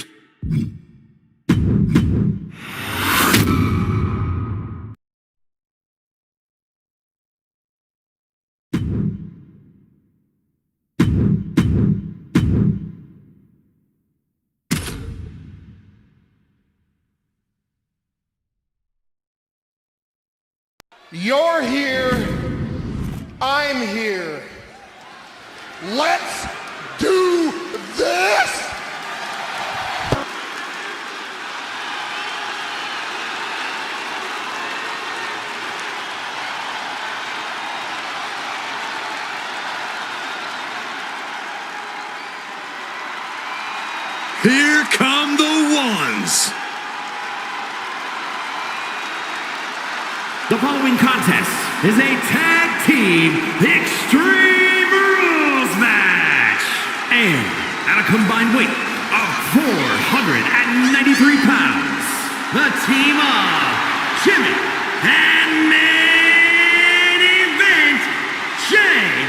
You're here, I'm here. Let's do this! Here come the ones. The following contest is a tag team Extreme Rules match. And at a combined weight of 493 pounds, the team of Jimmy and main event Jay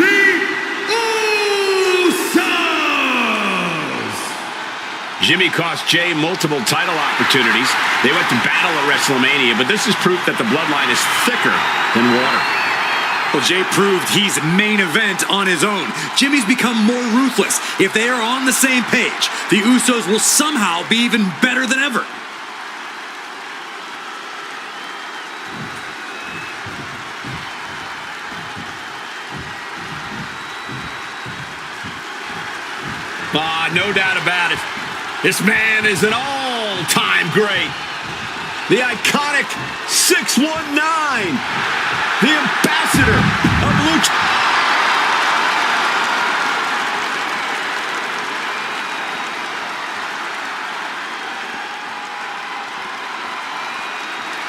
the Usos. Jimmy cost Jay multiple title opportunities. They went to battle at WrestleMania, but this is proof that the bloodline is thicker than water. Well, Jay proved he's main event on his own. Jimmy's become more ruthless. If they are on the same page, the Usos will somehow be even better than ever. No doubt about it. This man is an all-time great. The iconic 619. The ambassador of Lucha.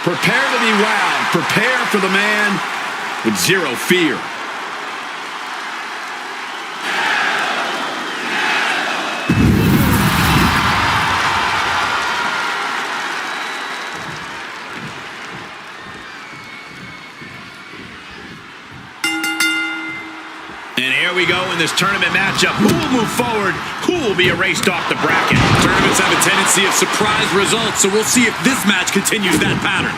Prepare to be wowed. Prepare for the man with zero fear. We go in this tournament matchup. Who will move forward? Who will be erased off the bracket? Tournaments have a tendency of surprise results, so we'll see if this match continues that pattern.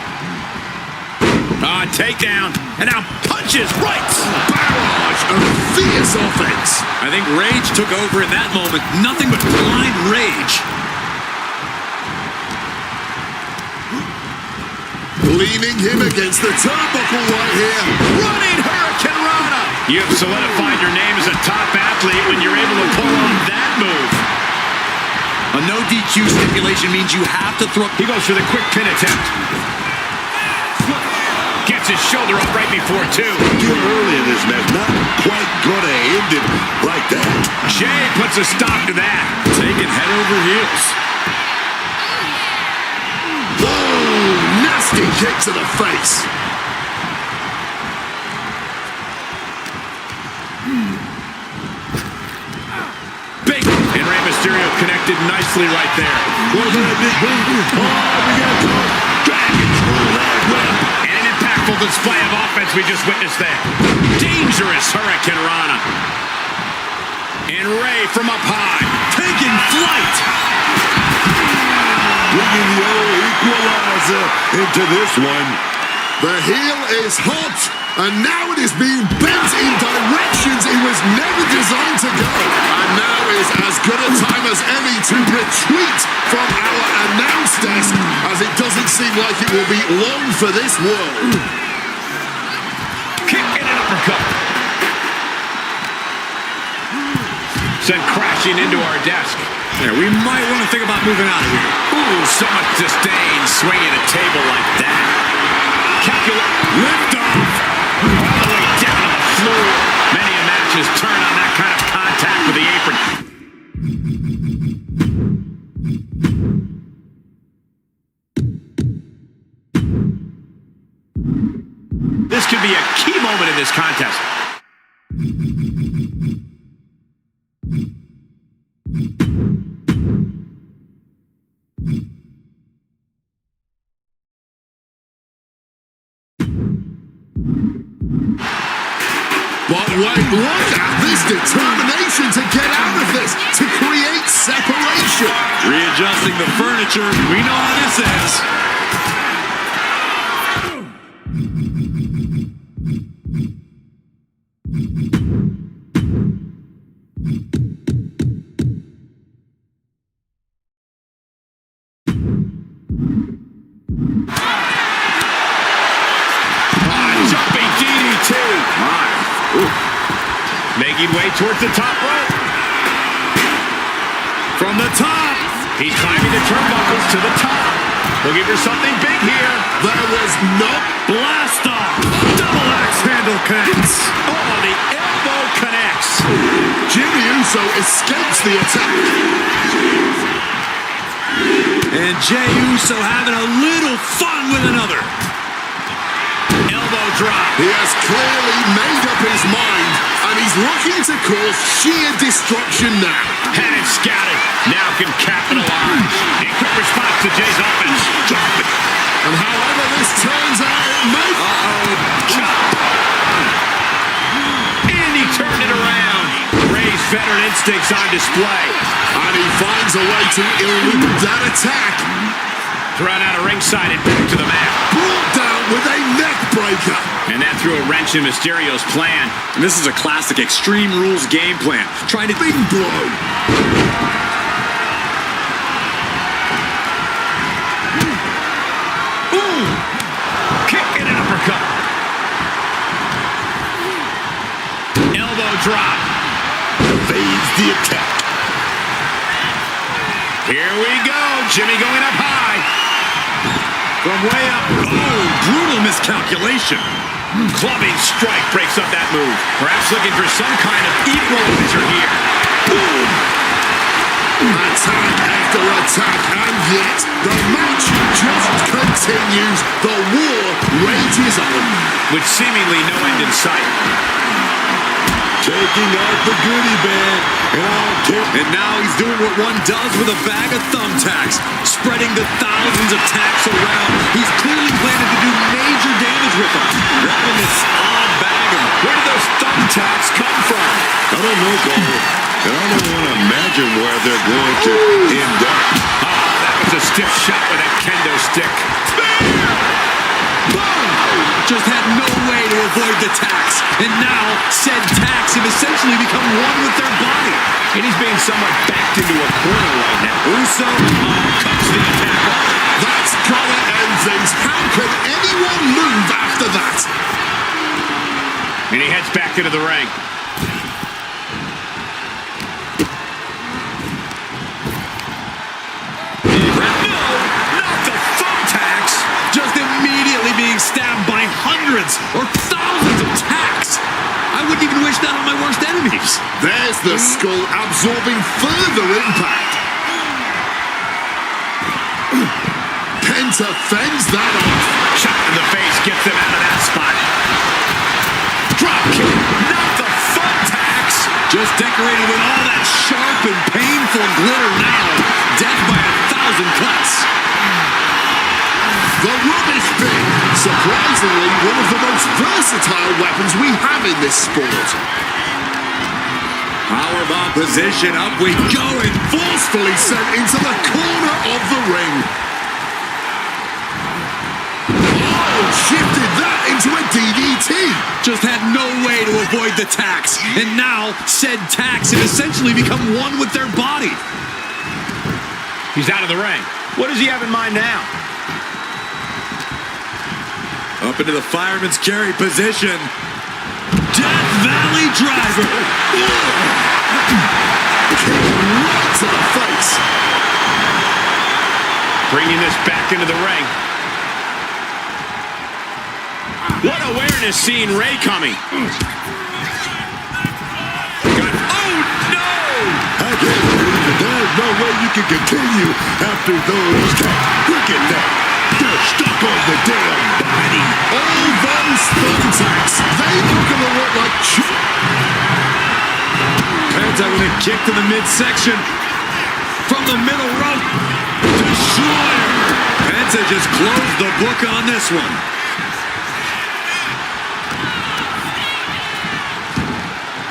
Takedown, and now punches, rights. Barrage of fierce offense. I think rage took over in that moment. Nothing but blind rage. Leaning him against the turnbuckle right here. Running Hurricane Rana. You have solidified your name as a top athlete when you're able to pull off that move. A no DQ stipulation means you have to throw. He goes for the quick pin attempt. Gets his shoulder up right before two. Too early in this match, not quite gonna end it like that. Jay puts a stop to that. Taking head over heels. Oh, nasty kick to the face. Big, and Rey Mysterio connected nicely right there. What was that big boom? Oh, we got caught. Dragon through that whip. And an impactful display of offense we just witnessed there. Dangerous Hurricane Rana. And Rey from up high, taking flight. Bringing the old equalizer into this one. The heel is hot, and now it is being bent in directions it was never designed to go. And now is as good a time as any to retreat from our announce desk, as it doesn't seem like it will be long for this world. Kick and an uppercut. Sent crashing into our desk. There, we might want to think about moving out of here. Ooh, so much disdain swinging a table like that. Calculate, lift off, all the way down to the floor. Many a match has turned on that kind of contact with the apron. This could be a key moment in this contest. But wait, look at this determination. pushing to get out of this, to create separation. Readjusting the furniture. We know how this is. Jumping DDT. Making way towards the top rope. From the top. He's climbing the turnbuckles to the top. Looking for something big here. There was no blast off. Double axe handle connects. Oh, the elbow connects. Jimmy Uso escapes the attack. And Jey Uso having a little fun with another. Elbow drop. He has clearly made up his mind, and he's looking to cause sheer destruction now. Had it scouted. Now can capitalize. In quick response to Jay's offense. Drop it. And however this turns out, it may... And he turned it around. Rey's veteran instincts on display. And he finds a way to elude that attack. Thrown out of ringside and back to the mat. Brought down with a neck breaker. And that threw a wrench in Mysterio's plan. And this is a classic Extreme Rules game plan. Trying to... Big blow. Boom! Kick and an uppercut. Elbow drop. Evades the attack. Here we go. Jimmy going up high. From way up. Oh, brutal miscalculation. Clubbing strike breaks up that move. Perhaps looking for some kind of equalizer here. Boom! Attack after attack, and yet the match just continues. The war rages on. With seemingly no end in sight. Taking out the goodie bag. And now he's doing what one does with a bag of thumbtacks, spreading the thousands of tacks around. He's clearly planning to do major damage with them. Wrapping this odd bag of... Where did those thumbtacks come from? I don't know, Cole. And I don't want to imagine where they're going to end up. Oh, that was a stiff shot with that kendo stick. Boom! Just had no way to avoid the tacks. And now, said tacks have essentially become one with their body. And he's being somewhat backed into a corner right now. Uso cuts the attack off. That's gotta end things. How could anyone move after that? And he heads back into the ring. Just immediately being stabbed by hundreds or thousands of tacks. I wouldn't even wish that on my worst enemies. There's the skull absorbing further impact. Penta fends that off. Shot in the face gets him out of that spot. Drop kick. Not the thumbtacks. Just decorated with all that sharp and painful glitter now. Death by 1,000 cuts. The rubbish bin. Surprisingly, one of the most versatile weapons we have in this sport. Powerbomb position, up we go, and Forcefully sent into the corner of the ring. Oh, shifted that into a DDT. Just had no way to avoid the tacks. And now, said tacks have essentially become one with their body. He's out of the ring. What does he have in mind now? Up into the fireman's carry position. Death Valley Driver. Right to the face. Bringing this back into the ring. What awareness seeing Rey coming. I can't believe it. There's no way you can continue after those attacks. Look at that. They're stuck on the damn body. All those thumbtacks, they are going to look like... Penta with a kick to the midsection. From the middle rope. Destroyer. Penta just closed the book on this one.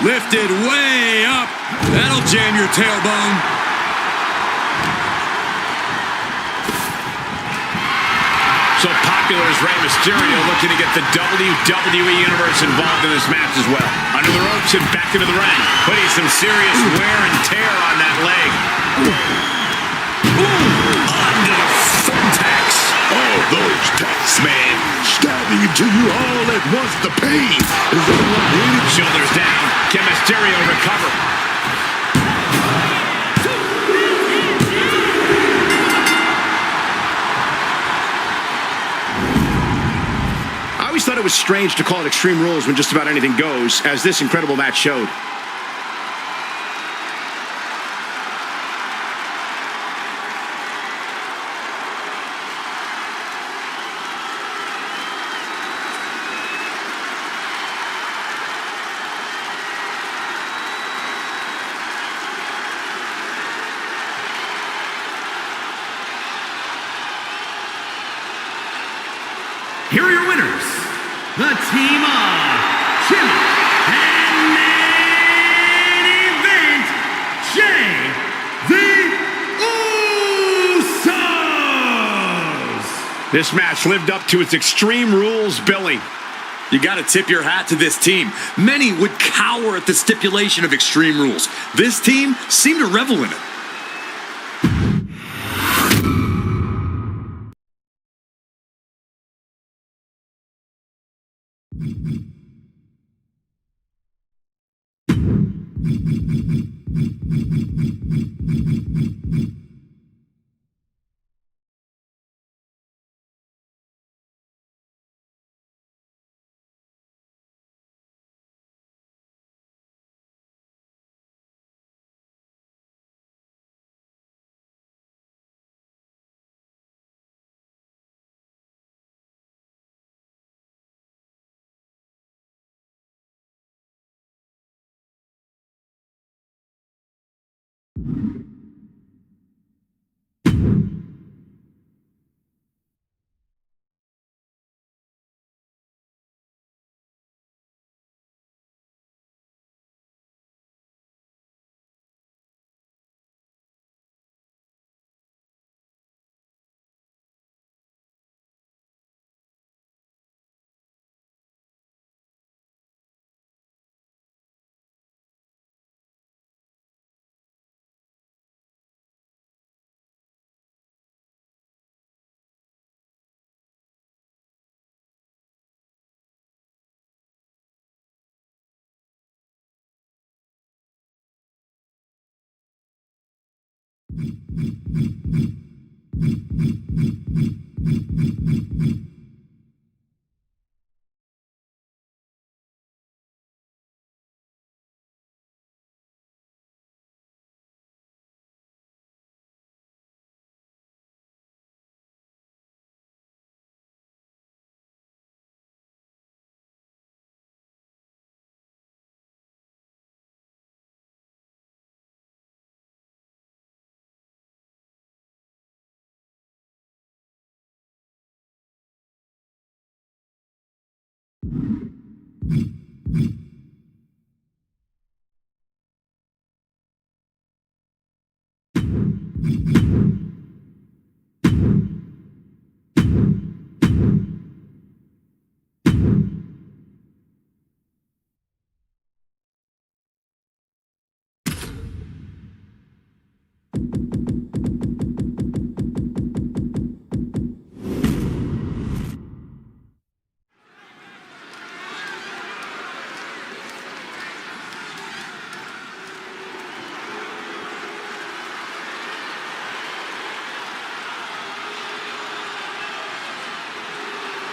Lifted way up. That'll jam your tailbone. So popular is Rey Mysterio, looking to get the WWE Universe involved in this match as well. Under the ropes and back into the ring, putting some serious wear and tear on that leg. Under the thumbtacks. Oh, those tacks, man. Stabbing into you all at once. The pain is unlimited. Shoulders down. Can Mysterio recover? I always thought it was strange to call it Extreme Rules when just about anything goes, as this incredible match showed. Here are your winners, the team of Jimmy and main event, Jay the Usos. This match lived up to its Extreme Rules billing. You got to tip your hat to this team. Many would cower at the stipulation of Extreme Rules. This team seemed to revel in it.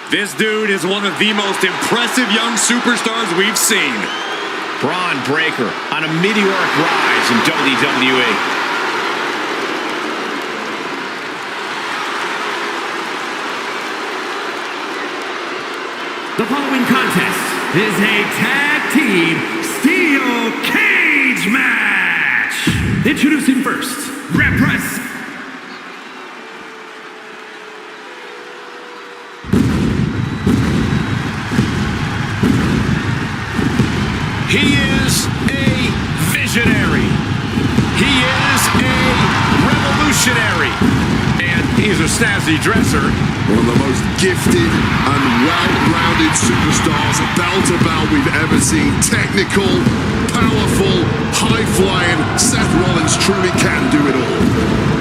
This dude is one of the most impressive young superstars we've seen. Braun Breaker on a meteoric rise in WWE. The following contest is a tag team steel cage match. Introducing first, represent. He is visionary. He is a revolutionary. And he's a snazzy dresser. One of the most gifted and well-rounded superstars, bell to bell, we've ever seen. Technical, powerful, high-flying. Seth Rollins truly can do it all.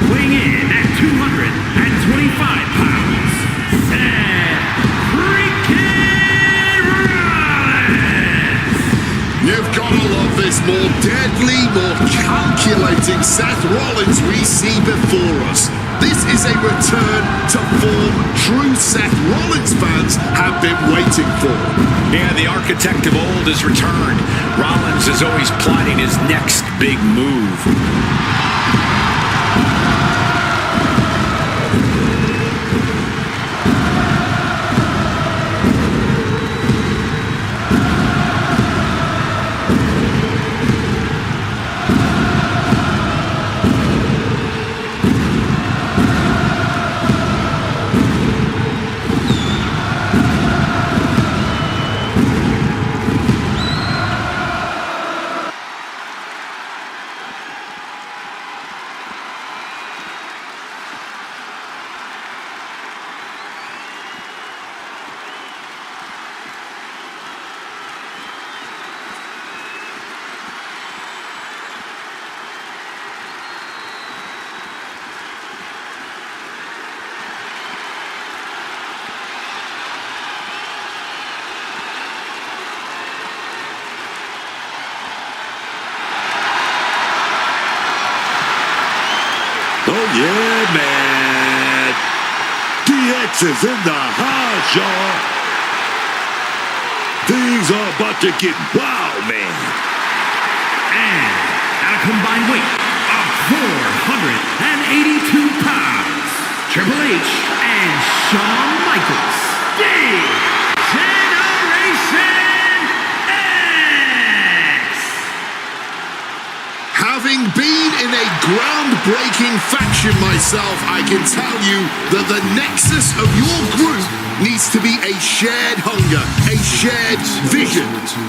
Weighing in at 225 pounds, Seth freaking Rollins! You've got to love this more deadly, more calculating Seth Rollins we see before us. This is a return to form true Seth Rollins fans have been waiting for. Yeah, the architect of old has returned. Rollins is always plotting his next big move. Oh, yeah, man. DX is in the house, y'all. Things are about to get wild, man. And at a combined weight of 482 pounds, Triple H and Shawn Michaels, the Generation X. Having been in a groundbreaking faction myself, I can tell you that the nexus of your group needs to be a shared hunger, a shared vision.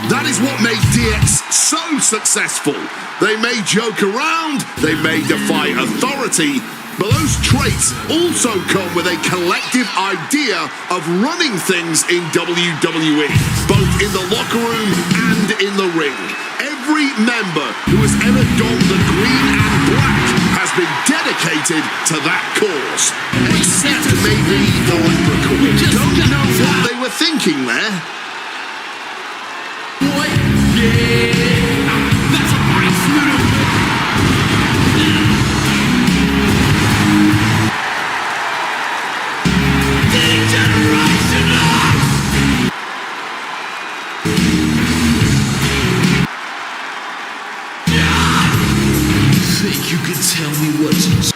That is what made DX so successful. They may joke around, they may defy authority, but those traits also come with a collective idea of running things in WWE, both in the locker room and in the ring. Every member who has ever donned the green and black has been dedicated to that cause. Except maybe the Leprechaun. Don't know what they were thinking there. What? Yeah! That's a nice little... Think you can tell me what to do?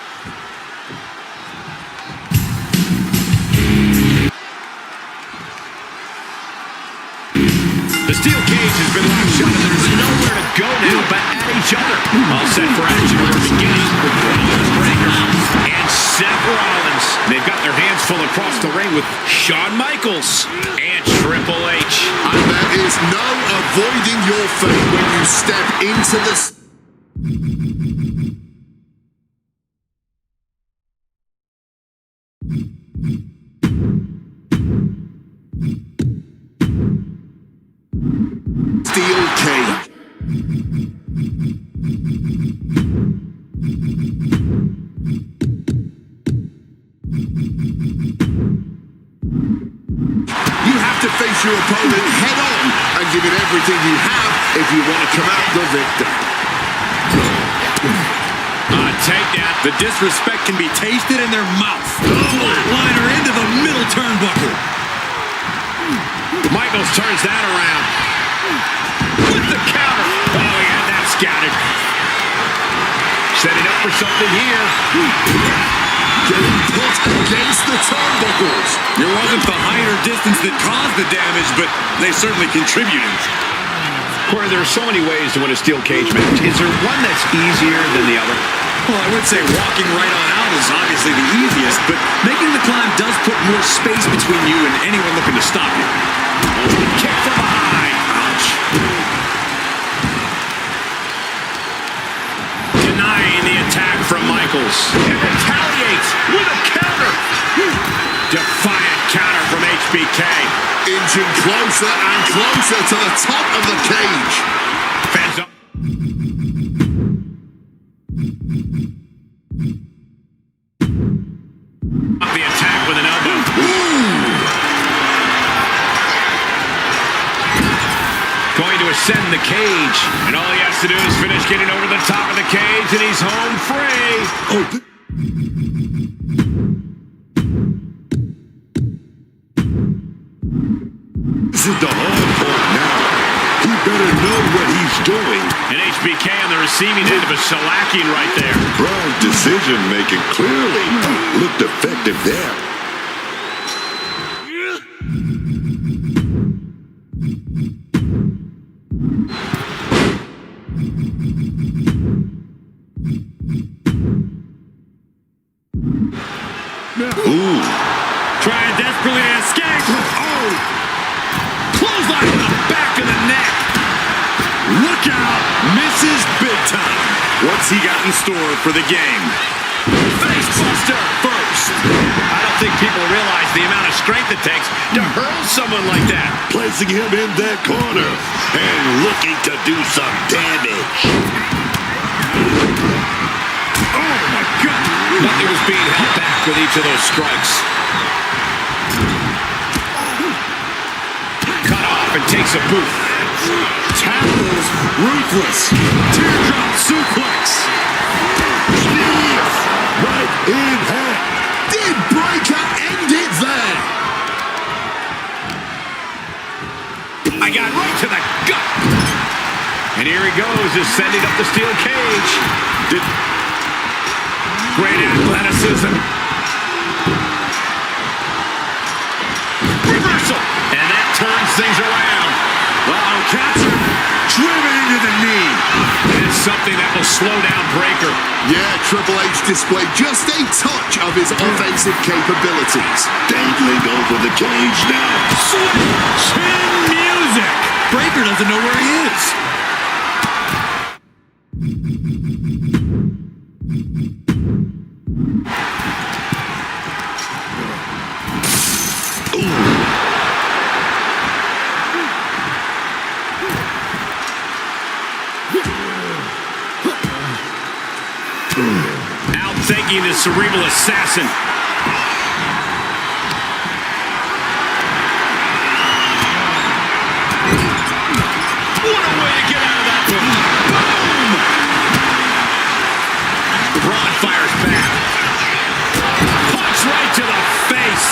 The steel cage has been locked shut, and there's nowhere to go now but at each other. All set for action. We're beginning with Rollins Breaker and Seth Rollins. They've got their hands full across the ring with Shawn Michaels and Triple H. And there is no avoiding your fate when you step into this. Steel cage. You have to face your opponent head on and give it everything you have if you want to come out the victor. Takedown. The disrespect can be tasted in their mouth. Flatliner into the middle turnbuckle. Michaels turns that around. With the counter. Oh, he had that scouted. Setting up for something here. Getting put against the turnbuckles. It wasn't the height or distance that caused the damage, but they certainly contributed. Corey, there are so many ways to win a steel cage match. Is there one that's easier than the other? Well, I would say walking right on out is obviously the easiest, but making the climb does put more space between you and anyone looking to stop you. Kick from behind. Ouch. Denying the attack from Michaels. And retaliates with a counter. Defiant counter from HBK. Inching closer and closer to the top of the cage. Fans up. The attack with an elbow. Going to ascend the cage. And all he has to do is finish getting over the top of the cage, and he's home free. Oh. This is the hard part now. He better know what he's doing. And HBK on the receiving end of a shellacking right there. Brown's decision-making clearly looked effective there. Ooh. Trying desperately to escape. Oh. Clothesline to the back of the neck. Look out. Misses big time. What's he got in store for the game? Facebuster first. I don't think people realize the amount of strength it takes to hurl someone like that. Placing him in that corner and looking to do some damage. Oh, my God. Nothing was being held back with each of those strikes. Cut off and takes a boot. Tackles ruthless. Teardrop suplex. Jeez. Right in hand. Did Breaker end it there? I got right to the gut. And here he goes, ascending up the steel cage. Great athleticism. Reversal. And that turns things around. Uh-oh, catcher. Driven into the knee. And it's something that will slow down Breaker. Yeah, Triple H displayed just a touch of his offensive capabilities. Dangling over the cage now. Chin music. Breaker doesn't know where he is. Outthinking the cerebral assassin. What a way to get out of that one. Boom! Braun fires back. Punch right to the face.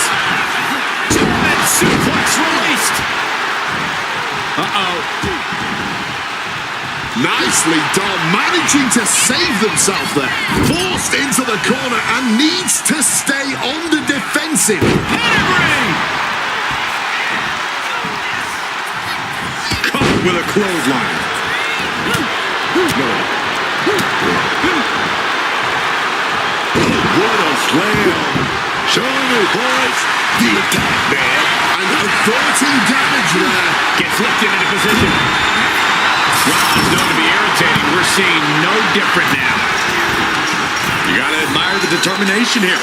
German suplex released. Uh-oh. Nicely done, managing to save themselves there. Forced into the corner and needs to stay on the defensive. Pedigree! Caught with a clothesline. What a slam. Showing it, boys. The attack, man. And averting damage there. Gets lifted into position. Well, it's known to be irritating. We're seeing no different now. You gotta admire the determination here.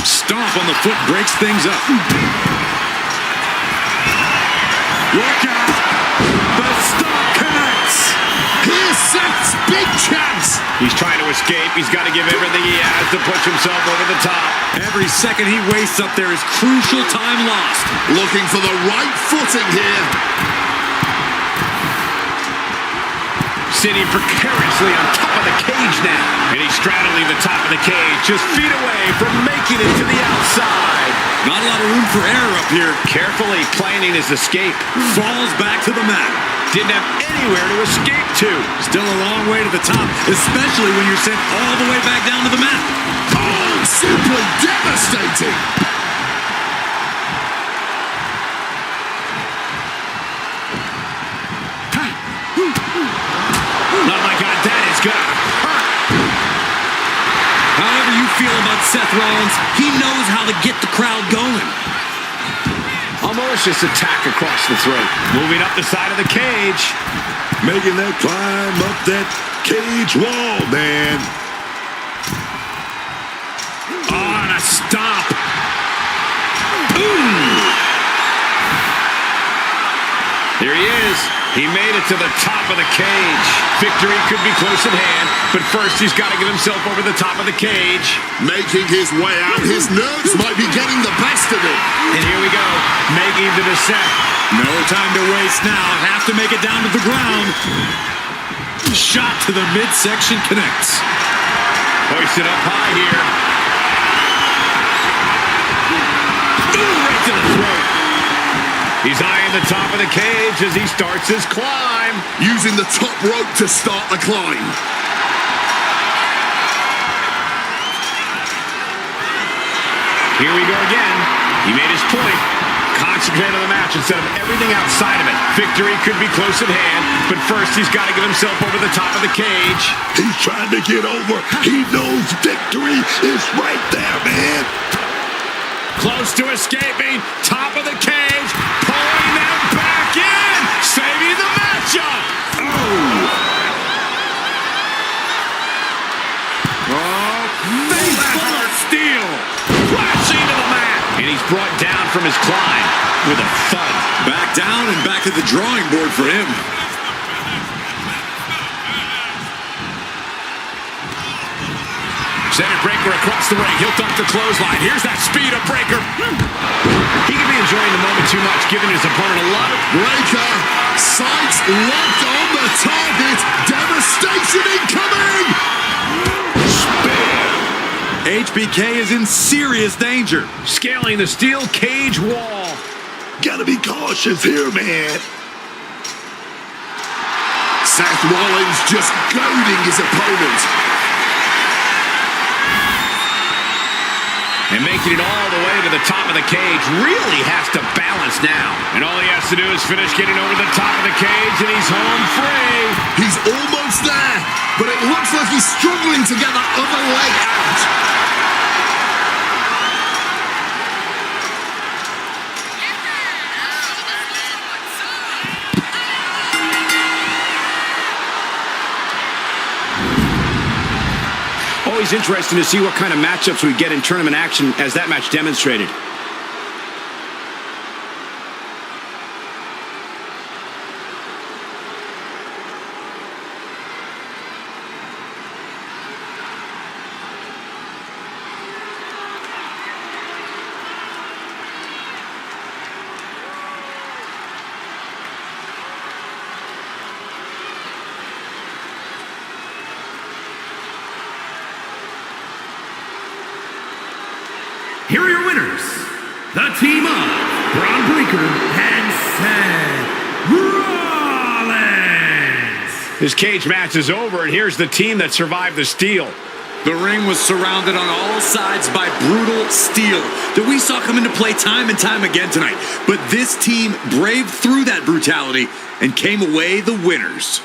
Stomp on the foot breaks things up. Look out! The stomp connects! Here's Seth's big chance! He's trying to escape. He's got to give everything he has to push himself over the top. Every second he wastes up there is crucial time lost. Looking for the right footing here. Sitting precariously on top of the cage now. And he's straddling the top of the cage, just feet away from making it to the outside. Not a lot of room for error up here. Carefully planning his escape. Falls back to the mat. Didn't have anywhere to escape to. Still a long way to the top, especially when you're sent all the way back down to the mat. Oh, simply devastating. Seth Rollins, he knows how to get the crowd going. A malicious attack across the throat. Moving up the side of the cage. Making that climb up that cage wall, man. Oh, and a stomp. Ooh. There he is. He made it to the top of the cage. Victory could be close at hand, but first he's got to get himself over the top of the cage. Making his way out. His nerves might be getting the best of him. And here we go, making the descent. No time to waste now. Have to make it down to the ground. Shot to the midsection connects. Hoisted up high here. Ooh, right to the throat. He's eyeing the top of the cage as he starts his climb. Using the top rope to start the climb. Here we go again. He made his point. Concentrate on the match instead of everything outside of it. Victory could be close at hand, but first he's got to get himself over the top of the cage. He's trying to get over. He knows victory is right there, man. Close to escaping. Top of the cage. Pulling them back in. Saving the matchup. Oh, face-full steel. Crashing to the mat. And he's brought down from his climb with a thud. Back down and back to the drawing board for him. Center breaker across the ring. He'll duck the clothesline. Here's that speed of breaker. He could be enjoying the moment too much, giving his opponent a lot of... Breaker. Sights locked on the target. Devastation incoming. Spin. HBK is in serious danger. Scaling the steel cage wall. Gotta be cautious here, man. Seth Rollins just goading his opponent. And making it all the way to the top of the cage. Really has to balance now. And all he has to do is finish getting over the top of the cage, and he's home free. He's almost there, but it looks like he's struggling to get that other leg out. Always interesting to see what kind of matchups we get in tournament action, as that match demonstrated. Here are your winners, the team of Braun Breaker and Seth Rollins. This cage match is over, and here's the team that survived the steel. The ring was surrounded on all sides by brutal steel that we saw come into play time and time again tonight. But this team braved through that brutality and came away the winners.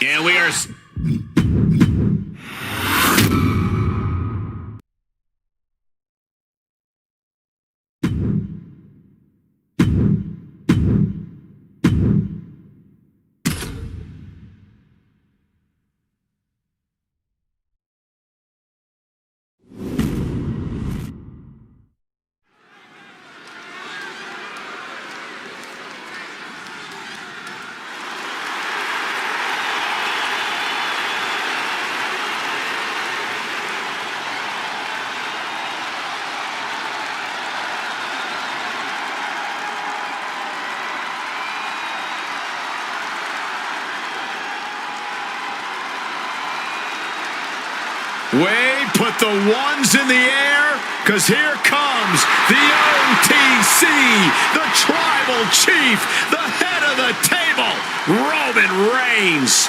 And we are... Wade, put the ones in the air, because here comes the OTC, the tribal chief, the head of the table, Roman Reigns.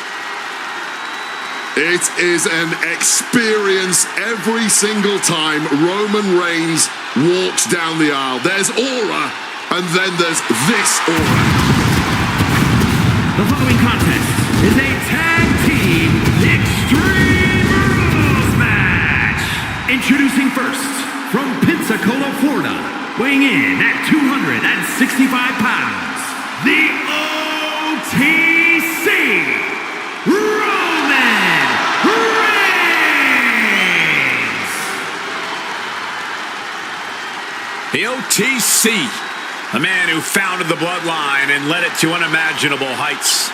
It is an experience every single time Roman Reigns walks down the aisle. There's aura, and then there's this aura. The following contest is a tag team Extreme Rules match. Introducing first, from Pensacola, Florida, weighing in at 265 pounds, the OTC, Roman Reigns. The OTC, a man who founded the bloodline and led it to unimaginable heights.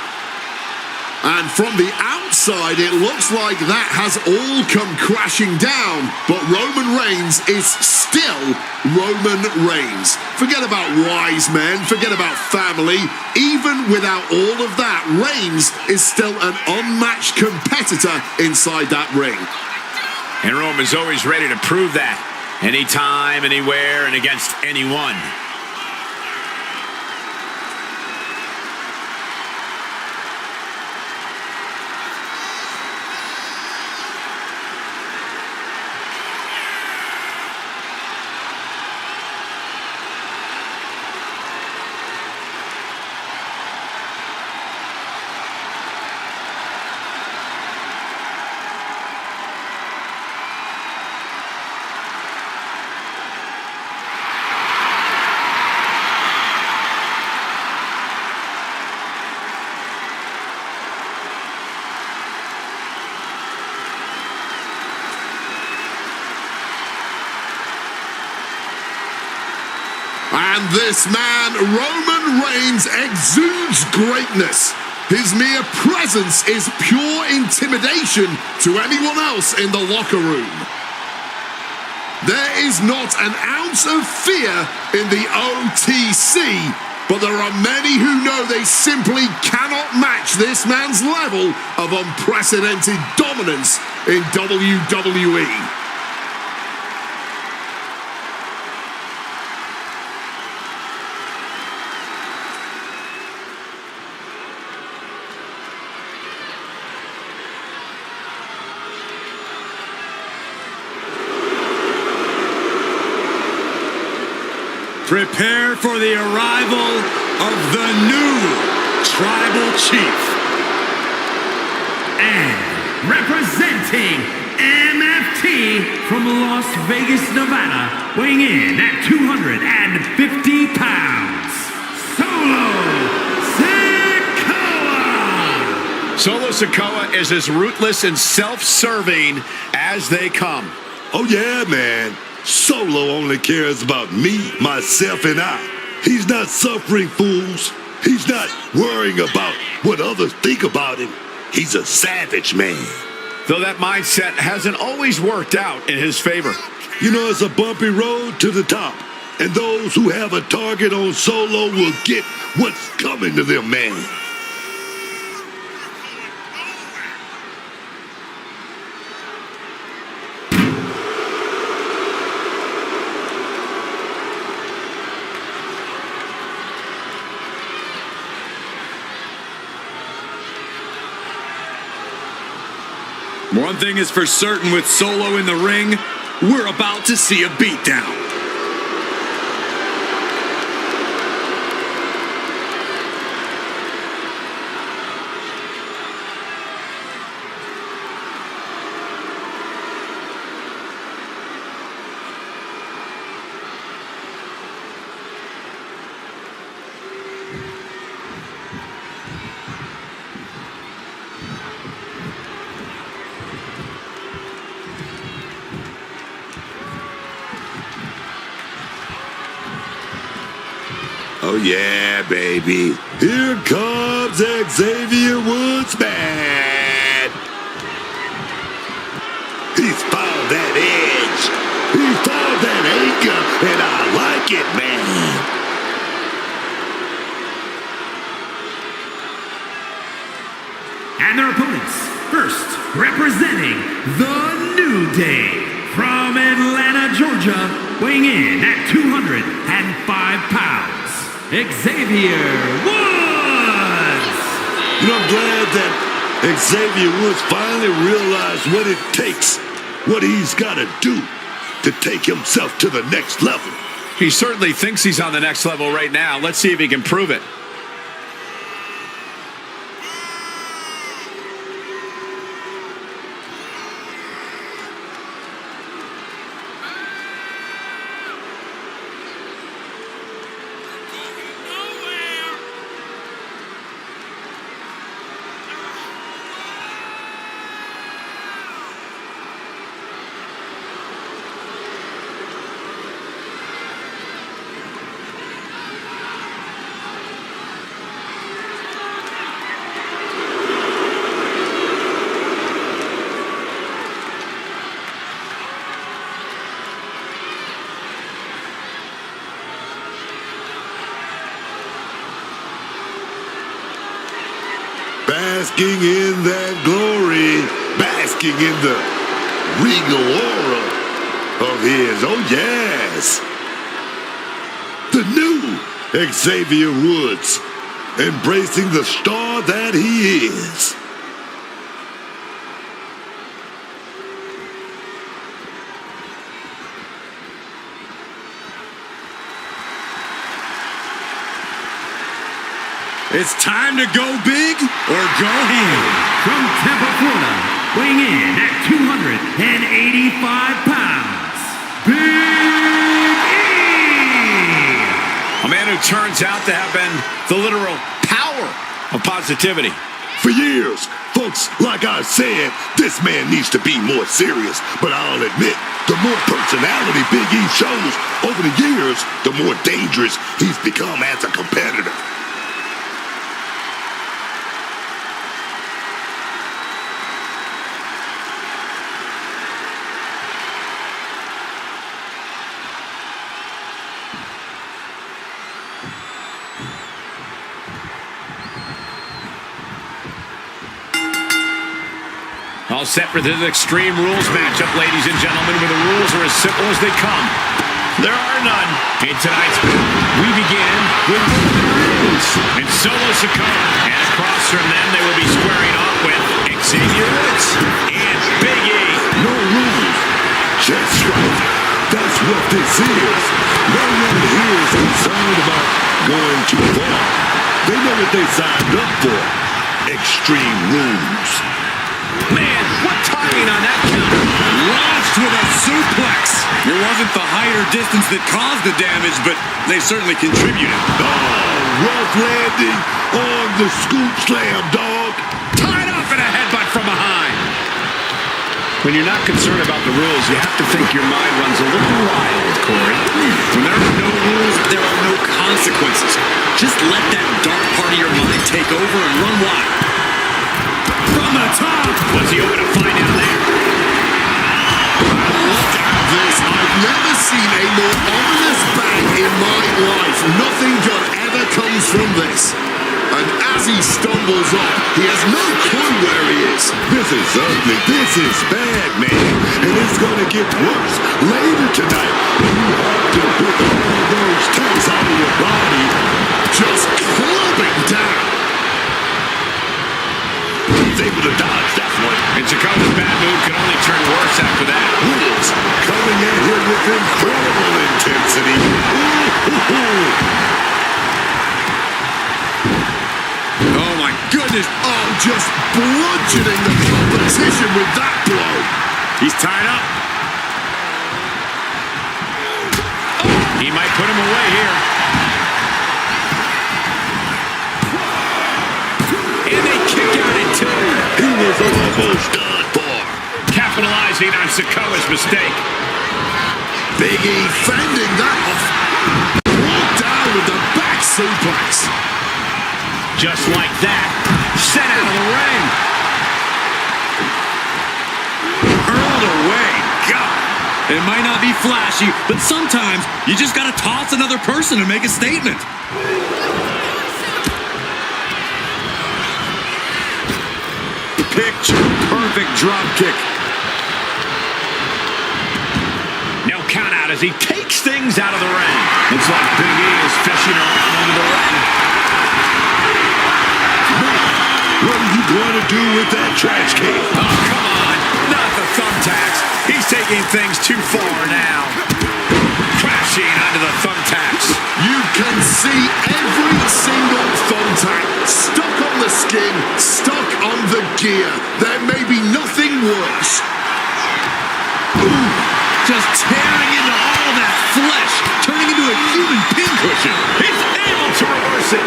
And from the outside, it looks like that has all come crashing down. But Roman Reigns is still Roman Reigns. Forget about wise men, forget about family. Even without all of that, Reigns is still an unmatched competitor inside that ring. And Roman's always ready to prove that. Anytime, anywhere, and against anyone. And this man, Roman Reigns, exudes greatness. His mere presence is pure intimidation to anyone else in the locker room. There is not an ounce of fear in the OTC, but there are many who know they simply cannot match this man's level of unprecedented dominance in WWE. Prepare for the arrival of the new Tribal Chief. And representing MFT from Las Vegas, Nevada, weighing in at 250 pounds, Solo Sikoa. Solo Sikoa is as ruthless and self-serving as they come. Oh yeah, man. Solo only cares about me, myself, and I. He's not suffering fools. He's not worrying about what others think about him. He's a savage man. Though that mindset hasn't always worked out in his favor. You know, it's a bumpy road to the top. And those who have a target on Solo will get what's coming to them, man. One thing is for certain with Solo in the ring, we're about to see a beatdown. Oh yeah, baby. Here comes Xavier Woods, man. He's found that edge. He's found that anchor, and I like it, man. And their opponents, first, representing the New Day, from Atlanta, Georgia, weighing in at 205 pounds, Xavier Woods! You know, I'm glad that Xavier Woods finally realized what it takes, what he's got to do to take himself to the next level. He certainly thinks he's on the next level right now. Let's see if he can prove it. Basking in that glory, basking in the regal aura of his. Oh, yes. The new Xavier Woods, embracing the star that he is. It's time to go big or go home. From Tampa, Florida, weighing in at 285 pounds, Big E! A man who turns out to have been the literal power of positivity. For years, folks, like I said, this man needs to be more serious. But I'll admit, the more personality Big E shows over the years, the more dangerous he's become as a competitor. All set for this Extreme Rules matchup, ladies and gentlemen, where the rules are as simple as they come. There are none. In tonight's we begin with Rhodes and Solo Sikoa. And across from them, they will be squaring off with Xavier Woods and Big E. No rules, just right. That's what this is. No one here is concerned about going too far. They know what they signed up for. Extreme Rules. Man, what timing on that counter. Launched with a suplex. It wasn't the height or distance that caused the damage, but they certainly contributed. Oh, rough landing on the scoop slam, dog. Tied up in a headbutt from behind. When you're not concerned about the rules, you have to think your mind runs a little wild, Corey. When there are no rules, there are no consequences. Just let that dark part of your mind take over and run wild. From the top! What's he open to find out there? Look at this. I've never seen a more ominous bang in my life. Nothing good ever comes from this. And as he stumbles up, he has no clue where he is. This is ugly. This is bad, man. And it's going to get worse later tonight when you have to pick all those tanks out of your body. Just clubbing down. He's able to dodge that one. And Sikoa's bad mood could only turn worse after that. Woods coming at him with incredible intensity. Oh my goodness. Oh, just bludgeoning the competition with that blow. He's tied up. He might put him away here. And they kick out at two. He was almost done for. Capitalizing on Sikoa's mistake. Big E fending that off. Brought down with the back suplex. Just like that. Sent out of the ring. Hurled away. God. It might not be flashy, but sometimes you just got to toss another person and make a statement. Picture perfect. perfect drop kick. No count out as he takes things out of the ring. Looks like Big E is fishing around under the ring. What are you going to do with that trash can? Oh, come on. Not the thumbtacks. He's taking things too far now. Crashing onto the thumbtacks. You can see every single thumbtack stuck on the skin, stuck on the gear. There may be nothing worse. Ooh, just tearing into all that flesh, turning into a human pincushion. He's able to reverse it.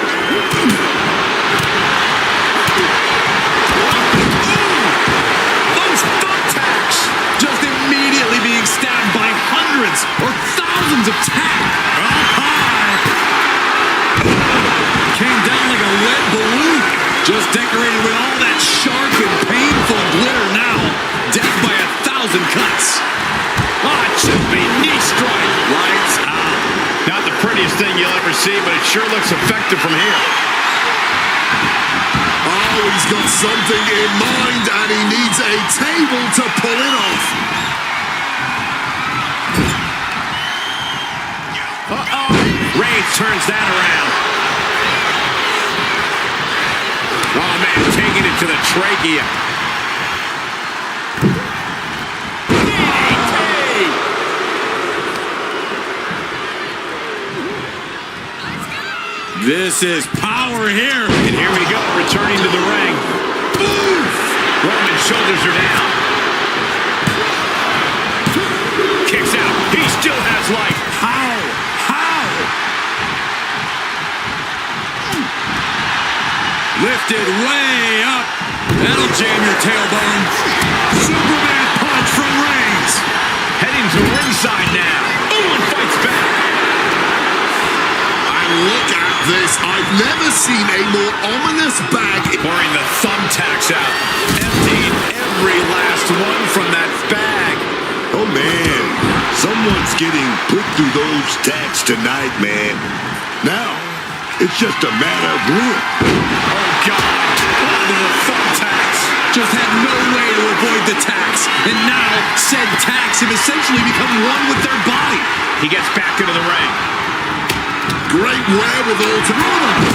Just immediately being stabbed by hundreds or thousands of tacks. Up high. Came down like a lead balloon. Just decorated with all that sharp and painful glitter now. Death by 1,000 cuts. Oh, chippy knee strike. Lights out. Not the prettiest thing you'll ever see, but it sure looks effective from here. Oh, he's got something in mind, and he needs a table to pull it off. Uh-oh. Rey turns that around. Oh, man, taking it to the trachea. This is power here. And here we go, returning to the ring. Oof! Roman's shoulders are down. Kicks out. He still has life. How? Lifted way up. That'll jam your tailbone. Superman punch from Reigns. Heading to ringside now. Ooh, and fights back. Look at this. I've never seen a more ominous bag. Pouring the thumbtacks out. Emptying every last one from that bag. Oh, man. Someone's getting put through those tacks tonight, man. Now, it's just a matter of when. Oh, God. Onto the thumbtacks. Just had no way to avoid the tacks. And now, said tacks have essentially become one with their body. He gets back into the ring. Great wherewithal to Roman.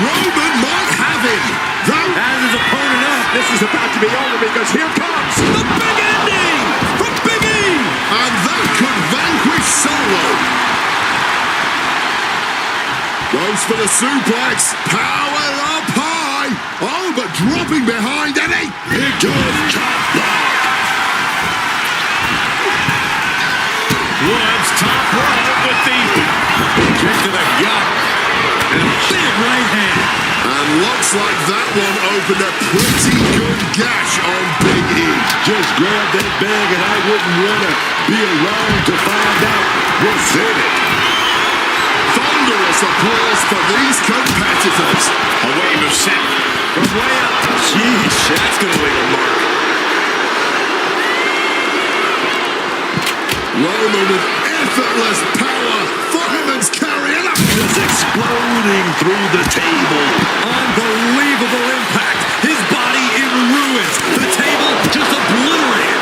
Roman might have him. As his opponent up, this is about to be over because here comes the big ending from Big E. And that could vanquish Solo. Goes for the suplex. Power up high. Oh, but dropping behind Eddie. Into a top block. Woods top rope with the kick to the gut. And a big right hand. And looks like that one opened a pretty good gash on Big E. Just grab that bag and I wouldn't want to be around to find out what's in it. Thunderous applause for these competitors. A wave of set from way up. Sheesh, that's going to leave a mark. Roman with effortless power. Fireman's carry and just exploding through the table. Unbelievable impact. His body in ruins. The table just obliterated.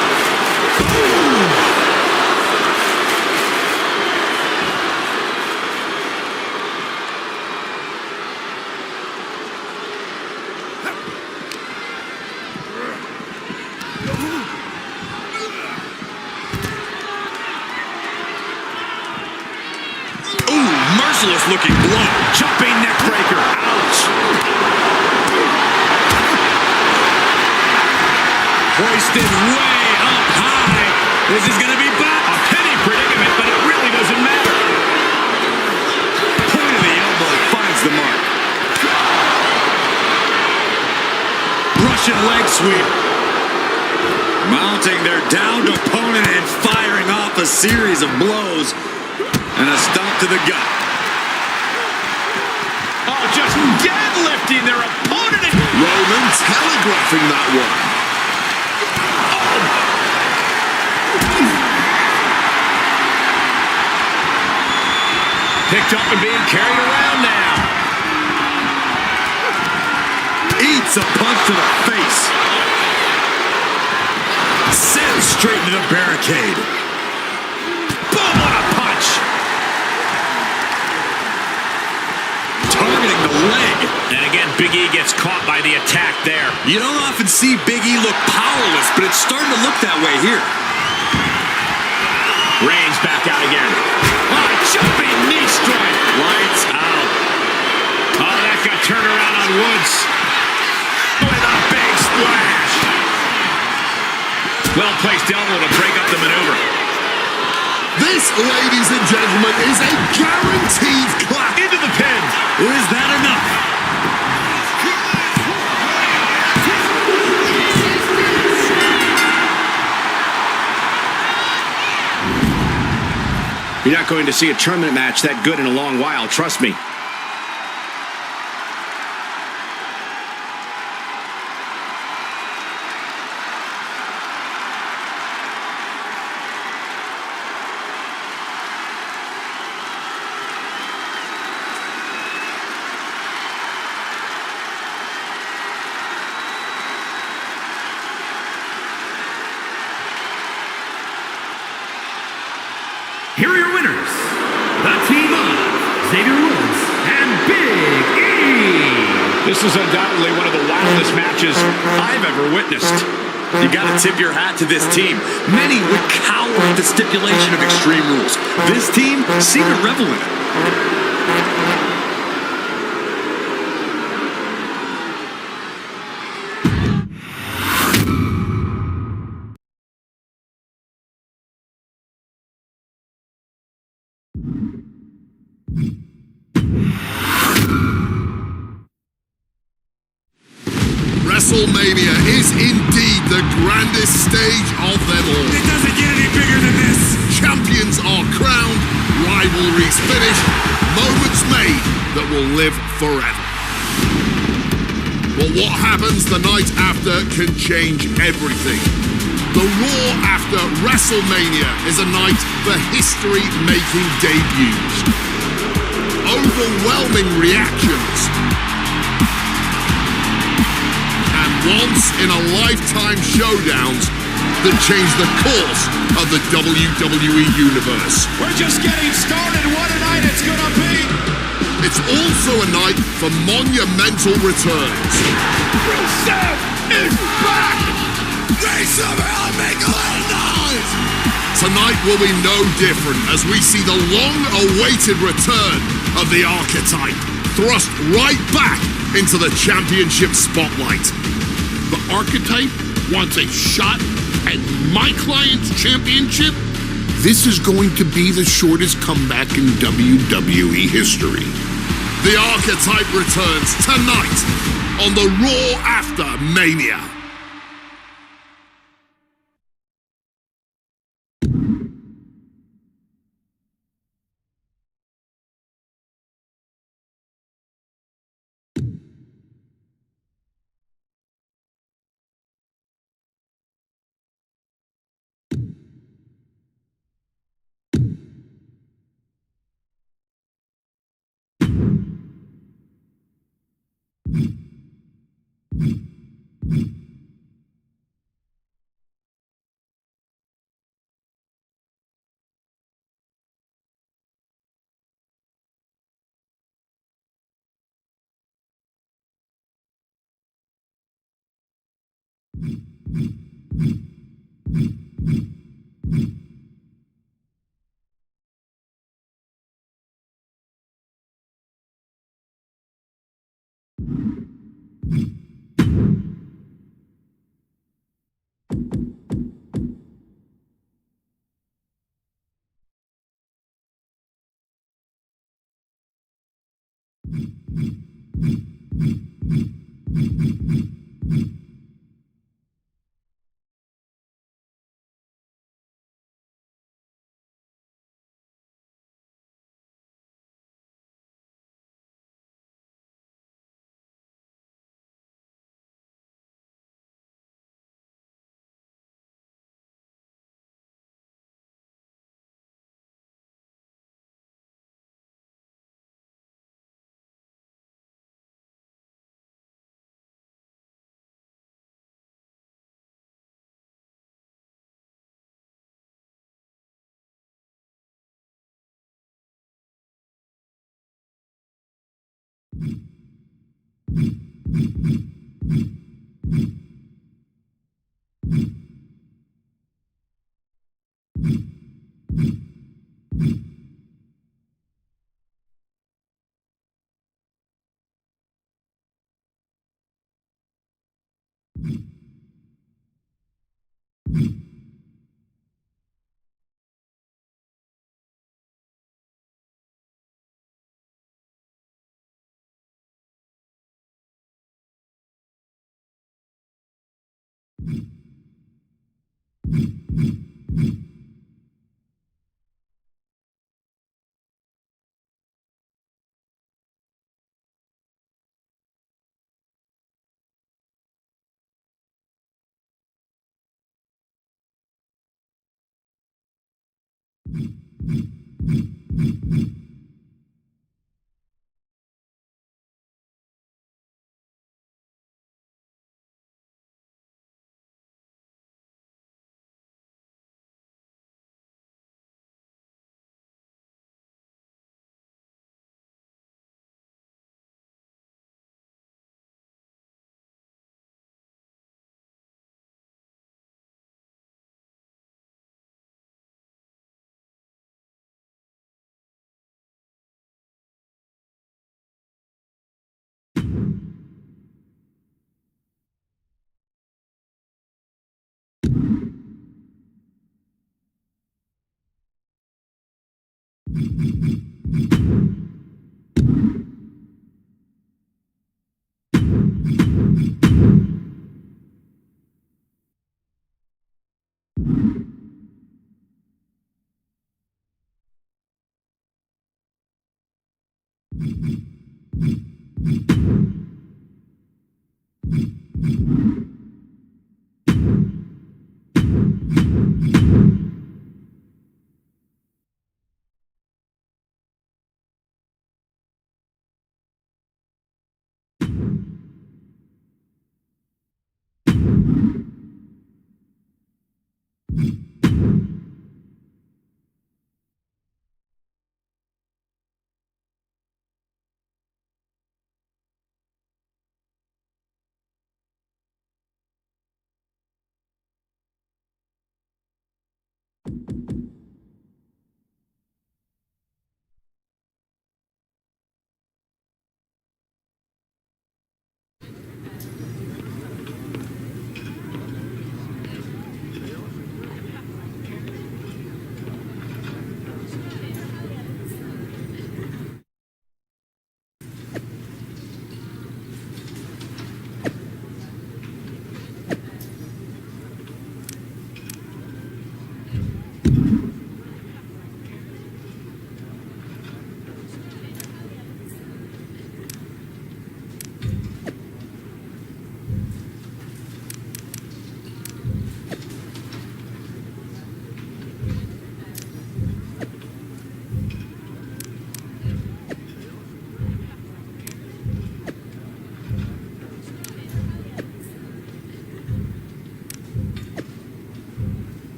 Merciless looking blow. Jumping neck breaker. Ouch. Hoisted way up high. This is going to be back. A penny predicament, but it really doesn't matter. Point of the elbow finds the mark. Russian leg sweep. Mounting their downed opponent and firing off a series of blows. And a stomp to the gut. Oh, just deadlifting their opponent. Roman telegraphing that one. Oh. Picked up and being carried around now. eats a punch to the face. Sent straight into the barricade. Boom, what a punch. Targeting the leg. And again, Big E gets caught by the attack there. You don't often see Big E look powerless, but it's starting to look that way here. Reigns back out again. Oh, jumping knee strike. Lights out. Oh, that got turned around on Woods. With a big splash. Well-placed elbow to break up the maneuver. This, ladies and gentlemen, is a guaranteed clap. Into the pin. Is that enough? You're not going to see a tournament match that good in a long while, trust me. Here are your winners, the team of Xavier Woods and Big E. This is undoubtedly one of the wildest matches I've ever witnessed. You gotta tip your hat to this team. Many would cower at the stipulation of Extreme Rules. This team seemed to revel in it. WrestleMania is indeed the grandest stage of them all. It doesn't get any bigger than this. Champions are crowned, rivalries finished, moments made that will live forever. But what happens the night after can change everything. The Raw after WrestleMania is a night for history-making debuts. Overwhelming reactions. Once-in-a-lifetime showdowns that change the course of the WWE Universe. We're just getting started. What a night it's gonna be! It's also a night for monumental returns. Rusev is back! Raise some hell and make a little noise! Tonight will be no different as we see the long-awaited return of the Archetype thrust right back into the championship spotlight. The Archetype wants a shot at my client's championship? This is going to be the shortest comeback in WWE history. The Archetype returns tonight on the Raw After Mania.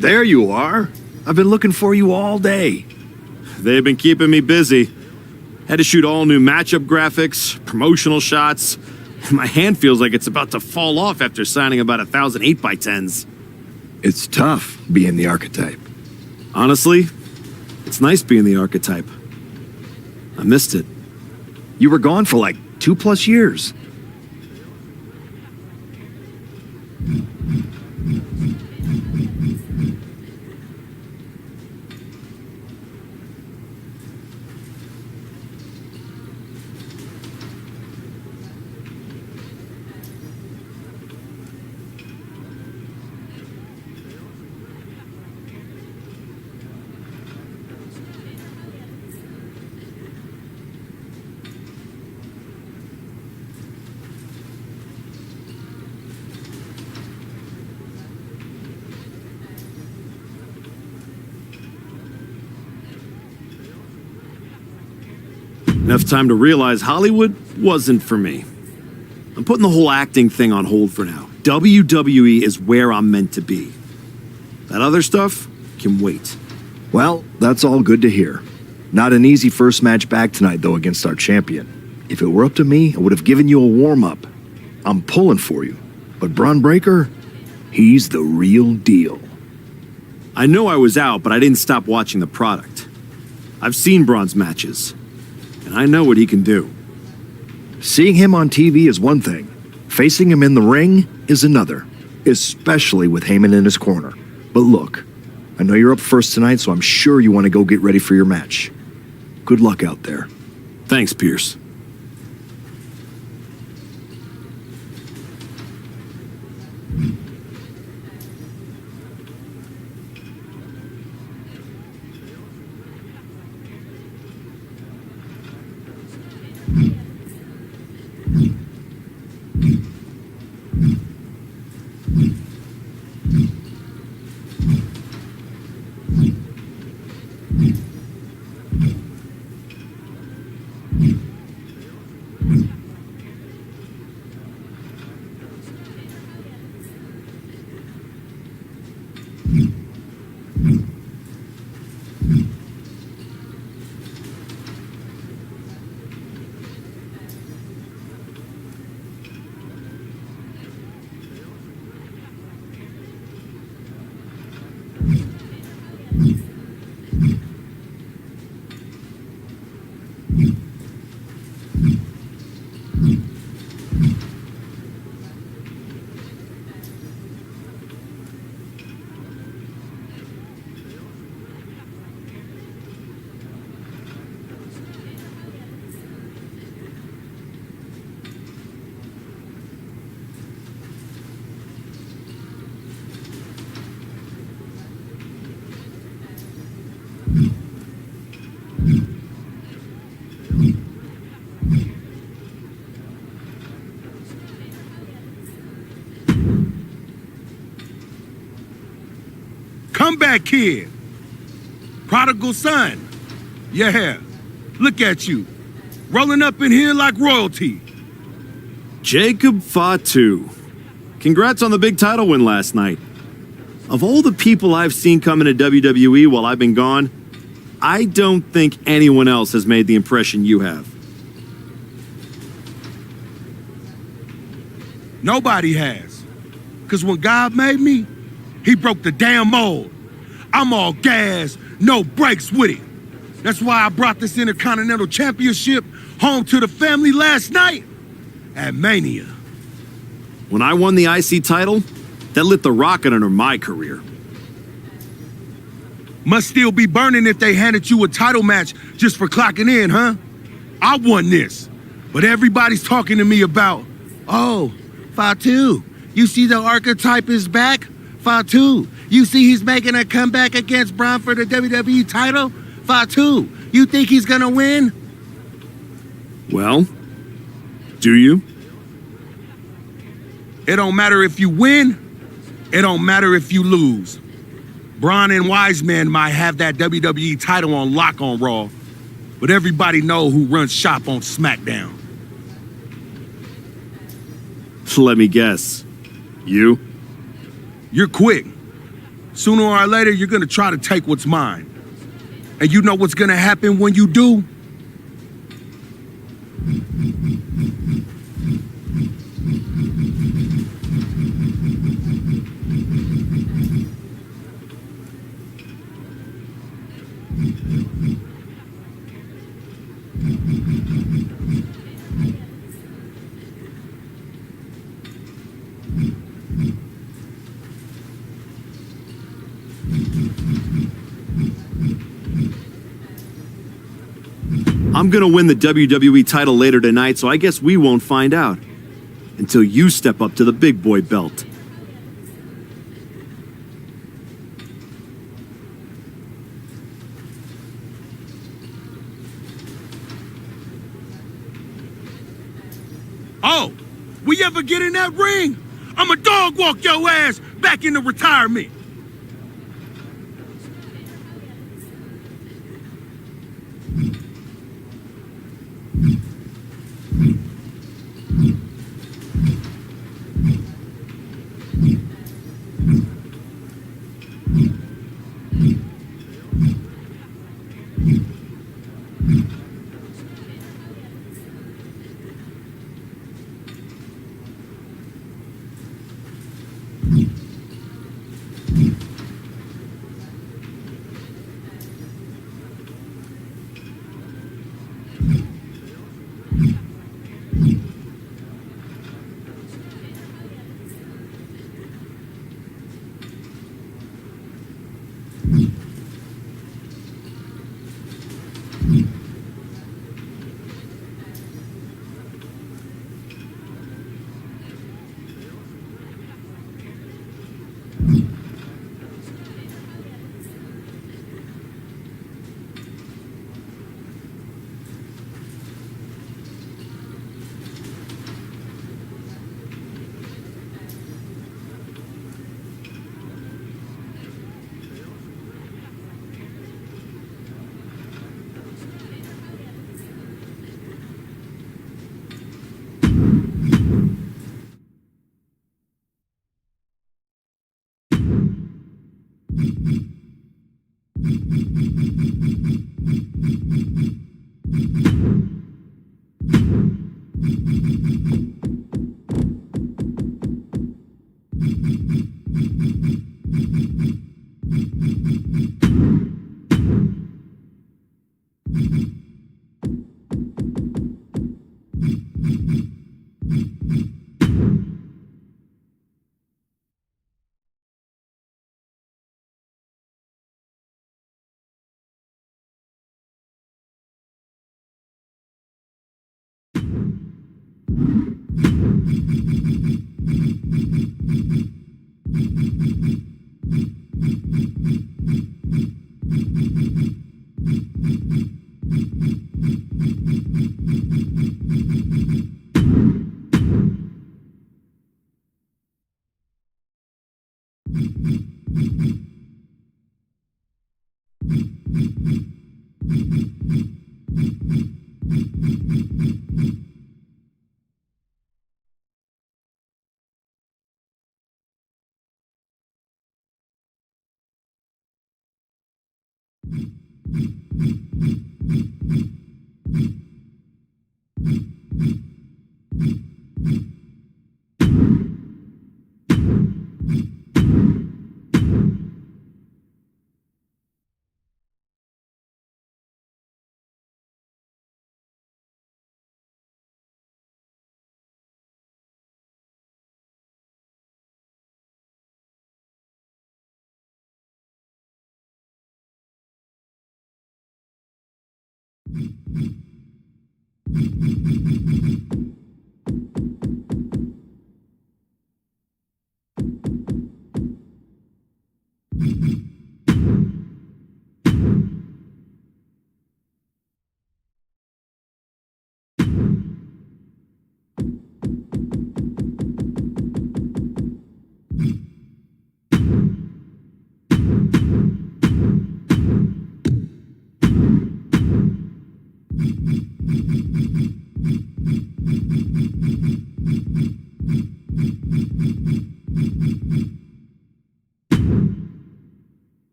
There you are. I've been looking for you all day. They've been keeping me busy. Had to shoot all new matchup graphics, promotional shots. My hand feels like it's about to fall off after signing about 1,000 8x10s. It's tough being the archetype. Honestly, it's nice being the archetype. I missed it. You were gone for like 2+ years. Enough time to realize Hollywood wasn't for me. I'm putting the whole acting thing on hold for now. WWE is where I'm meant to be. That other stuff can wait. Well, that's all good to hear. Not an easy first match back tonight, though, against our champion. If it were up to me, I would have given you a warm-up. I'm pulling for you. But Braun Breaker, he's the real deal. I know I was out, but I didn't stop watching the product. I've seen Braun's matches, and I know what he can do. Seeing him on TV is one thing. Facing him in the ring is another, especially with Heyman in his corner. But look, I know you're up first tonight, so I'm sure you want to go get ready for your match. Good luck out there. Thanks, Pierce. Comeback kid. Prodigal son. Yeah, look at you. Rolling up in here like royalty. Jacob Fatu. Congrats on the big title win last night. Of all the people I've seen come into WWE while I've been gone, I don't think anyone else has made the impression you have. Nobody has. Because when God made me, he broke the damn mold. I'm all gas, no brakes with it. That's why I brought this Intercontinental Championship home to the family last night at Mania. When I won the IC title, that lit the rocket under my career. Must still be burning if they handed you a title match just for clocking in, huh? I won this, but everybody's talking to me about, oh, Fatu, you see the archetype is back? Fatu, you see he's making a comeback against Braun for the WWE title? Fatu, you think he's gonna win? Well, do you? It don't matter if you win, it don't matter if you lose. Braun and Wiseman might have that WWE title on lock on Raw, but everybody know who runs shop on SmackDown. Let me guess. You? You're quick. Sooner or later, you're gonna try to take what's mine. And you know what's gonna happen when you do? I'm gonna win the WWE title later tonight, so I guess we won't find out. Until you step up to the big boy belt. Oh, we ever get in that ring? I'ma dog walk your ass back into retirement.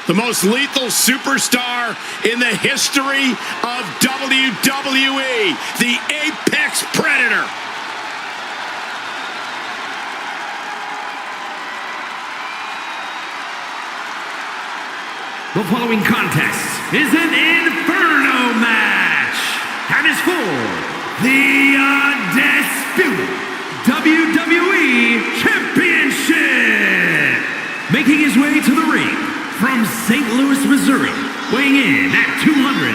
The most lethal superstar in the history of WWE, the Apex Predator. The following contest is an Inferno match and is for the undisputed WWE Championship. Making his way to the ring from St. Louis, Missouri, weighing in at 280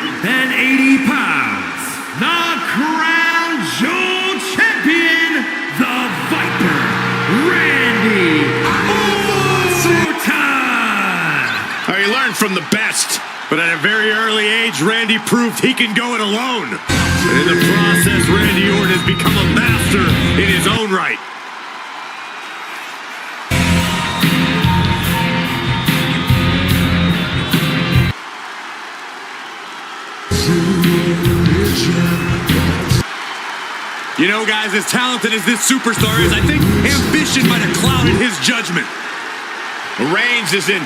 pounds, the Crown Jewel Champion, the Viper, Randy Orton. He learned from the best, but at a very early age, Randy proved he can go it alone. And in the process, Randy Orton has become a master in his own right. You know, guys, as talented as this superstar is, I think ambition might have clouded his judgment. Reigns is in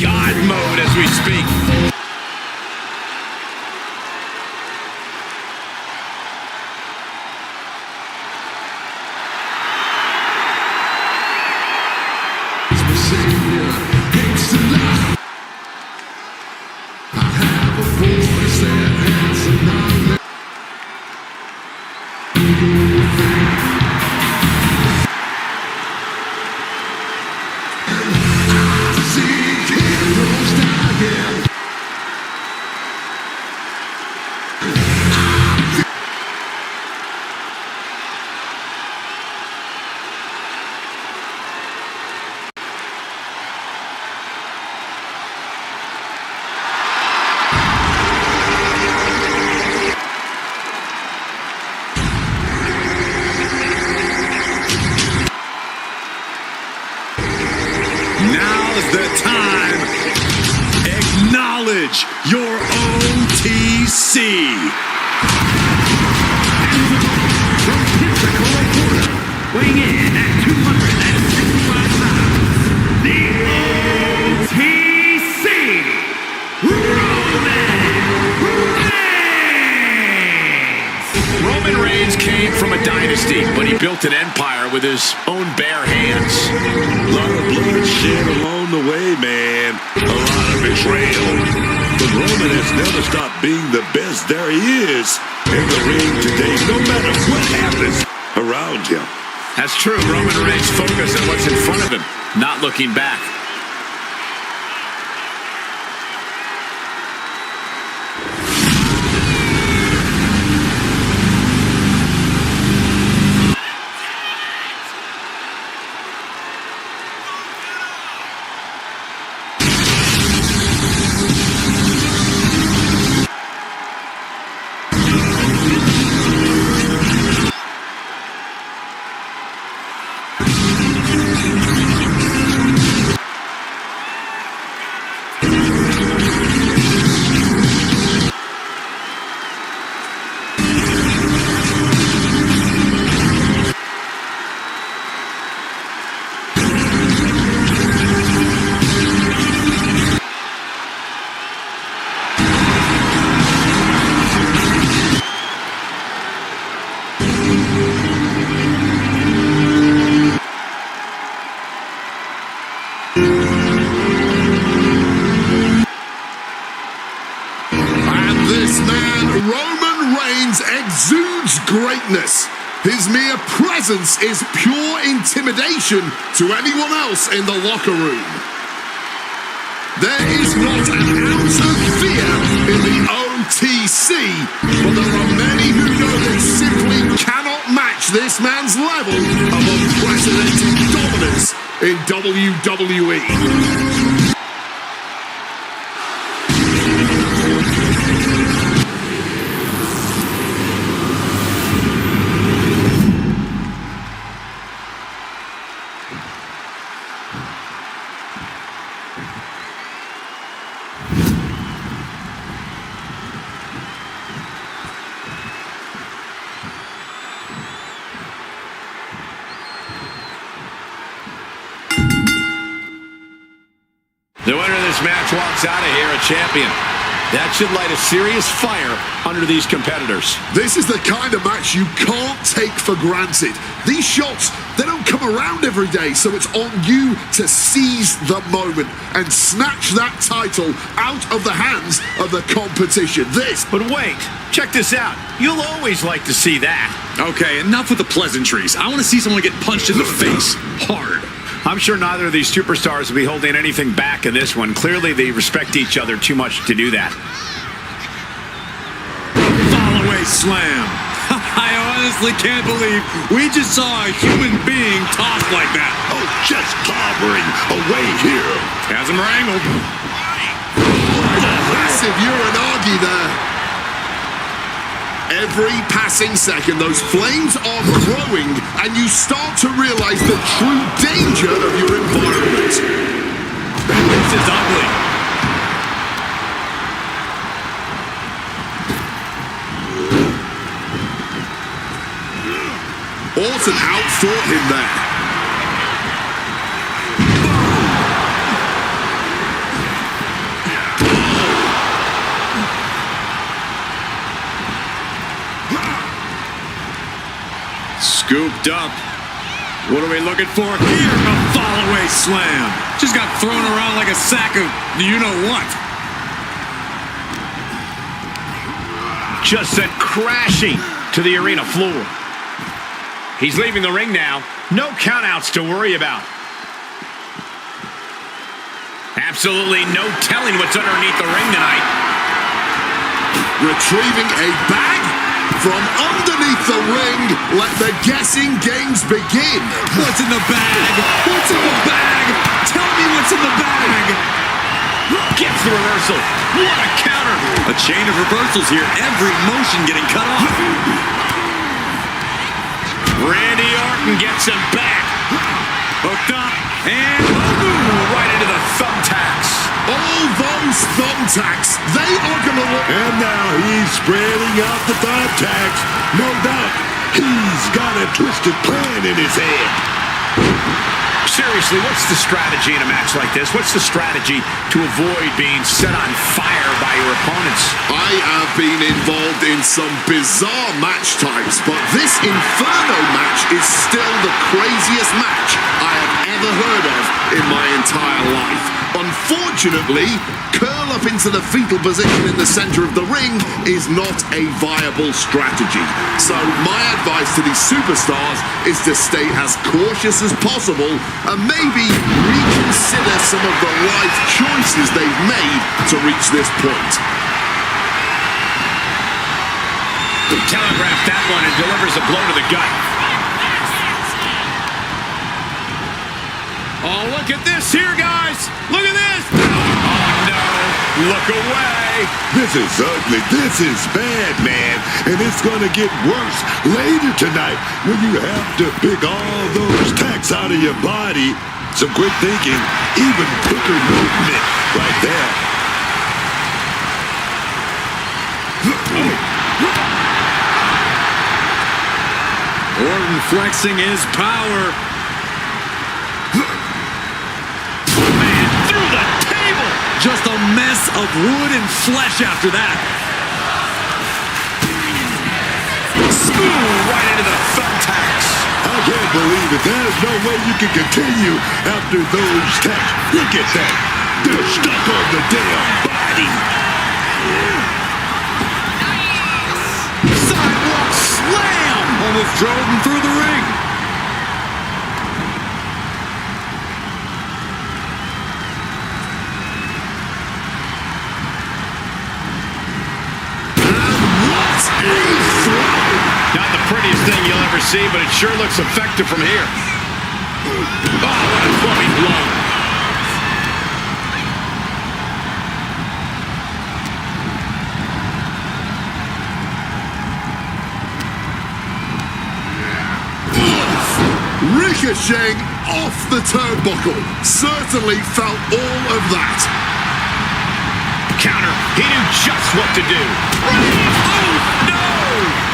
God mode as we speak. Your OTC. Weighing in at 265 pounds, the OTC, Roman Reigns came from a dynasty, but he built an empire with his own bare hands. A lot of blood shed along the way, man. A lot of betrayal. But Roman has never stopped being the best there is in the ring today, no matter what happens around him. That's true. Roman Reigns focused on what's in front of him, not looking back. This man, Roman Reigns, exudes greatness. His mere presence is pure intimidation to anyone else in the locker room. There is not an ounce of fear in the OTC, but there are many who know they simply cannot match this man's level of unprecedented dominance in WWE. The winner of this match walks out of here a champion. That should light a serious fire under these competitors. This is the kind of match you can't take for granted. These shots, they don't come around every day, so it's on you to seize the moment and snatch that title out of the hands of the competition. But wait, check this out. You'll always like to see that. Okay, enough with the pleasantries. I want to see someone get punched in the face hard. I'm sure neither of these superstars will be holding anything back in this one. Clearly, they respect each other too much to do that. Fall-away slam. I honestly can't believe we just saw a human being tossed like that. Oh, just clobbering away here. Has him wrangled. Massive uranagi there. Every passing second, those flames are growing, and you start to realize the true danger of your environment. This is ugly. Orton outthought him there. Scooped up. What are we looking for here? A fall-away slam. Just got thrown around like a sack of you-know-what. Just sent crashing to the arena floor. He's leaving the ring now. No countouts to worry about. Absolutely no telling what's underneath the ring tonight. Retrieving a bag from underneath the ring. Let the guessing games begin. What's in the bag? What's in the bag? Tell me what's in the bag. Gets the reversal. What a counter. A chain of reversals here. Every motion getting cut off. Randy Orton gets him back. Hooked up. And right into the thumbtacks. All those thumbtacks, they are going to look. And now he's spreading out the thumbtacks. No doubt, he's got a twisted plan in his head. Seriously, what's the strategy in a match like this? What's the strategy to avoid being set on fire by your opponents? I have been involved in some bizarre match types, but this Inferno match is still the craziest match I have ever heard of in my entire life. Unfortunately, curl up into the fetal position in the center of the ring is not a viable strategy. So my advice to these superstars is to stay as cautious as possible and maybe reconsider some of the life choices they've made to reach this point. Telegraphed that one and delivers a blow to the gut. Oh, look at this here, guys. Look at this. Oh, no. Look away. This is ugly. This is bad, man. And it's going to get worse later tonight when you have to pick all those tacks out of your body. Some quick thinking, even quicker movement right there. Orton flexing his power. Just a mess of wood and flesh after that. Smooth right into the thumbtacks. I can't believe it. There's no way you can continue after those tacks. Look at that. They're stuck on the damn body. drove him through the ring. Not the prettiest thing you'll ever see, but it sure looks effective from here. Oh, what a clubbing blow. Ricocheting off the turnbuckle. Certainly felt all of that. Counter. He knew just what to do. Oh, no!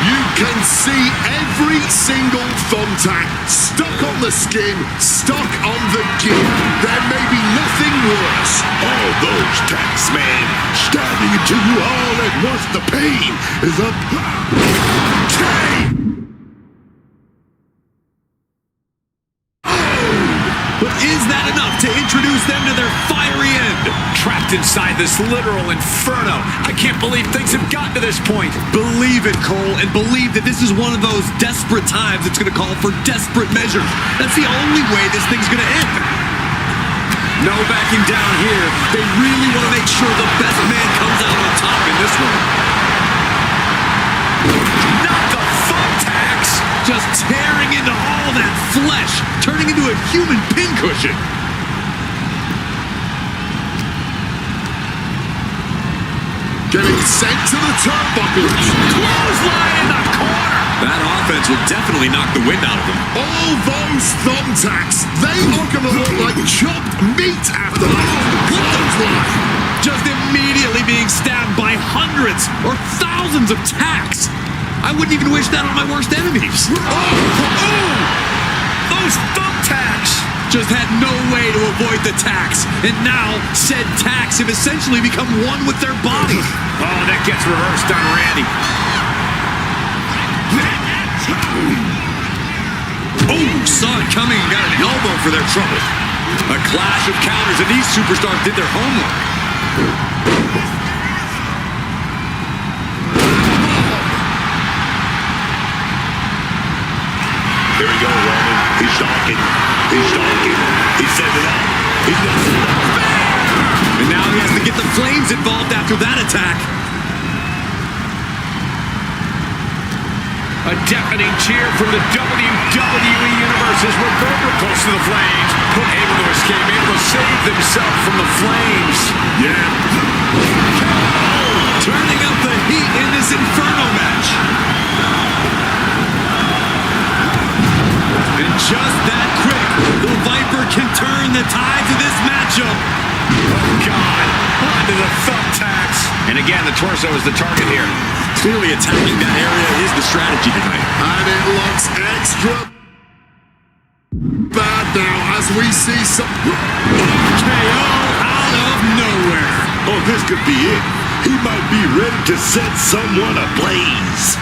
You can see every single thumbtack stuck on the skin, stuck on the gear. There may be nothing worse. All those tacks, man, stabbing into you all at once. The pain is up. But is that enough to introduce them to their fiery end? Trapped inside this literal inferno. I can't believe things have gotten to this point. Believe it, Cole, and believe that this is one of those desperate times that's going to call for desperate measures. That's the only way this thing's going to end. No backing down here. They really want to make sure the best man comes out on top in this one. Not the thumbtacks! Just tearing into all that flesh, turning into a human pincushion. Getting sent to the turnbuckle. Clothesline in the corner. That offense will definitely knock the wind out of them. All those thumbtacks, they are going to look like chopped meat after that. Clothesline. Just immediately being stabbed by hundreds or thousands of tacks. I wouldn't even wish that on my worst enemies. Those thumbtacks! Just had no way to avoid the tacks. And now, said tacks have essentially become one with their body. Oh, that gets reversed on Randy. Oh, saw it coming and got an elbow for their trouble. A clash of counters, and these superstars did their homework. Here we go, Roman. He's stalking. He's stalking. He's setting it up. He's not setting it up. And now he has to get the Flames involved after that attack. A deafening cheer from the WWE Universe as Goldberg close to the Flames. Able to escape, able to save themselves from the Flames. Yeah. Turning up the heat in this Inferno match. And just that quick, the Viper can turn the tides of this matchup. Oh, God. Onto the thumbtacks. And again, the torso is the target here. Clearly attacking that area is the strategy tonight. And it looks extra bad now as we see some KO out of nowhere. Oh, this could be it. He might be ready to set someone ablaze.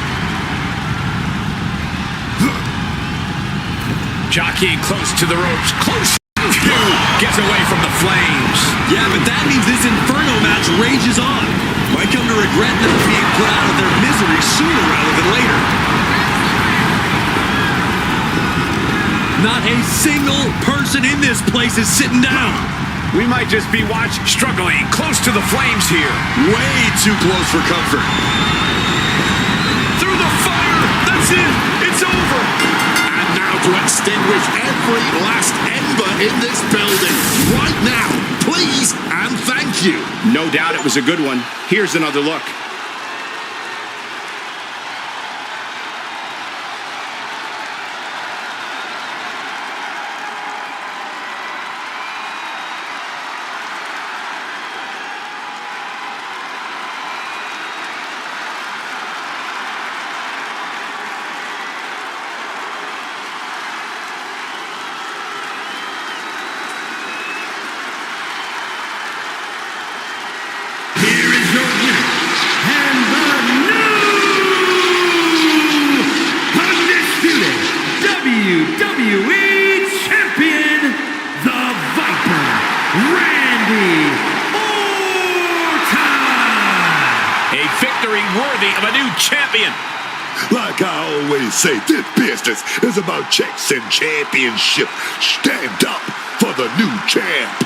Jockeying close to the ropes. Close. Gets away from the Flames. Yeah, but that means this Inferno match rages on. Might come to regret them being put out of their misery sooner rather than later. Not a single person in this place is sitting down. We might just be struggling close to the Flames here. Way too close for comfort. Through the fire. That's it. It's over. And now to extinguish every last ember in this building. Right now. Please and thank you. No doubt it was a good one. Here's another look. WWE Champion, the Viper, Randy Orton! A victory worthy of a new champion. Like I always say, this business is about checks and championship. Stand up for the new champ.